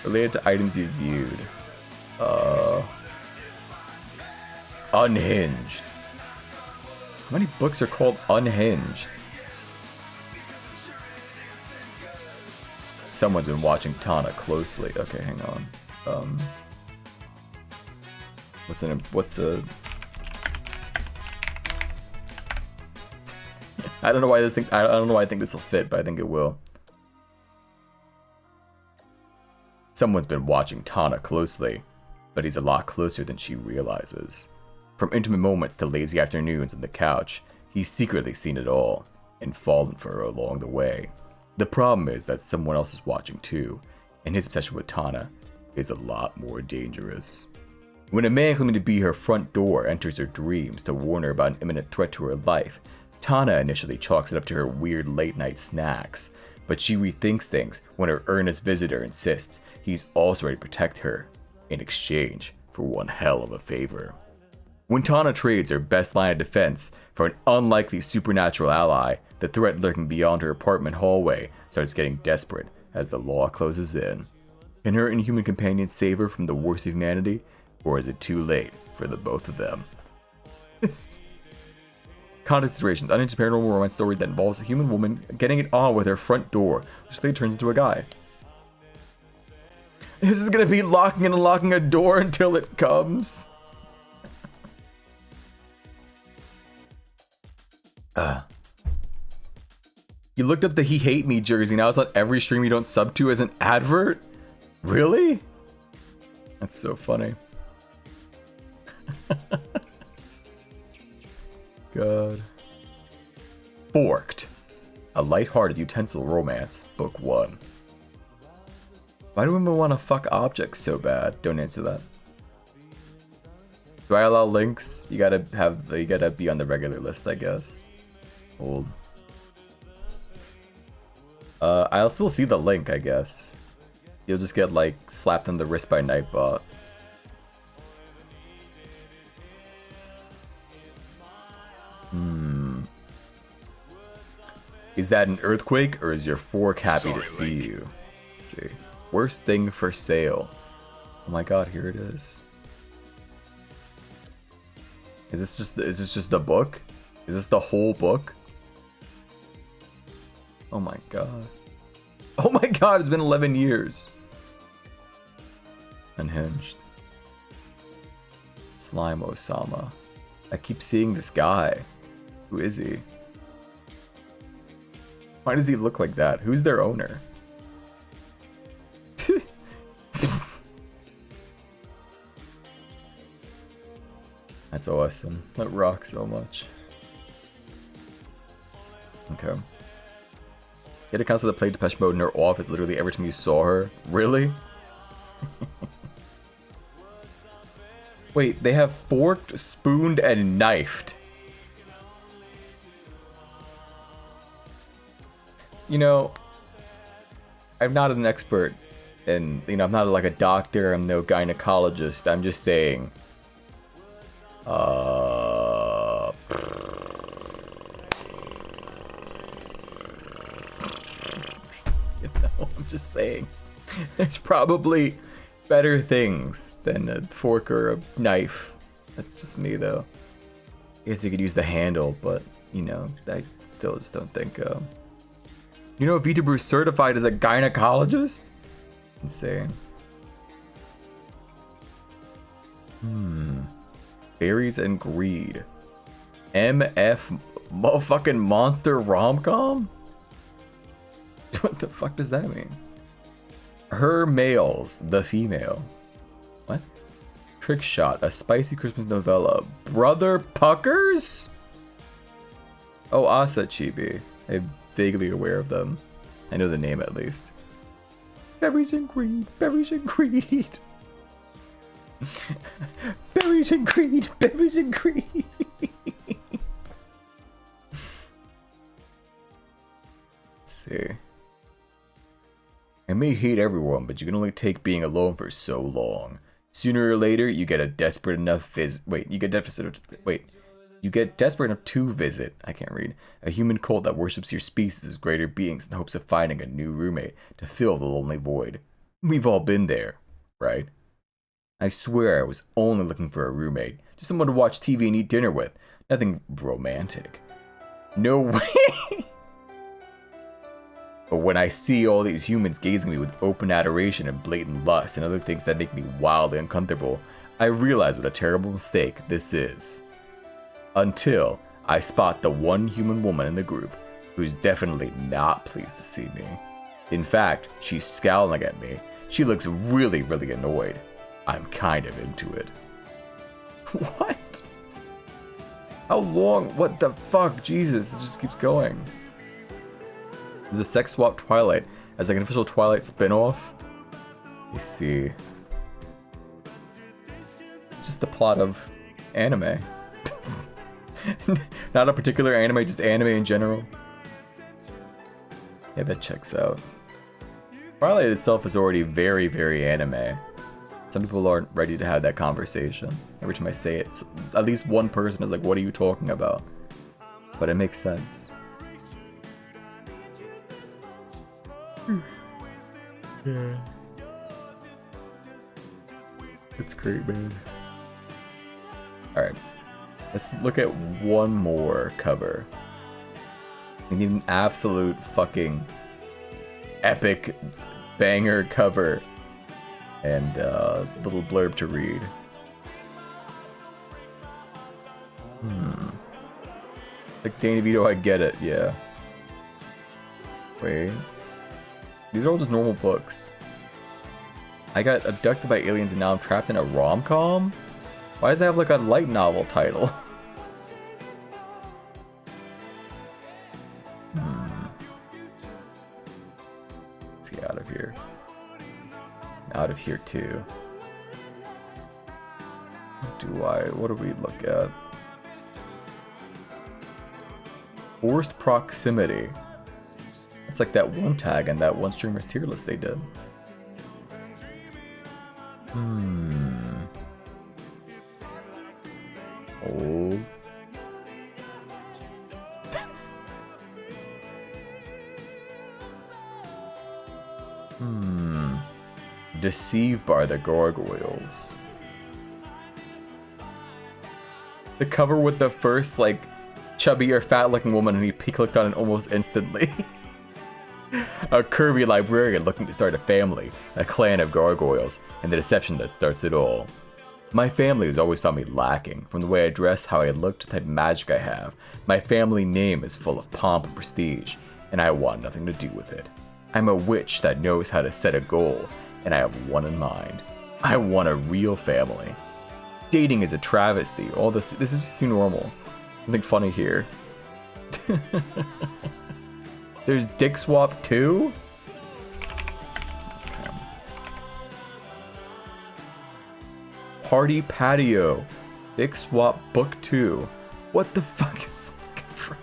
Related to items you viewed. Unhinged. How many books are called Unhinged? Someone's been watching Tana closely. Okay, hang on. What's a... I don't know why this thing... I don't know why I think this will fit, but I think it will. Someone's been watching Tana closely, but he's a lot closer than she realizes. From intimate moments to lazy afternoons on the couch, he's secretly seen it all, and fallen for her along the way. The problem is that someone else is watching too, and his obsession with Tana is a lot more dangerous. When a man claiming to be her front door enters her dreams to warn her about an imminent threat to her life, Tana initially chalks it up to her weird late-night snacks, but she rethinks things when her earnest visitor insists he's also ready to protect her, in exchange for one hell of a favor. When Tana trades her best line of defense for an unlikely supernatural ally, the threat lurking beyond her apartment hallway starts getting desperate as the law closes in. Can her inhuman companion save her from the worst of humanity, or is it too late for the both of them? Context situations. Unhinged paranormal romance story that involves a human woman getting it on with her front door, which later turns into a guy. This is gonna be locking and unlocking a door until it comes. You looked up the He Hate Me jersey, now it's on every stream you don't sub to as an advert? Really? That's so funny. God. Forked. A lighthearted utensil romance, book 1. Why do women want to fuck objects so bad? Don't answer that. Do I allow links? You gotta be on the regular list, I guess. Hold. I'll still see the link, I guess. You'll just get like slapped on the wrist by Nightbot. Is that an earthquake or is your fork happy to see you? Let's see. Worst thing for sale. Oh my god, here it is. Is this just the book? Is this the whole book? Oh my god. Oh my god, it's been 11 years. Unhinged. Slime Osama. I keep seeing this guy. Who is he? Why does he look like that? Who's their owner? That's awesome. That rocks so much. Okay. Get a console that played Depeche Mode in her office literally every time you saw her. Really? Wait, they have forked, spooned, and knifed. You know, I'm not an expert, and you know, I'm not like a doctor. I'm no gynecologist. I'm just saying. You know, I'm just saying. There's probably better things than a fork or a knife. That's just me, though. I guess you could use the handle, but you know, I still just don't think. You know, VTuber's certified as a gynecologist? Insane. Berries and Greed. MF motherfucking monster rom-com? What the fuck does that mean? Her Males, the female. What? Trick Shot, a spicy Christmas novella. Brother Puckers? Oh, Asa Chibi. I'm vaguely aware of them. I know the name at least. Berries and Greed, Berries and Greed. Berries and Greed, Berries and Greed. Let's see. I may hate everyone, but you can only take being alone for so long. Sooner or later, you get a desperate enough you get desperate enough to visit, I can't read, a human cult that worships your species as greater beings in the hopes of finding a new roommate to fill the lonely void. We've all been there, right? I swear I was only looking for a roommate, just someone to watch TV and eat dinner with. Nothing romantic. No way! But when I see all these humans gazing at me with open adoration and blatant lust and other things that make me wildly uncomfortable, I realize what a terrible mistake this is. Until I spot the one human woman in the group who's definitely not pleased to see me. In fact, she's scowling at me. She looks really, really annoyed. I'm kind of into it. What? How long? What the fuck? Jesus, it just keeps going. There's a sex swap Twilight as like an official Twilight spin-off. You see. It's just the plot of anime. Not a particular anime, just anime in general. Yeah, that checks out. Twilight itself is already very, very anime. Some people aren't ready to have that conversation. Every time I say it, at least one person is like, what are you talking about? But it makes sense. Yeah. It's great, man. Alright. Let's look at one more cover. We need an absolute fucking epic banger cover and a little blurb to read. Like Danny Vito, I get it, yeah. Wait. These are all just normal books. I got abducted by aliens and now I'm trapped in a rom-com? Why does it have like a light novel title? Let's get out of here. Out of here too. What do we look at? Forced proximity. It's like that one tag and that one streamer's tier list they did. Oh. Deceived by the gargoyles. The cover with the first, like, chubby or fat-looking woman, and he clicked on it almost instantly. A curvy librarian looking to start a family, a clan of gargoyles, and the deception that starts it all. My family has always found me lacking, from the way I dress, how I look, to the type of magic I have. My family name is full of pomp and prestige. and I want nothing to do with it. I'm a witch that knows how to set a goal, and I have one in mind. I want a real family. Dating is a travesty. All this is just too normal. Nothing funny here. There's Dick Swap 2? Okay. Party Patio. Dick Swap Book 2. What the fuck is this good for?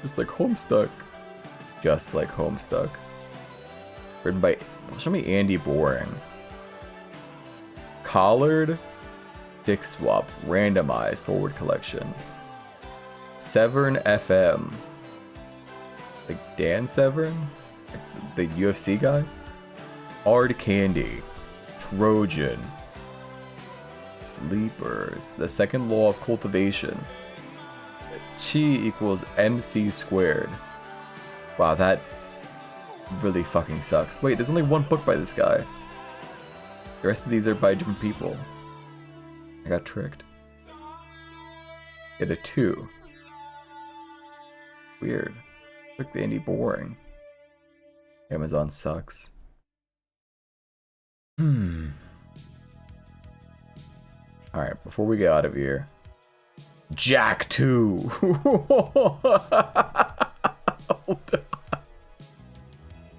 Just like Homestuck. Just like Homestuck. Written by, show me Andy Boring. Collard, Dick Swap, randomized forward collection. Severn FM. Like Dan Severn? Like the UFC guy? Hard Candy. Trojan. Sleepers. The second law of cultivation. Chi equals MC squared. Wow, that really fucking sucks. Wait, there's only one book by this guy. The rest of these are by different people. I got tricked. Yeah, they're two. Weird. Look, Andy Boring. Amazon sucks. Alright, before we get out of here. Jack 2!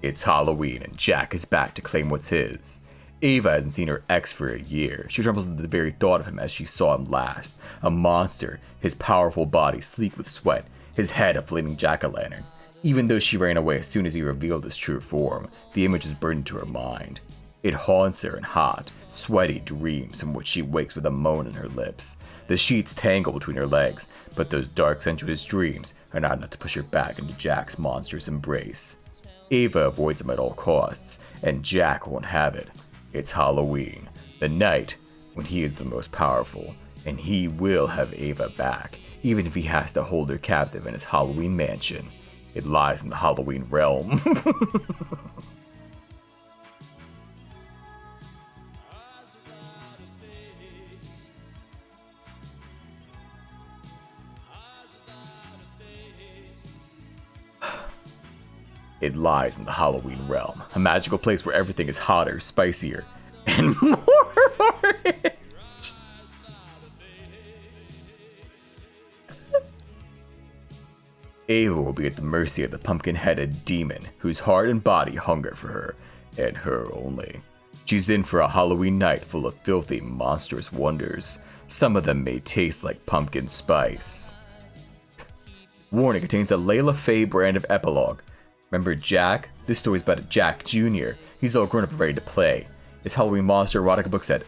It's Halloween and Jack is back to claim what's his. Ava hasn't seen her ex for a year. She trembles at the very thought of him as she saw him last. A monster, his powerful body sleek with sweat, his head a flaming jack-o'-lantern. Even though she ran away as soon as he revealed his true form, the image is burned into her mind. It haunts her in hot, sweaty dreams from which she wakes with a moan in her lips. The sheets tangle between her legs, but those dark, sensuous dreams are not enough to push her back into Jack's monstrous embrace. Ava avoids him at all costs, and Jack won't have it. It's Halloween, the night when he is the most powerful, and he will have Ava back, even if he has to hold her captive in his Halloween mansion. It lies in the Halloween realm. It lies in the Halloween realm, a magical place where everything is hotter, spicier, and more orange. Ava will be at the mercy of the pumpkin-headed demon, whose heart and body hunger for her, and her only. She's in for a Halloween night full of filthy, monstrous wonders. Some of them may taste like pumpkin spice. Warning contains a Layla Faye brand of epilogue. Remember Jack? This story's about Jack Jr. He's all grown up and ready to play. This Halloween monster erotica book set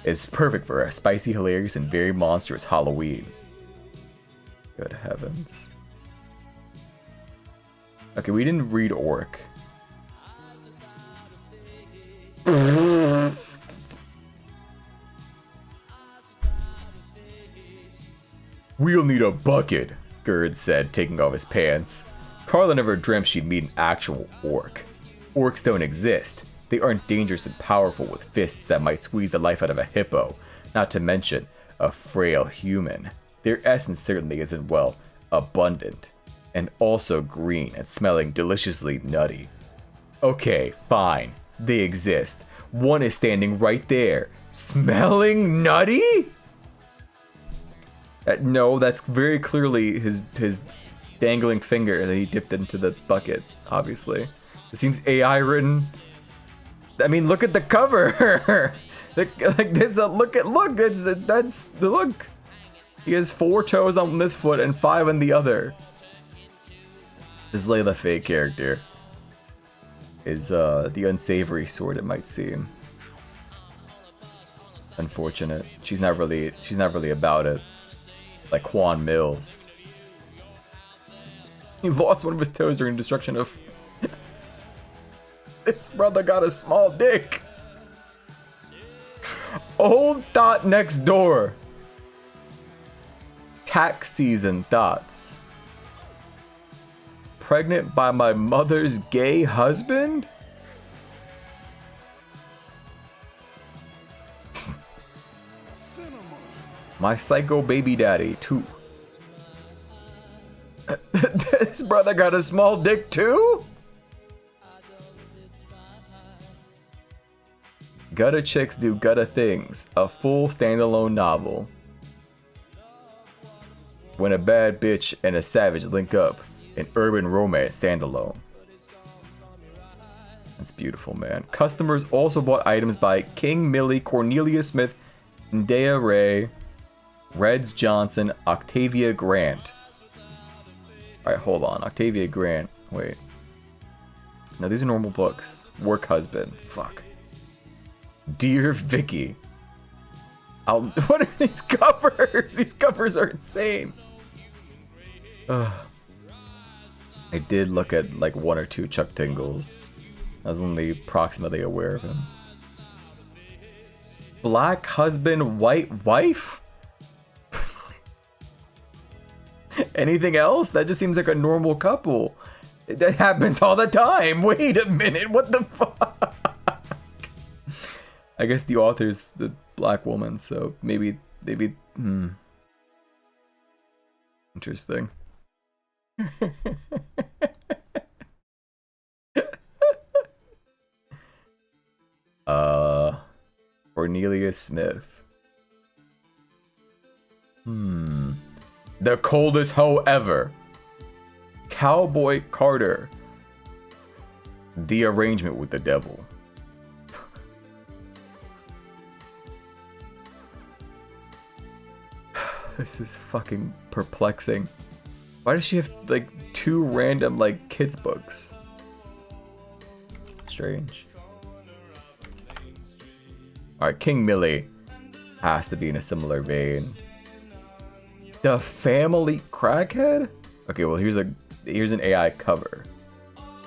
is perfect for a spicy, hilarious, and very monstrous Halloween. Good heavens. Okay, we didn't read Orc. We'll need a bucket, Gerd said, taking off his pants. Carla never dreamt she'd meet an actual orc. Orcs don't exist. They aren't dangerous and powerful with fists that might squeeze the life out of a hippo, not to mention a frail human. Their essence certainly isn't, well, abundant. And also green and smelling deliciously nutty. Okay, fine. They exist. One is standing right there. Smelling nutty? No, that's very clearly his dangling finger that he dipped into the bucket, obviously. It seems AI written. I mean, look at the cover. Like this, look, that's the look. He has 4 toes on this foot and 5 on the other. This Layla Faye character is the unsavory sort, it might seem. Unfortunate. She's not really about it. Like Quan Mills. He lost one of his toes during destruction of... This brother got a small dick. Old thought next door. Tax season thoughts. Pregnant by my mother's gay husband? My Psycho Baby Daddy 2. His brother got a small dick too? Gutta Chicks Do Gutta Things, a full standalone novel. When a bad bitch and a savage link up, an urban romance standalone. That's beautiful, man. Customers also bought items by King Millie, Cornelia Smith, Ndea Ray, Reds Johnson, Octavia Grant. Alright, hold on. Octavia Grant. Wait. No, these are normal books. Work Husband. Fuck. Dear Vicky. What are these covers? These covers are insane. Ugh. I did look at like 1 or 2 Chuck Tingles. I was only approximately aware of him. Black husband, white wife? Anything else? That just seems like a normal couple. That happens all the time. Wait a minute, what the fuck? I guess the author's the black woman, so maybe, Interesting. Cornelia Smith. The coldest hoe ever. Cowboy Carter. The Arrangement with the Devil. This is fucking perplexing. Why does she have like 2 random like kids books? Strange. Alright, King Millie has to be in a similar vein. The Family Crackhead? Okay, well here's an AI cover.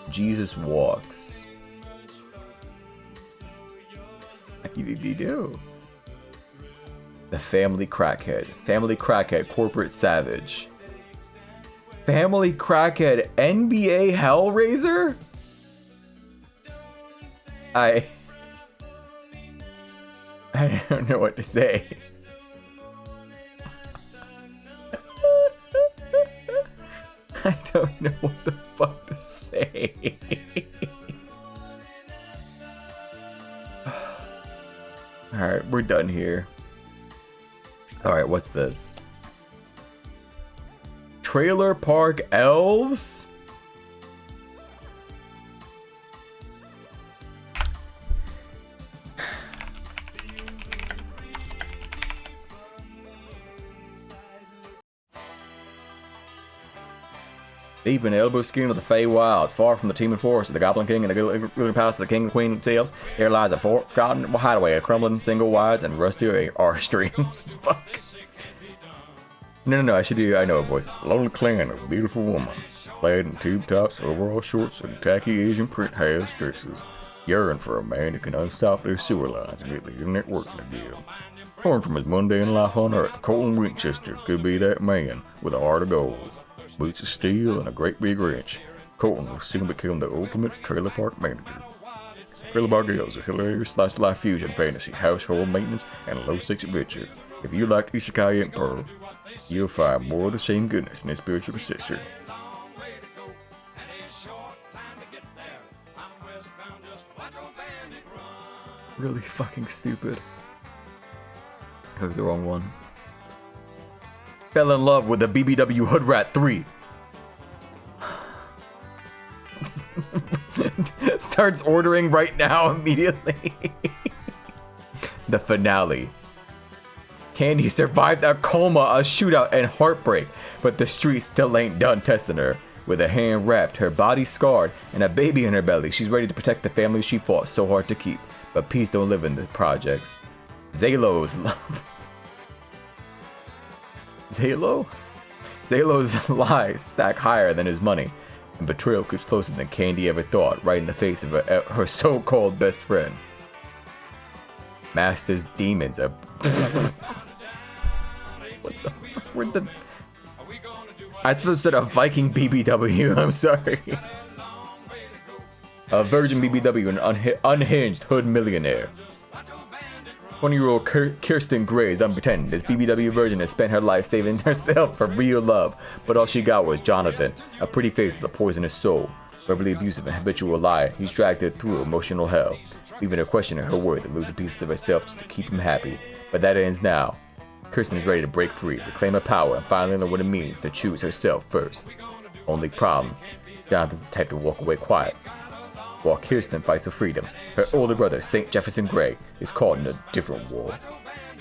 Jesus Walks. What did he do? The Family Crackhead. Family Crackhead, Corporate Savage. Family Crackhead, NBA Hellraiser? I don't know what to say. I don't know what the fuck to say. Alright, we're done here. Alright, what's this? Trailer Park Elves? Deep in the elbow skin of the Feywild, far from the teeming forest of the Goblin King and the glittering palace of the King and Queen of Tales, there lies a forgotten hideaway of crumbling single wides and rusty R streams. Fuck. No, I know a voice. Lonely clan of a beautiful woman, clad in tube tops, overall shorts, and tacky Asian print halves dresses, yearn for a man who can unstop their sewer lines and get the internet working again. Torn from his mundane life on Earth, Colton Winchester could be that man with a heart of gold. Boots of steel and a great big wrench, Colton will soon become the ultimate trailer park manager. Trailer Park is a hilarious slice-of-life fusion fantasy, household maintenance, and low-stakes adventure. If you like Isekai and Pearl, you'll find more of the same goodness in its spiritual successor. Really fucking stupid. I clicked the wrong one. Fell in love with the BBW Hood Rat 3. Starts ordering right now immediately. The finale. Candy survived a coma, a shootout, and heartbreak, but the streets still ain't done testing her. With her hand wrapped, her body scarred, and a baby in her belly, she's ready to protect the family she fought so hard to keep. But peace don't live in the projects. Zalo's lies stack higher than his money, and betrayal creeps closer than Candy ever thought, right in the face of her so-called best friend. Master's demons are... What the fuck? Where'd the... I thought it said a Viking BBW, I'm sorry. A virgin BBW, an unhinged hood millionaire. 20-year-old Kirsten Grays, don't pretend, this BBW virgin has spent her life saving herself for real love, but all she got was Jonathan, a pretty face with a poisonous soul. Verbally abusive and habitual liar, he's dragged her through emotional hell, leaving her questioning her worth and losing pieces of herself just to keep him happy. But that ends now. Kirsten is ready to break free, reclaim her power, and finally learn what it means to choose herself first. Only problem, Jonathan's the type to walk away quiet, while Kirsten fights for freedom. Her older brother, St. Jefferson Gray, is caught in a different war.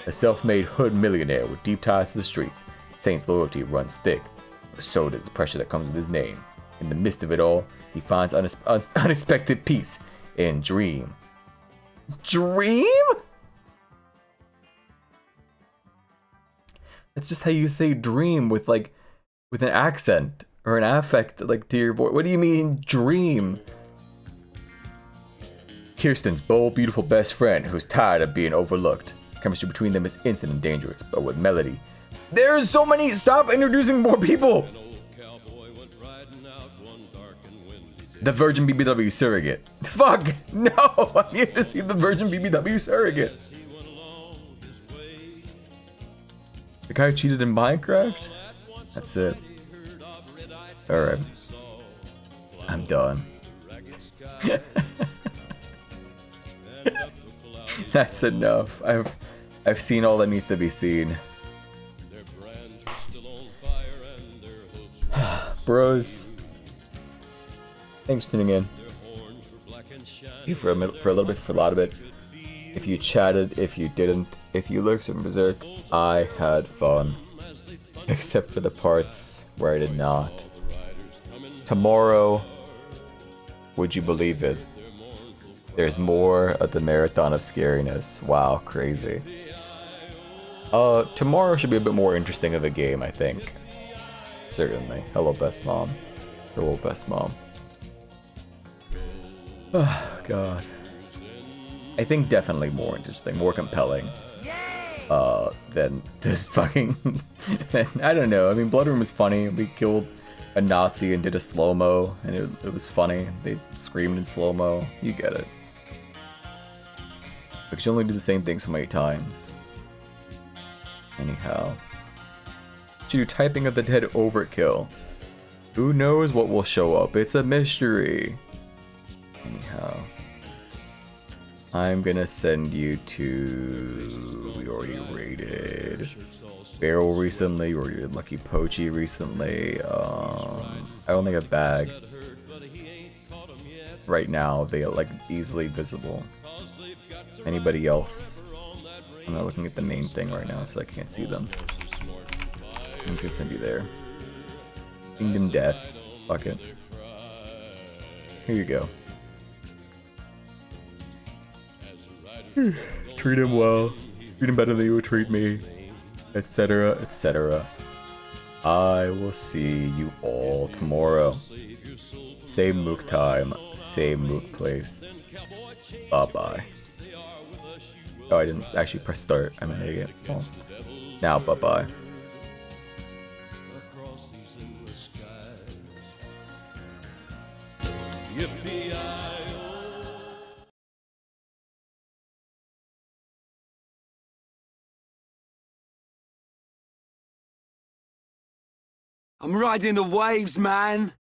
A self-made hood millionaire with deep ties to the streets, Saint's loyalty runs thick, but so does the pressure that comes with his name. In the midst of it all, he finds unexpected peace in Dream. Dream? That's just how you say dream with an accent or an affect like to your voice. What do you mean dream? Kirsten's bold, beautiful best friend who's tired of being overlooked. Chemistry between them is instant and dangerous, but with Melody. There's so many! Stop introducing more people! The Virgin BBW Surrogate. Fuck! No! I need to see the Virgin BBW Surrogate. The guy who cheated in Minecraft? That's it. Alright. I'm done. That's enough. I've seen all that needs to be seen. Bros. Thanks for tuning in. You for a little bit, for a lot of it. If you chatted, if you didn't, if you lurked from Berserk, I had fun. Except for the parts where I did not. Tomorrow, would you believe it? There's more of the marathon of Scariness. Wow, crazy. Tomorrow should be a bit more interesting of a game, I think. Certainly. Hello, best mom. Hello, best mom. Oh, God. I think definitely more interesting, more compelling. Than this fucking... I don't know. I mean, BloodRayne was funny. We killed a Nazi and did a slow-mo, and it was funny. They screamed in slow-mo. You get it. Because you only do the same thing so many times. Anyhow. Should do typing of the dead overkill. Who knows what will show up? It's a mystery. Anyhow. I'm gonna send you to... We already raided Barrel recently, we already did Lucky Pochi recently. I only have a bag. Right now, they are like easily visible. Anybody else? I'm not looking at the main thing right now, so I can't see them. I'm just gonna send you there. Kingdom Death. Fuck it. Here you go. Treat him well. Treat him better than you would treat me. Etc. etc. I will see you all tomorrow. Same Mook time, same Mook place. Bye-bye. Oh, I didn't actually press start. I'm an idiot. Well, now, bye-bye. I'm riding the waves, man.